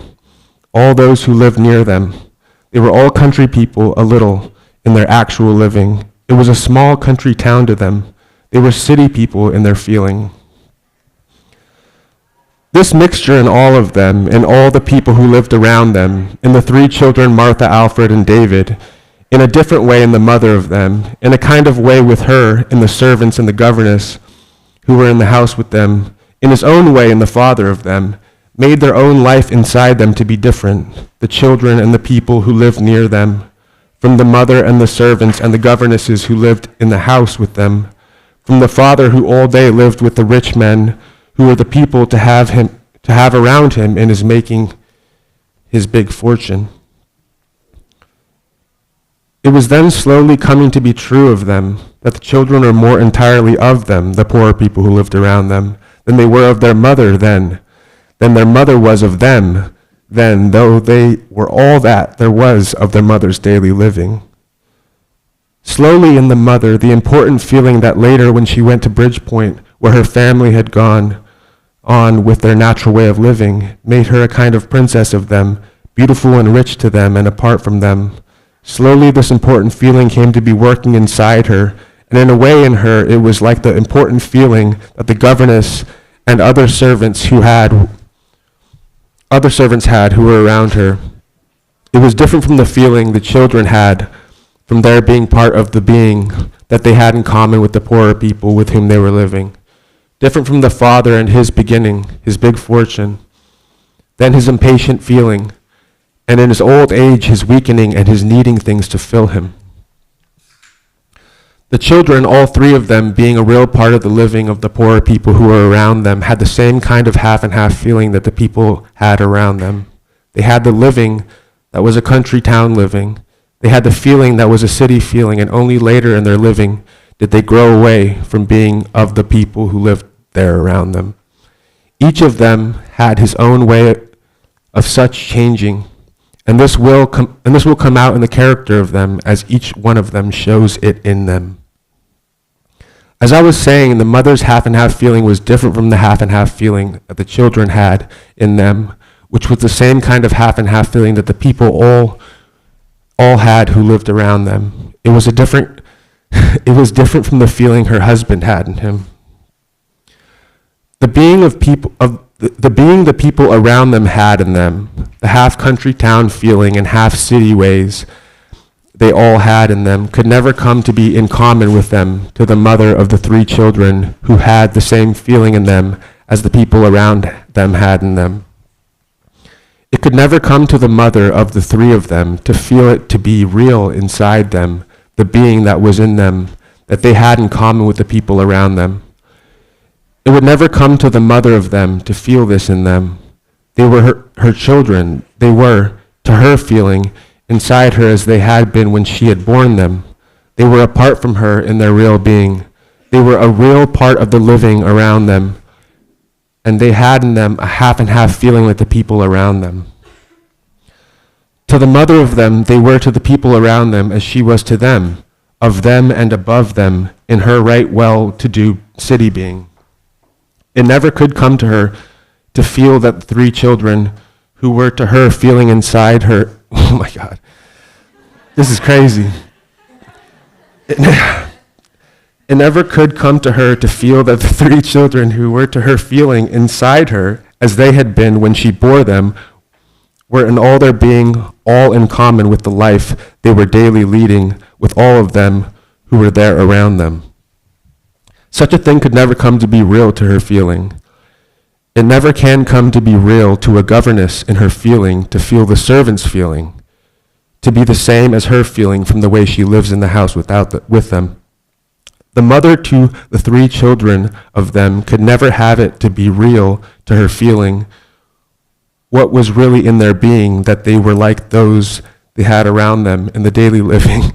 all those who lived near them. They were all country people, a little, in their actual living. It was a small country town to them. They were city people in their feeling. This mixture in all of them, in all the people who lived around them, in the three children, Martha, Alfred, and David, in a different way in the mother of them, in a kind of way with her, in the servants and the governess who were in the house with them, in his own way in the father of them, made their own life inside them to be different, the children and the people who lived near them, from the mother and the servants and the governesses who lived in the house with them, from the father who all day lived with the rich men who were the people to have around him in his making his big fortune. It was then slowly coming to be true of them that the children were more entirely of them, the poor people who lived around them, than they were of their mother then, than their mother was of them then, though they were all that there was of their mother's daily living. Slowly in the mother, the important feeling that later when she went to Bridgepoint, where her family had gone on with their natural way of living, made her a kind of princess of them, beautiful and rich to them and apart from them. Slowly this important feeling came to be working inside her, and in a way in her it was like the important feeling that the governess and other servants had who were around her. It was different from the feeling the children had from their being part of the being that they had in common with the poorer people with whom they were living. Different from the father and his beginning, his big fortune, then his impatient feeling, and in his old age his weakening and his needing things to fill him. The children, all three of them, being a real part of the living of the poorer people who were around them, had the same kind of half and half feeling that the people had around them. They had the living that was a country town living. They had the feeling that was a city feeling, and only later in their living did they grow away from being of the people who lived there around them. Each of them had his own way of such changing, and this will come out in the character of them as each one of them shows it in them. As I was saying, the mother's half and half feeling was different from the half and half feeling that the children had in them, which was the same kind of half and half feeling that the people all had who lived around them. It was different from the feeling her husband had in him. The being the people around them had in them, the half country town feeling and half city ways they all had in them, could never come to be in common with them to the mother of the three children who had the same feeling in them as the people around them had in them. It could never come to the mother of the three of them to feel it to be real inside them, the being that was in them, that they had in common with the people around them. It would never come to the mother of them to feel this in them. They were her children. They were, to her feeling, inside her as they had been when she had borne them. They were apart from her in their real being. They were a real part of the living around them, and they had in them a half and half feeling like the people around them. To the mother of them, they were to the people around them as she was to them, of them and above them, in her right well-to-do city being. It never could come to her to feel that the three children who were to her feeling inside her, oh my God, this is crazy. It never could come to her to feel that the three children who were to her feeling inside her, as they had been when she bore them, were in all their being all in common with the life they were daily leading with all of them who were there around them. Such a thing could never come to be real to her feeling. It never can come to be real to a governess in her feeling to feel the servant's feeling, to be the same as her feeling from the way she lives in the house with them. The mother to the three children of them could never have it to be real to her feeling what was really in their being, that they were like those they had around them in the daily living.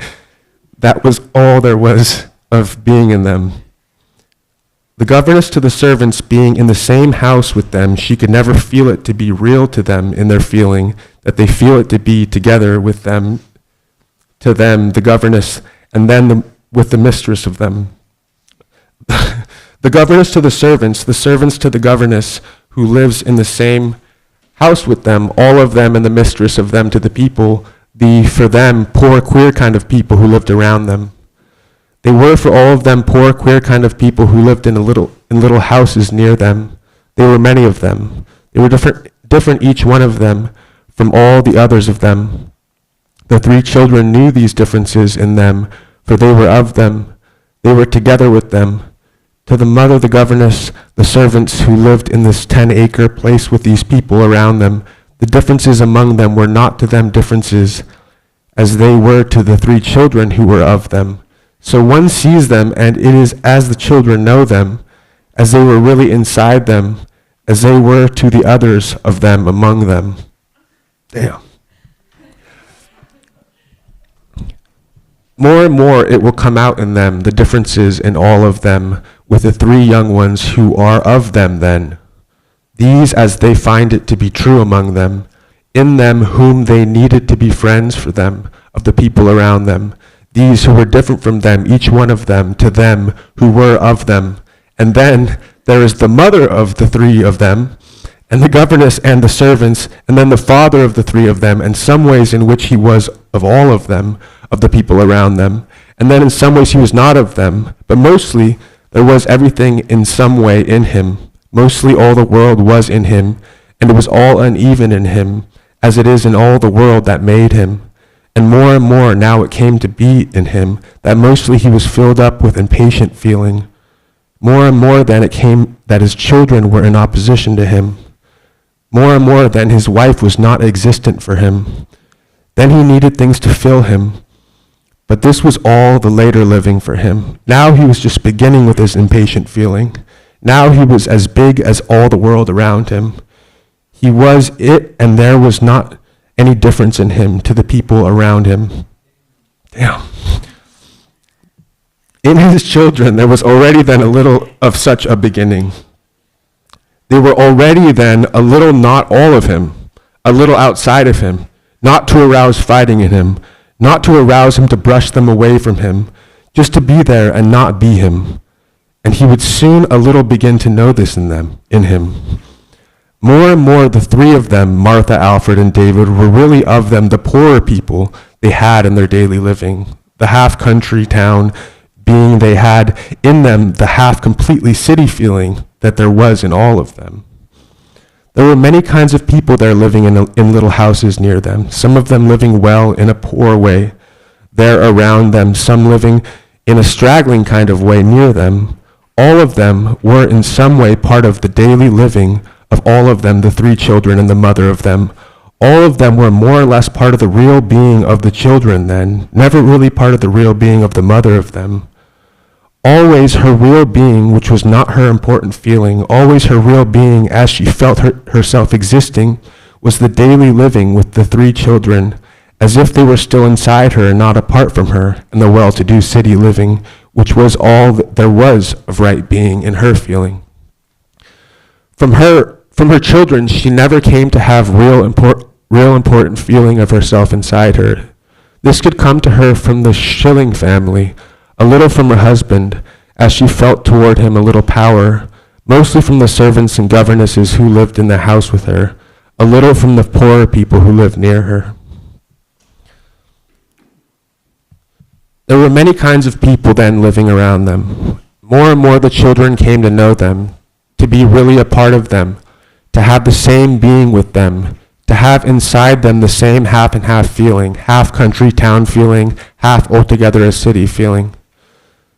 That was all there was of being in them. The governess to the servants being in the same house with them, she could never feel it to be real to them in their feeling, that they feel it to be together with them, to them, the governess, and then with the mistress of them. The governess to the servants to the governess who lives in the same house with them, all of them and the mistress of them to the people, the, for them, poor, queer kind of people who lived around them. They were for all of them poor, queer kind of people who lived in little houses near them. There were many of them. They were different each one of them from all the others of them. The three children knew these differences in them, for they were of them. They were together with them. To the mother, the governess, the servants who lived in this 10-acre place with these people around them, the differences among them were not to them differences as they were to the three children who were of them. So one sees them, and it is as the children know them, as they were really inside them, as they were to the others of them among them. Damn. More and more it will come out in them, the differences in all of them, with the three young ones who are of them then. These, as they find it to be true among them, in them whom they needed to be friends for them, of the people around them, these who were different from them, each one of them, to them who were of them. And then there is the mother of the three of them, and the governess and the servants, and then the father of the three of them, and some ways in which he was of all of them, of the people around them. And then in some ways he was not of them, but mostly there was everything in some way in him. Mostly all the world was in him, and it was all uneven in him, as it is in all the world that made him. And more now it came to be in him, that mostly he was filled up with impatient feeling. More and more then it came that his children were in opposition to him. More and more then his wife was not existent for him. Then he needed things to fill him. But this was all the later living for him. Now he was just beginning with his impatient feeling. Now he was as big as all the world around him. He was it, and there was not any difference in him to the people around him. Damn. In his children, there was already then a little of such a beginning. They were already then a little not all of him, a little outside of him, not to arouse fighting in him, not to arouse him to brush them away from him, just to be there and not be him. And he would soon a little begin to know this in him. More and more the three of them, Martha, Alfred, and David, were really of them the poorer people they had in their daily living, the half-country town being they had in them the half-completely city feeling that there was in all of them. There were many kinds of people there living in little houses near them, some of them living well in a poor way there around them, some living in a straggling kind of way near them. All of them were in some way part of the daily living of all of them, the three children and the mother of them. All of them were more or less part of the real being of the children then, never really part of the real being of the mother of them. Always her real being, which was not her important feeling, always her real being as she felt herself existing, was the daily living with the three children, as if they were still inside her and not apart from her, and the well-to-do city living, which was all that there was of right being in her feeling. From her children, she never came to have real important feeling of herself inside her. This could come to her from the Schilling family, a little from her husband, as she felt toward him a little power, mostly from the servants and governesses who lived in the house with her, a little from the poorer people who lived near her. There were many kinds of people then living around them. More and more the children came to know them, to be really a part of them, to have the same being with them, to have inside them the same half and half feeling, half country town feeling, half altogether a city feeling.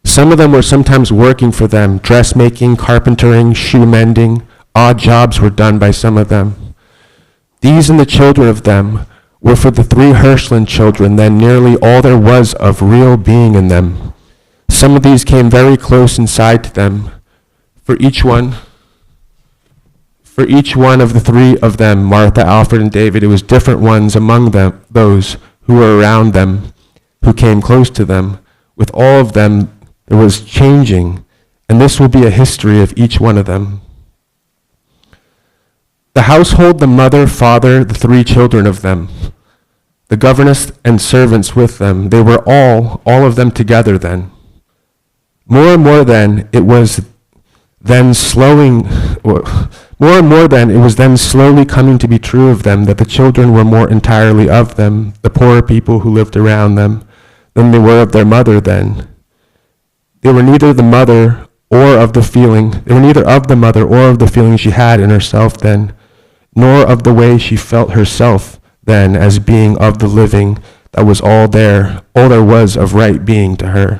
Some of them were sometimes working for them, dressmaking, carpentering, shoe mending. Odd jobs were done by some of them. These and the children of them were for the three Hland children then nearly all there was of real being in them. Some of these came very close inside to them. For each one of the three of them, Martha, Alfred, and David, it was different ones among them, those who were around them, who came close to them. With all of them, there was changing, and this will be a history of each one of them. The household, the mother, father, the three children of them, the governess and servants with them, they were all of them together then. More and more then, it was then slowly coming to be true of them that the children were more entirely of them, the poorer people who lived around them, than they were of their mother then. They were neither of the mother or of the feeling she had in herself then, nor of the way she felt herself then as being of the living that was all there was of right being to her.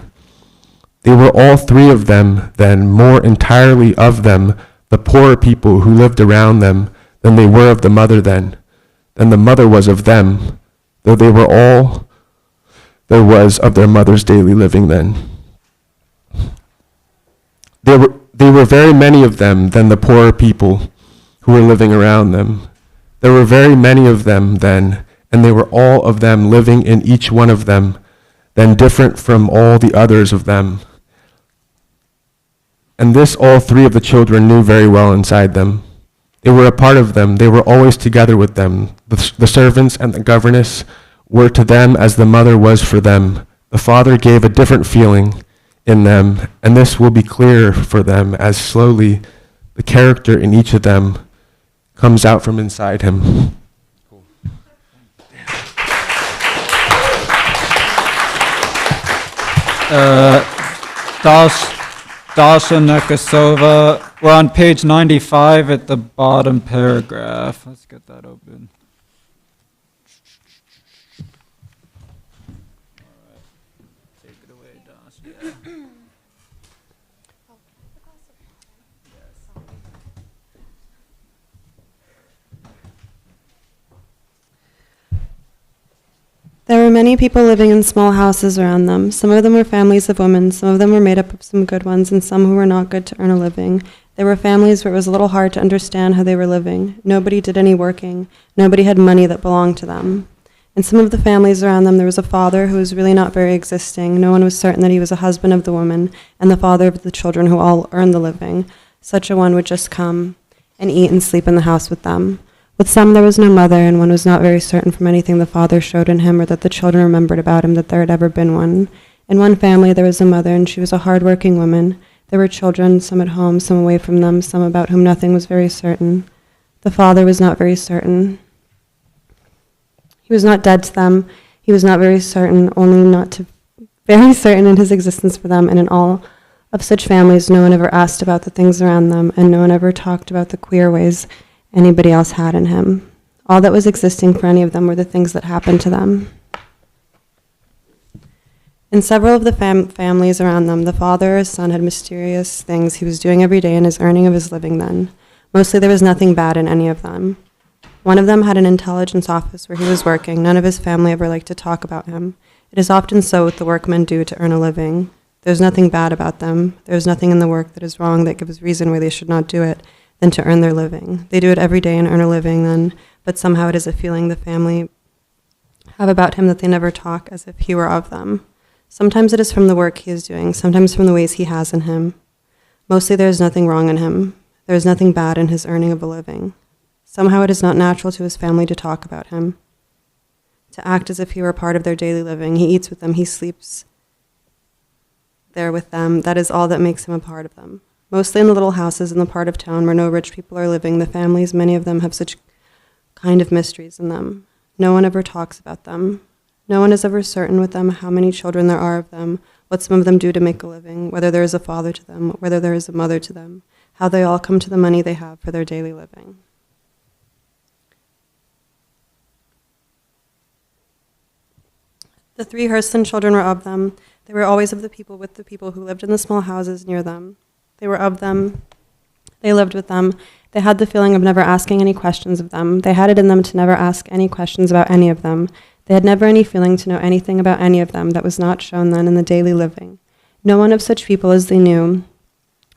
They were all three of them then more entirely of them, the poorer people who lived around them, than they were of the mother then, than the mother was of them, though they were all there was of their mother's daily living then. They were very many of them than the poorer people who were living around them. There were very many of them then, and they were all of them living in each one of them, then different from all the others of them. And this all three of the children knew very well inside them. They were a part of them. They were always together with them. The servants and the governess were to them as the mother was for them. The father gave a different feeling in them, and this will be clear for them as slowly the character in each of them comes out from inside him. Dasha Nekasova. We're on page 95 at the bottom paragraph. Let's get that open. Take it away, Dasha. There were many people living in small houses around them. Some of them were families of women, some of them were made up of some good ones, and some who were not good to earn a living. There were families where it was a little hard to understand how they were living. Nobody did any working. Nobody had money that belonged to them. In some of the families around them, there was a father who was really not very existing. No one was certain that he was a husband of the woman and the father of the children who all earned the living. Such a one would just come and eat and sleep in the house with them. With some, there was no mother, and one was not very certain from anything the father showed in him or that the children remembered about him that there had ever been one. In one family, there was a mother, and she was a hard-working woman. There were children, some at home, some away from them, some about whom nothing was very certain. The father was not very certain. He was not dead to them. He was not very certain, only not to very certain in his existence for them, and in all of such families, no one ever asked about the things around them, and no one ever talked about the queer ways anybody else had in him. All that was existing for any of them were the things that happened to them. In several of the families around them, the father or his son had mysterious things he was doing every day in his earning of his living then. Mostly there was nothing bad in any of them. One of them had an intelligence office where he was working. None of his family ever liked to talk about him. It is often so what the workmen do to earn a living. There's nothing bad about them. There's nothing in the work that is wrong that gives reason why they should not do it than to earn their living. They do it every day and earn a living then, but somehow it is a feeling the family have about him that they never talk as if he were of them. Sometimes it is from the work he is doing, sometimes from the ways he has in him. Mostly there is nothing wrong in him. There is nothing bad in his earning of a living. Somehow it is not natural to his family to talk about him, to act as if he were a part of their daily living. He eats with them, he sleeps there with them. That is all that makes him a part of them. Mostly in the little houses in the part of town where no rich people are living, the families, many of them have such kind of mysteries in them. No one ever talks about them. No one is ever certain with them how many children there are of them, what some of them do to make a living, whether there is a father to them, whether there is a mother to them, how they all come to the money they have for their daily living. The 3 Hurston children were of them. They were always of the people with the people who lived in the small houses near them. They were of them. They lived with them. They had the feeling of never asking any questions of them. They had it in them to never ask any questions about any of them. They had never any feeling to know anything about any of them that was not shown then in the daily living. No one of such people as they knew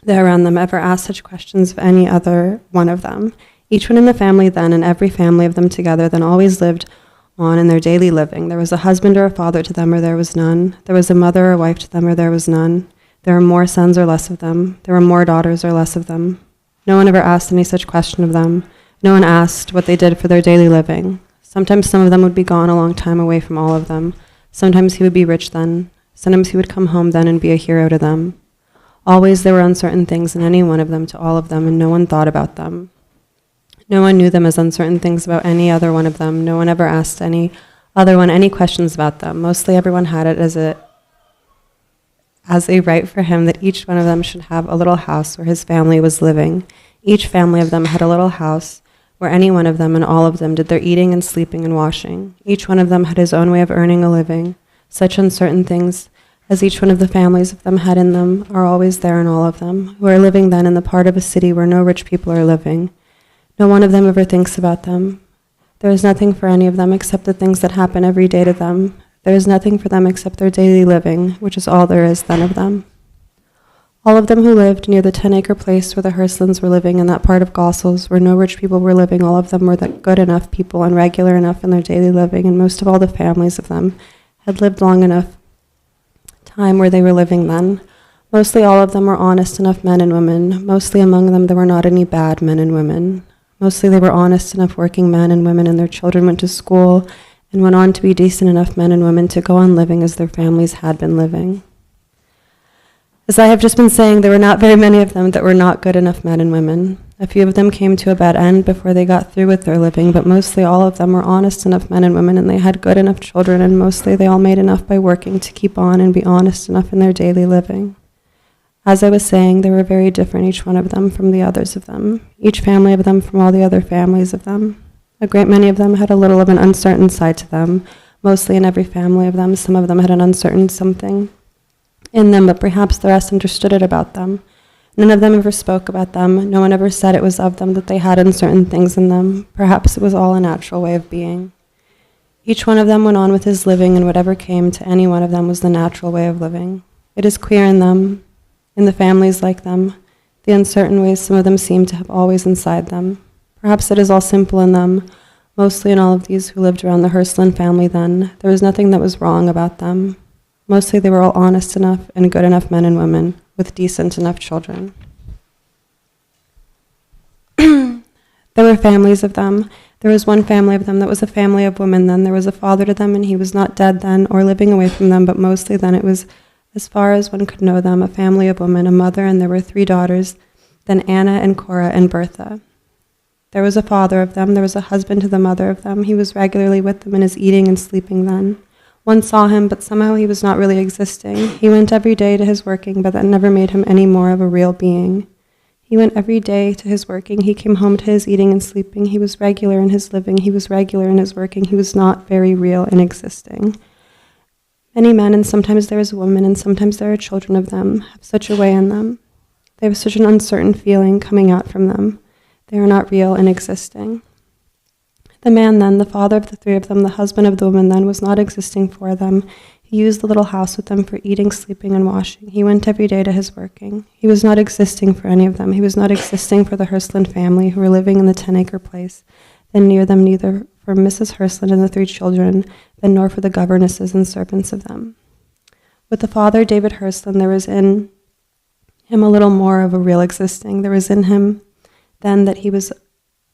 there around them ever asked such questions of any other one of them. Each one in the family then, and every family of them together, then always lived on in their daily living. There was a husband or a father to them, or there was none. There was a mother or a wife to them, or there was none. There were more sons or less of them. There were more daughters or less of them. No one ever asked any such question of them. No one asked what they did for their daily living. Sometimes some of them would be gone a long time away from all of them. Sometimes he would be rich then. Sometimes he would come home then and be a hero to them. Always there were uncertain things in any one of them to all of them, and no one thought about them. No one knew them as uncertain things about any other one of them. No one ever asked any other one any questions about them. Mostly everyone had it as a right for him that each one of them should have a little house where his family was living. Each family of them had a little house where any one of them and all of them did their eating and sleeping and washing. Each one of them had his own way of earning a living. Such uncertain things as each one of the families of them had in them are always there in all of them, who are living then in the part of a city where no rich people are living. No one of them ever thinks about them. There is nothing for any of them except the things that happen every day to them. There is nothing for them except their daily living, which is all there is then of them. All of them who lived near the 10-acre place where the Hurslands were living in that part of Gossels, where no rich people were living, all of them were that good enough people and regular enough in their daily living, and most of all the families of them had lived long enough time where they were living then. Mostly all of them were honest enough men and women. Mostly among them there were not any bad men and women. Mostly they were honest enough working men and women, and their children went to school and went on to be decent enough men and women to go on living as their families had been living. As I have just been saying, there were not very many of them that were not good enough men and women. A few of them came to a bad end before they got through with their living, but mostly all of them were honest enough men and women, and they had good enough children, and mostly they all made enough by working to keep on and be honest enough in their daily living. As I was saying, they were very different, each one of them from the others of them, each family of them from all the other families of them. A great many of them had a little of an uncertain side to them, mostly in every family of them. Some of them had an uncertain something in them, but perhaps the rest understood it about them. None of them ever spoke about them. No one ever said it was of them that they had uncertain things in them. Perhaps it was all a natural way of being. Each one of them went on with his living, and whatever came to any one of them was the natural way of living. It is queer in them, in the families like them, the uncertain ways some of them seem to have always inside them. Perhaps it is all simple in them, mostly in all of these who lived around the Hland family then. There was nothing that was wrong about them. Mostly they were all honest enough and good enough men and women, with decent enough children. There were families of them. There was one family of them that was a family of women then. There was a father to them, and he was not dead then or living away from them, but mostly then it was, as far as one could know them, a family of women, a mother, and there were 3 daughters, then Anna and Cora and Bertha. There was a father of them. There was a husband to the mother of them. He was regularly with them and is eating and sleeping then. One saw him, but somehow he was not really existing. He went every day to his working, but that never made him any more of a real being. He went every day to his working. He came home to his eating and sleeping. He was regular in his living. He was regular in his working. He was not very real in existing. Many men, and sometimes there is a woman, and sometimes there are children of them, have such a way in them. They have such an uncertain feeling coming out from them. They are not real in existing. The man then, the father of the 3 of them, the husband of the woman then, was not existing for them. He used the little house with them for eating, sleeping, and washing. He went every day to his working. He was not existing for any of them. He was not existing for the Hland family who were living in the 10-acre place, then near them neither for Mrs. Hland and the 3 children, then nor for the governesses and servants of them. With the father, David Hland, there was in him a little more of a real existing. There was in him then that he was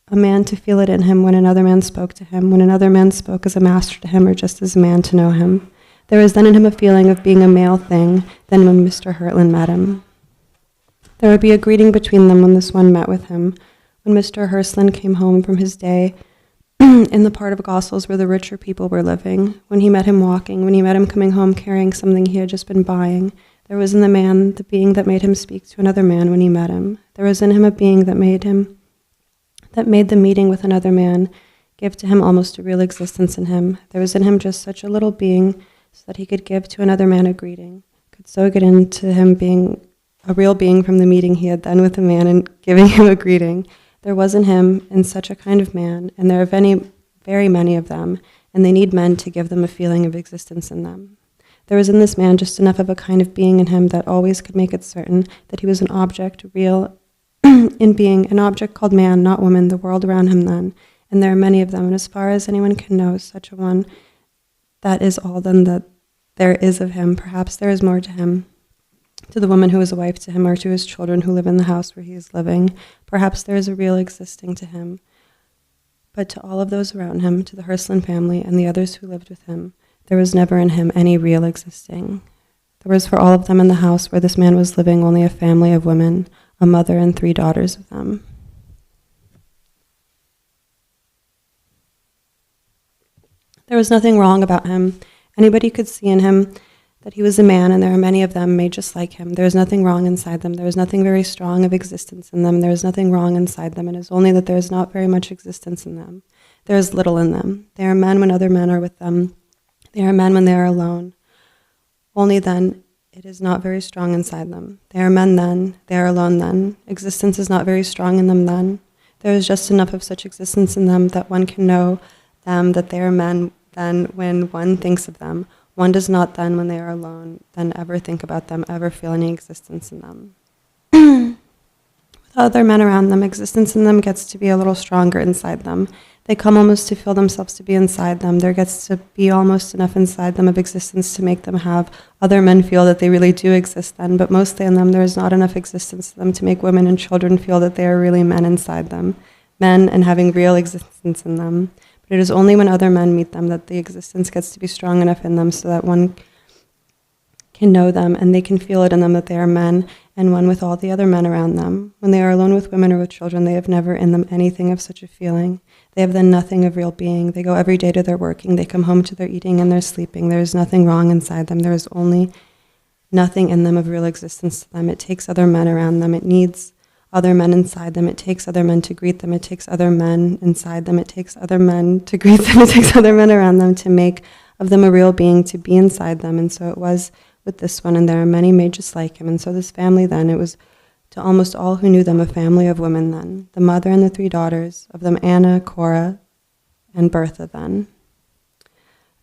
a man to feel it in him when another man spoke to him, when another man spoke as a master to him or just as a man to know him. There was then in him a feeling of being a male thing than when Mr. Hland met him. There would be a greeting between them when this one met with him. When Mr. Hland came home from his day in the part of Gossels where the richer people were living, when he met him walking, when he met him coming home carrying something he had just been buying, there was in the man the being that made him speak to another man when he met him. There was in him a being that made the meeting with another man give to him almost a real existence in him. There was in him just such a little being so that he could give to another man a greeting, could so get into him being a real being from the meeting he had then with a man and giving him a greeting. There was in him, in such a kind of man, and there are very many of them, and they need men to give them a feeling of existence in them. There was in this man just enough of a kind of being in him that always could make it certain that he was an object, real in being, an object called man, not woman, the world around him then, and there are many of them, and as far as anyone can know, such a one, that is all then that there is of him. Perhaps there is more to him, to the woman who is a wife to him, or to his children who live in the house where he is living. Perhaps there is a real existing to him. But to all of those around him, to the Hland family and the others who lived with him, there was never in him any real existing. There was for all of them in the house where this man was living only a family of women, a mother and 3 daughters of them. There was nothing wrong about him. Anybody could see in him that he was a man, and there are many of them made just like him. There is nothing wrong inside them. There is nothing very strong of existence in them. There is nothing wrong inside them. It is only that there is not very much existence in them. There is little in them. They are men when other men are with them. They are men when they are alone. Only then it is not very strong inside them. They are men then. They are alone then. Existence is not very strong in them then. There is just enough of such existence in them that one can know them, that they are men then when one thinks of them. One does not then, when they are alone, then ever think about them, ever feel any existence in them. With the other men around them, existence in them gets to be a little stronger inside them. They come almost to feel themselves to be inside them. There gets to be almost enough inside them of existence to make them have other men feel that they really do exist then, but mostly in them there is not enough existence to them to make women and children feel that they are really men inside them, men and having real existence in them. But it is only when other men meet them that the existence gets to be strong enough in them so that one can know them and they can feel it in them that they are men and one with all the other men around them. When they are alone with women or with children, they have never in them anything of such a feeling. They have then nothing of real being. They go every day to their working. They come home to their eating and their sleeping. There is nothing wrong inside them. There is only nothing in them of real existence to them. It takes other men around them. It needs other men inside them. It takes other men to greet them. It takes other men inside them. It takes other men to greet them. It takes other men around them to make of them a real being, to be inside them. And so it was with this one, and there are many made just like him. And so this family then, it was to almost all who knew them a family of women then, the mother and the 3 daughters, of them Anna, Cora, and Bertha then.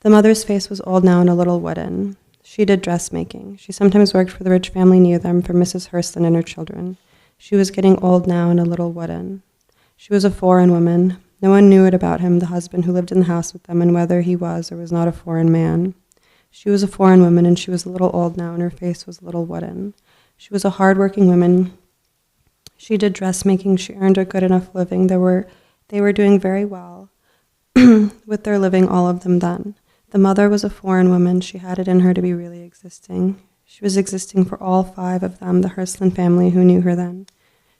The mother's face was old now and a little wooden. She did dressmaking. She sometimes worked for the rich family near them, for Mrs. Hland and her children. She was getting old now and a little wooden. She was a foreign woman. No one knew it about him, the husband who lived in the house with them, and whether he was or was not a foreign man. She was a foreign woman, and she was a little old now, and her face was a little wooden. She was a hard-working woman. She did dressmaking. She earned a good enough living. They were doing very well with their living, all of them then. The mother was a foreign woman. She had it in her to be really existing. She was existing for all 5 of them, the Hland family who knew her then.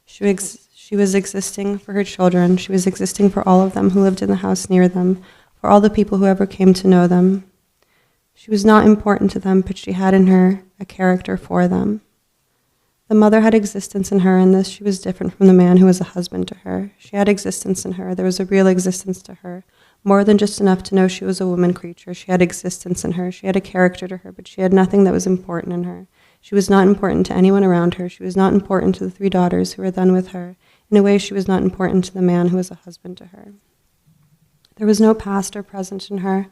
She was existing for her children. She was existing for all of them who lived in the house near them, for all the people who ever came to know them. She was not important to them, but she had in her a character for them. The mother had existence in her, and this she was different from the man who was a husband to her. She had existence in her. There was a real existence to her, more than just enough to know she was a woman creature. She had existence in her. She had a character to her, but she had nothing that was important in her. She was not important to anyone around her. She was not important to the 3 daughters who were then with her. In a way, she was not important to the man who was a husband to her. There was no past or present in her.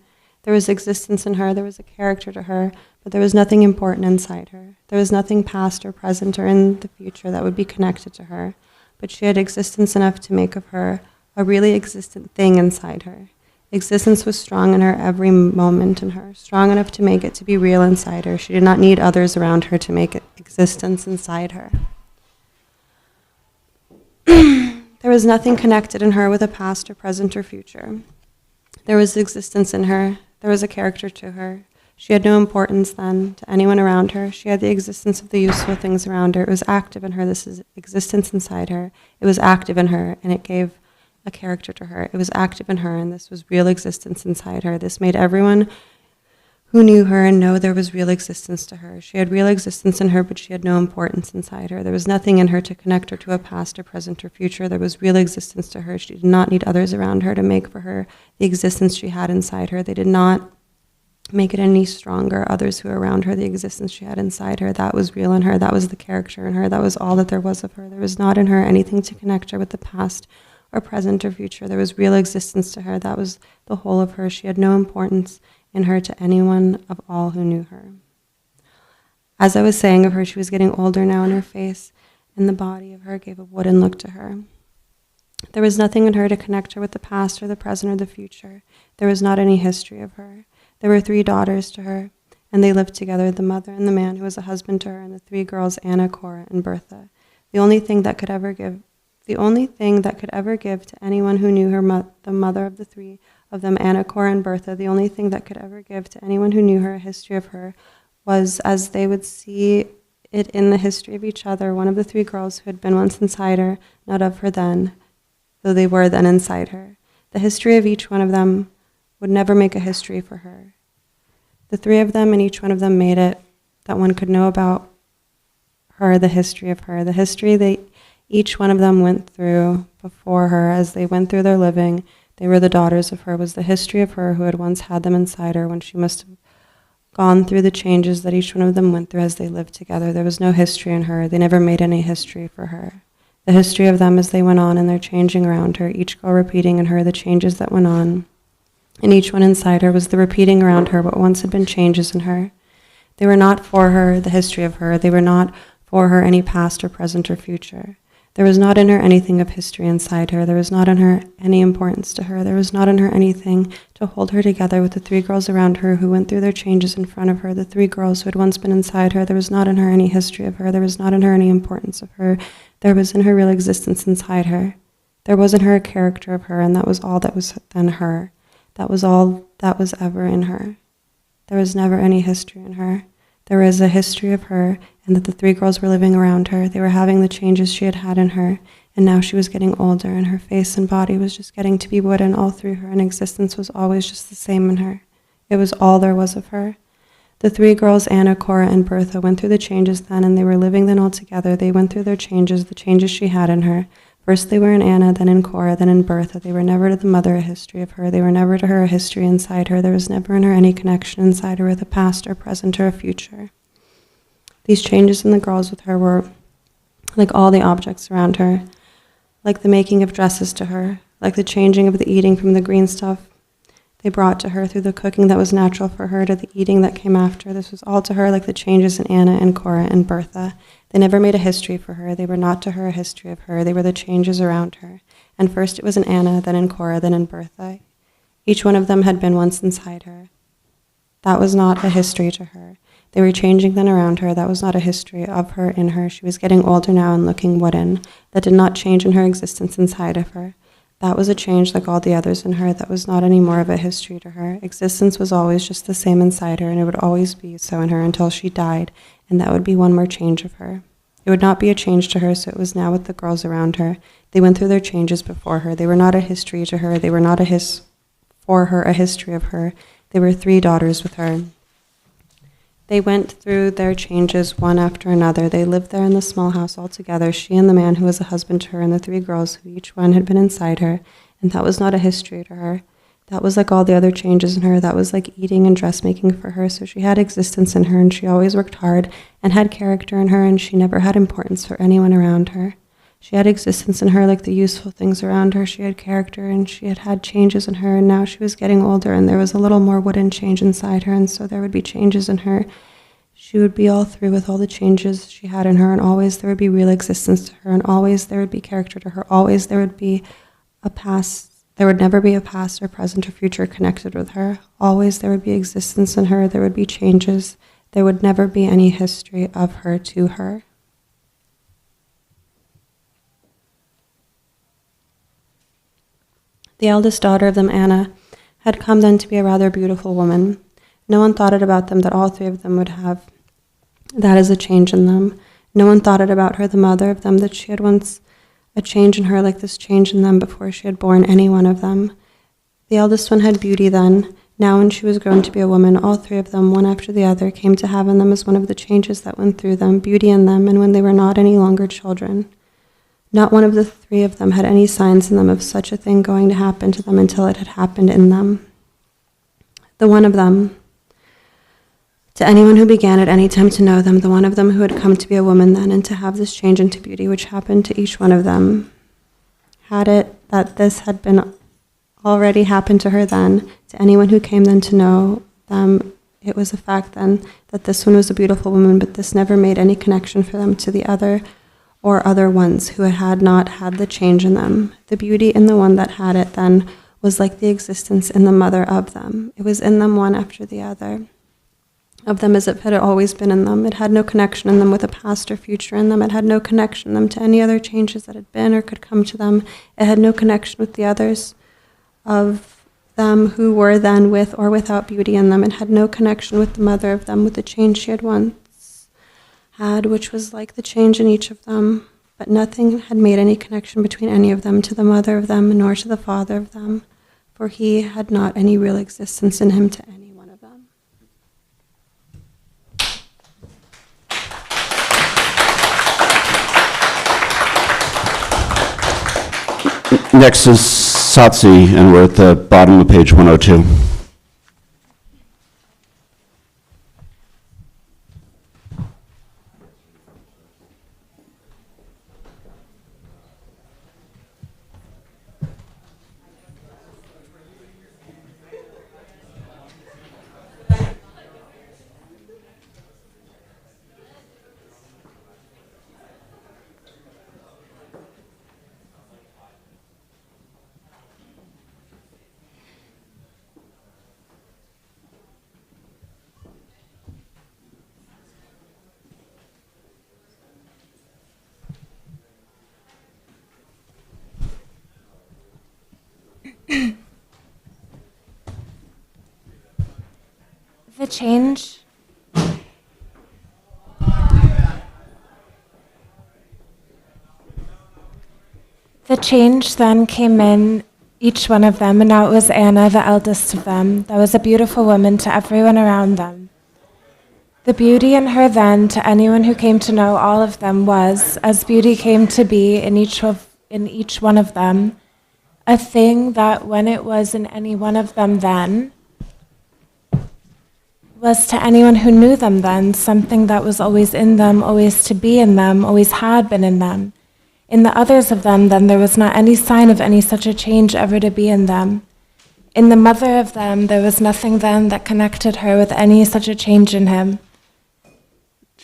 There was existence in her, there was a character to her, but there was nothing important inside her. There was nothing past or present or in the future that would be connected to her, but she had existence enough to make of her a really existent thing inside her. Existence was strong in her every moment in her, strong enough to make it to be real inside her. She did not need others around her to make it existence inside her. There was nothing connected in her with a past or present or future. There was existence in her. There was a character to her. She had no importance then to anyone around her. She had the existence of the useful things around her. It was active in her. This is existence inside her. It was active in her, and it gave a character to her. It was active in her, and this was real existence inside her. This made everyone who knew her and know there was real existence to her. She had real existence in her, but she had no importance inside her. There was nothing in her to connect her to a past or present or future. There was real existence to her. She did not need others around her to make for her the existence she had inside her. They did not make it any stronger, others who were around her, the existence she had inside her. That was real in her. That was the character in her. That was all that there was of her. There was not in her anything to connect her with the past or present or future. There was real existence to her. That was the whole of her. She had no importance in her to anyone of all who knew her. As I was saying of her, she was getting older now, and her face and the body of her gave a wooden look to her. There was nothing in her to connect her with the past or the present or the future. There was not any history of her. There were 3 daughters to her, and they lived together, the mother and the man who was a husband to her, and the 3 girls, Anna, Cora, and Bertha. The only thing that could ever give to anyone who knew her, the mother of the 3 of them, Anna, Cora, and Bertha, the only thing that could ever give to anyone who knew her a history of her was, as they would see it in the history of each other, one of the 3 girls who had been once inside her, not of her then, though they were then inside her. The history of each one of them would never make a history for her. The 3 of them and each one of them made it that one could know about her, the history of her, the history they each one of them went through before her as they went through their living. They were the daughters of her, was the history of her who had once had them inside her when she must have gone through the changes that each one of them went through as they lived together. There was no history in her. They never made any history for her. The history of them as they went on and their changing around her, each girl repeating in her the changes that went on. And each one inside her was the repeating around her what once had been changes in her. They were not for her the history of her. They were not for her any past or present or future. There was not in her anything of history inside her. There was not in her any importance to her. There was not in her anything to hold her together with the three girls around her who went through their changes in front of her, the three girls who had once been inside her. There was not in her any history of her. There was not in her any importance of her. There was in her real existence inside her. There was in her a character of her, and that was all that was then her. That was all that was ever in her. There was never any history in her. There was a history of her, and that the three girls were living around her. They were having the changes she had had in her, and now she was getting older, and her face and body was just getting to be wooden all through her, and existence was always just the same in her. It was all there was of her. The three girls, Anna, Cora, and Bertha, went through the changes then, and they were living then all together. They went through their changes, the changes she had in her. First they were in Anna, then in Cora, then in Bertha. They were never to the mother a history of her. They were never to her a history inside her. There was never in her any connection inside her with a past or present or a future. These changes in the girls with her were like all the objects around her, like the making of dresses to her, like the changing of the eating from the green stuff they brought to her through the cooking that was natural for her to the eating that came after. This was all to her like the changes in Anna and Cora and Bertha. They never made a history for her. They were not to her a history of her. They were the changes around her. And first it was in Anna, then in Cora, then in Bertha. Each one of them had been once inside her. That was not a history to her. They were changing then around her. That was not a history of her in her. She was getting older now and looking wooden. That did not change in her existence inside of her. That was a change like all the others in her. That was not any more of a history to her. Existence was always just the same inside her, and it would always be so in her until she died, and that would be one more change of her. It would not be a change to her, so it was now with the girls around her. They went through their changes before her. They were not a history to her. They were not for her a history of her. They were three daughters with her. They went through their changes one after another. They lived there in the small house all together, she and the man who was a husband to her, and the three girls who each one had been inside her, and that was not a history to her. That was like all the other changes in her. That was like eating and dressmaking for her. So she had existence in her, and she always worked hard and had character in her, and she never had importance for anyone around her. She had existence in her like the useful things around her. She had character, and she had had changes in her, and now she was getting older, and there was a little more wooden change inside her, and so there would be changes in her. She would be all through with all the changes she had in her, and always there would be real existence to her, and always there would be character to her. Always there would be a past. There would never be a past or present or future connected with her. Always there would be existence in her. There would be changes. There would never be any history of her to her. The eldest daughter of them, Anna, had come then to be a rather beautiful woman. No one thought it about them that all three of them would have that as a change in them. No one thought it about her, the mother of them, that she had once a change in her like this change in them before she had borne any one of them. The eldest one had beauty then. Now when she was grown to be a woman, all three of them, one after the other, came to have in them as one of the changes that went through them, beauty in them, and when they were not any longer children. Not one of the three of them had any signs in them of such a thing going to happen to them until it had happened in them. The one of them, to anyone who began at any time to know them, the one of them who had come to be a woman then and to have this change into beauty which happened to each one of them, had it that this had been already happened to her then, to anyone who came then to know them, it was a fact then that this one was a beautiful woman, but this never made any connection for them to the other or other ones who had not had the change in them. The beauty in the one that had it then was like the existence in the mother of them. It was in them one after the other of them as if it had always been in them. It had no connection in them with a past or future in them. It had no connection in them to any other changes that had been or could come to them. It had no connection with the others of them who were then with or without beauty in them. It had no connection with the mother of them, with the change she had once had, which was like the change in each of them. But nothing had made any connection between any of them to the mother of them, nor to the father of them, for he had not any real existence in him to any one of them. Next is Satsi, and we're at the bottom of page 102. The change. The change then came in each one of them, and now it was Anna, the eldest of them, that was a beautiful woman to everyone around them. The beauty in her then, to anyone who came to know all of them, was, as beauty came to be in each one of them, a thing that when it was in any one of them then, was to anyone who knew them then, something that was always in them, always to be in them, always had been in them. In the others of them, then, there was not any sign of any such a change ever to be in them. In the mother of them, there was nothing then that connected her with any such a change in him.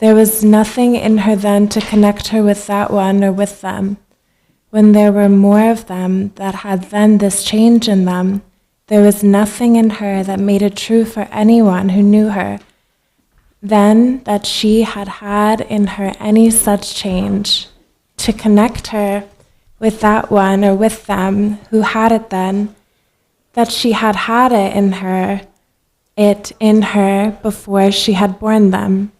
There was nothing in her then to connect her with that one or with them. When there were more of them that had then this change in them, there was nothing in her that made it true for anyone who knew her, then that she had had in her any such change to connect her with that one or with them who had it then, that she had had it in her before she had borne them.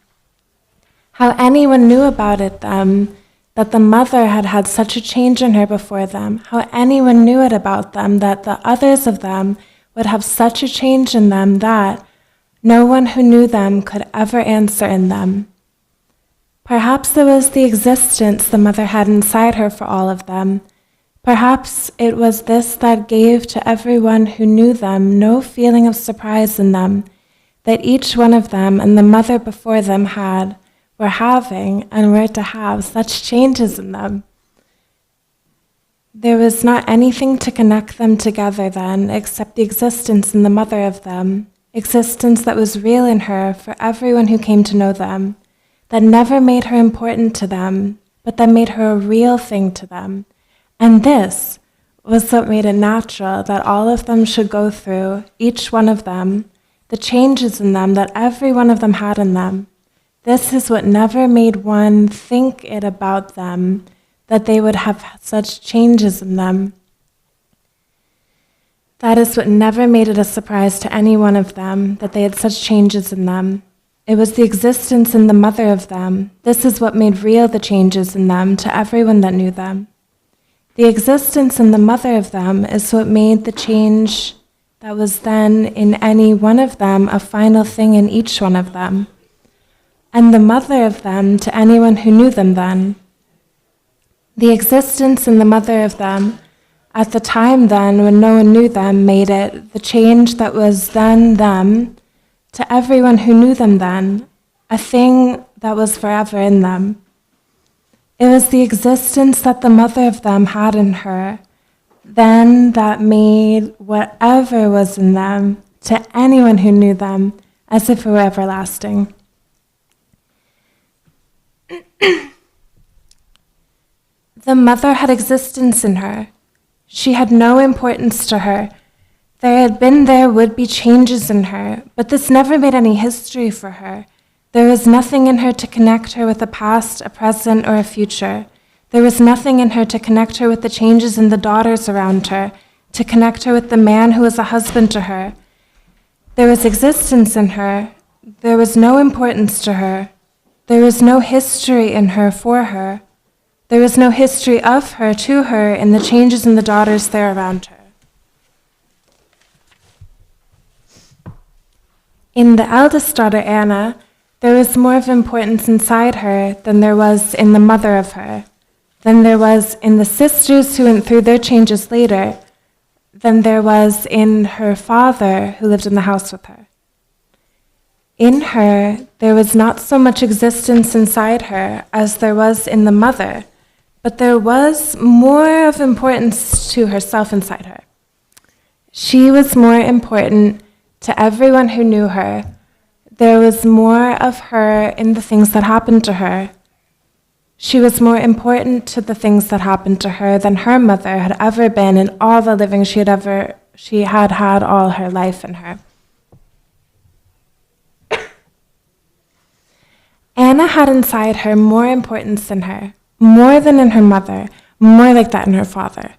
How anyone knew about it them, that the mother had had such a change in her before them, how anyone knew it about them, that the others of them would have such a change in them that no one who knew them could ever answer in them. Perhaps there was the existence the mother had inside her for all of them. Perhaps it was this that gave to everyone who knew them no feeling of surprise in them, that each one of them and the mother before them were having and were to have such changes in them. There was not anything to connect them together then except the existence in the mother of them, existence that was real in her for everyone who came to know them, that never made her important to them, but that made her a real thing to them. And this was what made it natural that all of them should go through, each one of them, the changes in them that every one of them had in them. This is what never made one think it about them, that they would have such changes in them. That is what never made it a surprise to any one of them, that they had such changes in them. It was the existence in the mother of them. This is what made real the changes in them to everyone that knew them. The existence in the mother of them is what made the change that was then in any one of them a final thing in each one of them. And the mother of them to anyone who knew them then. The existence in the mother of them at the time then when no one knew them made it the change that was then them to everyone who knew them then, a thing that was forever in them. It was the existence that the mother of them had in her, then that made whatever was in them, to anyone who knew them, as if it were everlasting. The mother had existence in her. She had no importance to her. There would be changes in her, but this never made any history for her. There was nothing in her to connect her with a past, a present, or a future. There was nothing in her to connect her with the changes in the daughters around her, to connect her with the man who was a husband to her. There was existence in her. There was no importance to her. There was no history in her for her. There was no history of her to her in the changes in the daughters there around her. In the eldest daughter, Anna, there was more of importance inside her than there was in the mother of her, than there was in the sisters who went through their changes later, than there was in her father who lived in the house with her. In her, there was not so much existence inside her as there was in the mother, but there was more of importance to herself inside her. She was more important to everyone who knew her. There was more of her in the things that happened to her. She was more important to the things that happened to her than her mother had ever been in all the living she had had all her life in her. Anna had inside her more importance than her, more than in her mother, more like that in her father.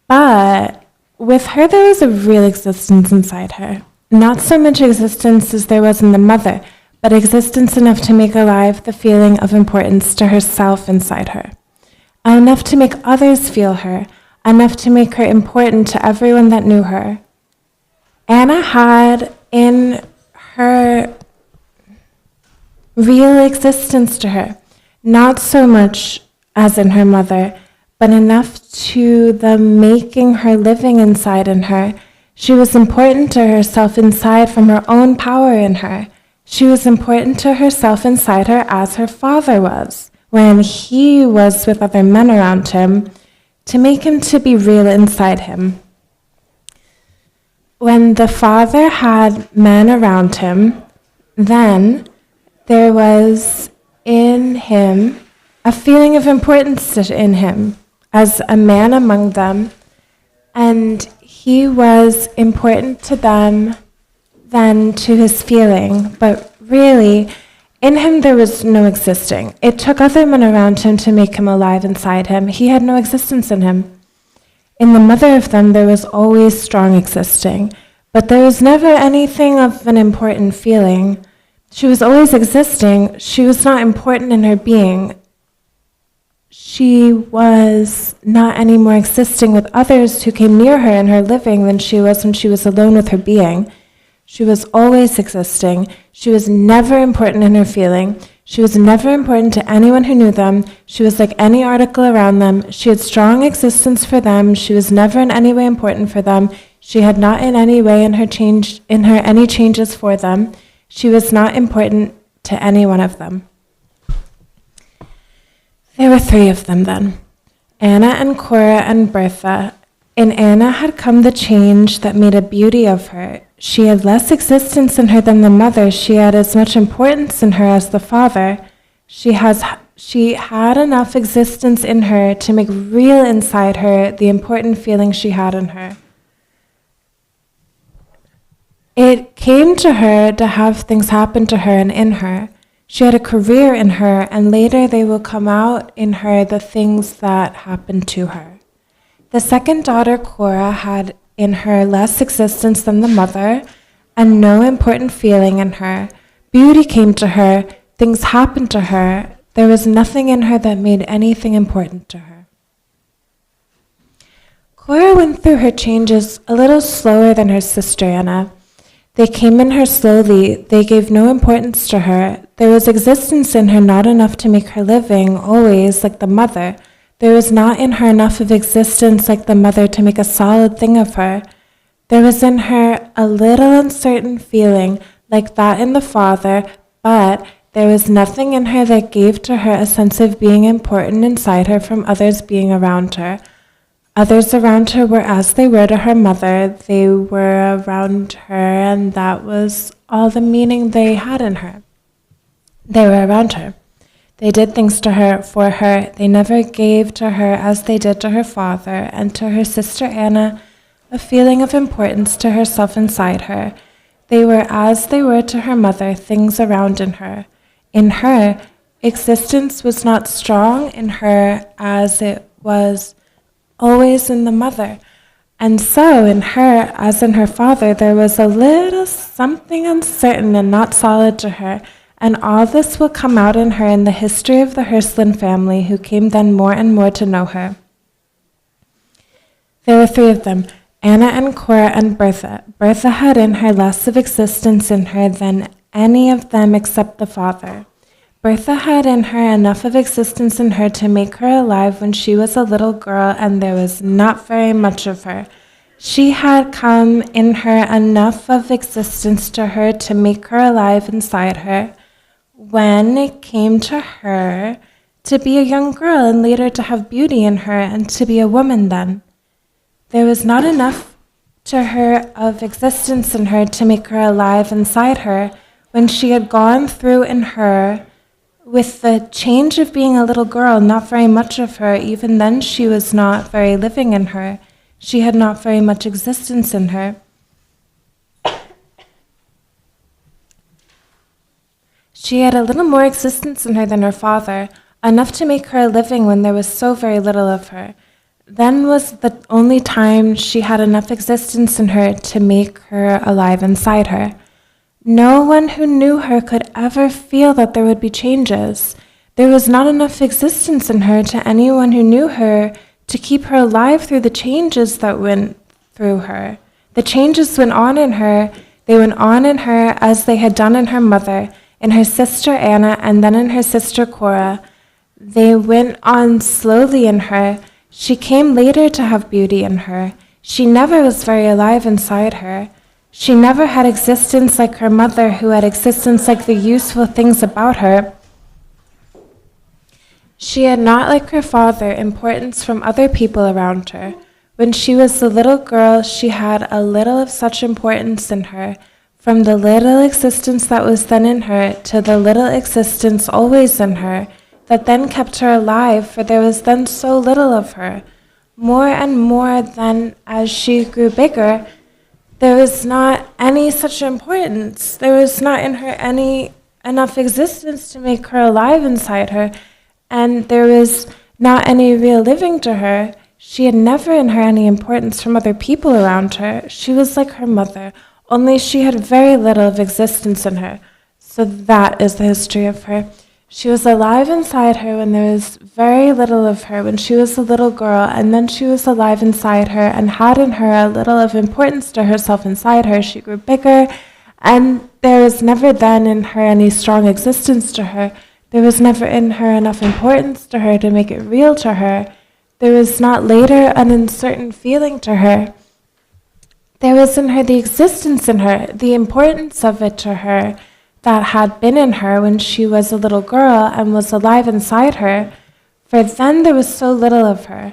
But with her, there was a real existence inside her. Not so much existence as there was in the mother, but existence enough to make alive the feeling of importance to herself inside her. Enough to make others feel her, enough to make her important to everyone that knew her. Anna had in her real existence to her, not so much as in her mother, but enough to the making her living inside in her. She was important to herself inside from her own power in her. She was important to herself inside her as her father was, when he was with other men around him, to make him to be real inside him. When the father had men around him, then there was in him a feeling of importance in him as a man among them, and he was important to them than to his feeling, but really, in him there was no existing. It took other men around him to make him alive inside him. He had no existence in him. In the mother of them, there was always strong existing, but there was never anything of an important feeling. She was always existing. She was not important in her being. She was not any more existing with others who came near her in her living than she was when she was alone with her being. She was always existing. She was never important in her feeling. She was never important to anyone who knew them. She was like any article around them. She had strong existence for them. She was never in any way important for them. She had not in any way any changes for them. She was not important to any one of them. There were three of them then, Anna and Cora and Bertha. In Anna had come the change that made a beauty of her. She had less existence in her than the mother. She had as much importance in her as the father. She had enough existence in her to make real inside her the important feeling she had in her. It came to her to have things happen to her and in her. She had a career in her, and later they will come out in her the things that happened to her. The second daughter, Cora, had in her less existence than the mother, and no important feeling in her. Beauty came to her, things happened to her. There was nothing in her that made anything important to her. Cora went through her changes a little slower than her sister Anna. They came in her slowly. They gave no importance to her. There was existence in her not enough to make her living, always, like the mother. There was not in her enough of existence like the mother to make a solid thing of her. There was in her a little uncertain feeling, like that in the father, but there was nothing in her that gave to her a sense of being important inside her from others being around her. Others around her were as they were to her mother. They were around her, and that was all the meaning they had in her. They were around her. They did things to her, for her. They never gave to her as they did to her father, and to her sister Anna, a feeling of importance to herself inside her. They were as they were to her mother, things around in her. In her, existence was not strong in her as it was always in the mother. And so in her, as in her father, there was a little something uncertain and not solid to her, and all this will come out in her in the history of the Hland family, who came then more and more to know her. There were three of them, Anna and Cora and Bertha. Bertha had in her less of existence in her than any of them except the father. Bertha had in her enough of existence in her to make her alive when she was a little girl, and there was not very much of her. She had come in her enough of existence to her to make her alive inside her when it came to her to be a young girl and later to have beauty in her and to be a woman then. There was not enough to her of existence in her to make her alive inside her when she had gone through in her with the change of being a little girl, not very much of her. Even then she was not very living in her. She had not very much existence in her. She had a little more existence in her than her father, enough to make her a living when there was so very little of her. then was the only time she had enough existence in her to make her alive inside her. No one who knew her could ever feel that there would be changes. There was not enough existence in her to anyone who knew her to keep her alive through the changes that went through her. The changes went on in her. They went on in her as they had done in her mother, in her sister Anna, and then in her sister Cora. They went on slowly in her. She came later to have beauty in her. She never was very alive inside her. She never had existence like her mother, who had existence like the useful things about her. She had not, like her father, importance from other people around her. When she was a little girl, she had a little of such importance in her, from the little existence that was then in her to the little existence always in her, that then kept her alive, for there was then so little of her. More and more then, as she grew bigger, there was not any such importance. There was not in her any enough existence to make her alive inside her, and there was not any real living to her. She had never in her any importance from other people around her. She was like her mother, only she had very little of existence in her. So that is the history of her. She was alive inside her when there was very little of her when she was a little girl, and then she was alive inside her and had in her a little of importance to herself inside her. She grew bigger, and there was never then in her any strong existence to her. There was never in her enough importance to her to make it real to her. There was not later an uncertain feeling to her. There was in her the existence in her, the importance of it to her, that had been in her when she was a little girl and was alive inside her, for then there was so little of her.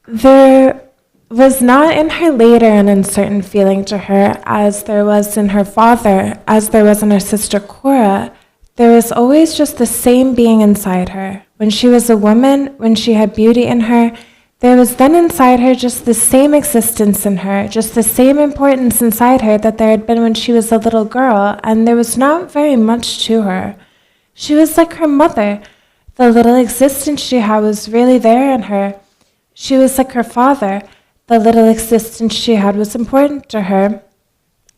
There was not in her later an uncertain feeling to her, as there was in her father, as there was in her sister Cora. There was always just the same being inside her. When she was a woman, when she had beauty in her, there was then inside her just the same existence in her, just the same importance inside her that there had been when she was a little girl, and there was not very much to her. She was like her mother. The little existence she had was really there in her. She was like her father. The little existence she had was important to her.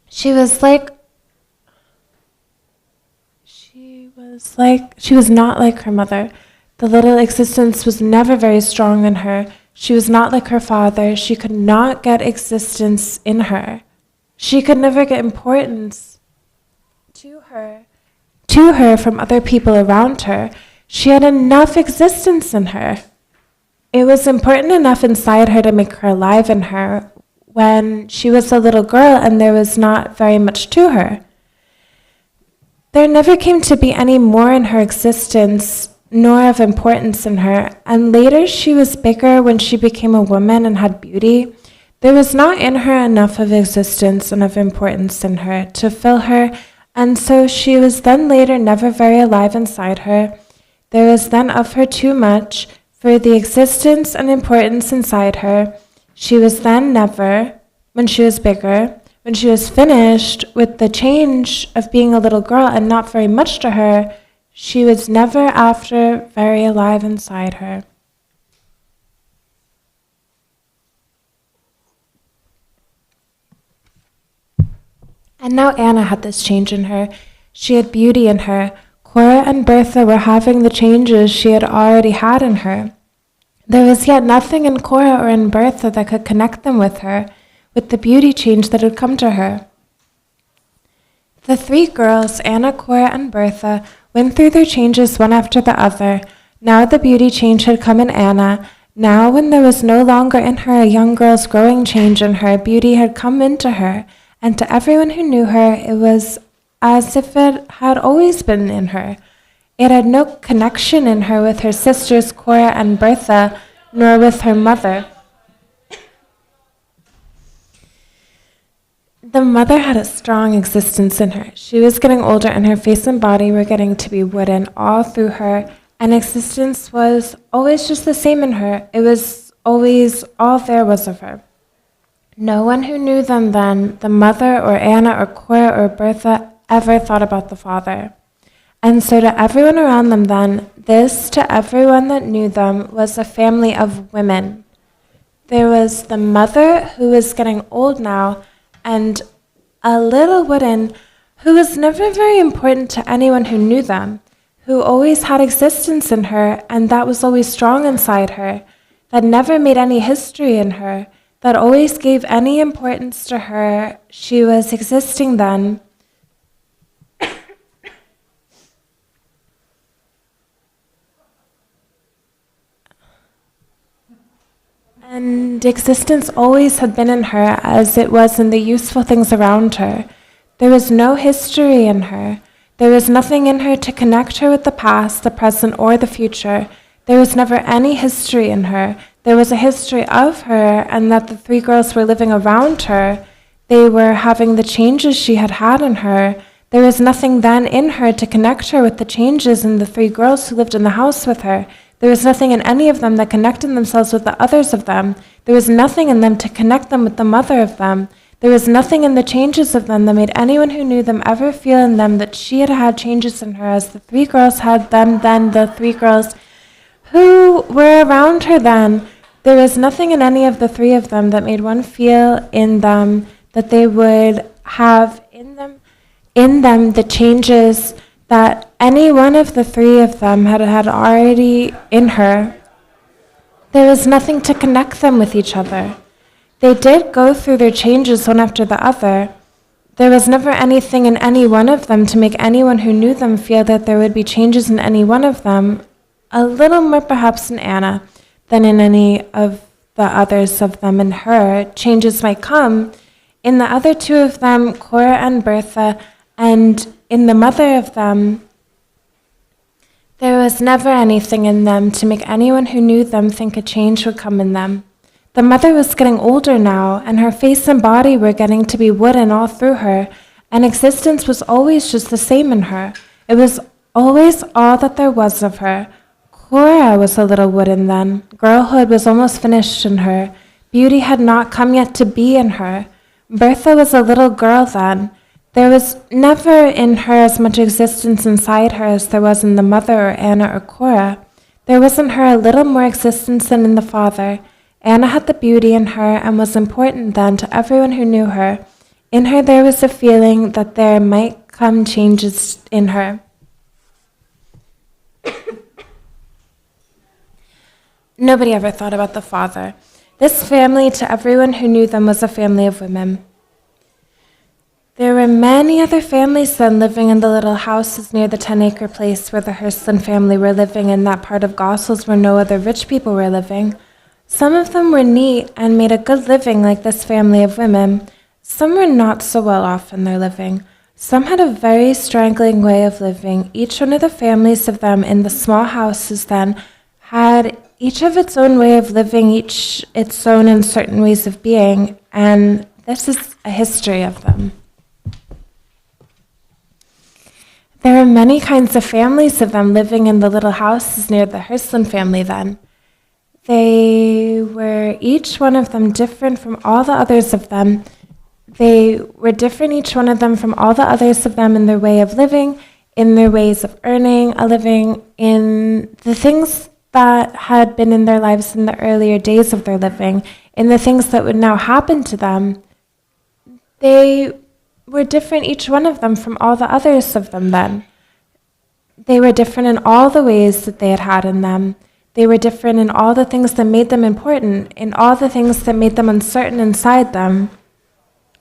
She was not like her mother. The little existence was never very strong in her. She was not like her father. She could not get existence in her. She could never get importance to her from other people around her. She had enough existence in her. It was important enough inside her to make her alive in her when she was a little girl and there was not very much to her. There never came to be any more in her existence nor of importance in her, and later she was bigger when she became a woman and had beauty. There was not in her enough of existence and of importance in her to fill her, and so she was then later never very alive inside her. There was then of her too much for the existence and importance inside her. She was then never, when she was bigger, when she was finished with the change of being a little girl and not very much to her, she was never after very alive inside her. And now Anna had this change in her. She had beauty in her. Cora and Bertha were having the changes she had already had in her. There was yet nothing in Cora or in Bertha that could connect them with her, with the beauty change that had come to her. The three girls, Anna, Cora, and Bertha, went through their changes one after the other. Now the beauty change had come in Anna. Now, when there was no longer in her a young girl's growing change in her, beauty had come into her, and to everyone who knew her, it was as if it had always been in her. It had no connection in her with her sisters, Cora and Bertha, nor with her mother. The mother had a strong existence in her. She was getting older, and her face and body were getting to be wooden all through her, and existence was always just the same in her. It was always all there was of her. No one who knew them then, the mother or Anna or Cora or Bertha, ever thought about the father. And so to everyone around them then, this to everyone that knew them was a family of women. There was the mother who was getting old now, and a little wooden who was never very important to anyone who knew them, who always had existence in her, and that was always strong inside her, that never made any history in her, that always gave any importance to her. She was existing then. And existence always had been in her as it was in the useful things around her. There was no history in her. There was nothing in her to connect her with the past, the present, or the future. There was never any history in her. There was a history of her, and that the three girls were living around her. They were having the changes she had had in her. There was nothing then in her to connect her with the changes in the three girls who lived in the house with her. There was nothing in any of them that connected themselves with the others of them. There was nothing in them to connect them with the mother of them. There was nothing in the changes of them that made anyone who knew them ever feel in them that she had had changes in her as the three girls had them then, the three girls who were around her then. There was nothing in any of the three of them that made one feel in them that they would have in them the changes that any one of the three of them had already in her. There was nothing to connect them with each other. They did go through their changes one after the other. There was never anything in any one of them to make anyone who knew them feel that there would be changes in any one of them, a little more perhaps in Anna than in any of the others of them in her. Changes might come in the other two of them, Cora and Bertha, and in the mother of them. There was never anything in them to make anyone who knew them think a change would come in them. The mother was getting older now, and her face and body were getting to be wooden all through her, and existence was always just the same in her. It was always all that there was of her. Cora was a little wooden then. Girlhood was almost finished in her. Beauty had not come yet to be in her. Bertha was a little girl then. There was never in her as much existence inside her as there was in the mother or Anna or Cora. There was in her a little more existence than in the father. Anna had the beauty in her and was important then to everyone who knew her. In her there was a feeling that there might come changes in her. Nobody ever thought about the father. This family, to everyone who knew them, was a family of women. There were many other families then living in the little houses near the 10-acre place where the Hland family were living in that part of Gossel where no other rich people were living. Some of them were neat and made a good living like this family of women. Some were not so well off in their living. Some had a very straggling way of living. Each one of the families of them in the small houses then had each of its own way of living, each its own and certain ways of being, and this is a history of them. There were many kinds of families of them living in the little houses near the Hland family then. They were each one of them different from all the others of them. They were different, each one of them, from all the others of them in their way of living, in their ways of earning a living, in the things that had been in their lives in the earlier days of their living, in the things that would now happen to them. They were different, each one of them, from all the others of them then. They were different in all the ways that they had had in them. They were different in all the things that made them important, in all the things that made them uncertain inside them.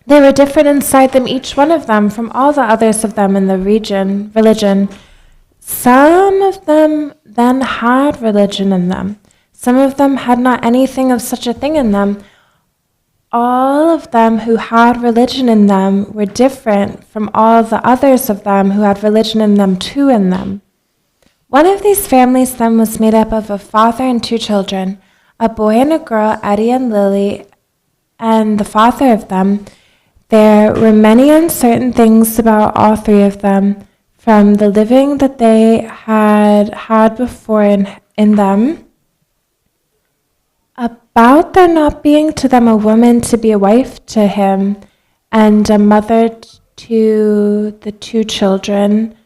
They were different inside them, each one of them, from all the others of them in the religion. Some of them then had religion in them. Some of them had not anything of such a thing in them. All of them who had religion in them were different from all the others of them who had religion in them too in them. One of these families then was made up of a father and two children, a boy and a girl, Eddie and Lily, and the father of them. There were many uncertain things about all three of them, from the living that they had had before in them, about there not being to them a woman to be a wife to him, and a mother to the two children,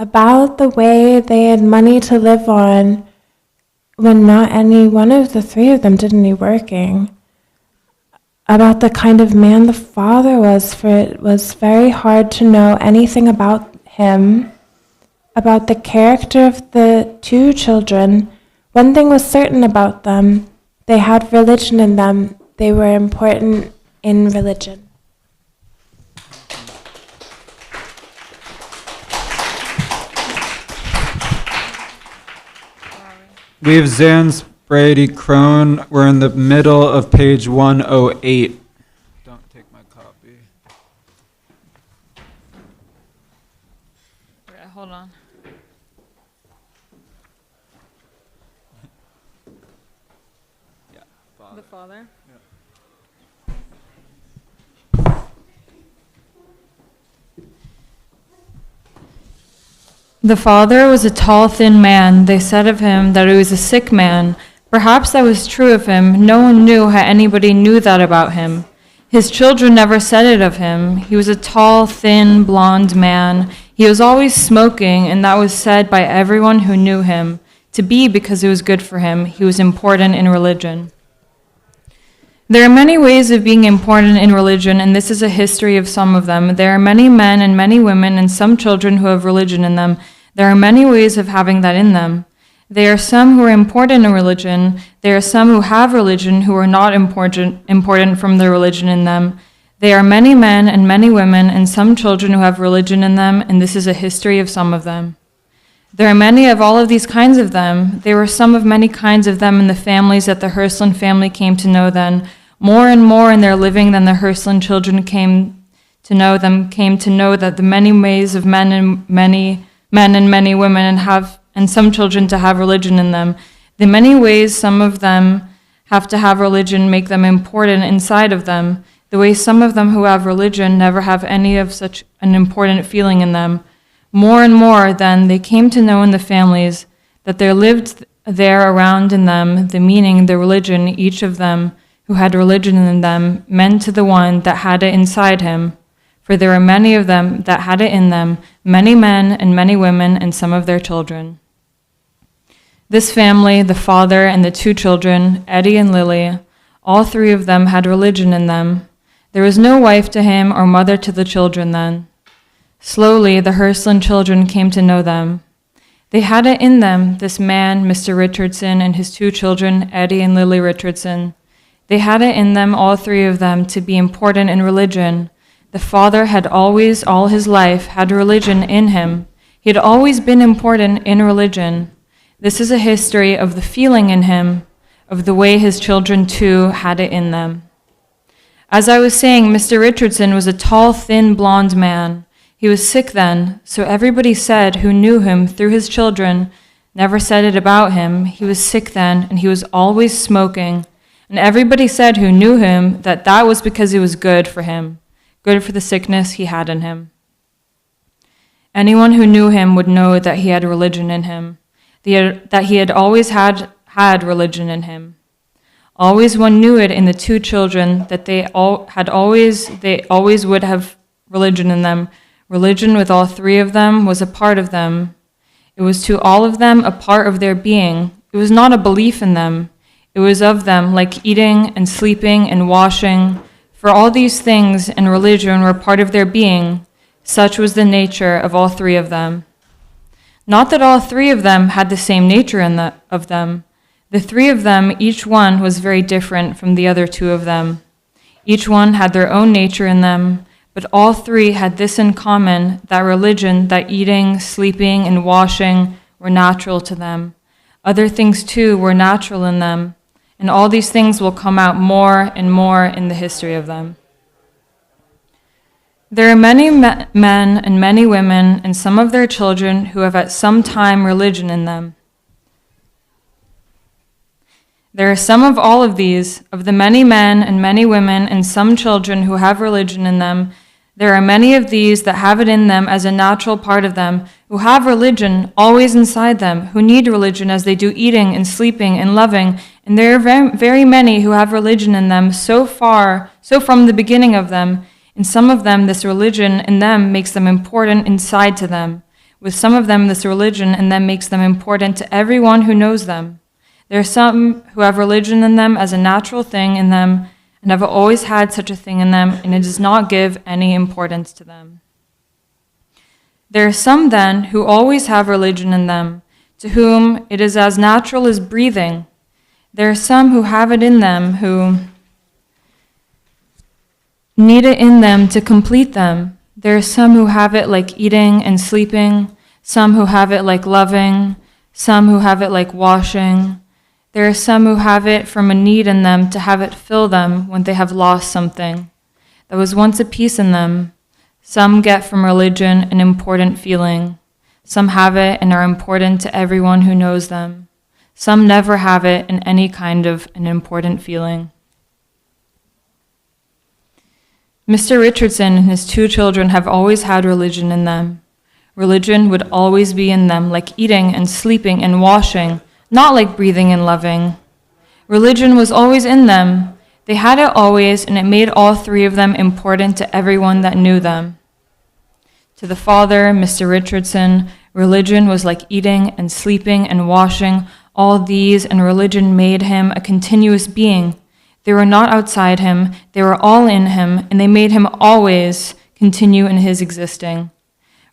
about the way they had money to live on when not any one of the three of them did any working. About the kind of man the father was, for it was very hard to know anything about him. About the character of the two children. One thing was certain about them. They had religion in them. They were important in religion. We have Zans, Brady, Crone. We're in the middle of page 108. Don't take my copy. Okay, hold on. Yeah, The father? The father was a tall, thin man. They said of him that he was a sick man. Perhaps that was true of him. No one knew how anybody knew that about him. His children never said it of him. He was a tall, thin, blonde man. He was always smoking, and that was said by everyone who knew him to be because it was good for him. He was important in religion. There are many ways of being important in religion, and this is a history of some of them. There are many men and many women and some children who have religion in them. There are many ways of having that in them. There are some who are important in religion. There are some who have religion who are not important from their religion in them. There are many men and many women and some children who have religion in them, and this is a history of some of them. There are many of all of these kinds of them. There were some of many kinds of them in the families that the Hland family came to know then. More and more in their living than the Hland children came to know that the many ways of men and many women and some children to have religion in them. The many ways some of them have to have religion make them important inside of them. The way some of them who have religion never have any of such an important feeling in them. More and more, then, they came to know in the families that there lived there around in them the meaning, the religion, each of them who had religion in them meant to the one that had it inside him. For there were many of them that had it in them, many men and many women and some of their children. This family, the father and the two children, Eddie and Lily, all three of them had religion in them. There was no wife to him or mother to the children then. Slowly, the Hland children came to know them. They had it in them, this man, Mr. Richardson, and his two children, Eddie and Lily Richardson. They had it in them, all three of them, to be important in religion. The father had always, all his life, had religion in him. He had always been important in religion. This is a history of the feeling in him, of the way his children too had it in them. As I was saying, Mr. Richardson was a tall, thin, blonde man. He was sick then, so everybody said who knew him through his children never said it about him. He was sick then, and he was always smoking. And everybody said who knew him that that was because it was good for him, good for the sickness he had in him. Anyone who knew him would know that he had religion in him, that he had always had religion in him. Always one knew it in the two children that they always would have religion in them. Religion with all three of them was a part of them. It was to all of them a part of their being. It was not a belief in them. It was of them, like eating and sleeping and washing. For all these things and religion were part of their being. Such was the nature of all three of them. Not that all three of them had the same nature of them. The three of them, each one was very different from the other two of them. Each one had their own nature in them, but all three had this in common, that religion, that eating, sleeping, and washing were natural to them. Other things too were natural in them, and all these things will come out more and more in the history of them. There are many men and many women and some of their children who have at some time religion in them. There are some of all of these, of the many men and many women and some children who have religion in them. There are many of these that have it in them as a natural part of them, who have religion always inside them, who need religion as they do eating and sleeping and loving. And there are very many who have religion in them so from the beginning of them. And some of them, this religion in them makes them important inside to them. With some of them, this religion in them makes them important to everyone who knows them. There are some who have religion in them as a natural thing in them and have always had such a thing in them, and it does not give any importance to them. There are some then who always have religion in them, to whom it is as natural as breathing. There are some who have it in them, who need it in them to complete them. There are some who have it like eating and sleeping, some who have it like loving, some who have it like washing. There are some who have it from a need in them to have it fill them when they have lost something that was once a piece in them. Some get from religion an important feeling. Some have it and are important to everyone who knows them. Some never have it in any kind of an important feeling. Mr. Richardson and his 2 children have always had religion in them. Religion would always be in them, like eating and sleeping and washing, not like breathing and loving. Religion was always in them. They had it always, and it made all 3 of them important to everyone that knew them. To the father, Mr. Richardson, religion was like eating and sleeping and washing, all these, and religion made him a continuous being. They were not outside him, they were all in him, and they made him always continue in his existing.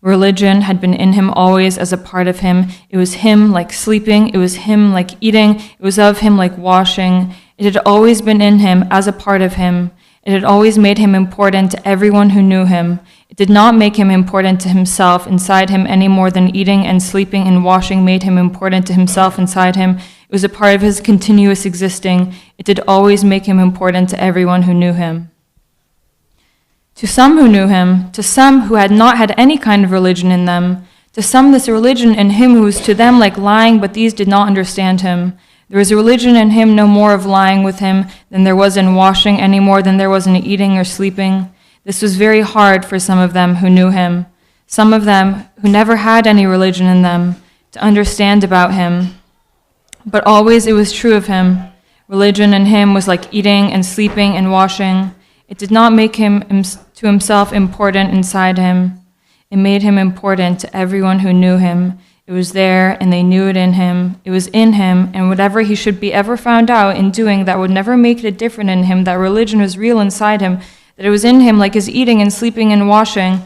Religion had been in him always as a part of him. It was him like sleeping, it was him like eating, it was of him like washing. It had always been in him as a part of him. It had always made him important to everyone who knew him. It did not make him important to himself inside him any more than eating and sleeping and washing made him important to himself inside him. It was a part of his continuous existing. It did always make him important to everyone who knew him. To some who knew him, to some who had not had any kind of religion in them, to some this religion in him was to them like lying, but these did not understand him. There was a religion in him no more of lying with him than there was in washing, any more than there was in eating or sleeping. This was very hard for some of them who knew him, some of them who never had any religion in them, to understand about him. But always it was true of him. Religion in him was like eating and sleeping and washing. It did not make him to himself important inside him. It made him important to everyone who knew him. It was there, and they knew it in him. It was in him, and whatever he should be ever found out in doing that would never make it different in him, that religion was real inside him, that it was in him like his eating and sleeping and washing,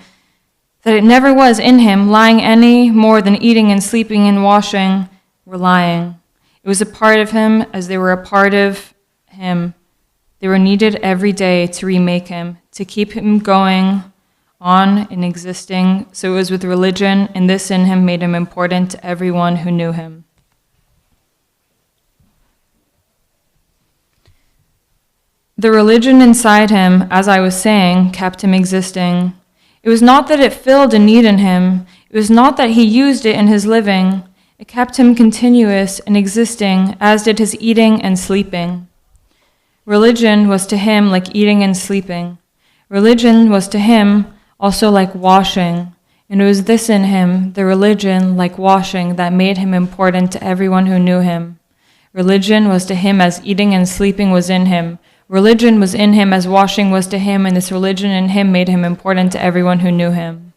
that it never was in him lying any more than eating and sleeping and washing were lying. It was a part of him as they were a part of him. They were needed every day to remake him, to keep him going on and existing. So it was with religion, and this in him made him important to everyone who knew him. The religion inside him, as I was saying, kept him existing. It was not that it filled a need in him. It was not that he used it in his living. It kept him continuous and existing, as did his eating and sleeping. Religion was to him like eating and sleeping. Religion was to him also like washing. And it was this in him, the religion like washing, that made him important to everyone who knew him. Religion was to him as eating and sleeping was in him. Religion was in him as washing was to him, and this religion in him made him important to everyone who knew him.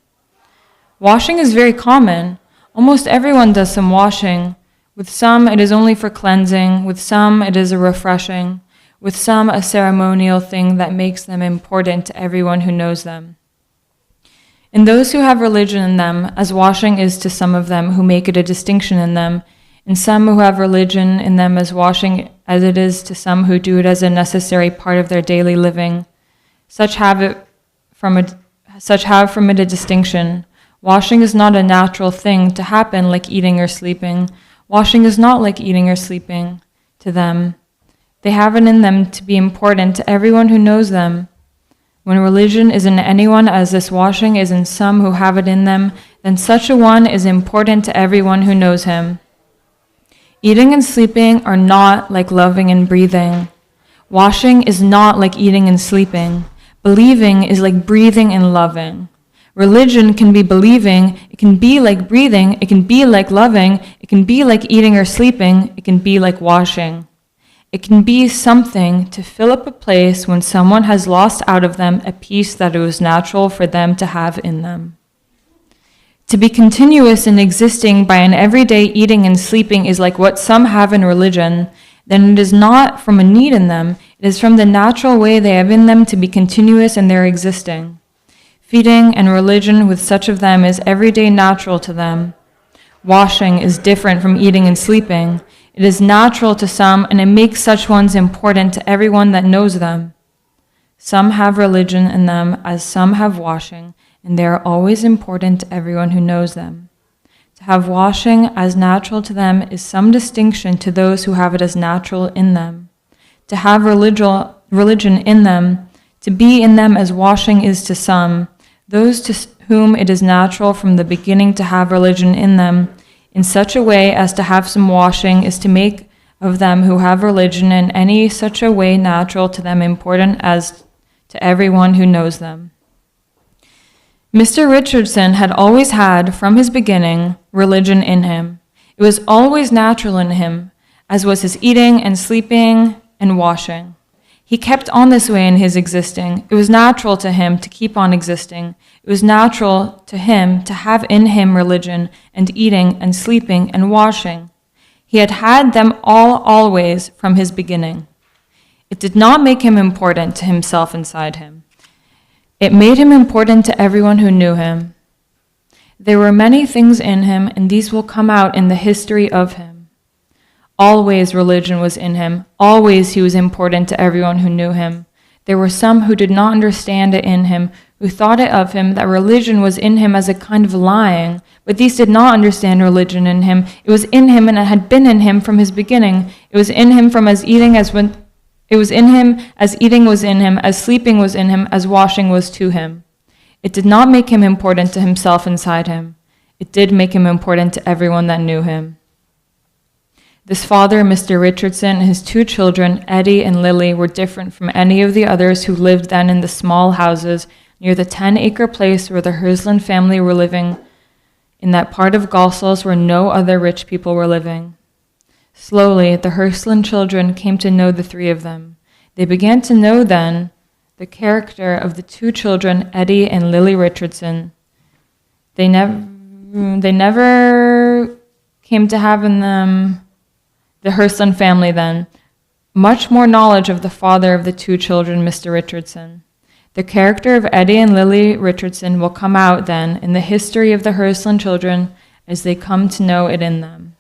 Washing is very common. Almost everyone does some washing. With some, it is only for cleansing. With some, it is a refreshing. With some, a ceremonial thing that makes them important to everyone who knows them. In those who have religion in them, as washing is to some of them who make it a distinction in them, and some who have religion in them as washing as it is to some who do it as a necessary part of their daily living, such have from it a distinction. Washing is not a natural thing to happen like eating or sleeping. Washing is not like eating or sleeping to them. They have it in them to be important to everyone who knows them. When religion is in anyone as this washing is in some who have it in them, then such a one is important to everyone who knows him. Eating and sleeping are not like loving and breathing. Washing is not like eating and sleeping. Believing is like breathing and loving. Religion can be believing, it can be like breathing, it can be like loving, it can be like eating or sleeping, it can be like washing. It can be something to fill up a place when someone has lost out of them a piece that it was natural for them to have in them. To be continuous in existing by an everyday eating and sleeping is like what some have in religion, then it is not from a need in them, it is from the natural way they have in them to be continuous in their existing. Feeding and religion with such of them is everyday natural to them. Washing is different from eating and sleeping. It is natural to some, and it makes such ones important to everyone that knows them. Some have religion in them as some have washing, and they are always important to everyone who knows them. To have washing as natural to them is some distinction to those who have it as natural in them. To have religion in them, to be in them as washing is to some, those to whom it is natural from the beginning to have religion in them, in such a way as to have some washing is to make of them who have religion in any such a way natural to them important as to everyone who knows them. Mr. Richardson had always had, from his beginning, religion in him. It was always natural in him, as was his eating and sleeping and washing. He kept on this way in his existing. It was natural to him to keep on existing. It was natural to him to have in him religion and eating and sleeping and washing. He had had them all always from his beginning. It did not make him important to himself inside him. It made him important to everyone who knew him. There were many things in him, and these will come out in the history of him. Always religion was in him. Always he was important to everyone who knew him. There were some who did not understand it in him, who thought it of him that religion was in him as a kind of lying, but these did not understand religion in him. It was in him, and it had been in him from his beginning. It was in him from as eating as when it was in him as eating was in him, as sleeping was in him, as washing was to him. It did not make him important to himself inside him. It did make him important to everyone that knew him. This father, Mr. Richardson, and his two children, Eddie and Lily, were different from any of the others who lived then in the small houses near the 10-acre place where the Hland family were living, in that part of Gossel where no other rich people were living. Slowly, the Hland children came to know the three of them. They began to know then the character of the two children, Eddie and Lily Richardson. They never came to have in them, the Hland family then, much more knowledge of the father of the two children, Mr. Richardson. The character of Eddie and Lily Richardson will come out then in the history of the Hland children as they come to know it in them.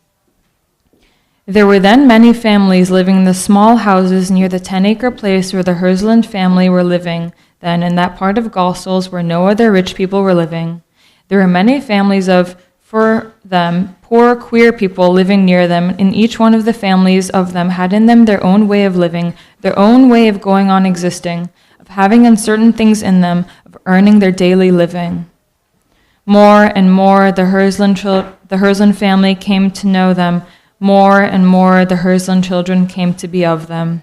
There were then many families living in the small houses near the 10-acre place where the Hland family were living, then in that part of Gossel where no other rich people were living. There were many families of, for them, poor, queer people living near them, and each one of the families of them had in them their own way of living, their own way of going on existing, of having uncertain things in them, of earning their daily living. More and more the Hland family came to know them. More and more the Hland children came to be of them.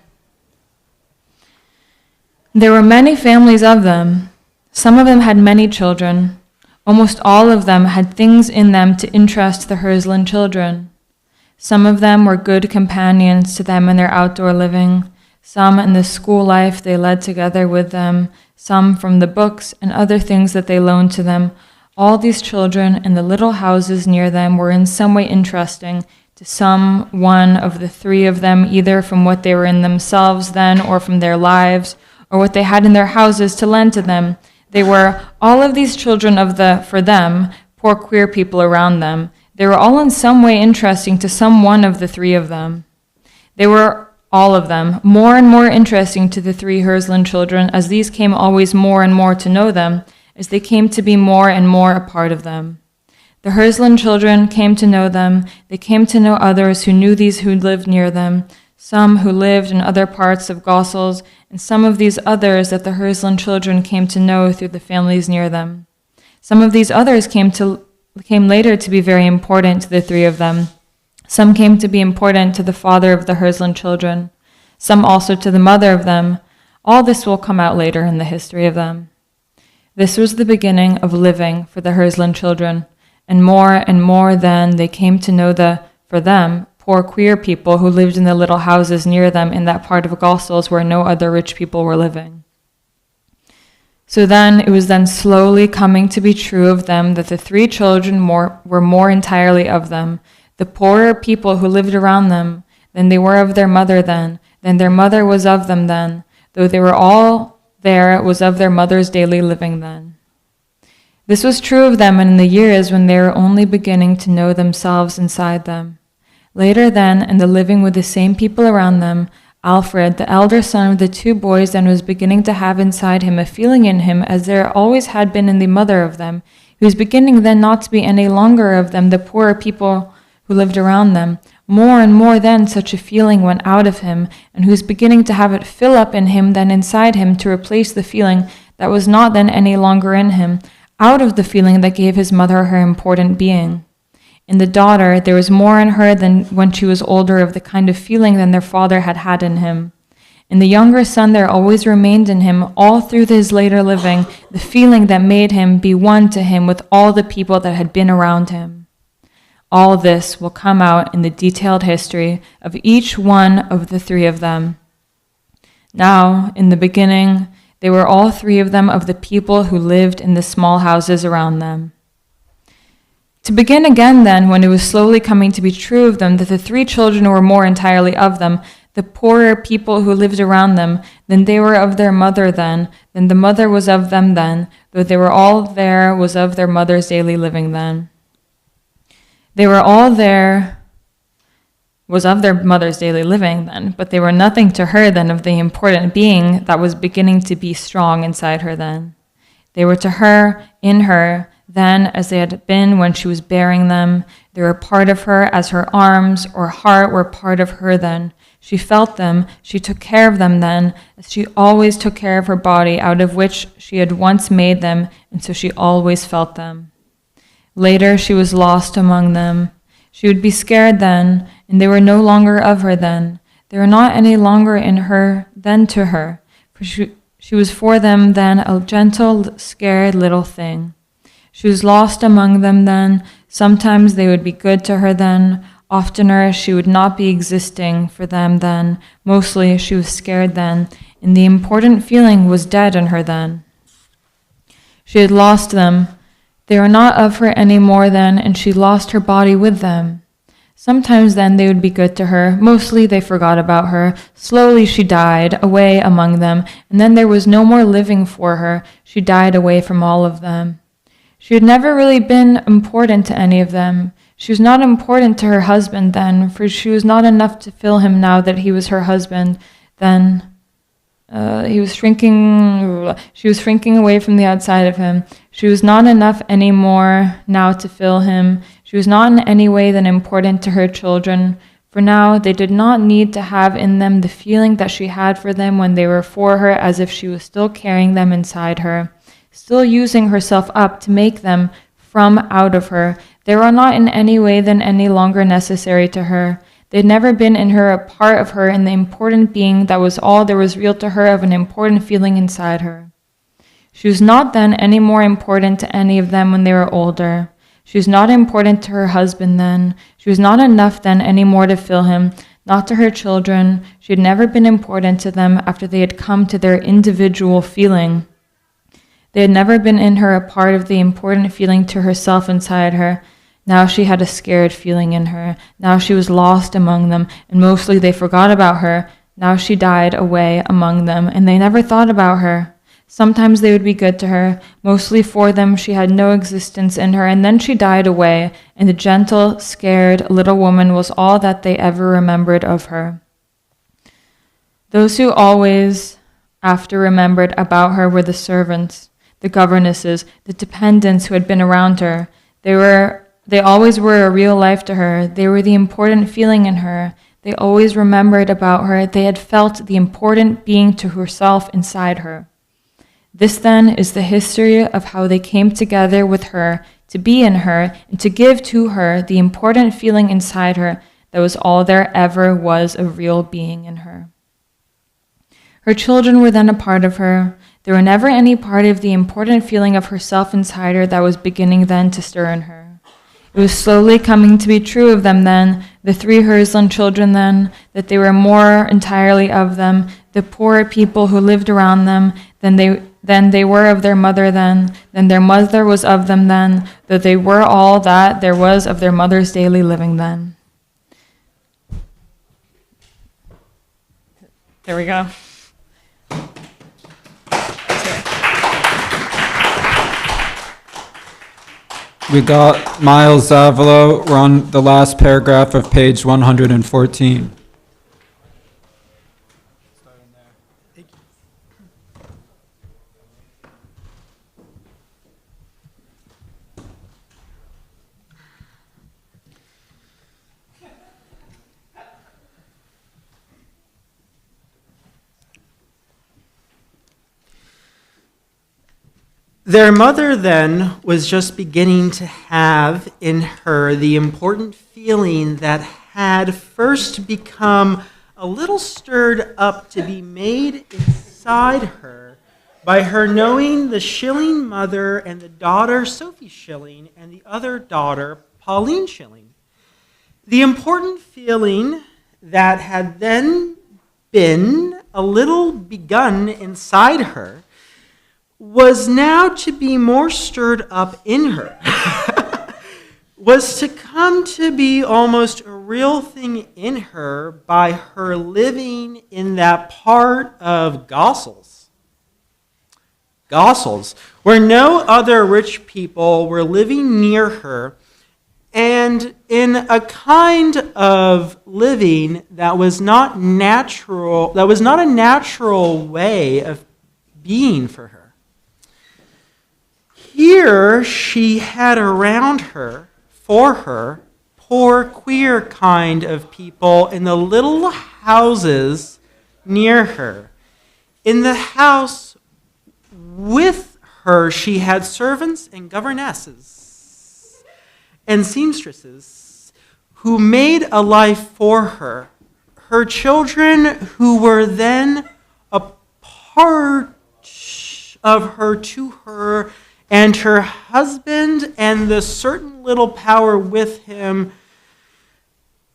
There were many families of them. Some of them had many children. Almost all of them had things in them to interest the Hland children. Some of them were good companions to them in their outdoor living. Some in the school life they led together with them. Some from the books and other things that they loaned to them. All these children in the little houses near them were in some way interesting to some one of the three of them, either from what they were in themselves then or from their lives, or what they had in their houses to lend to them. They were, all of these children of the, for them, poor queer people around them. They were all in some way interesting to some one of the three of them. They were, all of them, more and more interesting to the three Hland children as these came always more and more to know them, as they came to be more and more a part of them. The Hland children came to know them. They came to know others who knew these who lived near them, some who lived in other parts of Gossel, and some of these others that the Hland children came to know through the families near them. Some of these others came later to be very important to the three of them. Some came to be important to the father of the Hland children, some also to the mother of them. All this will come out later in the history of them. This was the beginning of living for the Hland children. And more then they came to know the, for them, poor queer people who lived in the little houses near them in that part of Gossel where no other rich people were living. So then it was then slowly coming to be true of them that the three children were more entirely of them, the poorer people who lived around them, than they were of their mother then, than their mother was of them then, though they were all there, it was of their mother's daily living then. This was true of them in the years when they were only beginning to know themselves inside them. Later then, in the living with the same people around them, Alfred, the elder son of the two boys, then was beginning to have inside him a feeling in him as there always had been in the mother of them. He was beginning then not to be any longer of them, the poorer people who lived around them. More and more then such a feeling went out of him, and who was beginning to have it fill up in him then inside him to replace the feeling that was not then any longer in him, out of the feeling that gave his mother her important being. In the daughter, there was more in her than when she was older of the kind of feeling than their father had had in him. In the younger son, there always remained in him, all through his later living, the feeling that made him be one to him with all the people that had been around him. All this will come out in the detailed history of each one of the three of them. Now, in the beginning, they were all three of them of the people who lived in the small houses around them. To begin again then, when it was slowly coming to be true of them that the three children were more entirely of them, the poorer people who lived around them, than they were of their mother then, than the mother was of them then, though they were all there was of their mother's daily living then. They were all there was of their mother's daily living then, but they were nothing to her then of the important being that was beginning to be strong inside her then. They were to her, in her, then as they had been when she was bearing them. They were part of her as her arms or heart were part of her then. She felt them, she took care of them then, as she always took care of her body out of which she had once made them, and so she always felt them. Later she was lost among them. She would be scared then, and they were no longer of her then. They were not any longer in her than to her, for she was for them then a gentle, scared little thing. She was lost among them then. Sometimes they would be good to her then. Oftener she would not be existing for them then. Mostly she was scared then, and the important feeling was dead in her then. She had lost them. They were not of her any more then, and she lost her body with them. Sometimes then they would be good to her. Mostly they forgot about her. Slowly she died away among them, and then there was no more living for her. She died away from all of them. She had never really been important to any of them. She was not important to her husband then, for she was not enough to fill him now that he was her husband. Then she was shrinking away from the outside of him. She was not enough any more now to fill him. She was not in any way then important to her children, for now they did not need to have in them the feeling that she had for them when they were for her, as if she was still carrying them inside her, still using herself up to make them from out of her. They were not in any way then any longer necessary to her. They had never been in her a part of her in the important being that was all there was real to her of an important feeling inside her. She was not then any more important to any of them when they were older. She was not important to her husband then. She was not enough then any more to fill him, not to her children. She had never been important to them after they had come to their individual feeling. They had never been in her a part of the important feeling to herself inside her. Now she had a scared feeling in her. Now she was lost among them, and mostly they forgot about her. Now she died away among them, and they never thought about her. Sometimes they would be good to her. Mostly for them she had no existence in her, and then she died away, and the gentle, scared little woman was all that they ever remembered of her. Those who always after remembered about her were the servants, the governesses, the dependents who had been around her. They always were a real life to her. They were the important feeling in her. They always remembered about her. They had felt the important being to herself inside her. This then is the history of how they came together with her, to be in her, and to give to her the important feeling inside her that was all there ever was of real being in her. Her children were then a part of her. There were never any part of the important feeling of herself inside her that was beginning then to stir in her. It was slowly coming to be true of them then, the three Hland children then, that they were more entirely of them, the poor people who lived around them than they were of their mother then, than their mother was of them then, that they were all that there was of their mother's daily living then. There we go. We got Miles Zavalo. We're on the last paragraph of page 114. Their mother then was just beginning to have in her the important feeling that had first become a little stirred up to be made inside her by her knowing the Schilling mother and the daughter Sophie Schilling and the other daughter Pauline Schilling. The important feeling that had then been a little begun inside her was now to be more stirred up in her, was to come to be almost a real thing in her by her living in that part of Gossel's, where no other rich people were living near her, and in a kind of living that was not natural, that was not a natural way of being for her. Here she had around her, for her, poor, queer kind of people in the little houses near her. In the house with her, she had servants and governesses and seamstresses who made a life for her. Her children who were then a part of her to her, and her husband and the certain little power with him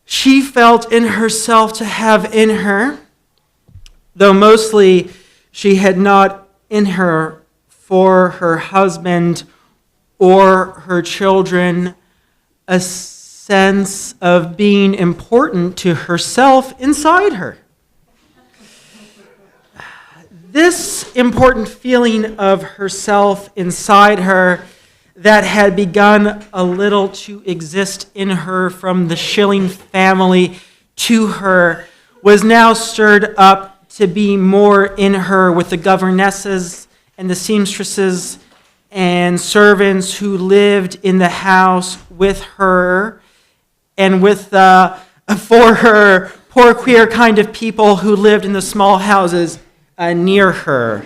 she felt in herself to have in her, though mostly she had not in her for her husband or her children a sense of being important to herself inside her. This important feeling of herself inside her that had begun a little to exist in her from the Schilling family to her was now stirred up to be more in her with the governesses and the seamstresses and servants who lived in the house with her and with for her poor queer kind of people who lived in the small houses near her.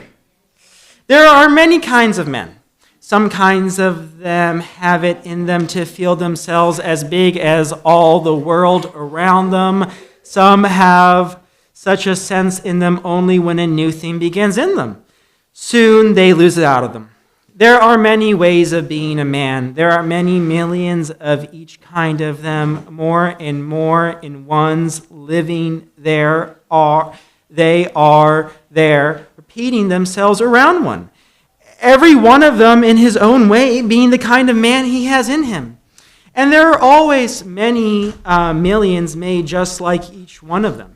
There are many kinds of men. Some kinds of them have it in them to feel themselves as big as all the world around them. Some have such a sense in them only when a new thing begins in them. Soon they lose it out of them. There are many ways of being a man. There are many millions of each kind of them, more and more in one's living. They are there, repeating themselves around one. Every one of them in his own way being the kind of man he has in him. And there are always many millions made just like each one of them.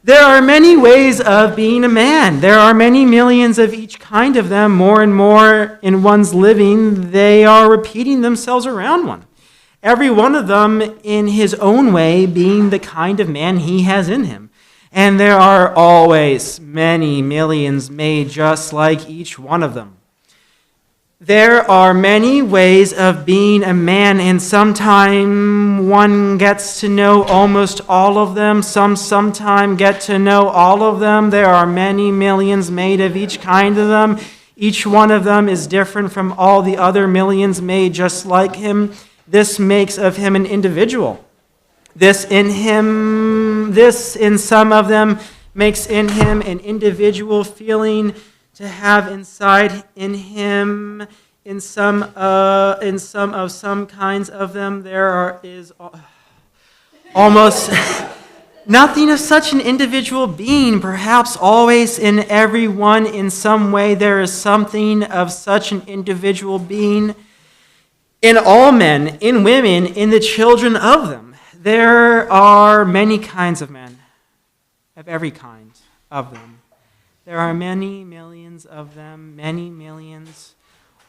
There are many ways of being a man. There are many millions of each kind of them, more and more in one's living. They are repeating themselves around one. Every one of them in his own way being the kind of man he has in him. And there are always many millions made just like each one of them. There are many ways of being a man, and sometime one gets to know almost all of them. Sometime get to know all of them. There are many millions made of each kind of them. Each one of them is different from all the other millions made just like him. This makes of him an individual. This in some of them makes in him an individual feeling to have inside in him. In some kinds of them, there is almost Nothing of such an individual being, perhaps always in everyone in some way there is something of such an individual being in all men, in women, in the children of them. There are many kinds of men, of every kind of them. There are many millions of them, many millions,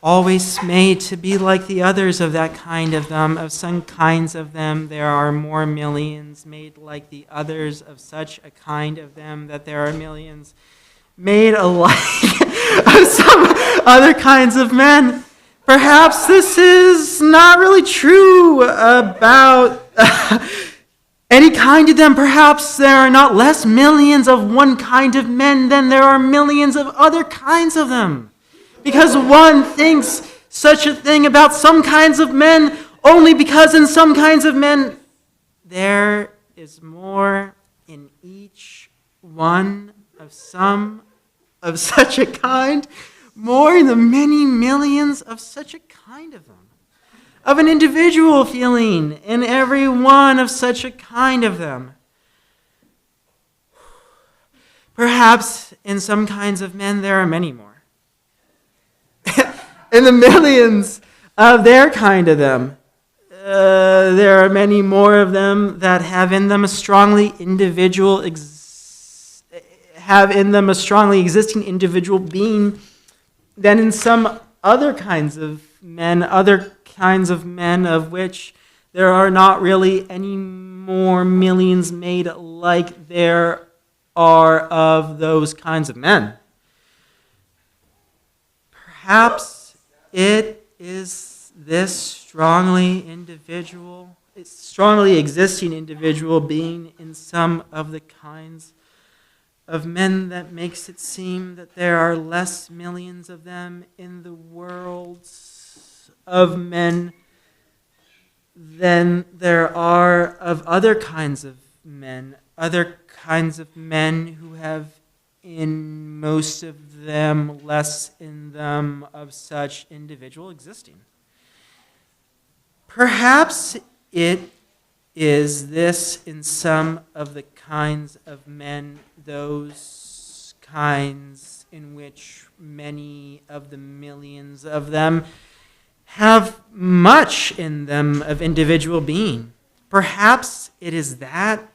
always made to be like the others of that kind of them. Of some kinds of them, there are more millions made like the others of such a kind of them, that there are millions made alike of some other kinds of men. Perhaps this is not really true about any kind of them. Perhaps there are not less millions of one kind of men than there are millions of other kinds of them. Because one thinks such a thing about some kinds of men only because in some kinds of men there is more in each one of some of such a kind, more in the many millions of such a kind of them, of an individual feeling in every one of such a kind of them. Perhaps in some kinds of men there are many more. In the millions of their kind of them, there are many more of them that have in them a strongly existing individual being than in some other kinds of men of which there are not really any more millions made like there are of those kinds of men. Perhaps it is this strongly existing individual being in some of the kinds of men that makes it seem that there are less millions of them in the worlds of men than there are of other kinds of men who have in most of them less in them of such individual existing. Perhaps it is this in some of the kinds of men, those kinds in which many of the millions of them have much in them of individual being. Perhaps it is that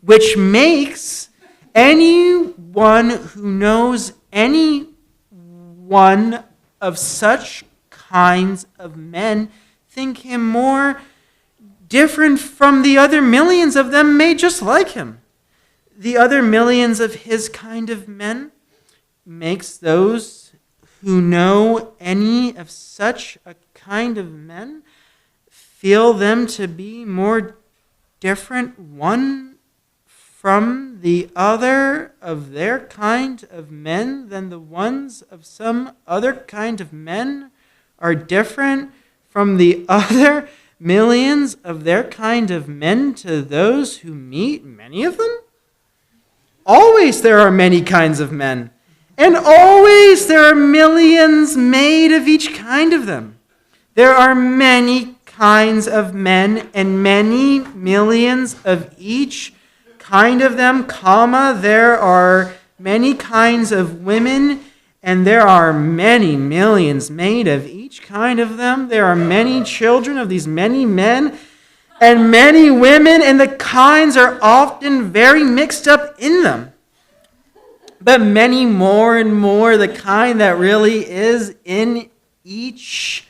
which makes anyone who knows any one of such kinds of men think him more different from the other millions of them made just like him. The other millions of his kind of men makes those who know any of such a kind of men feel them to be more different one from the other of their kind of men than the ones of some other kind of men are different from the other millions of their kind of men to those who meet many of them? Always there are many kinds of men, and always there are millions made of each kind of them. There are many kinds of men and many millions of each kind of them, there are many kinds of women, and there are many millions made of each kind of them. There are many children of these many men and many women, and the kinds are often very mixed up in them. But many more and more, the kind that really is in each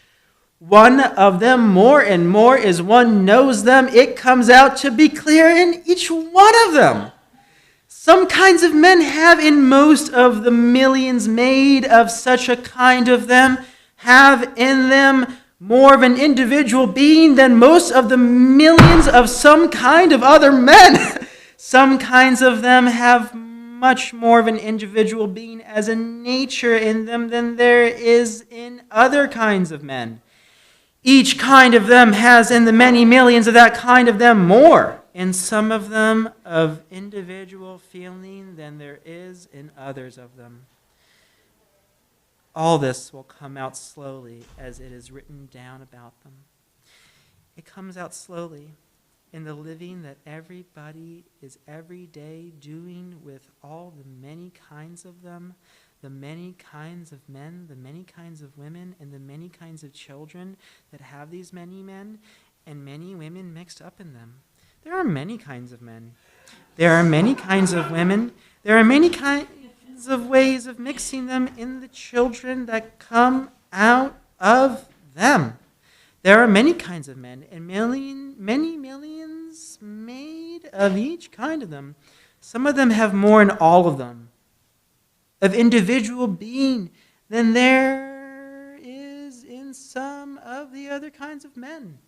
one of them, more and more as one knows them, it comes out to be clear in each one of them. Some kinds of men have in most of the millions made of such a kind of them, have in them more of an individual being than most of the millions of some kind of other men. Some kinds of them have much more of an individual being as a nature in them than there is in other kinds of men. Each kind of them has in the many millions of that kind of them more in some of them of individual feeling than there is in others of them. All this will come out slowly as it is written down about them. It comes out slowly in the living that everybody is every day doing with all the many kinds of them, the many kinds of men, the many kinds of women, and the many kinds of children that have these many men and many women mixed up in them. There are many kinds of men. There are many kinds of women. There are many kinds of ways of mixing them in the children that come out of them. There are many kinds of men and many millions made of each kind of them. Some of them have more in all of them of individual being than there is in some of the other kinds of men.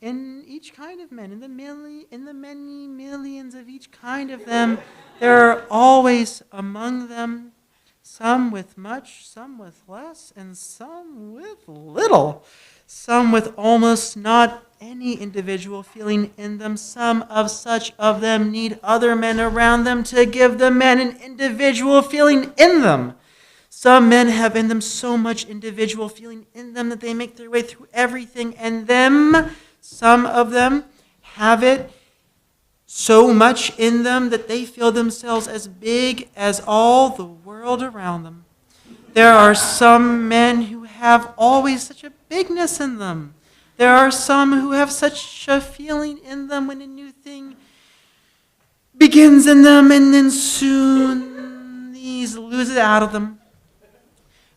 In each kind of men, in the many millions of each kind of them, there are always among them some with much, some with less, and some with little. Some with almost not any individual feeling in them. Some of such of them need other men around them to give the men an individual feeling in them. Some men have in them so much individual feeling in them that they make their way through everything and them. Some of them have it so much in them that they feel themselves as big as all the world around them. There are some men who have always such a bigness in them. There are some who have such a feeling in them when a new thing begins in them and then soon these lose it out of them.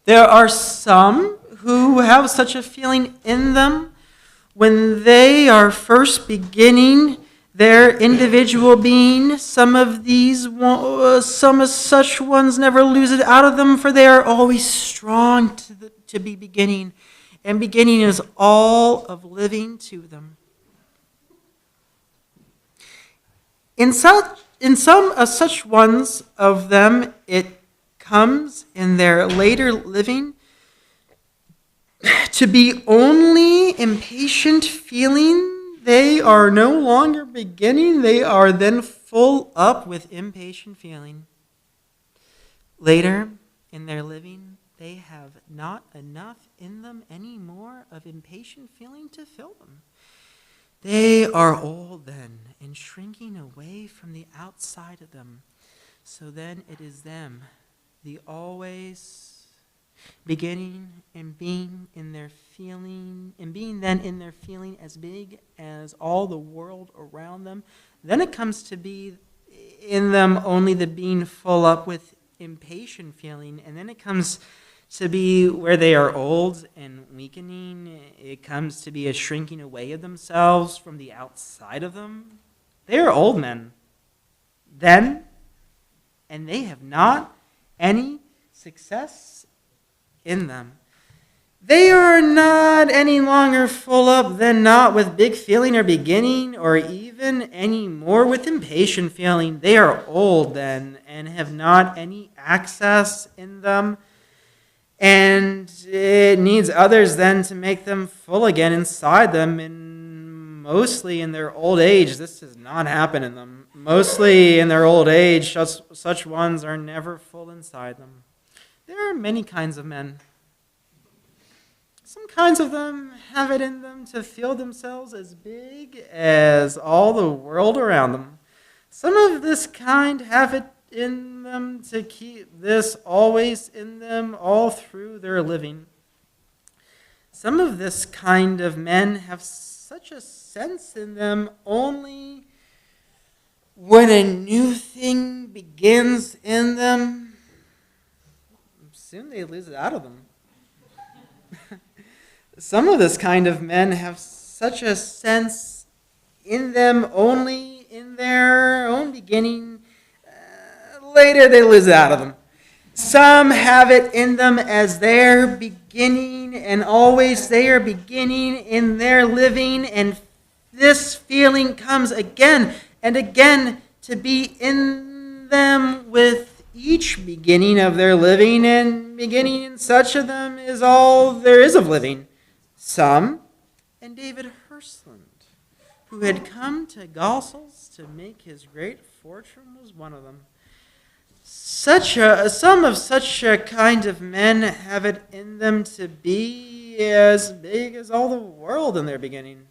There are some who have such a feeling in them when they are first beginning their individual being. Some of such ones never lose it out of them, for they are always strong to be beginning. And beginning is all of living to them. In some of such ones of them, it comes in their later living to be only impatient feeling. They are no longer beginning, they are then full up with impatient feeling. Later in their living, they have not enough in them anymore of impatient feeling to fill them. They are old then and shrinking away from the outside of them. So then it is them, the always beginning and being in their feeling, and being then in their feeling as big as all the world around them. Then it comes to be in them only the being full up with impatient feeling, and then it comes to be where they are old and weakening. It comes to be a shrinking away of themselves from the outside of them. They are old men then, and they have not any success in them. They are not any longer full up, then not with big feeling or beginning, or even any more with impatient feeling. They are old then, and have not any access in them. And it needs others then to make them full again inside them. And mostly in their old age, this does not happen in them. Mostly in their old age, such ones are never full inside them. There are many kinds of men. Some kinds of them have it in them to feel themselves as big as all the world around them. Some of this kind have it in them to keep this always in them all through their living. Some of this kind of men have such a sense in them only when a new thing begins in them. Soon they lose it out of them. Some of this kind of men have such a sense in them only in their own beginning. Later they lose it out of them. Some have it in them as their beginning, and always they are beginning in their living, and this feeling comes again and again to be in them with each beginning of their living, and beginning in such of them is all there is of living. Some, and David Hland, who had come to Gossel's to make his great fortune, was one of them. Some of such a kind of men have it in them to be as big as all the world in their beginning.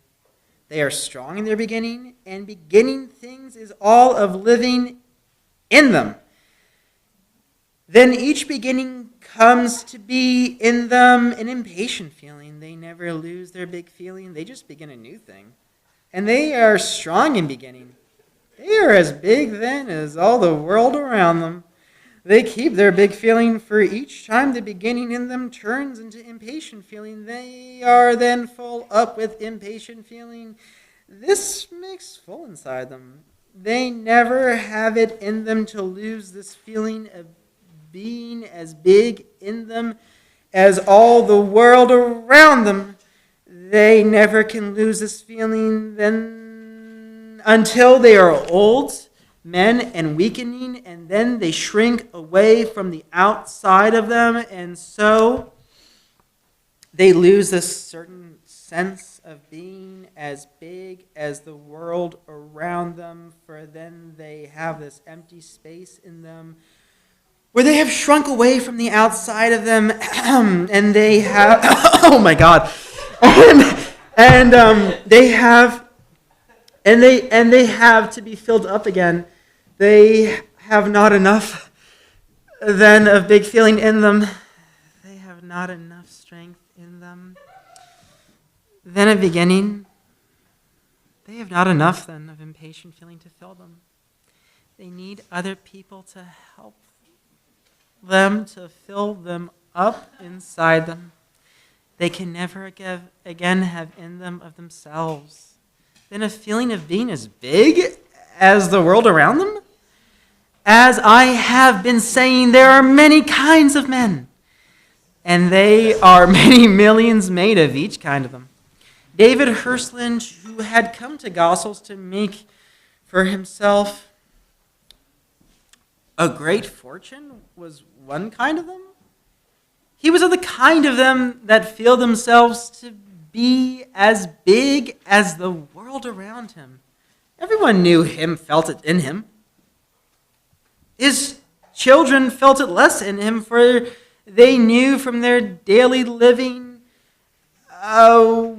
They are strong in their beginning, and beginning things is all of living in them. Then each beginning comes to be in them an impatient feeling. They never lose their big feeling. They just begin a new thing. And they are strong in beginning. They are as big then as all the world around them. They keep their big feeling, for each time the beginning in them turns into impatient feeling, they are then full up with impatient feeling. This makes full inside them. They never have it in them to lose this feeling of being as big in them as all the world around them. They never can lose this feeling then until they are old men and weakening, and then they shrink away from the outside of them, and so they lose this certain sense of being as big as the world around them, for then they have this empty space in them where they have shrunk away from the outside of them, and they have, oh my God, and they have to be filled up again. They have not enough then of big feeling in them. They have not enough strength in them. Then a beginning. They have not enough then of impatient feeling to fill them. They need other people to help them to fill them up inside them. They can never again have in them of themselves then a feeling of being as big as the world around them. As I have been saying, there are many kinds of men, and they are many millions made of each kind of them. David Hland, who had come to Gossel's to make for himself a great fortune, was one kind of them. He was of the kind of them that feel themselves to be as big as the world around him. Everyone knew him, felt it in him. His children felt it less in him, for they knew from their daily living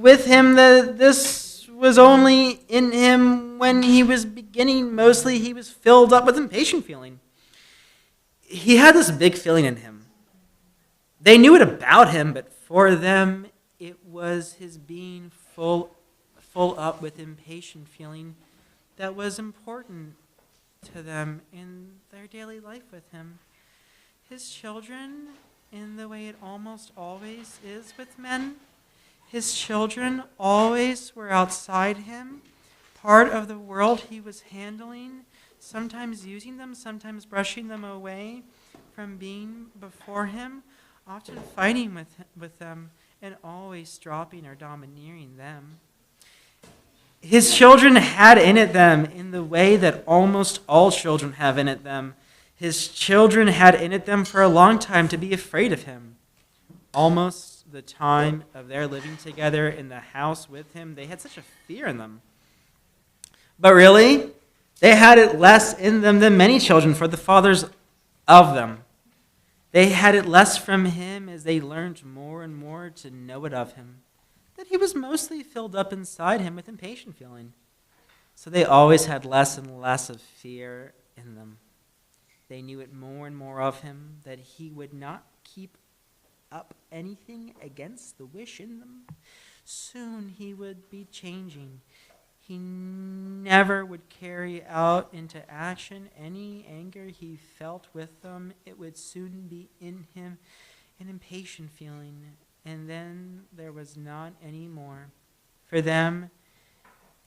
with him that this was only in him when he was beginning. Mostly he was filled up with impatient feeling. He had this big feeling in him. They knew it about him, but for them it was his being full up with impatient feeling that was important to them in their daily life with him. His children, in the way it almost always is with men, his children always were outside him, part of the world he was handling, sometimes using them, sometimes brushing them away from being before him, often fighting with them, and always dropping or domineering them. His children had in it them in the way that almost all children have in it them. His children had in it them for a long time to be afraid of him. Almost the time of their living together in the house with him, they had such a fear in them. But really, they had it less in them than many children, for the fathers of them. They had it less from him as they learned more and more to know it of him, that he was mostly filled up inside him with impatient feeling. So they always had less and less of fear in them. They knew it more and more of him, that he would not keep up anything against the wish in them. Soon he would be changing. He never would carry out into action any anger he felt with them. It would soon be in him an impatient feeling, and then there was not any more for them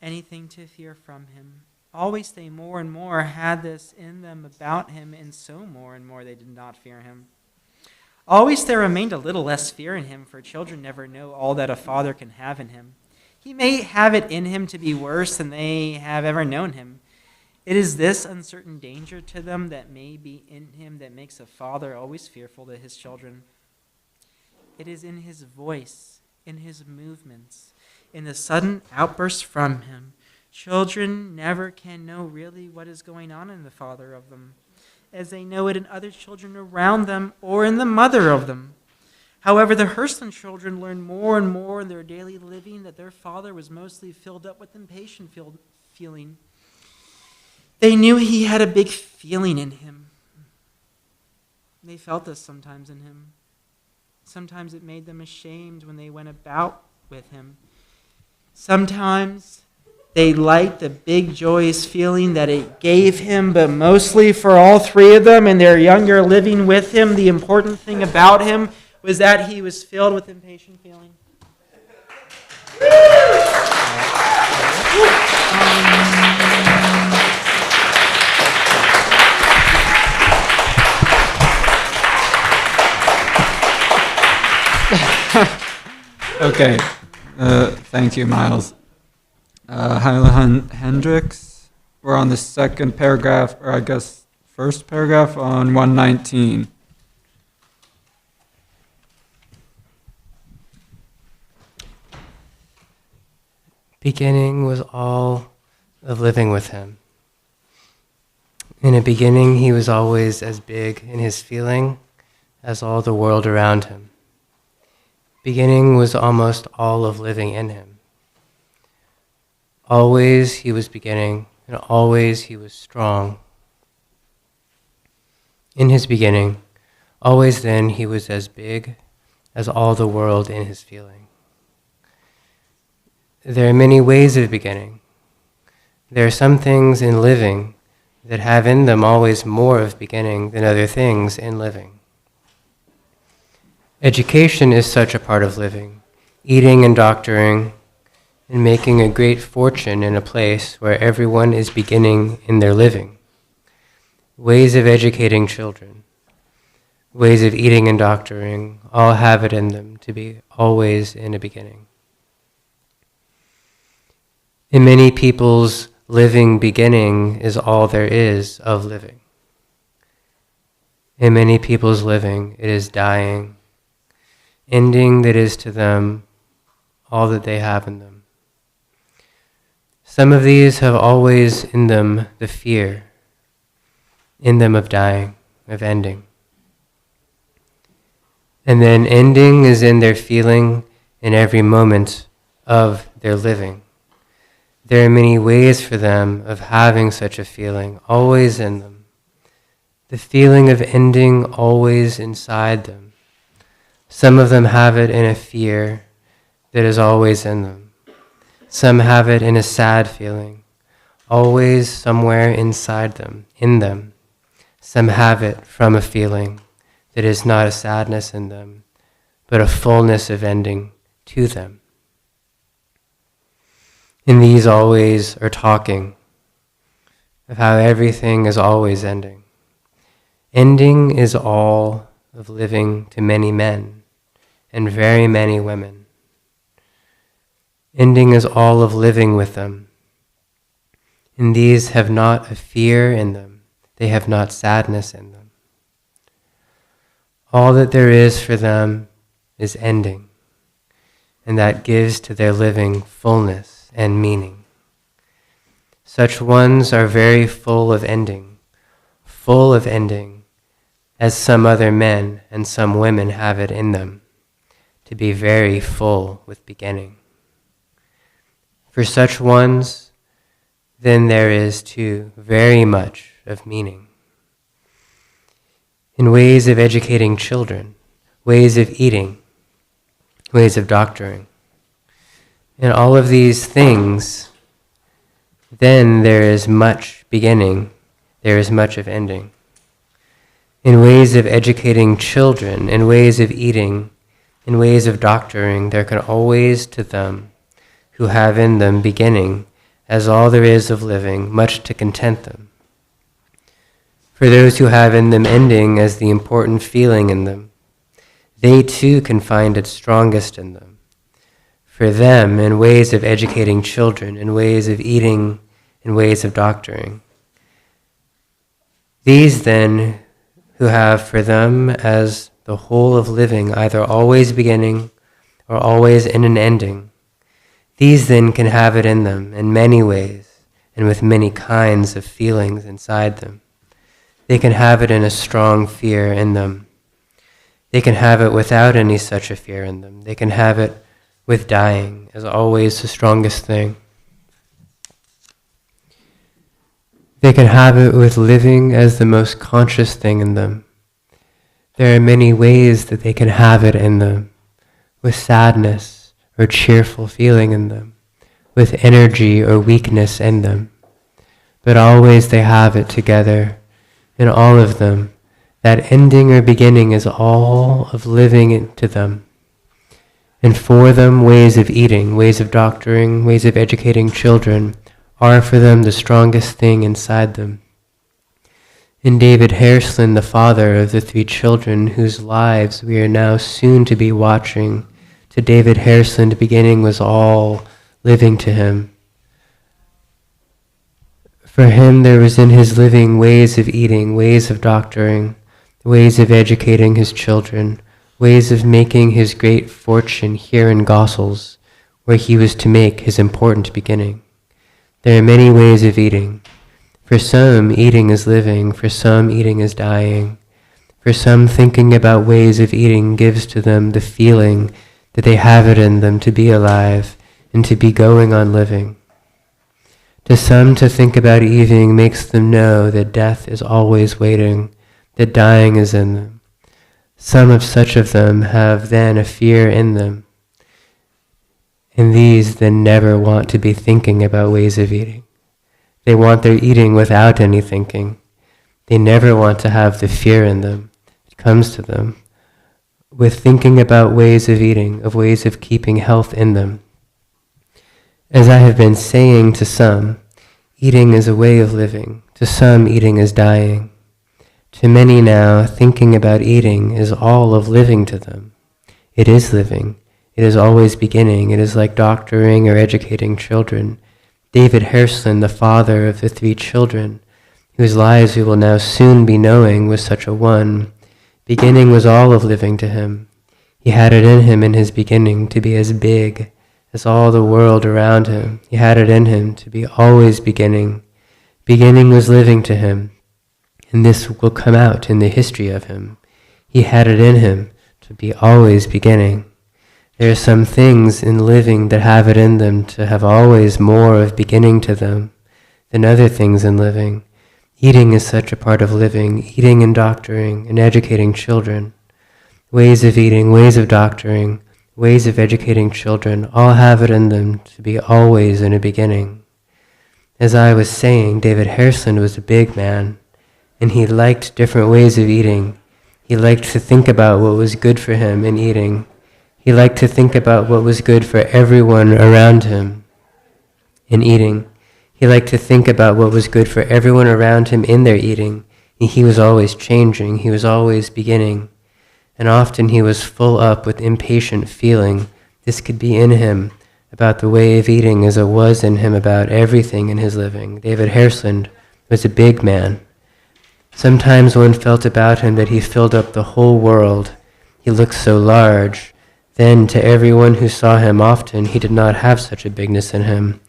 anything to fear from him. Always they more and more had this in them about him, and so more and more they did not fear him. Always there remained a little less fear in him, for children never know all that a father can have in him. He may have it in him to be worse than they have ever known him. It is this uncertain danger to them that may be in him that makes a father always fearful to his children. It is in his voice, in his movements, in the sudden outbursts from him. Children never can know really what is going on in the father of them, as they know it in other children around them or in the mother of them. However, the Hland children learned more and more in their daily living that their father was mostly filled up with impatient feeling. They knew he had a big feeling in him. They felt this sometimes in him. Sometimes it made them ashamed when they went about with him. Sometimes they liked the big joyous feeling that it gave him, but mostly for all three of them and their younger living with him, the important thing about him was that he was filled with impatient feeling. Okay, thank you, Miles. Hendricks, we're on the second paragraph, or I guess first paragraph on 119. Beginning was all of living with him. In a beginning, he was always as big in his feeling as all the world around him. Beginning was almost all of living in him. Always he was beginning, and always he was strong. In his beginning, always then he was as big as all the world in his feeling. There are many ways of beginning. There are some things in living that have in them always more of beginning than other things in living. Education is such a part of living, eating and doctoring, and making a great fortune in a place where everyone is beginning in their living. Ways of educating children, ways of eating and doctoring, all have it in them to be always in a beginning. In many people's living, beginning is all there is of living. In many people's living, it is dying, ending that is to them all that they have in them. Some of these have always in them the fear, in them of dying, of ending. And then ending is in their feeling in every moment of their living. There are many ways for them of having such a feeling, always in them. The feeling of ending always inside them. Some of them have it in a fear that is always in them. Some have it in a sad feeling, always somewhere inside them, in them. Some have it from a feeling that is not a sadness in them, but a fullness of ending to them. And these always are talking of how everything is always ending. Ending is all of living to many men and very many women. Ending is all of living with them. And these have not a fear in them. They have not sadness in them. All that there is for them is ending, and that gives to their living fullness and meaning. Such ones are very full of ending, as some other men and some women have it in them, to be very full with beginning. For such ones, then there is too very much of meaning. In ways of educating children, ways of eating, ways of doctoring, in all of these things, then there is much beginning, there is much of ending. In ways of educating children, in ways of eating, in ways of doctoring, there can always to them who have in them beginning, as all there is of living, much to content them. For those who have in them ending as the important feeling in them, they too can find it strongest in them. For them, in ways of educating children, in ways of eating, in ways of doctoring. These then, who have for them as the whole of living, either always beginning or always in an ending, these then can have it in them in many ways and with many kinds of feelings inside them. They can have it in a strong fear in them. They can have it without any such a fear in them. They can have it with dying as always the strongest thing. They can have it with living as the most conscious thing in them. There are many ways that they can have it in them, with sadness or cheerful feeling in them, with energy or weakness in them. But always they have it together, in all of them. That ending or beginning is all of living into them. And for them, ways of eating, ways of doctoring, ways of educating children are for them the strongest thing inside them. In David Hland, the father of the 3 children whose lives we are now soon to be watching, to David Hland, the beginning was all living to him. For him there was in his living ways of eating, ways of doctoring, ways of educating his children, ways of making his great fortune here in Gossel, where he was to make his important beginning. There are many ways of eating. For some, eating is living. For some, eating is dying. For some, thinking about ways of eating gives to them the feeling that they have it in them to be alive and to be going on living. To some, to think about eating makes them know that death is always waiting, that dying is in them. Some of such of them have then a fear in them, and these then never want to be thinking about ways of eating. They want their eating without any thinking. They never want to have the fear in them. It comes to them with thinking about ways of eating, of ways of keeping health in them. As I have been saying to some, eating is a way of living. To some, eating is dying. To many now, thinking about eating is all of living to them. It is living. It is always beginning. It is like doctoring or educating children. David Hland, the father of the 3 children, whose lives we will now soon be knowing, was such a one. Beginning was all of living to him. He had it in him in his beginning to be as big as all the world around him. He had it in him to be always beginning. Beginning was living to him, and this will come out in the history of him. He had it in him to be always beginning. There are some things in living that have it in them to have always more of beginning to them than other things in living. Eating is such a part of living, eating and doctoring and educating children. Ways of eating, ways of doctoring, ways of educating children all have it in them to be always in a beginning. As I was saying, David Hland was a big man, and he liked different ways of eating. He liked to think about what was good for him in eating. He liked to think about what was good for everyone around him in eating. He liked to think about what was good for everyone around him in their eating. He was always changing. He was always beginning. And often he was full up with impatient feeling. This could be in him about the way of eating as it was in him about everything in his living. David Hland was a big man. Sometimes one felt about him that he filled up the whole world. He looked so large. Then, to everyone who saw him often, he did not have such a bigness in him.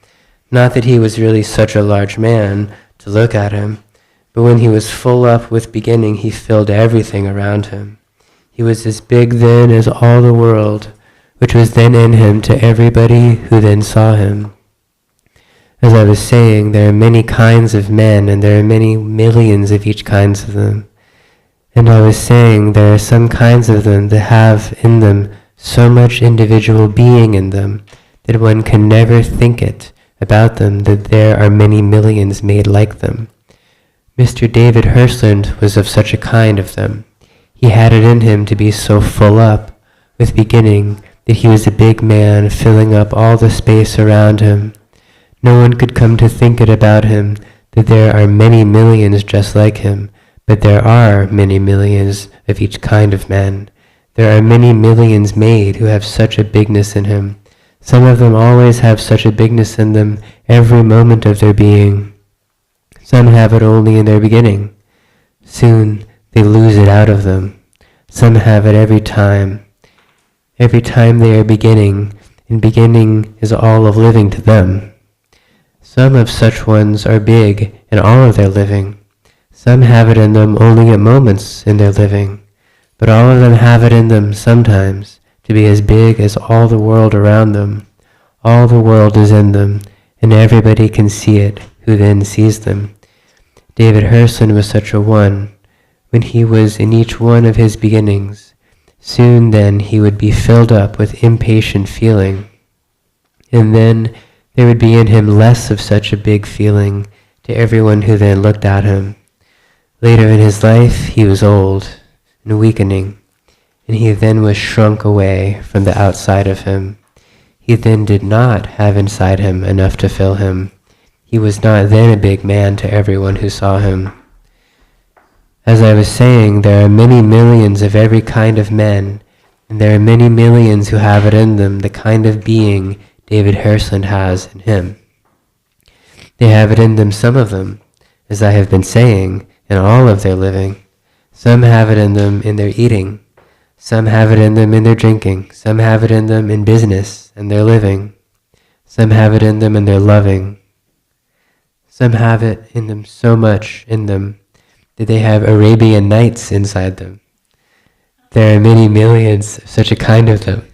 Not that he was really such a large man to look at him, but when he was full up with beginning, he filled everything around him. He was as big then as all the world, which was then in him to everybody who then saw him. As I was saying, there are many kinds of men, and there are many millions of each kinds of them. And I was saying there are some kinds of them that have in them so much individual being in them that one can never think it about them that there are many millions made like them. Mr. David Hland was of such a kind of them. He had it in him to be so full up with beginning that he was a big man filling up all the space around him. No one could come to think it about him that there are many millions just like him, but there are many millions of each kind of man. There are many millions made who have such a bigness in him. Some of them always have such a bigness in them every moment of their being. Some have it only in their beginning. Soon they lose it out of them. Some have it every time. Every time they are beginning, and beginning is all of living to them. Some of such ones are big in all of their living. Some have it in them only at moments in their living. But all of them have it in them sometimes to be as big as all the world around them. All the world is in them, and everybody can see it who then sees them. David Hland was such a one. When he was in each one of his beginnings, soon then he would be filled up with impatient feeling. And then there would be in him less of such a big feeling to everyone who then looked at him. Later in his life, he was old and weakening, and he then was shrunk away from the outside of him. He then did not have inside him enough to fill him. He was not then a big man to everyone who saw him. As I was saying, there are many millions of every kind of men, and there are many millions who have it in them, the kind of being David Hland has in him. They have it in them, some of them, as I have been saying, in all of their living. Some have it in them in their eating. Some have it in them in their drinking. Some have it in them in business and their living. Some have it in them in their loving. Some have it in them so much in them that they have Arabian Nights inside them. There are many millions of such a kind of them.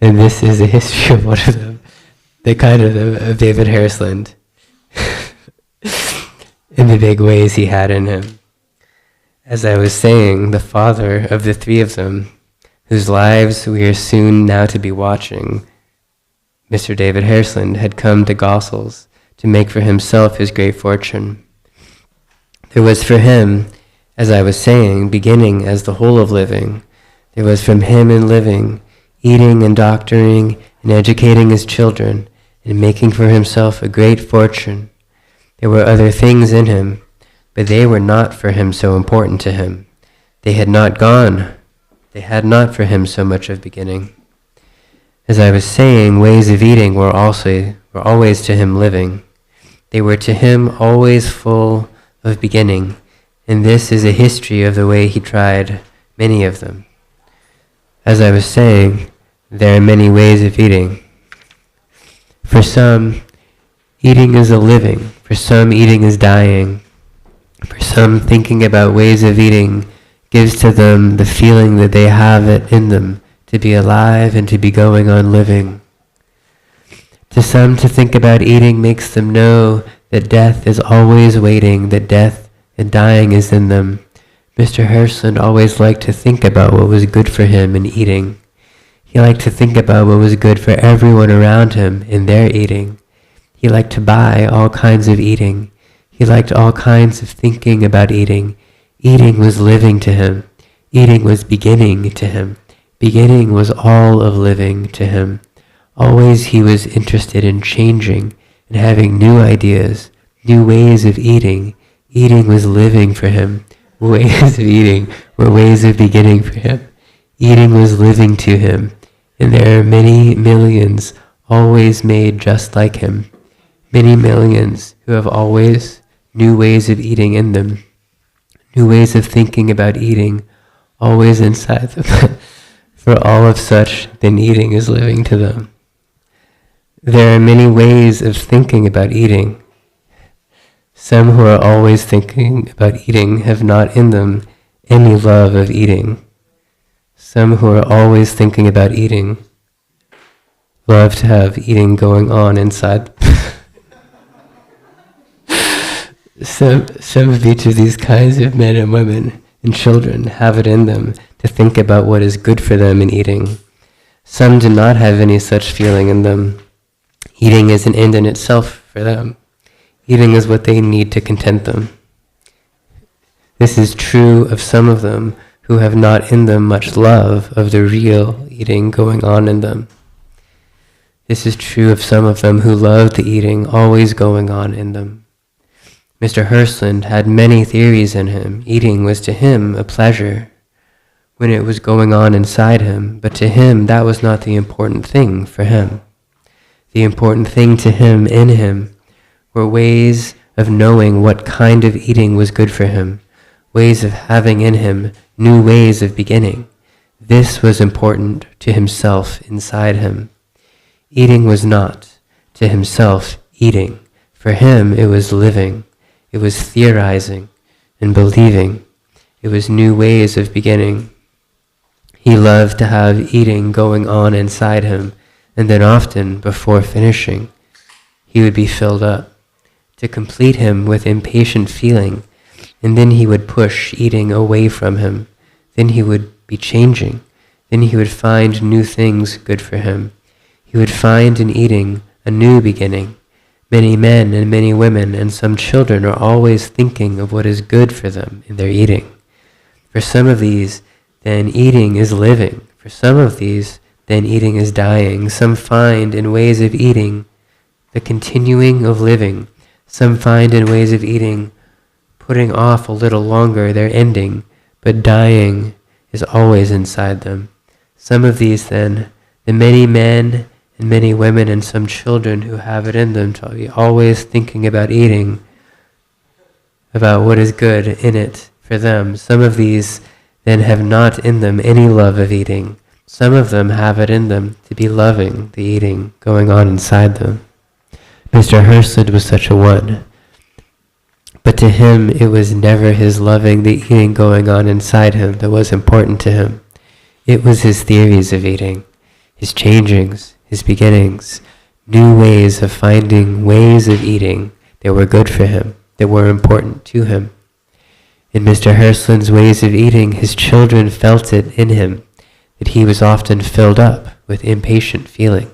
And this is a history of one of them, the kind of them of David Hland, in the big ways he had in him. As I was saying, the father of the three of them, whose lives we are soon now to be watching, Mr. David Hland, had come to Gossel's to make for himself his great fortune. There was for him, as I was saying, beginning as the whole of living, there was from him in living, eating and doctoring and educating his children and making for himself a great fortune. There were other things in him, but they were not for him so important to him. They had not gone. They had not for him so much of beginning. As I was saying, ways of eating were always to him living. They were to him always full of beginning, and this is a history of the way he tried many of them. As I was saying, there are many ways of eating. For some, eating is a living. For some, eating is dying. For some, thinking about ways of eating gives to them the feeling that they have it in them to be alive and to be going on living. To some, to think about eating makes them know that death is always waiting, that death and dying is in them. Mr. Hland always liked to think about what was good for him in eating. He liked to think about what was good for everyone around him in their eating. He liked to buy all kinds of eating. He liked all kinds of thinking about eating. Eating was living to him. Eating was beginning to him. Beginning was all of living to him. Always he was interested in changing and having new ideas, new ways of eating. Eating was living for him. Ways of eating were ways of beginning for him. Eating was living to him. And there are many millions always made just like him. Many millions who have always new ways of eating in them. New ways of thinking about eating always inside them. For all of such, then eating is living to them. There are many ways of thinking about eating. Some who are always thinking about eating have not in them any love of eating. Some who are always thinking about eating love to have eating going on inside. Some of each of these kinds of men and women and children have it in them to think about what is good for them in eating. Some do not have any such feeling in them. Eating is an end in itself for them. Eating is what they need to content them. This is true of some of them who have not in them much love of the real eating going on in them. This is true of some of them who love the eating always going on in them. Mr. Hland had many theories in him. Eating was to him a pleasure when it was going on inside him, but to him that was not the important thing for him. The important thing to him in him were ways of knowing what kind of eating was good for him, ways of having in him new ways of beginning. This was important to himself inside him. Eating was not to himself eating. For him it was living. It was theorizing and believing. It was new ways of beginning. He loved to have eating going on inside him, and then often, before finishing, he would be filled up, to complete him with impatient feeling, and then he would push eating away from him. Then he would be changing. Then he would find new things good for him. He would find in eating a new beginning. Many men and many women and some children are always thinking of what is good for them in their eating. For some of these, then eating is living. For some of these, then eating is dying. Some find in ways of eating the continuing of living. Some find in ways of eating putting off a little longer their ending, but dying is always inside them. Some of these, then, the many men and many women and some children who have it in them to be always thinking about eating, about what is good in it for them. Some of these then have not in them any love of eating. Some of them have it in them to be loving the eating going on inside them. Mr. Hland was such a one. But to him, it was never his loving the eating going on inside him that was important to him. It was his theories of eating, his changings, his beginnings, new ways of finding ways of eating that were good for him, that were important to him. In Mr. Hland's ways of eating, his children felt it in him, that he was often filled up with impatient feeling.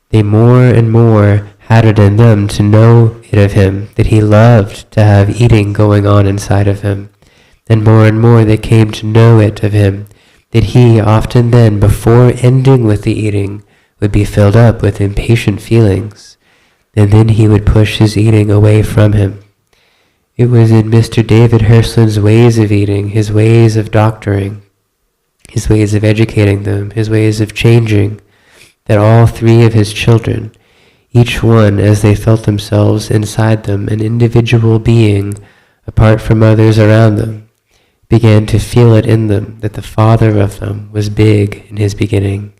They more and more had it in them to know it of him, that he loved to have eating going on inside of him. And more they came to know it of him, that he often then, before ending with the eating, would be filled up with impatient feelings, and then he would push his eating away from him. It was in Mr. David Hland's ways of eating, his ways of doctoring, his ways of educating them, his ways of changing, that all three of his children, each one as they felt themselves inside them an individual being apart from others around them, began to feel it in them that the father of them was big in his beginning,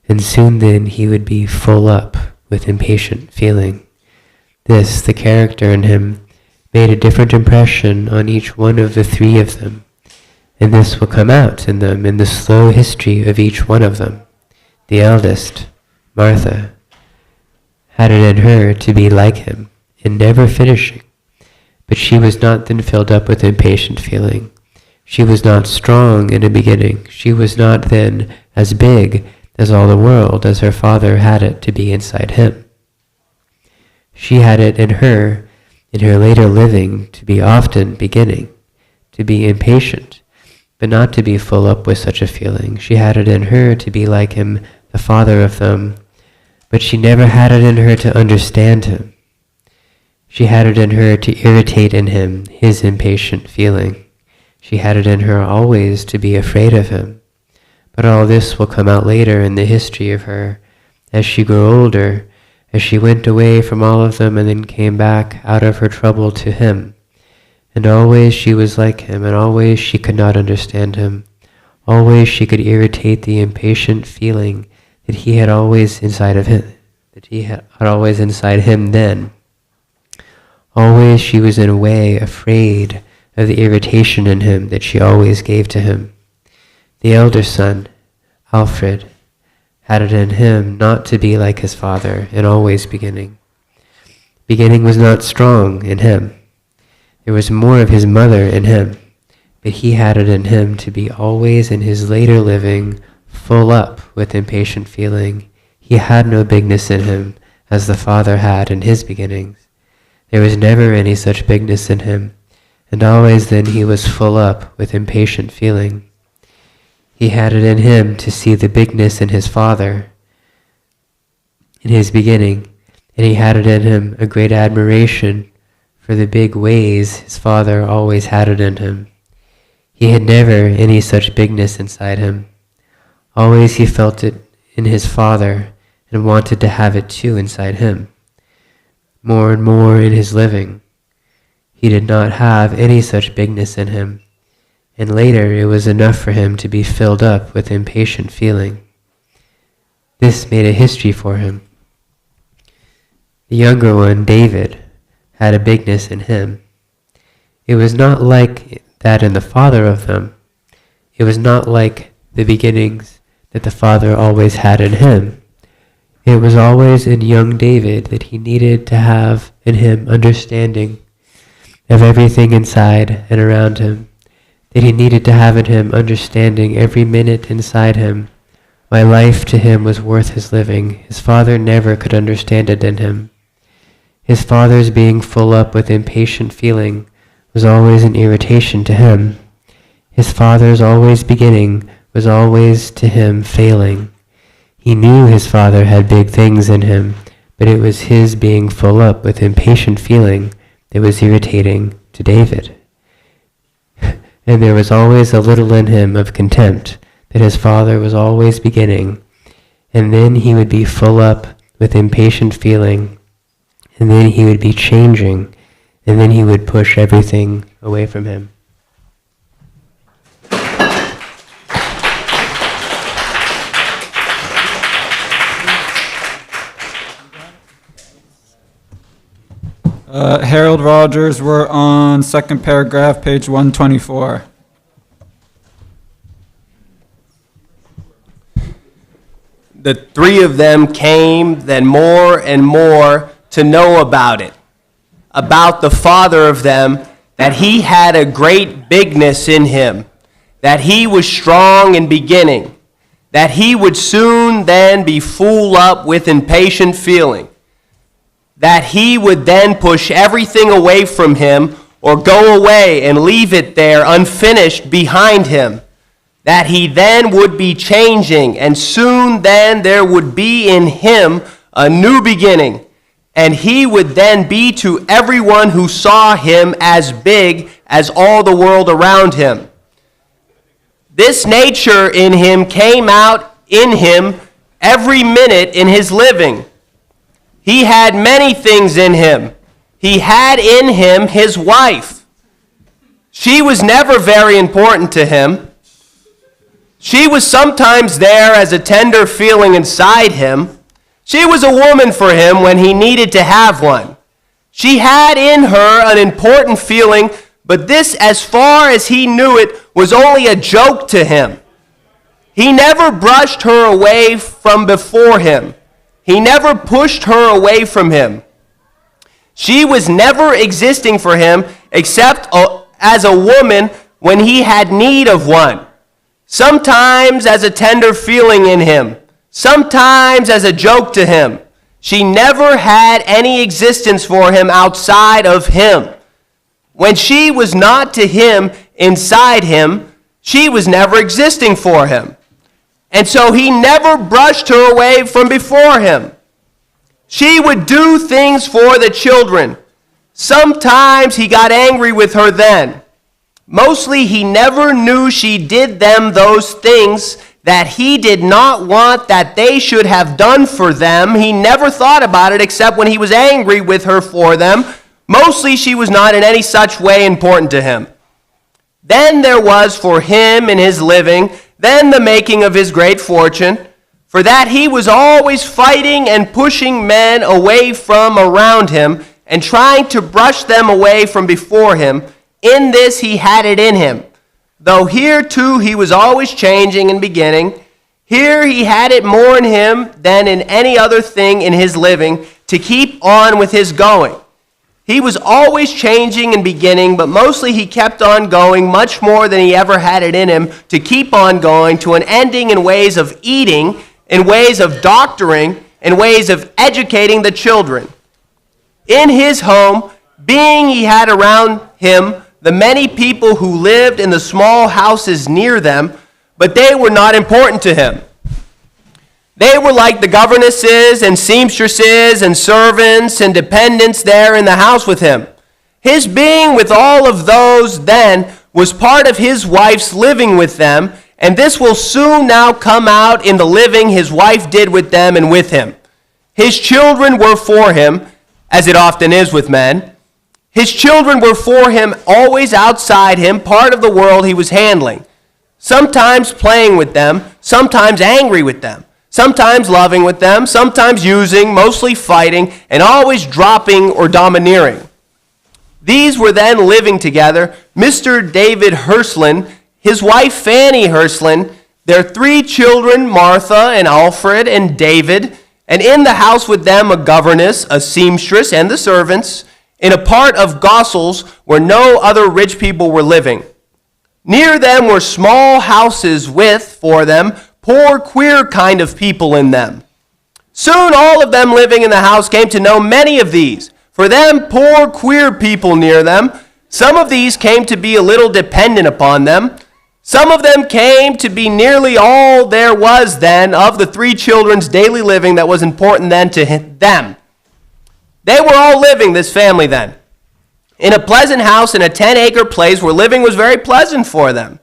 and soon then he would be full up with impatient feeling. This, the character in him, made a different impression on each one of the three of them, and this will come out in them in the slow history of each one of them. The eldest, Martha, had it in her to be like him, in never finishing, but she was not then filled up with impatient feeling. She was not strong in a beginning. She was not then as big as all the world as her father had it to be inside him. She had it in her later living, to be often beginning, to be impatient, but not to be full up with such a feeling. She had it in her to be like him, the father of them, but she never had it in her to understand him. She had it in her to irritate in him his impatient feeling. She had it in her always to be afraid of him. But all this will come out later in the history of her, as she grew older, as she went away from all of them and then came back out of her trouble to him. And always she was like him, and always she could not understand him. Always she could irritate the impatient feeling that he had always inside of him, that he had always inside him then. Always she was in a way afraid of the irritation in him that she always gave to him. The elder son, Alfred, had it in him not to be like his father in always beginning. Beginning was not strong in him. There was more of his mother in him, but he had it in him to be always in his later living full up with impatient feeling. He had no bigness in him as the father had in his beginnings. There was never any such bigness in him, and always then he was full up with impatient feeling. He had it in him to see the bigness in his father in his beginning, and he had it in him a great admiration for the big ways his father always had it in him. He had never any such bigness inside him. Always he felt it in his father and wanted to have it too inside him. More and more in his living, he did not have any such bigness in him, and later it was enough for him to be filled up with impatient feeling. This made a history for him. The younger one, David, had a bigness in him. It was not like that in the father of them, it was not like the beginnings that the father always had in him. It was always in young David that he needed to have in him understanding of everything inside and around him, that he needed to have in him understanding every minute inside him why life to him was worth his living. His father never could understand it in him. His father's being full up with impatient feeling was always an irritation to him. His father's always beginning was always to him failing. He knew his father had big things in him, but it was his being full up with impatient feeling that was irritating to David. And there was always a little in him of contempt that his father was always beginning, and then he would be full up with impatient feeling, and then he would be changing, and then he would push everything away from him. Harold Rogers, we're on second paragraph, page 124. The three of them came then more and more to know about it, about the father of them, that he had a great bigness in him, that he was strong in beginning, that he would soon then be full up with impatient feeling, that he would then push everything away from him or go away and leave it there unfinished behind him, that he then would be changing, and soon then there would be in him a new beginning, and he would then be to everyone who saw him as big as all the world around him. This nature in him came out in him every minute in his living. He had many things in him. He had in him his wife. She was never very important to him. She was sometimes there as a tender feeling inside him. She was a woman for him when he needed to have one. She had in her an important feeling, but this, as far as he knew it, was only a joke to him. He never brushed her away from before him. He never pushed her away from him. She was never existing for him except as a woman when he had need of one. Sometimes as a tender feeling in him, sometimes as a joke to him. She never had any existence for him outside of him. When she was not to him inside him, she was never existing for him. And so he never brushed her away from before him. She would do things for the children. Sometimes he got angry with her then. Mostly he never knew she did them those things that he did not want that they should have done for them. He never thought about it except when he was angry with her for them. Mostly she was not in any such way important to him. Then there was for him in his living, then the making of his great fortune, for that he was always fighting and pushing men away from around him and trying to brush them away from before him. In this he had it in him. Though here too he was always changing and beginning, here he had it more in him than in any other thing in his living to keep on with his going. He was always changing and beginning, but mostly he kept on going much more than he ever had it in him to keep on going to an ending in ways of eating, in ways of doctoring, in ways of educating the children. In his home, being he had around him the many people who lived in the small houses near them, but they were not important to him. They were like the governesses and seamstresses and servants and dependents there in the house with him. His being with all of those then was part of his wife's living with them, and this will soon now come out in the living his wife did with them and with him. His children were for him, as it often is with men. His children were for him, always outside him, part of the world he was handling. Sometimes playing with them, sometimes angry with them. Sometimes loving with them, sometimes using, mostly fighting, and always dropping or domineering. These were then living together, Mr. David Hland, his wife Fanny Hland, their 3 children, Martha and Alfred and David, and in the house with them a governess, a seamstress, and the servants, in a part of Gossel where no other rich people were living. Near them were small houses with, for them, poor, queer kind of people in them. Soon all of them living in the house came to know many of these. For them, poor, queer people near them, some of these came to be a little dependent upon them. Some of them came to be nearly all there was then of the 3 children's daily living that was important then to them. They were all living, this family then, in a pleasant house in a 10-acre place where living was very pleasant for them.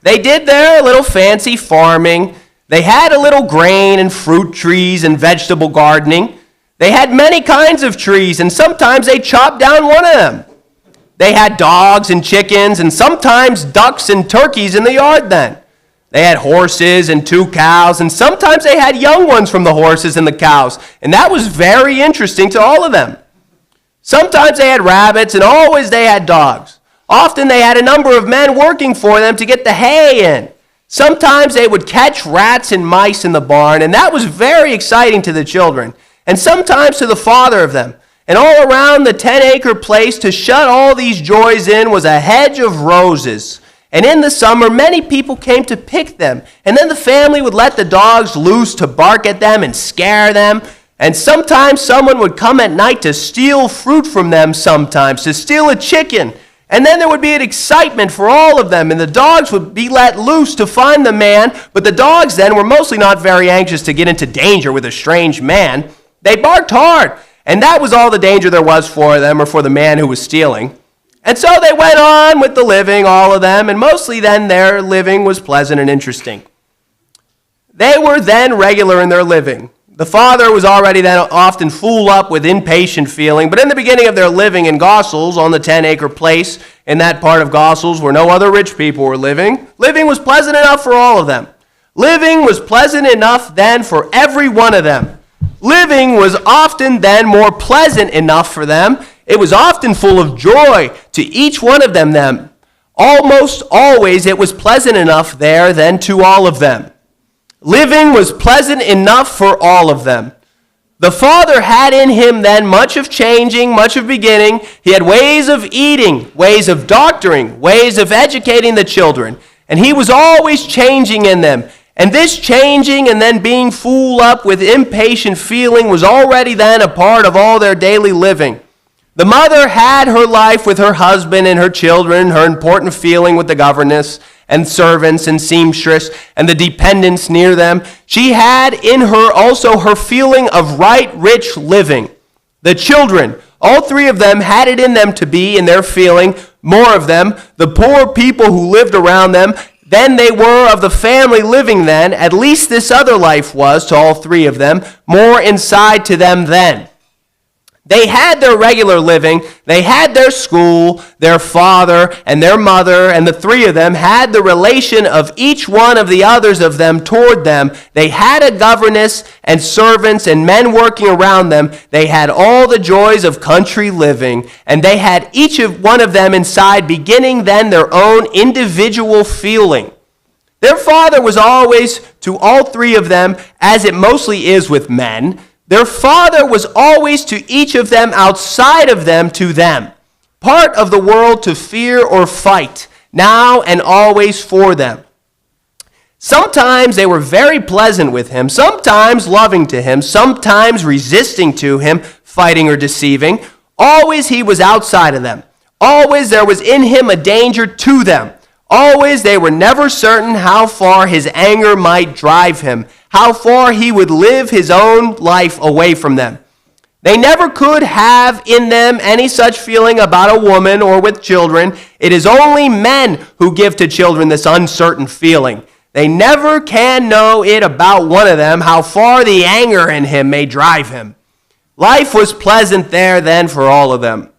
They did their little fancy farming. They had a little grain and fruit trees and vegetable gardening. They had many kinds of trees, and sometimes they chopped down one of them. They had dogs and chickens, and sometimes ducks and turkeys in the yard then. They had horses and 2 cows, and sometimes they had young ones from the horses and the cows, and that was very interesting to all of them. Sometimes they had rabbits, and always they had dogs. Often they had a number of men working for them to get the hay in. Sometimes they would catch rats and mice in the barn, and that was very exciting to the children, and sometimes to the father of them. And all around the 10-acre place to shut all these joys in was a hedge of roses. And in the summer, many people came to pick them. And then the family would let the dogs loose to bark at them and scare them. And sometimes someone would come at night to steal fruit from them sometimes, to steal a chicken. And then there would be an excitement for all of them, and the dogs would be let loose to find the man. But the dogs then were mostly not very anxious to get into danger with a strange man. They barked hard. And that was all the danger there was for them or for the man who was stealing. And so they went on with the living, all of them, and mostly then their living was pleasant and interesting. They were then regular in their living. The father was already then often full up with impatient feeling, but in the beginning of their living in Gossel, on the 10-acre place, in that part of Gossel where no other rich people were living, living was pleasant enough for all of them. Living was pleasant enough then for every one of them. Living was often then more pleasant enough for them. It was often full of joy to each one of them. Almost always it was pleasant enough there then to all of them. Living was pleasant enough for all of them. The Father had in him then much of changing, much of beginning. He had ways of eating, ways of doctoring, ways of educating the children. And he was always changing in them. And this changing and then being full up with impatient feeling was already then a part of all their daily living. The mother had her life with her husband and her children, her important feeling with the governess and servants and seamstress and the dependents near them. She had in her also her feeling of right rich living. The children, all 3 of them had it in them to be in their feeling, more of them, the poor people who lived around them, than they were of the family living then. At least this other life was, to all 3 of them, more inside to them then. They had their regular living, they had their school, their father and their mother, and the 3 of them had the relation of each one of the others of them toward them. They had a governess and servants and men working around them. They had all the joys of country living, and they had each of one of them inside beginning then their own individual feeling. Their father was always to all 3 of them, as it mostly is with men. Their father was always to each of them outside of them to them, part of the world to fear or fight, now and always for them. Sometimes they were very pleasant with him, sometimes loving to him, sometimes resisting to him, fighting or deceiving. Always he was outside of them. Always there was in him a danger to them. Always they were never certain how far his anger might drive him, how far he would live his own life away from them. They never could have in them any such feeling about a woman or with children. It is only men who give to children this uncertain feeling. They never can know it about one of them, how far the anger in him may drive him. Life was pleasant there then for all of them.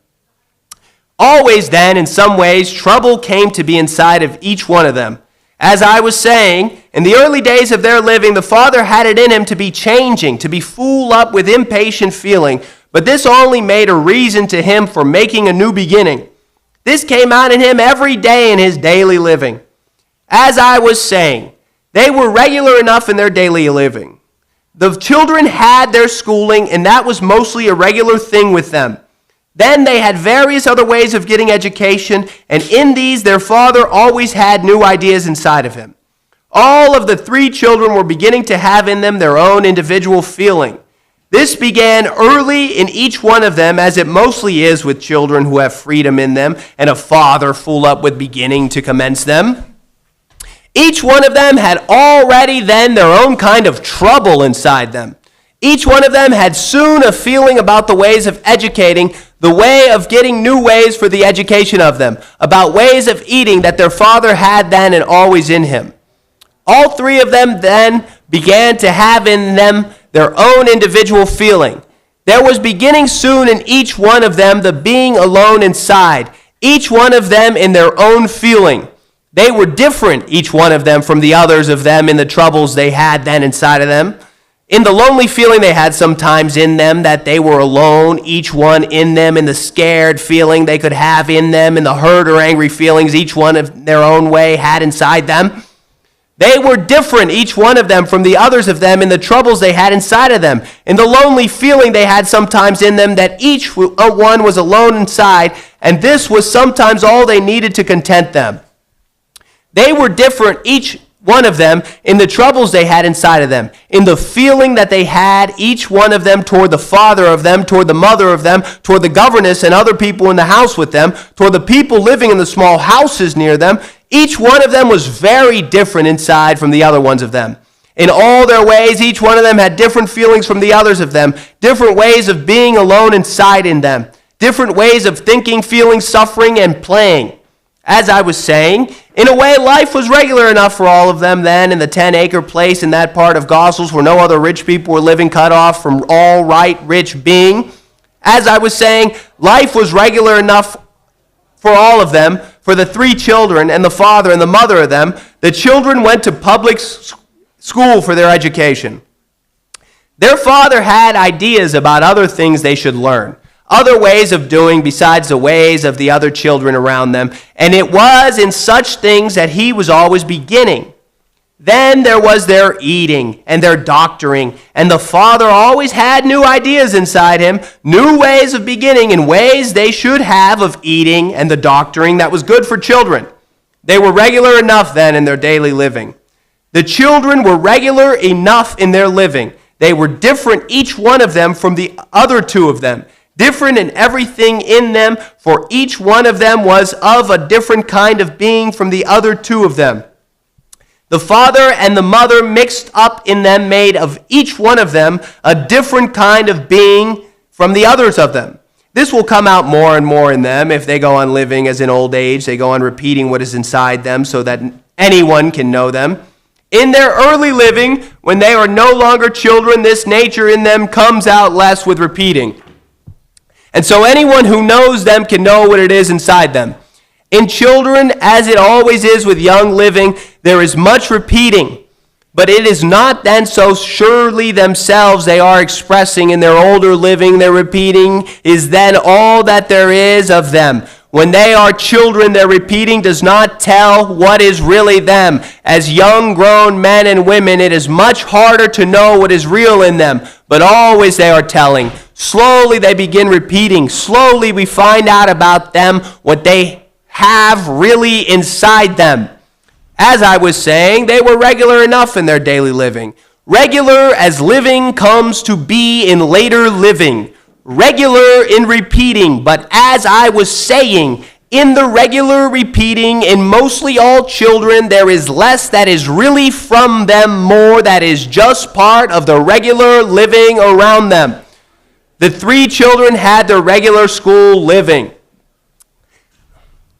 Always then, in some ways, trouble came to be inside of each one of them. As I was saying, in the early days of their living, the father had it in him to be changing, to be full up with impatient feeling. but this only made a reason to him for making a new beginning. This came out in him every day in his daily living. As I was saying, they were regular enough in their daily living. The children had their schooling, and that was mostly a regular thing with them. Then they had various other ways of getting education, and in these their father always had new ideas inside of him. All of the 3 children were beginning to have in them their own individual feeling. This began early in each one of them, as it mostly is with children who have freedom in them and a father full up with beginning to commence them. Each one of them had already then their own kind of trouble inside them. Each one of them had soon a feeling about the ways of educating, the way of getting new ways for the education of them, about ways of eating that their father had then and always in him. All 3 of them then began to have in them their own individual feeling. There was beginning soon in each one of them the being alone inside, each one of them in their own feeling. They were different, each one of them, from the others of them in the troubles they had then inside of them. In the lonely feeling they had sometimes in them that they were alone, each one in them, in the scared feeling they could have in them, in the hurt or angry feelings each one of their own way had inside them. They were different, each one of them, from the others of them in the troubles they had inside of them. In the lonely feeling they had sometimes in them that each one was alone inside, and this was sometimes all they needed to content them. They were different, each one of them, in the troubles they had inside of them, in the feeling that they had, each one of them, toward the father of them, toward the mother of them, toward the governess and other people in the house with them, toward the people living in the small houses near them. Each one of them was very different inside from the other ones of them. In all their ways, each one of them had different feelings from the others of them, different ways of being alone inside in them, different ways of thinking, feeling, suffering, and playing. As I was saying, in a way, life was regular enough for all of them then in the 10-acre place in that part of Gossel where no other rich people were living, cut off from all right rich being. As I was saying, life was regular enough for all of them, for the 3 children and the father and the mother of them. The children went to public school for their education. Their father had ideas about other things they should learn, other ways of doing besides the ways of the other children around them, and it was in such things that he was always beginning. Then there was their eating and their doctoring, and the father always had new ideas inside him, new ways of beginning and ways they should have of eating and the doctoring that was good for children. They were regular enough then in their daily living. The children were regular enough in their living. They were different, each one of them, from the other 2 of them. Different in everything in them, for each one of them was of a different kind of being from the other 2 of them. The father and the mother mixed up in them made of each one of them a different kind of being from the others of them. This will come out more and more in them if they go on living as in old age. They go on repeating what is inside them so that anyone can know them. In their early living, when they are no longer children, this nature in them comes out less with repeating. And so anyone who knows them can know what it is inside them. In children, as it always is with young living, there is much repeating, but it is not then so surely themselves they are expressing. In their older living, their repeating is then all that there is of them. When they are children, their repeating does not tell what is really them. As young grown men and women, it is much harder to know what is real in them, but always they are telling. Slowly they begin repeating. Slowly we find out about them what they have really inside them. As I was saying, they were regular enough in their daily living. Regular as living comes to be in later living. Regular in repeating, but as I was saying, in the regular repeating, in mostly all children, there is less that is really from them, more that is just part of the regular living around them. The 3 children had their regular school living.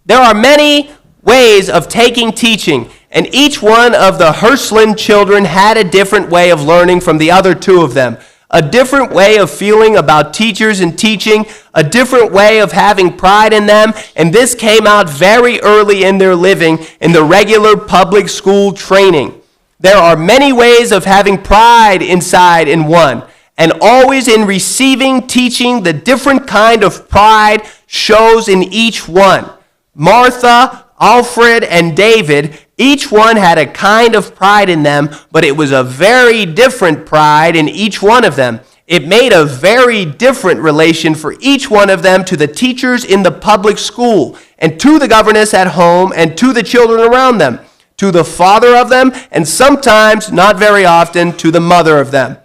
There are many ways of taking teaching, and each one of the Hland children had a different way of learning from the other 2 of them, a different way of feeling about teachers and teaching, a different way of having pride in them, and this came out very early in their living in the regular public school training. There are many ways of having pride inside in one, and always in receiving teaching, the different kind of pride shows in each one. Martha, Alfred, and David, each one had a kind of pride in them, but it was a very different pride in each one of them. It made a very different relation for each one of them to the teachers in the public school, and to the governess at home, and to the children around them, to the father of them, and sometimes, not very often, to the mother of them.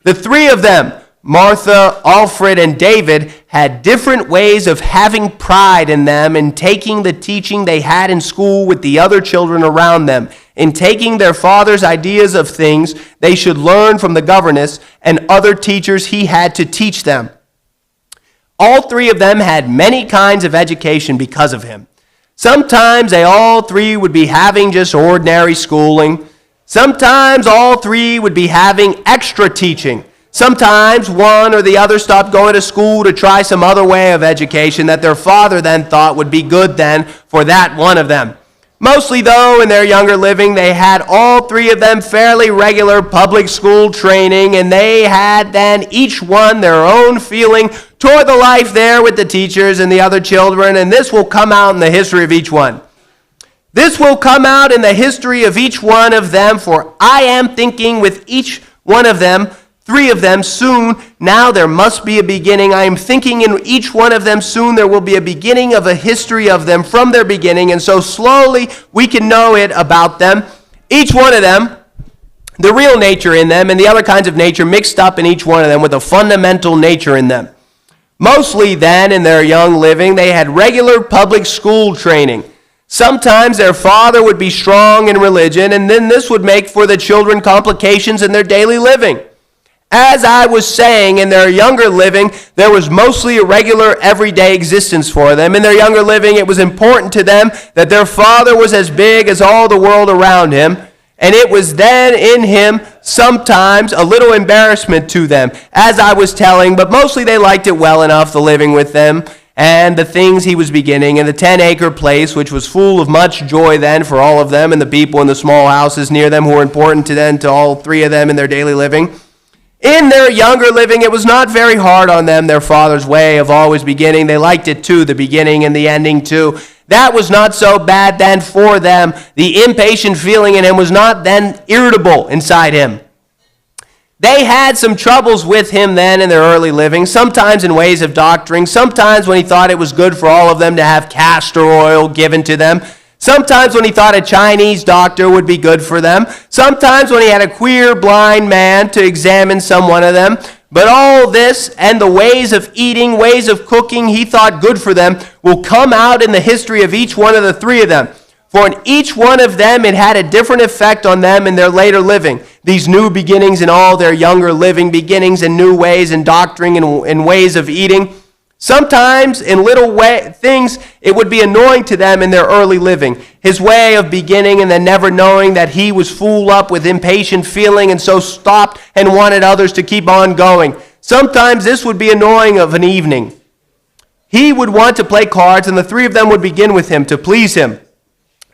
The three of them, Martha, Alfred, and David, had different ways of having pride in them, in taking the teaching they had in school with the other children around them, in taking their father's ideas of things they should learn from the governess and other teachers he had to teach them. All three of them had many kinds of education because of him. Sometimes they all three would be having just ordinary schooling. Sometimes all three would be having extra teaching. Sometimes one or the other stopped going to school to try some other way of education that their father then thought would be good then for that one of them. Mostly, though, in their younger living, they had all three of them fairly regular public school training, and they had then each one their own feeling toward the life there with the teachers and the other children, and this will come out in the history of each one. This will come out in the history of each one of them, for I am thinking with each one of them, three of them, soon, now there must be a beginning. I am thinking in each one of them soon there will be a beginning of a history of them from their beginning, and so slowly we can know it about them. Each one of them, the real nature in them and the other kinds of nature mixed up in each one of them with a fundamental nature in them. Mostly then, in their young living, they had regular public school training. Sometimes their father would be strong in religion, and then this would make for the children complications in their daily living. As I was saying, in their younger living, there was mostly a regular everyday existence for them. In their younger living, it was important to them that their father was as big as all the world around him, and it was then in him sometimes a little embarrassment to them, as I was telling, but mostly they liked it well enough, the living with them, and the things he was beginning, and the 10-acre place, which was full of much joy then for all of them, and the people in the small houses near them who were important to them, to all three of them in their daily living. In their younger living, it was not very hard on them, their father's way of always beginning. They liked it too, the beginning and the ending too. That was not so bad then for them. The impatient feeling in him was not then irritable inside him. They had some troubles with him then in their early living, sometimes in ways of doctoring, sometimes when he thought it was good for all of them to have castor oil given to them, sometimes when he thought a Chinese doctor would be good for them, sometimes when he had a queer blind man to examine some one of them. But all this and the ways of eating, ways of cooking he thought good for them will come out in the history of each one of the three of them. For in each one of them it had a different effect on them in their later living. These new beginnings in all their younger living, beginnings and new ways and doctoring and ways of eating. Sometimes in little things it would be annoying to them in their early living. His way of beginning and then never knowing that he was full up with impatient feeling and so stopped and wanted others to keep on going. Sometimes this would be annoying of an evening. He would want to play cards and the three of them would begin with him to please him.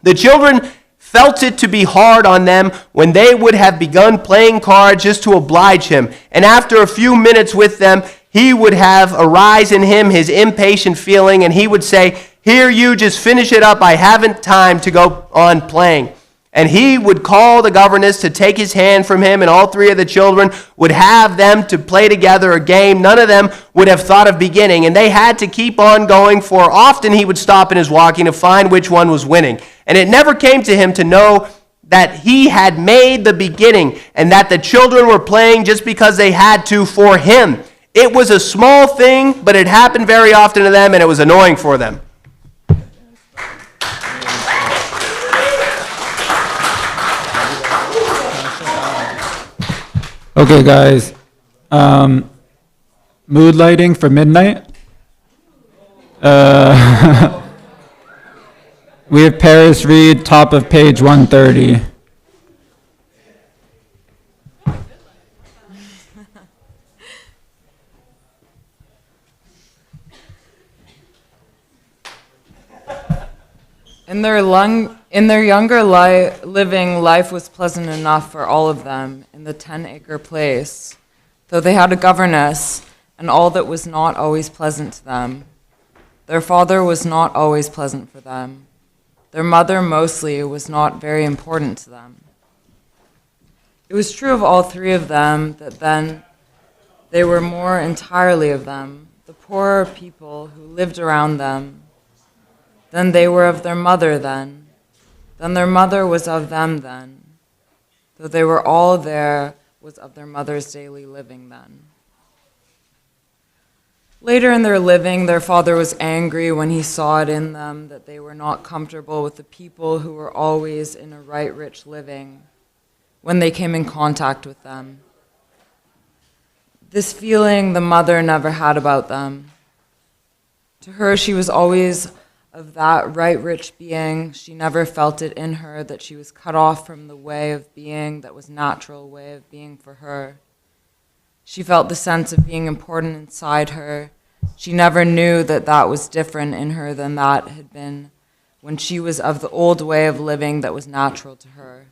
The children felt it to be hard on them when they would have begun playing cards just to oblige him. And after a few minutes with them, he would have arise in him his impatient feeling, and he would say, "Here, you just finish it up. I haven't time to go on playing." And he would call the governess to take his hand from him, and all three of the children would have them to play together a game none of them would have thought of beginning. And they had to keep on going, for often he would stop in his walking to find which one was winning. And it never came to him to know that he had made the beginning, and that the children were playing just because they had to for him. It was a small thing, but it happened very often to them, and it was annoying for them. Okay, guys. Mood lighting for midnight. We have Pearce read top of page 130. In their younger living, life was pleasant enough for all of them in the 10-acre place. though they had a governess, and all that was not always pleasant to them. Their father was not always pleasant for them. Their mother mostly was not very important to them. It was true of all three of them that then they were more entirely of them, the poorer people who lived around them. Then they were of their mother then. Then their mother was of them then. Though they were all there, was of their mother's daily living then. Later in their living, their father was angry when he saw it in them that they were not comfortable with the people who were always in a right rich living when they came in contact with them. This feeling the mother never had about them. To her, she was always of that right rich being. She never felt it in her that she was cut off from the way of being that was natural way of being for her. She felt the sense of being important inside her. She never knew that that was different in her than that had been when she was of the old way of living that was natural to her.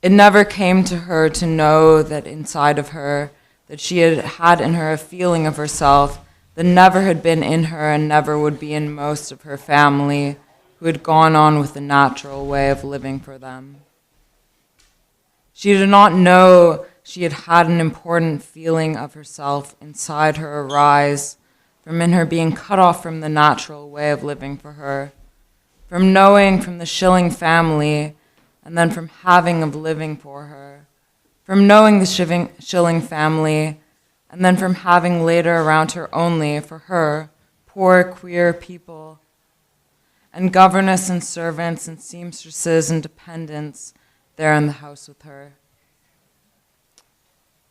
It never came to her to know that inside of her, that she had in her a feeling of herself that never had been in her and never would be in most of her family who had gone on with the natural way of living for them. She did not know she had had an important feeling of herself inside her arise from in her being cut off from the natural way of living for her, from knowing from the Schilling family and then from having of living for her, from knowing the Schilling family and then from having later around her only for her, poor, queer people, and governess and servants and seamstresses and dependents there in the house with her.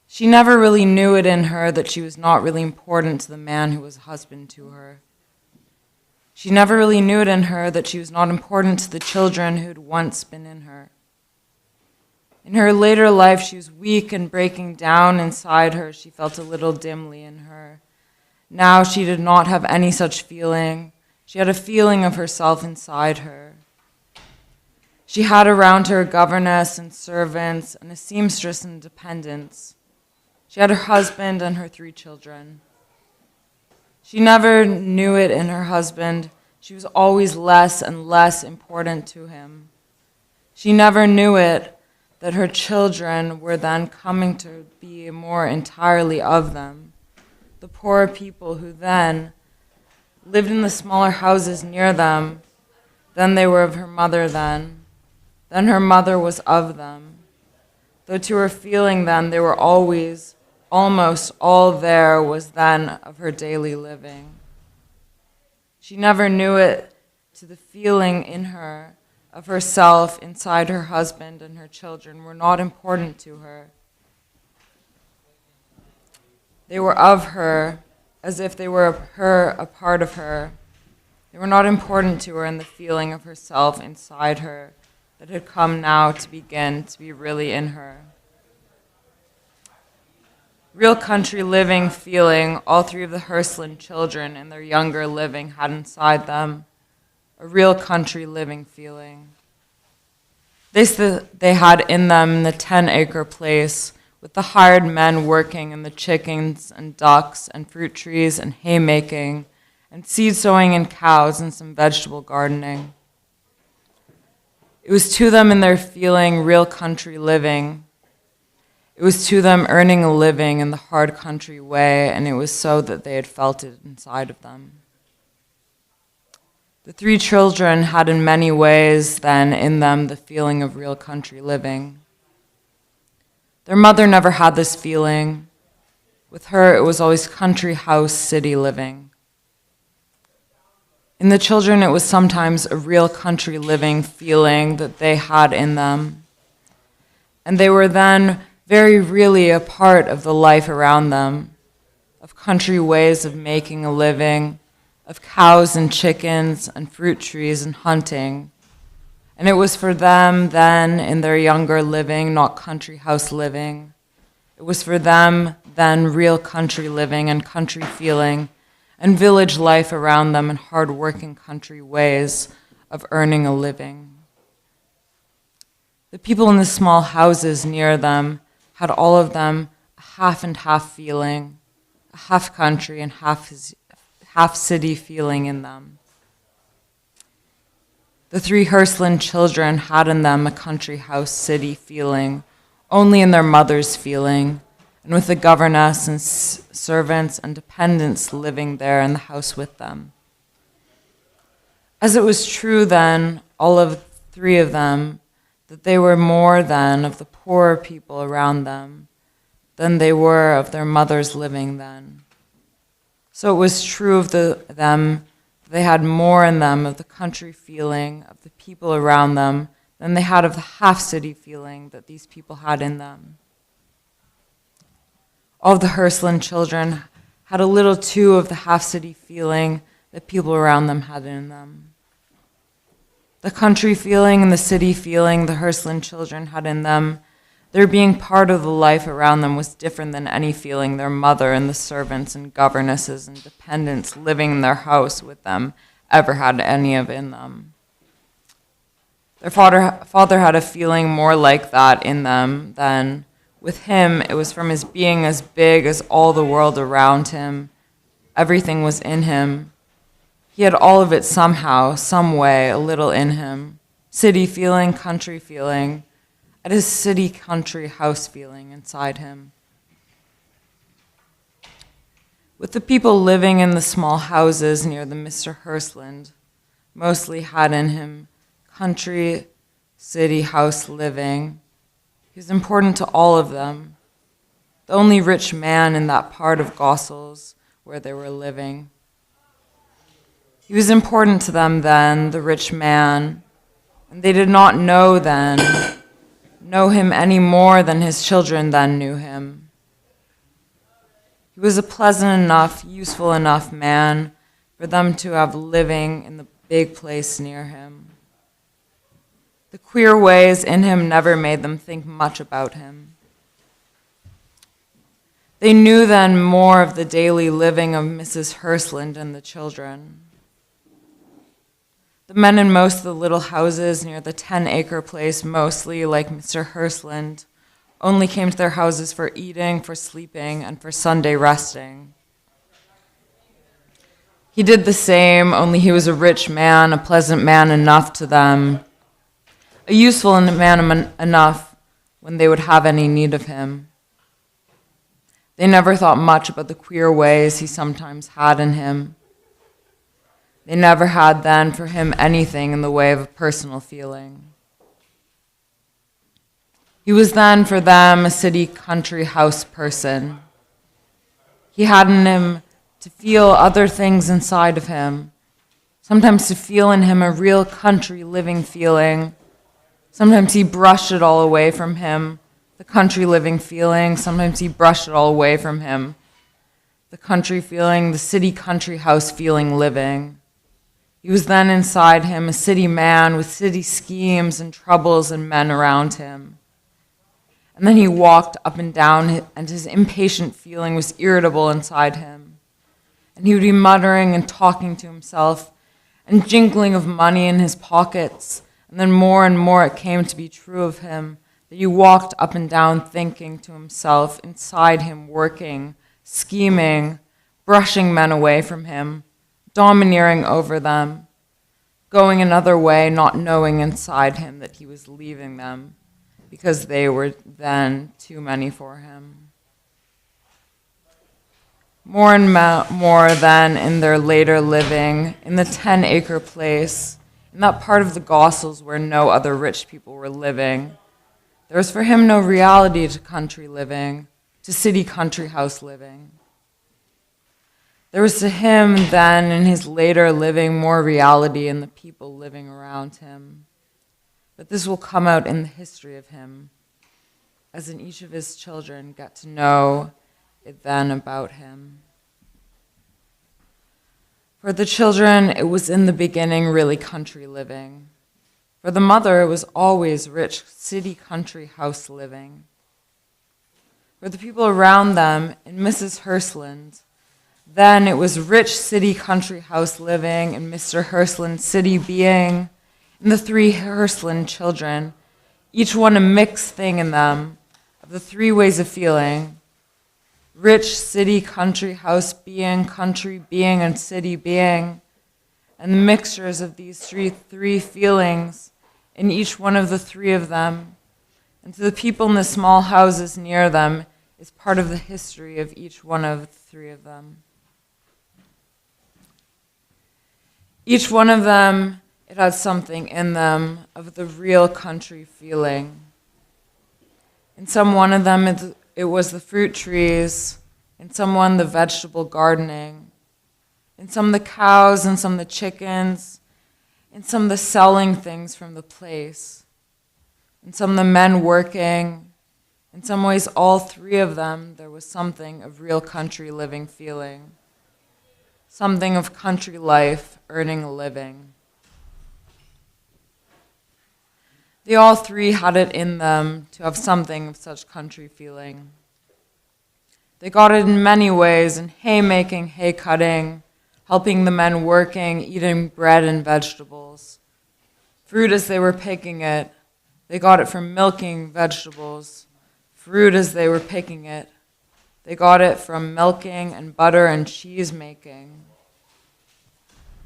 She never really knew it in her that she was not really important to the man who was a husband to her. She never really knew it in her that she was not important to the children who had once been in her. In her later life, she was weak and breaking down inside her. She felt a little dimly in her. Now she did not have any such feeling. She had a feeling of herself inside her. She had around her a governess and servants and a seamstress and dependents. She had her husband and her 3 children. She never knew it in her husband. She was always less and less important to him. She never knew it that her children were then coming to be more entirely of them, the poorer people who then lived in the smaller houses near them. Then they were of her mother then. Then her mother was of them. Though to her feeling then they were always, almost all there was then of her daily living. She never knew it to the feeling in her of herself inside her husband and her children were not important to her. They were of her as if they were a part of her. They were not important to her in the feeling of herself inside her that had come now to begin to be really in her. Real country living feeling all 3 of the Hland children in their younger living had inside them, a real country living feeling. They had in them the 10-acre place with the hired men working and the chickens and ducks and fruit trees and haymaking and seed sowing and cows and some vegetable gardening. It was to them in their feeling real country living. It was to them earning a living in the hard country way, and it was so that they had felt it inside of them. The 3 children had in many ways then in them the feeling of real country living. Their mother never had this feeling. With her, it was always country house, city living. In the children, it was sometimes a real country living feeling that they had in them. And they were then very really a part of the life around them, of country ways of making a living, of cows and chickens and fruit trees and hunting. And it was for them then in their younger living, not country house living. It was for them then real country living and country feeling and village life around them and hard-working country ways of earning a living. The people in the small houses near them had all of them a half and half feeling, a half country and half city feeling in them. The three Hland children had in them a country house city feeling, only in their mother's feeling, and with the governess and servants and dependents living there in the house with them. As it was true then, all of three of them, that they were more then of the poorer people around them than they were of their mothers living then. So it was true of them, they had more in them of the country feeling of the people around them than they had of the half-city feeling that these people had in them. All of the Hland children had a little too of the half-city feeling that people around them had in them. The country feeling and the city feeling the Hland children had in them, their being part of the life around them was different than any feeling their mother and the servants and governesses and dependents living in their house with them ever had any of in them. Their father had a feeling more like that in them than, with him, it was from his being as big as all the world around him. Everything was in him. He had all of it somehow, some way, a little in him. City feeling, country feeling, at his city, country, house feeling inside him. With the people living in the small houses near the Mr. Hland, mostly had in him country, city, house living. He was important to all of them, the only rich man in that part of Gossel's where they were living. He was important to them then, the rich man, and they did not know him any more than his children then knew him. He was a pleasant enough, useful enough man for them to have living in the big place near him. The queer ways in him never made them think much about him. They knew then more of the daily living of Mrs. Hland and the children. The men in most of the little houses near the 10-acre place, mostly like Mr. Hland, only came to their houses for eating, for sleeping, and for Sunday resting. He did the same, only he was a rich man, a pleasant man enough to them, a useful man enough when they would have any need of him. They never thought much about the queer ways he sometimes had in him. They never had then for him anything in the way of a personal feeling. He was then for them a city, country, house person. He had in him to feel other things inside of him, sometimes to feel in him a real country living feeling. Sometimes he brushed it all away from him, the country living feeling. Sometimes he brushed it all away from him, the country feeling, the city, country, house feeling living. He was then inside him a city man with city schemes and troubles and men around him. And then he walked up and down, and his impatient feeling was irritable inside him. And he would be muttering and talking to himself, and jingling of money in his pockets. And then more and more it came to be true of him that he walked up and down thinking to himself, inside him working, scheming, brushing men away from him, domineering over them, going another way, not knowing inside him that he was leaving them because they were then too many for him. More and more then in their later living, in the 10-acre place, in that part of the Gossels where no other rich people were living, there was for him no reality to country living, to city country house living. There was to him then in his later living more reality in the people living around him. But this will come out in the history of him, as in each of his children get to know it then about him. For the children, it was in the beginning really country living. For the mother, it was always rich city country house living. For the people around them, in Mrs. Hland, then it was rich city country house living, and Mr. Hland's city being, and the three Hland children, each one a mixed thing in them, of the three ways of feeling, rich city, country, house being, country being, and city being, and the mixtures of these three feelings in each one of the three of them, and to the people in the small houses near them, is part of the history of each one of the three of them. Each one of them, it had something in them of the real country feeling. In some one of them, it was the fruit trees, in some one the vegetable gardening, in some the cows, and some the chickens, in some the selling things from the place, in some the men working. In some ways, all three of them, there was something of real country living feeling, something of country life, earning a living. They all three had it in them to have something of such country feeling. They got it in many ways, in haymaking, hay cutting, helping the men working, eating bread and vegetables. Fruit as they were picking it, they got it from milking vegetables. Fruit as they were picking it, they got it from milking and butter and cheese making.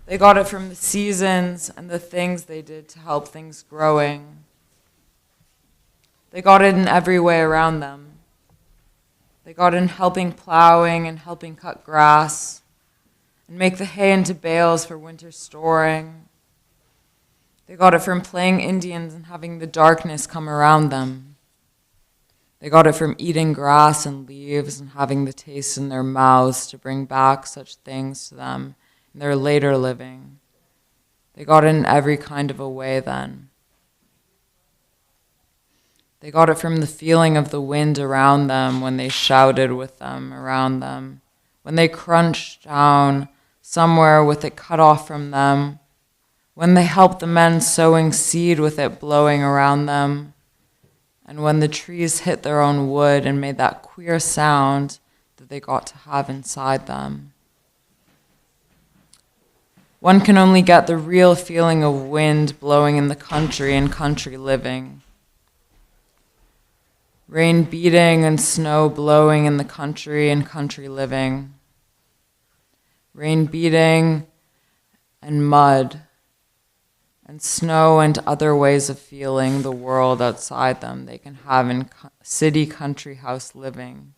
They got it from the seasons and the things they did to help things growing. They got it in every way around them. They got it in helping plowing and helping cut grass and make the hay into bales for winter storing. They got it from playing Indians and having the darkness come around them. They got it from eating grass and leaves and having the taste in their mouths to bring back such things to them in their later living. They got it in every kind of a way then. They got it from the feeling of the wind around them when they shouted with them around them, when they crunched down somewhere with it cut off from them, when they helped the men sowing seed with it blowing around them, and when the trees hit their own wood and made that queer sound that they got to have inside them. One can only get the real feeling of wind blowing in the country and country living. Rain beating and snow blowing in the country and country living. Rain beating and mud and snow and other ways of feeling the world outside them they can have in city, country, house living.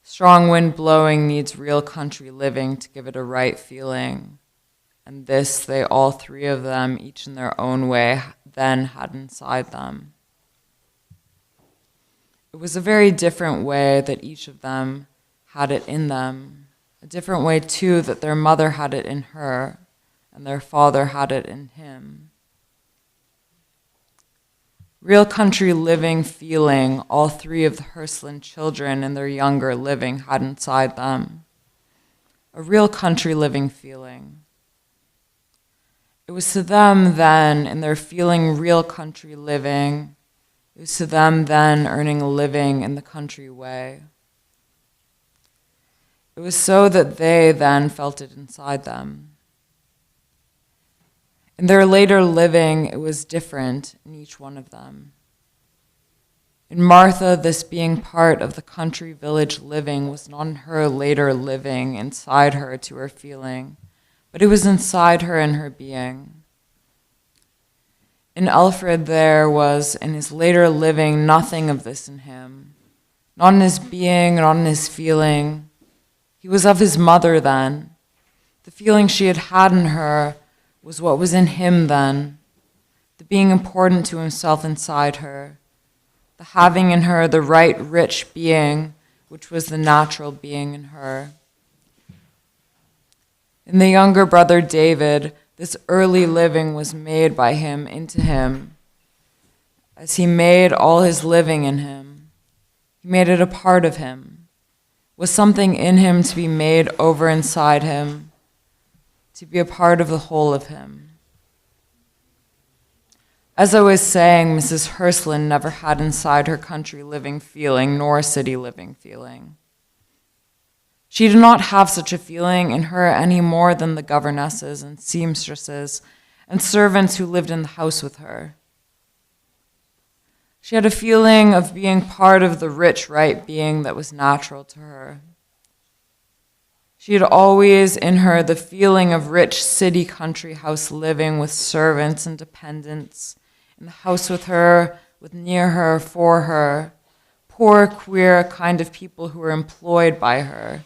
Strong wind blowing needs real country living to give it a right feeling. And this they all three of them, each in their own way, then had inside them. It was a very different way that each of them had it in them. A different way, too, that their mother had it in her, and their father had it in him. Real country living feeling, all three of the Hland children and their younger living had inside them. A real country living feeling. It was to them then, in their feeling real country living, it was to them then earning a living in the country way. It was so that they then felt it inside them. In their later living, it was different in each one of them. In Martha, this being part of the country village living was not in her later living inside her to her feeling, but it was inside her in her being. In Alfred, there was, in his later living, nothing of this in him, not in his being, not in his feeling. He was of his mother then. The feeling she had had in her was what was in him then, the being important to himself inside her, the having in her the right rich being, which was the natural being in her. In the younger brother David, this early living was made by him into him, as he made all his living in him. He made it a part of him, was something in him to be made over inside him, to be a part of the whole of him. As I was saying, Mrs. Hland never had inside her country living feeling nor city living feeling. She did not have such a feeling in her any more than the governesses and seamstresses and servants who lived in the house with her. She had a feeling of being part of the rich, right being that was natural to her. She had always in her the feeling of rich city country house living with servants and dependents, in the house with her, with near her, for her, poor, queer kind of people who were employed by her,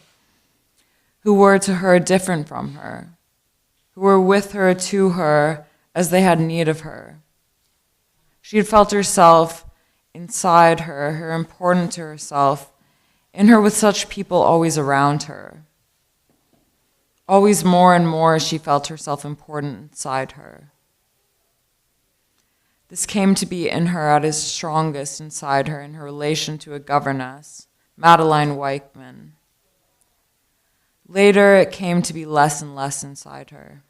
who were to her different from her, who were with her, to her, as they had need of her. She had felt herself inside her, her important to herself, in her with such people always around her. Always more and more she felt herself important inside her. This came to be in her at its strongest inside her in her relation to a governess, Madeline Weichman. Later, it came to be less and less inside her.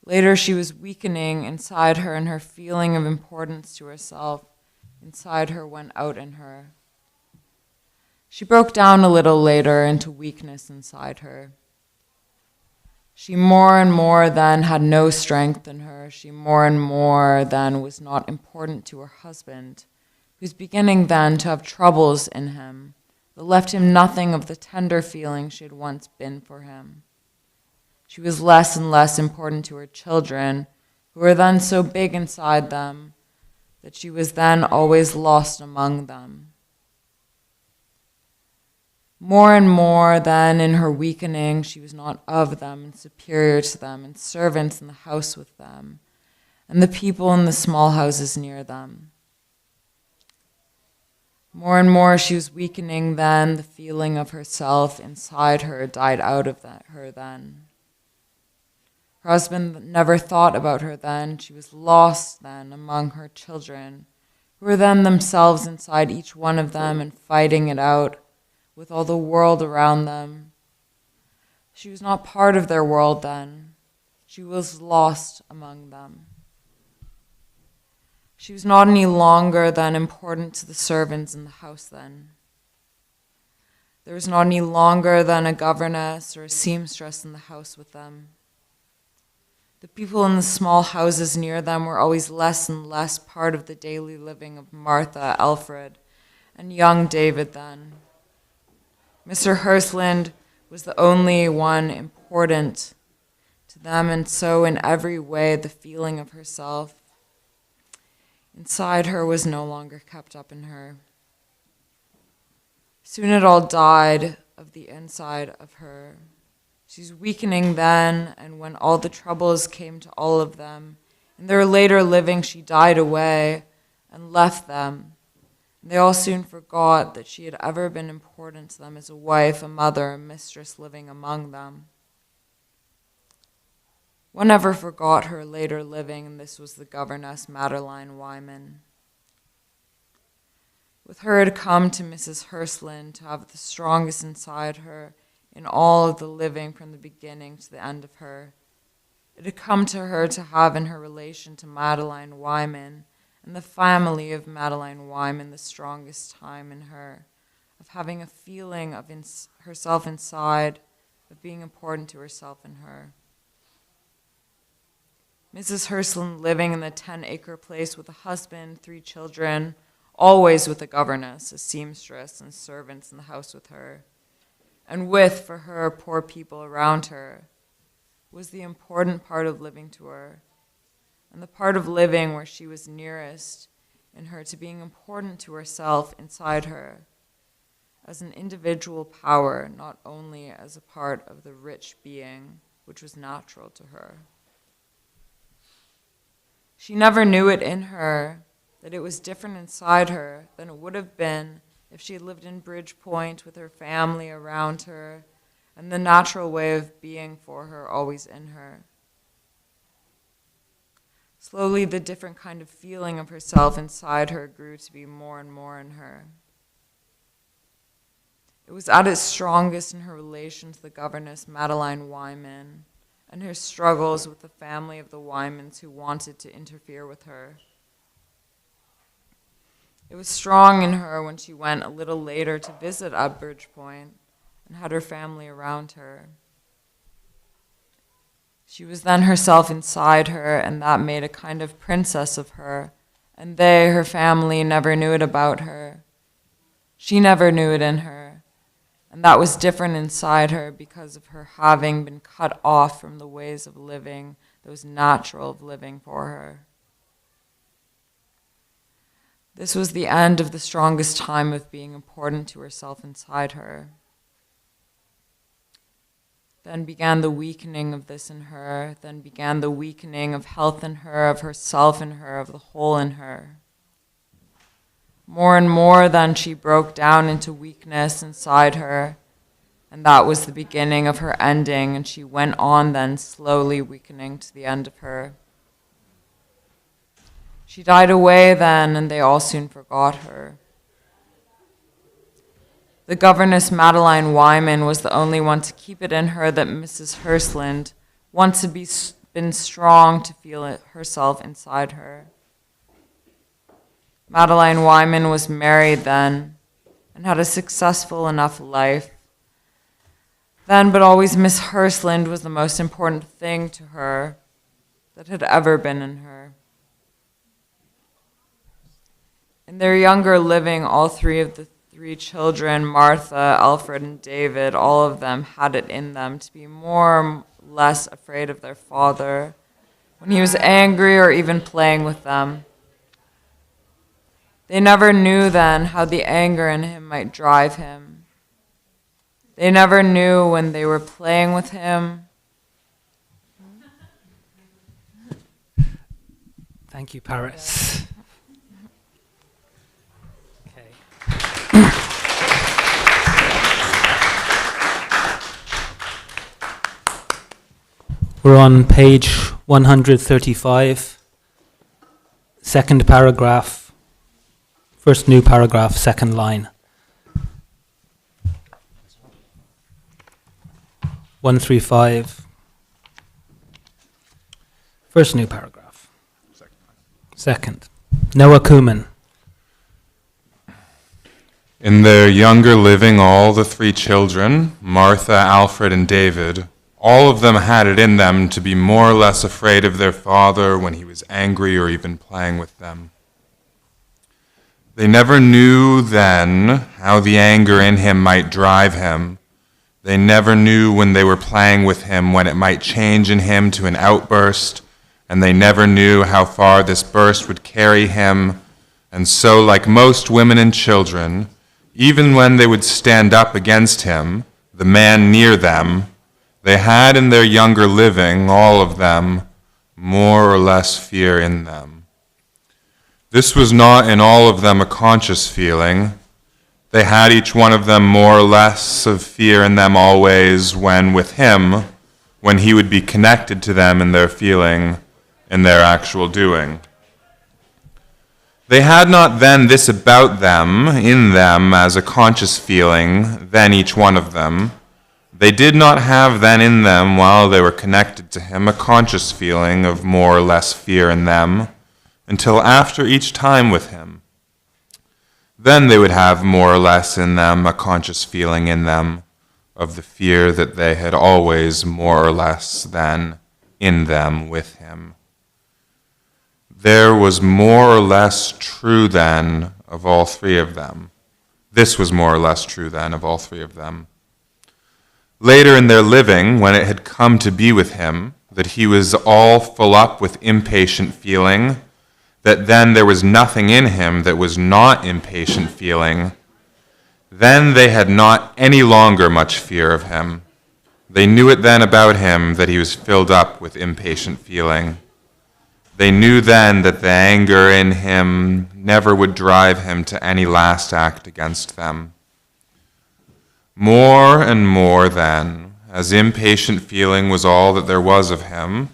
Later, she was weakening inside her, and her feeling of importance to herself inside her went out in her. She broke down a little later into weakness inside her. She more and more then had no strength in her. She more and more then was not important to her husband, who was beginning then to have troubles in him that left him nothing of the tender feeling she had once been for him. She was less and less important to her children, who were then so big inside them that she was then always lost among them. More and more then in her weakening, she was not of them and superior to them, and servants in the house with them, and the people in the small houses near them. More and more she was weakening then, the feeling of herself inside her died out of her then. Her husband never thought about her then. She was lost then among her children, who were then themselves inside each one of them and fighting it out with all the world around them. She was not part of their world then. She was lost among them. She was not any longer then important to the servants in the house then. There was not any longer then a governess or a seamstress in the house with them. The people in the small houses near them were always less and less part of the daily living of Martha, Alfred, and young David then. Mr. Hland was the only one important to them, and so in every way the feeling of herself inside her was no longer kept up in her. Soon it all died of the inside of her. She's weakening then, and when all the troubles came to all of them, in their later living she died away and left them. They all soon forgot that she had ever been important to them as a wife, a mother, a mistress living among them. One never forgot her later living, and this was the governess, Madeline Wyman. With her it had come to Mrs. Hland to have the strongest inside her in all of the living from the beginning to the end of her. It had come to her to have in her relation to Madeline Wyman and the family of Madeline Wyman the strongest time in her, of having a feeling of herself inside, of being important to herself in her. Mrs. Hland living in the 10-acre place with a husband, 3 children, always with a governess, a seamstress, and servants in the house with her, and with, for her, poor people around her, was the important part of living to her, and the part of living where she was nearest in her to being important to herself inside her, as an individual power, not only as a part of the rich being which was natural to her. She never knew it in her, that it was different inside her than it would have been if she had lived in Bridgepoint with her family around her and the natural way of being for her always in her. Slowly, the different kind of feeling of herself inside her grew to be more and more in her. It was at its strongest in her relation to the governess, Madeline Wyman, and her struggles with the family of the Wymans who wanted to interfere with her. It was strong in her when she went a little later to visit at Bridgepoint and had her family around her. She was then herself inside her, and that made a kind of princess of her, and they, her family, never knew it about her. She never knew it in her, and that was different inside her because of her having been cut off from the ways of living that was natural of living for her. This was the end of the strongest time of being important to herself inside her. Then began the weakening of this in her, then began the weakening of health in her, of herself in her, of the whole in her. More and more then she broke down into weakness inside her, and that was the beginning of her ending, and she went on then slowly weakening to the end of her. She died away then, and they all soon forgot her. The governess Madeline Wyman was the only one to keep it in her that Mrs. Hland once had been strong to feel it herself inside her. Madeline Wyman was married then and had a successful enough life. Then, but always Miss Hland was the most important thing to her that had ever been in her. In their younger living, all three of the three children, Martha, Alfred, and David, all of them had it in them to be more or less afraid of their father when he was angry or even playing with them. They never knew then how the anger in him might drive him. They never knew when they were playing with him. Thank you, Paris. We're on page 135, second paragraph, first new paragraph, second line. 135, first new paragraph. Second. Noah Kuhlman. In their younger living, all the three children, Martha, Alfred, and David, all of them had it in them to be more or less afraid of their father when he was angry or even playing with them. They never knew then how the anger in him might drive him. They never knew when they were playing with him when it might change in him to an outburst, and they never knew how far this burst would carry him. And so, like most women and children, even when they would stand up against him, the man near them, they had in their younger living, all of them, more or less fear in them. This was not in all of them a conscious feeling. They had each one of them more or less of fear in them always when with him, when he would be connected to them in their feeling, in their actual doing. They had not then this about them, in them, as a conscious feeling, then each one of them. They did not have then in them, while they were connected to him, a conscious feeling of more or less fear in them, until after each time with him. Then they would have more or less in them a conscious feeling in them of the fear that they had always more or less then in them with him. There was more or less true then of all three of them. This was more or less true then of all three of them. Later in their living, when it had come to be with him, that he was all full up with impatient feeling, that then there was nothing in him that was not impatient feeling, then they had not any longer much fear of him. They knew it then about him that he was filled up with impatient feeling. They knew then that the anger in him never would drive him to any last act against them. More and more then, as impatient feeling was all that there was of him,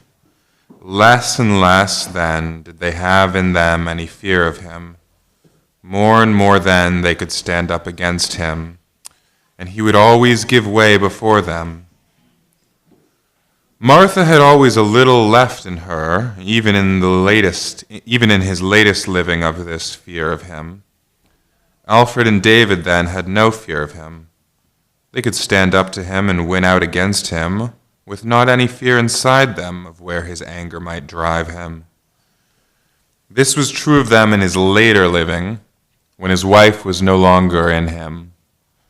less and less then did they have in them any fear of him. More and more then they could stand up against him, and he would always give way before them. Martha had always a little left in her, even in his latest living of this fear of him. Alfred and David then had no fear of him. They could stand up to him and win out against him, with not any fear inside them of where his anger might drive him. This was true of them in his later living, when his wife was no longer in him,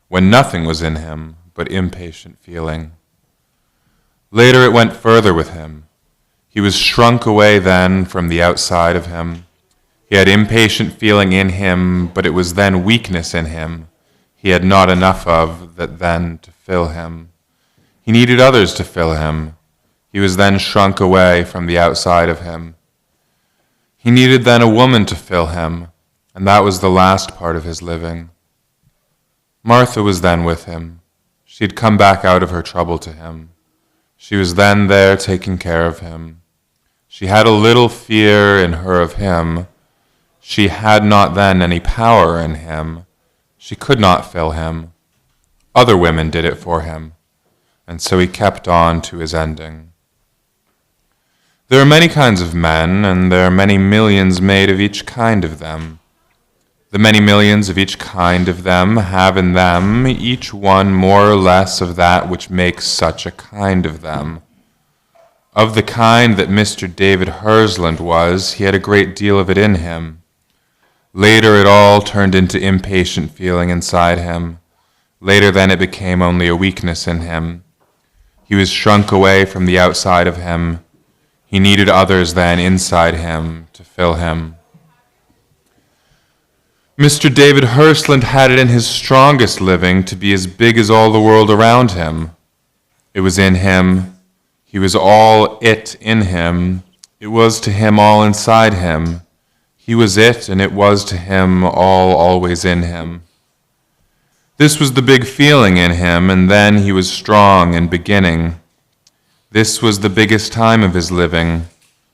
when nothing was in him but impatient feeling. Later it went further with him. He was shrunk away then from the outside of him. He had impatient feeling in him, but it was then weakness in him he had not enough of that then to fill him. He needed others to fill him. He was then shrunk away from the outside of him. He needed then a woman to fill him, and that was the last part of his living. Martha was then with him. She had come back out of her trouble to him. She was then there taking care of him. She had a little fear in her of him. She had not then any power in him. She could not fill him. Other women did it for him, and so he kept on to his ending. There are many kinds of men, and there are many millions made of each kind of them. The many millions of each kind of them have in them each one more or less of that which makes such a kind of them. Of the kind that Mr. David Hland was, he had a great deal of it in him. Later it all turned into impatient feeling inside him. Later then it became only a weakness in him. He was shrunk away from the outside of him. He needed others then inside him to fill him. Mr. David Hland had it in his strongest living to be as big as all the world around him. It was in him. He was all it in him. It was to him all inside him. He was it, and it was to him all always in him. This was the big feeling in him, and then he was strong and beginning. This was the biggest time of his living,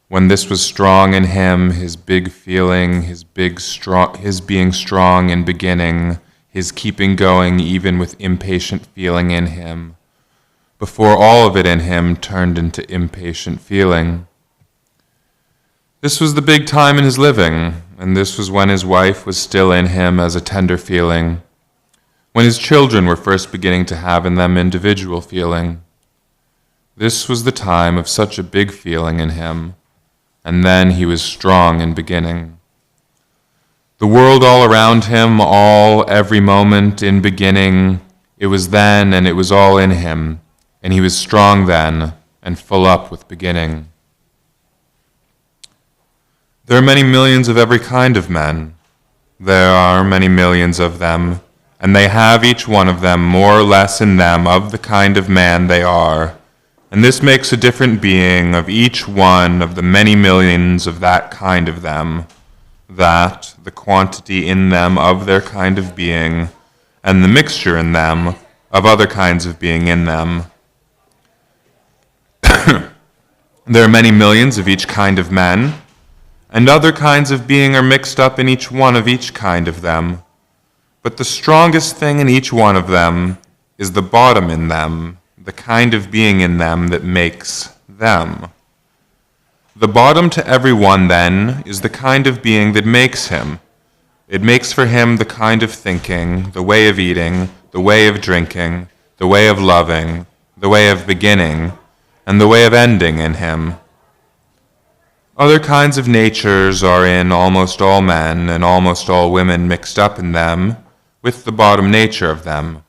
when this was strong in him, his big feeling, his being strong and beginning, his keeping going even with impatient feeling in him, before all of it in him turned into impatient feeling. This was the big time in his living, and this was when his wife was still in him as a tender feeling, when his children were first beginning to have in them individual feeling. This was the time of such a big feeling in him, and then he was strong in beginning. The world all around him, all, every moment, in beginning, it was then and it was all in him, and he was strong then and full up with beginning. There are many millions of every kind of men. There are many millions of them, and they have each one of them more or less in them of the kind of man they are, and this makes a different being of each one of the many millions of that kind of them, that, the quantity in them of their kind of being, and the mixture in them of other kinds of being in them. There are many millions of each kind of men, and other kinds of being are mixed up in each one of each kind of them. But the strongest thing in each one of them is the bottom in them, the kind of being in them that makes them. The bottom to every one, then, is the kind of being that makes him. It makes for him the kind of thinking, the way of eating, the way of drinking, the way of loving, the way of beginning, and the way of ending in him. Other kinds of natures are in almost all men and almost all women mixed up in them with the bottom nature of them.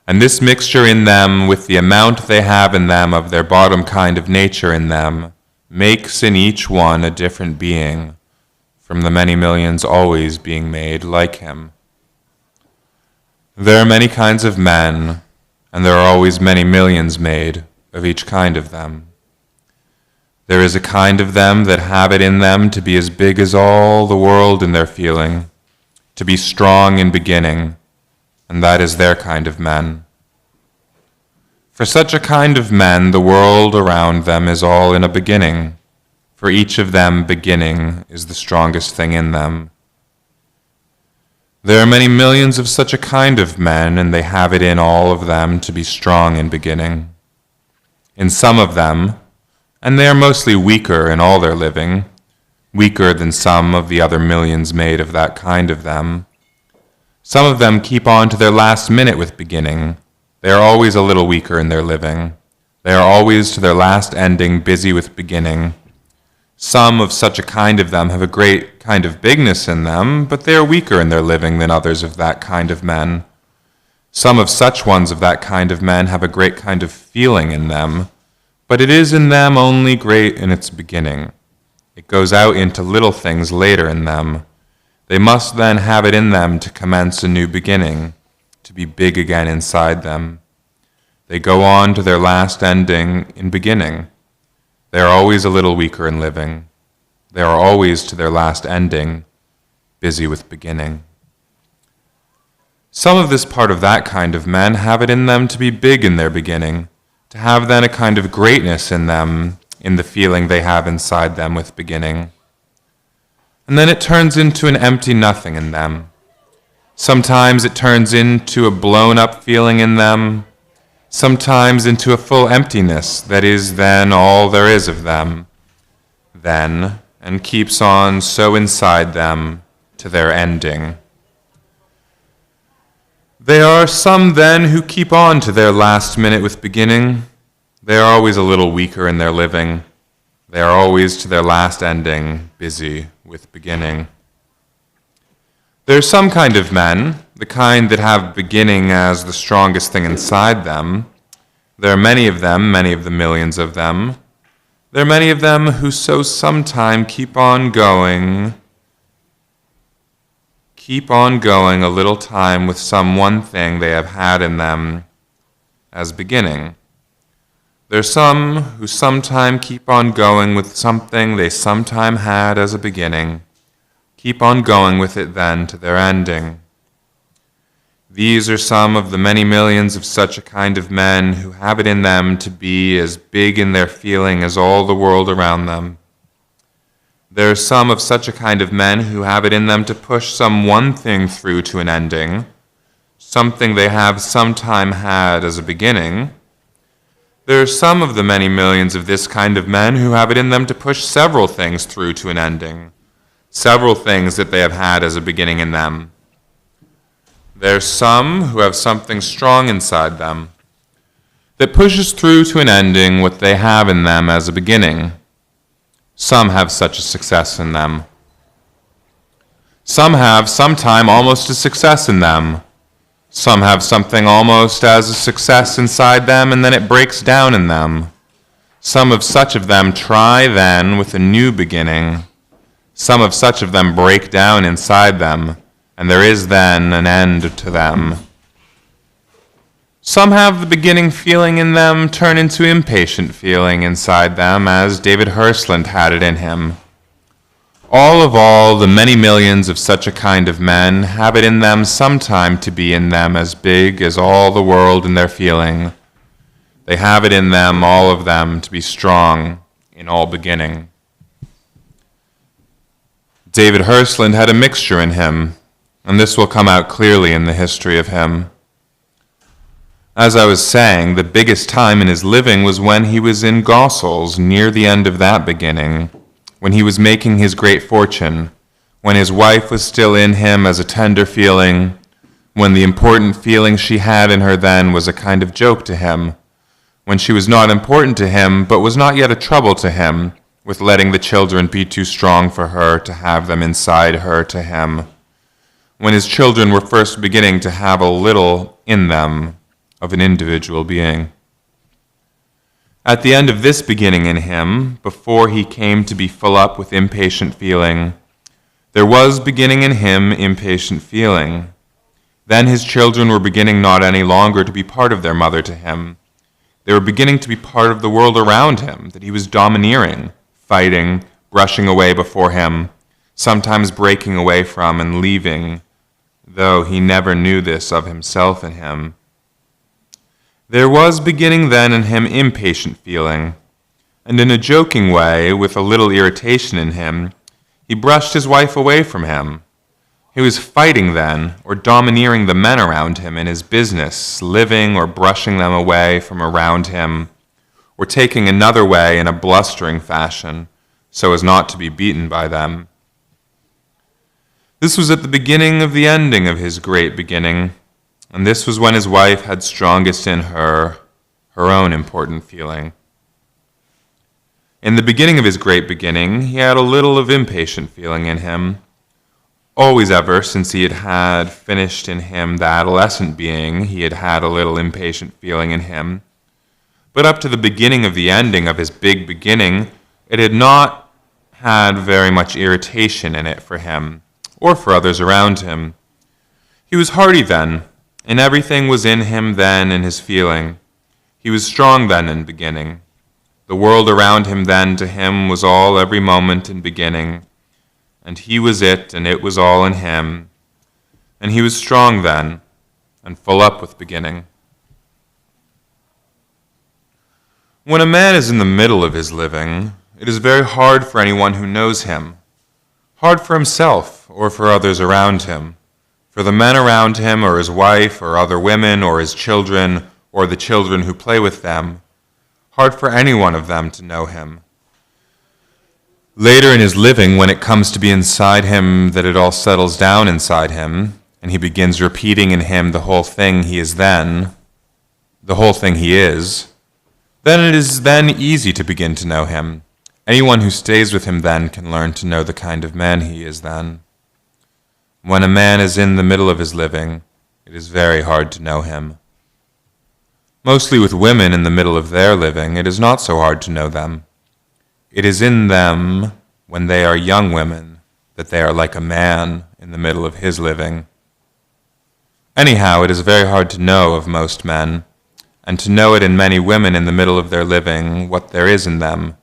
And this mixture in them with the amount they have in them of their bottom kind of nature in them makes in each one a different being from the many millions always being made like him. There are many kinds of men, and there are always many millions made of each kind of them. There is a kind of them that have it in them to be as big as all the world in their feeling, to be strong in beginning, and that is their kind of men. For such a kind of men, the world around them is all in a beginning. For each of them, beginning is the strongest thing in them. There are many millions of such a kind of men, and they have it in all of them to be strong in beginning. In some of them, and they are mostly weaker in all their living, weaker than some of the other millions made of that kind of them. Some of them keep on to their last minute with beginning. They are always a little weaker in their living. They are always to their last ending busy with beginning. Some of such a kind of them have a great kind of bigness in them, but they are weaker in their living than others of that kind of men. Some of such ones of that kind of men have a great kind of feeling in them, but it is in them only great in its beginning. It goes out into little things later in them. They must then have it in them to commence a new beginning, to be big again inside them. They go on to their last ending in beginning. They are always a little weaker in living. They are always to their last ending, busy with beginning. Some of this part of that kind of men have it in them to be big in their beginning, to have then a kind of greatness in them, in the feeling they have inside them with beginning. And then it turns into an empty nothing in them. Sometimes it turns into a blown up feeling in them, sometimes into a full emptiness that is then all there is of them, then, and keeps on so inside them to their ending. There are some then who keep on to their last minute with beginning. They are always a little weaker in their living. They are always to their last ending busy with beginning. There are some kind of men, the kind that have beginning as the strongest thing inside them. There are many of them, many of the millions of them. There are many of them who so sometime keep on going a little time with some one thing they have had in them as beginning. There are some who sometime keep on going with something they sometime had as a beginning, keep on going with it then to their ending. These are some of the many millions of such a kind of men who have it in them to be as big in their feeling as all the world around them. There are some of such a kind of men who have it in them to push some one thing through to an ending, something they have sometime had as a beginning. There are some of the many millions of this kind of men who have it in them to push several things through to an ending, several things that they have had as a beginning in them. There are some who have something strong inside them that pushes through to an ending what they have in them as a beginning. Some have such a success in them. Some have sometime almost a success in them. Some have something almost as a success inside them, and then it breaks down in them. Some of such of them try then with a new beginning. Some of such of them break down inside them, and there is then an end to them. Some have the beginning feeling in them turn into impatient feeling inside them, as David Hland had it in him. All, the many millions of such a kind of men have it in them sometime to be in them as big as all the world in their feeling. They have it in them, all of them, to be strong in all beginning. David Hland had a mixture in him, and this will come out clearly in the history of him. As I was saying, the biggest time in his living was when he was in Gossel's, near the end of that beginning, when he was making his great fortune, when his wife was still in him as a tender feeling, when the important feeling she had in her then was a kind of joke to him, when she was not important to him, but was not yet a trouble to him, with letting the children be too strong for her to have them inside her to him, when his children were first beginning to have a little in them of an individual being. At the end of this beginning in him, before he came to be full up with impatient feeling, there was beginning in him impatient feeling. Then his children were beginning not any longer to be part of their mother to him. They were beginning to be part of the world around him that he was domineering, fighting, brushing away before him, sometimes breaking away from and leaving, though he never knew this of himself and him. There was beginning then in him impatient feeling, and in a joking way, with a little irritation in him, he brushed his wife away from him. He was fighting then, or domineering the men around him in his business, living or brushing them away from around him, or taking another way in a blustering fashion, so as not to be beaten by them. This was at the beginning of the ending of his great beginning, and this was when his wife had strongest in her own important feeling. In the beginning of his great beginning, he had a little of impatient feeling in him. Always ever since he had finished in him the adolescent being, he had had a little impatient feeling in him. But up to the beginning of the ending of his big beginning, it had not had very much irritation in it for him, or for others around him. He was hearty then, and everything was in him then in his feeling. He was strong then in beginning. The world around him then to him was all every moment in beginning, and he was it, and it was all in him, and he was strong then, and full up with beginning. When a man is in the middle of his living, it is very hard for anyone who knows him, hard for himself or for others around him, for the men around him or his wife or other women or his children or the children who play with them, hard for any one of them to know him. Later in his living, when it comes to be inside him that it all settles down inside him, and he begins repeating in him the whole thing he is then, the whole thing he is, then it is then easy to begin to know him. Anyone who stays with him then can learn to know the kind of man he is then. When a man is in the middle of his living, it is very hard to know him. Mostly with women in the middle of their living, it is not so hard to know them. It is in them, when they are young women, that they are like a man in the middle of his living. Anyhow, it is very hard to know of most men, and to know it in many women in the middle of their living, what there is in them,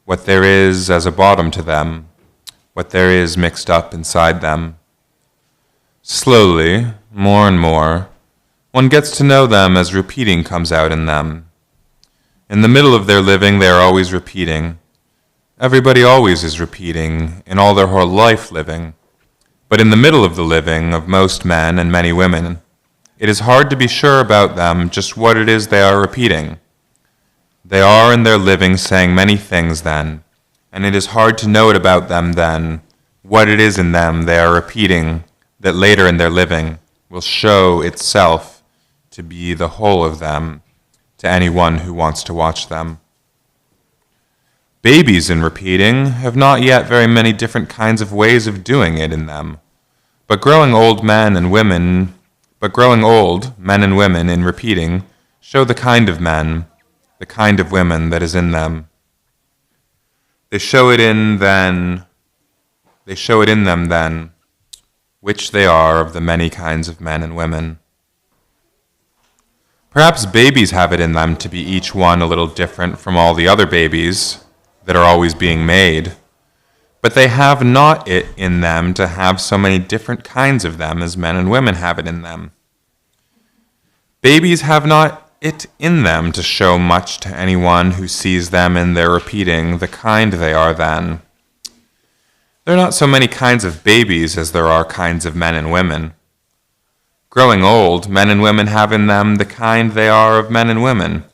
what there is as a bottom to them, what there is mixed up inside them. Slowly, more and more, one gets to know them as repeating comes out in them. In the middle of their living, they are always repeating. Everybody always is repeating, in all their whole life living. But in the middle of the living of most men and many women, it is hard to be sure about them just what it is they are repeating. They are in their living saying many things then, and it is hard to know it about them then, what it is in them they are repeating that later in their living will show itself to be the whole of them to anyone who wants to watch them. Babies in repeating have not yet very many different kinds of ways of doing it in them, but growing old, men and women in repeating show the kind of men, the kind of women that is in them. They show it in them then, which they are of the many kinds of men and women. Perhaps babies have it in them to be each one a little different from all the other babies that are always being made, but they have not it in them to have so many different kinds of them as men and women have it in them. Babies have not it in them to show much to anyone who sees them in their repeating the kind they are then. There are not so many kinds of babies as there are kinds of men and women. Growing old, men and women have in them the kind they are of men and women,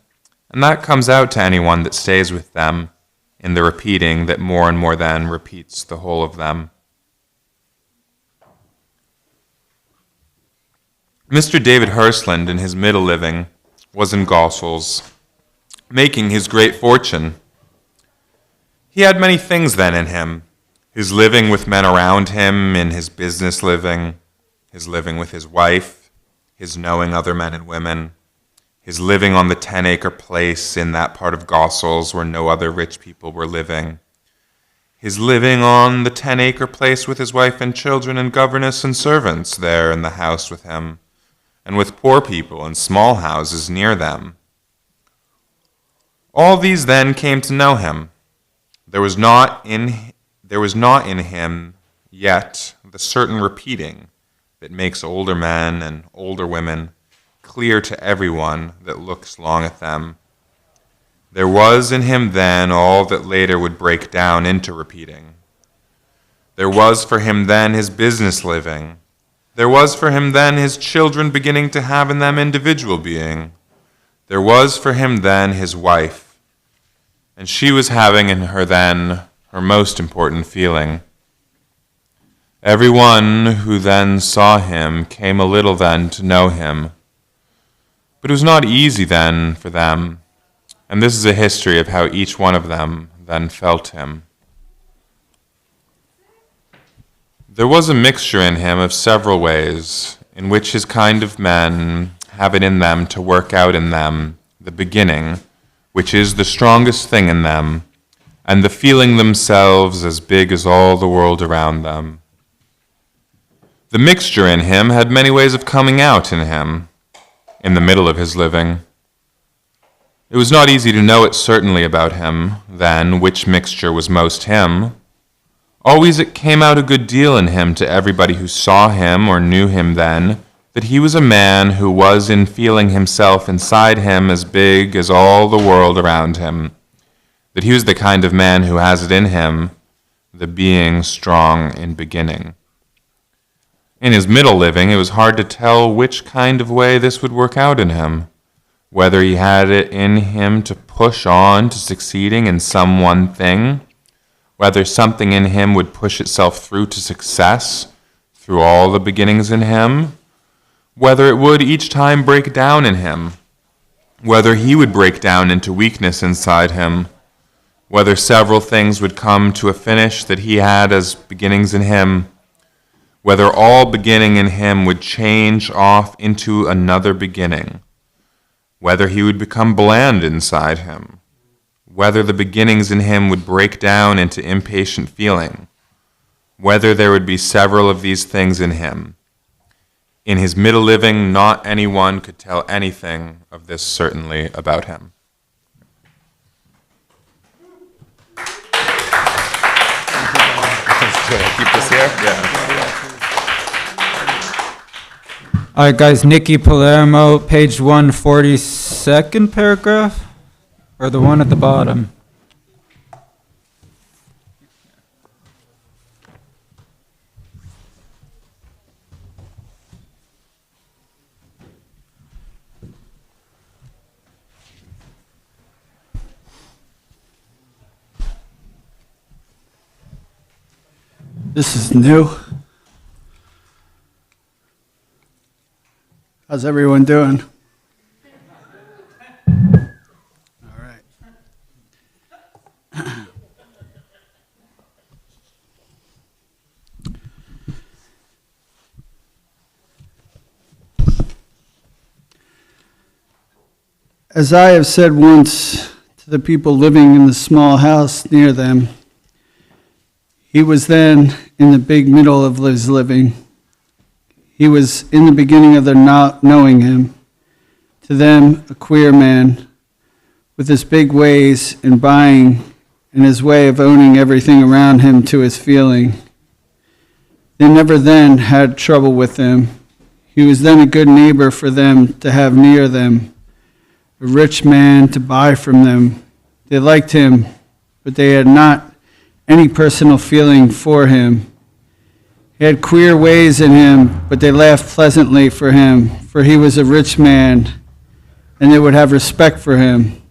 and that comes out to anyone that stays with them in the repeating that more and more then repeats the whole of them. Mr. David Hland in his middle living was in Gossel's, making his great fortune. He had many things then in him, his living with men around him in his business living, his living with his wife, his knowing other men and women, his living on the 10-acre place in that part of Gossel's where no other rich people were living, his living on the 10-acre place with his wife and children and governess and servants there in the house with him, and with poor people in small houses near them. All these then came to know him. There was not in him yet the certain repeating that makes older men and older women clear to everyone that looks long at them. There was in him then all that later would break down into repeating. There was for him then his business living. There was for him then his children beginning to have in them individual being. There was for him then his wife, and she was having in her then her most important feeling. Everyone who then saw him came a little then to know him. But it was not easy then for them, and this is a history of how each one of them then felt him. There was a mixture in him of several ways in which his kind of men have it in them to work out in them the beginning, which is the strongest thing in them, and the feeling themselves as big as all the world around them. The mixture in him had many ways of coming out in him, in the middle of his living. It was not easy to know it certainly about him, then, which mixture was most him. Always it came out a good deal in him to everybody who saw him or knew him then, that he was a man who was in feeling himself inside him as big as all the world around him, that he was the kind of man who has it in him, the being strong in beginning. In his middle living, it was hard to tell which kind of way this would work out in him, whether he had it in him to push on to succeeding in some one thing, whether something in him would push itself through to success, through all the beginnings in him, whether it would each time break down in him, whether he would break down into weakness inside him, whether several things would come to a finish that he had as beginnings in him, whether all beginning in him would change off into another beginning, whether he would become bland inside him, whether the beginnings in him would break down into impatient feeling, whether there would be several of these things in him. In his middle living, not anyone could tell anything of this certainly about him. Keep this here? Yeah. All right, guys, Nikki Palermo, page 140, second paragraph, or the one at the bottom? This is new. How's everyone doing? All right. As I have said once to the people living in the small house near them, he was then in the big middle of his living. He was in the beginning of their not knowing him. To them, a queer man, with his big ways in buying and his way of owning everything around him to his feeling. They never then had trouble with him. He was then a good neighbor for them to have near them, a rich man to buy from them. They liked him, but they had not any personal feeling for him. He had queer ways in him, but they laughed pleasantly for him, for he was a rich man, and they would have respect for him.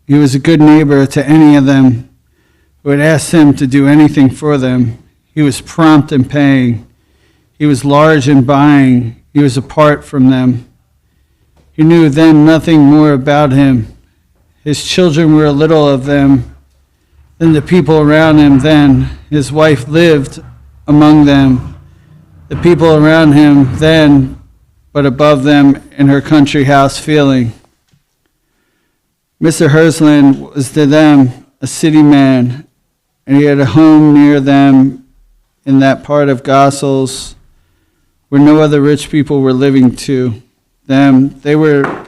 He was a good neighbor to any of them who had asked him to do anything for them. He was prompt in paying. He was large in buying. He was apart from them. He knew then nothing more about him. His children were a little of them than the people around him then. His wife lived among them, the people around him then, but above them in her country house feeling. Mr. Hland was to them a city man, and he had a home near them in that part of Gossel where no other rich people were living to them. They were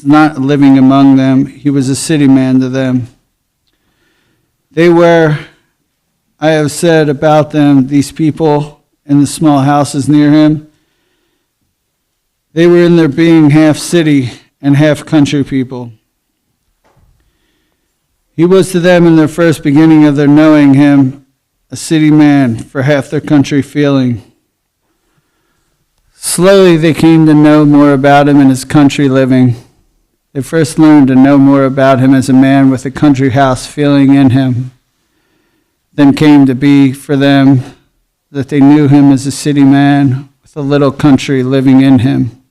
not living among them. He was a city man to them. They were, I have said about them, these people in the small houses near him, they were in their being half city and half country people. He was to them in their first beginning of their knowing him, a city man for half their country feeling. Slowly they came to know more about him in his country living. They first learned to know more about him as a man with a country house feeling in him. Then came to be for them that they knew him as a city man with a little country living in him.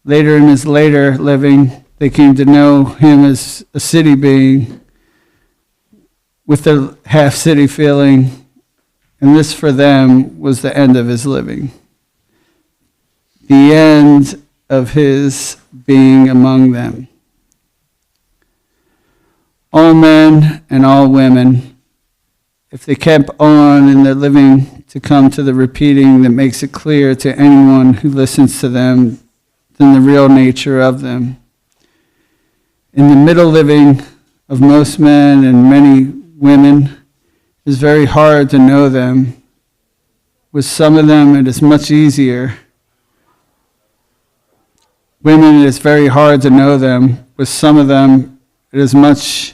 Later in his later living, they came to know him as a city being with a half-city feeling, and this for them was the end of his living, the end of his being among them. All men and all women, if they kept on in their living to come to the repeating that makes it clear to anyone who listens to them than the real nature of them. In the middle living of most men and many women, it's very hard to know them. With some of them, it is much easier. Women, it is very hard to know them. With some of them, it is much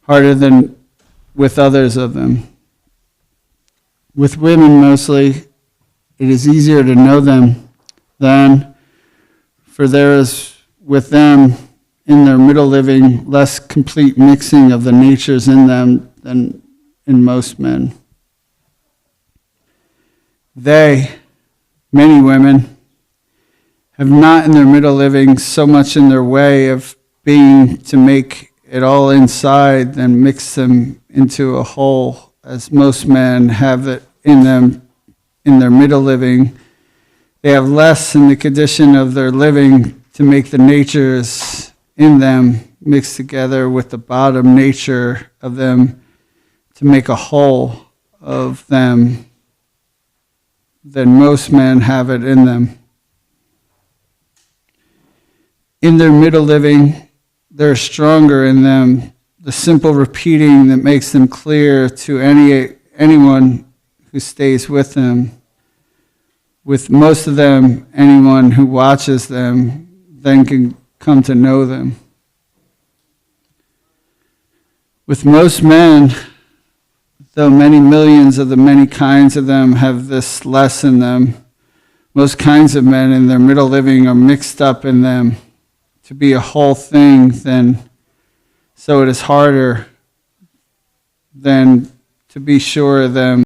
harder than with others of them. With women mostly, it is easier to know them than, for there is with them in their middle living less complete mixing of the natures in them than in most men. They, many women, have not in their middle living so much in their way of being to make it all inside than mix them into a whole, as most men have it in them in their middle living. They have less in the condition of their living to make the natures in them mix together with the bottom nature of them to make a whole of them than most men have it in them. In their middle living, they're stronger in them, the simple repeating that makes them clear to anyone who stays with them. With most of them, anyone who watches them then can come to know them. With most men, though many millions of the many kinds of them have this less in them, most kinds of men in their middle living are mixed up in them to be a whole thing, then so it is harder than to be sure of them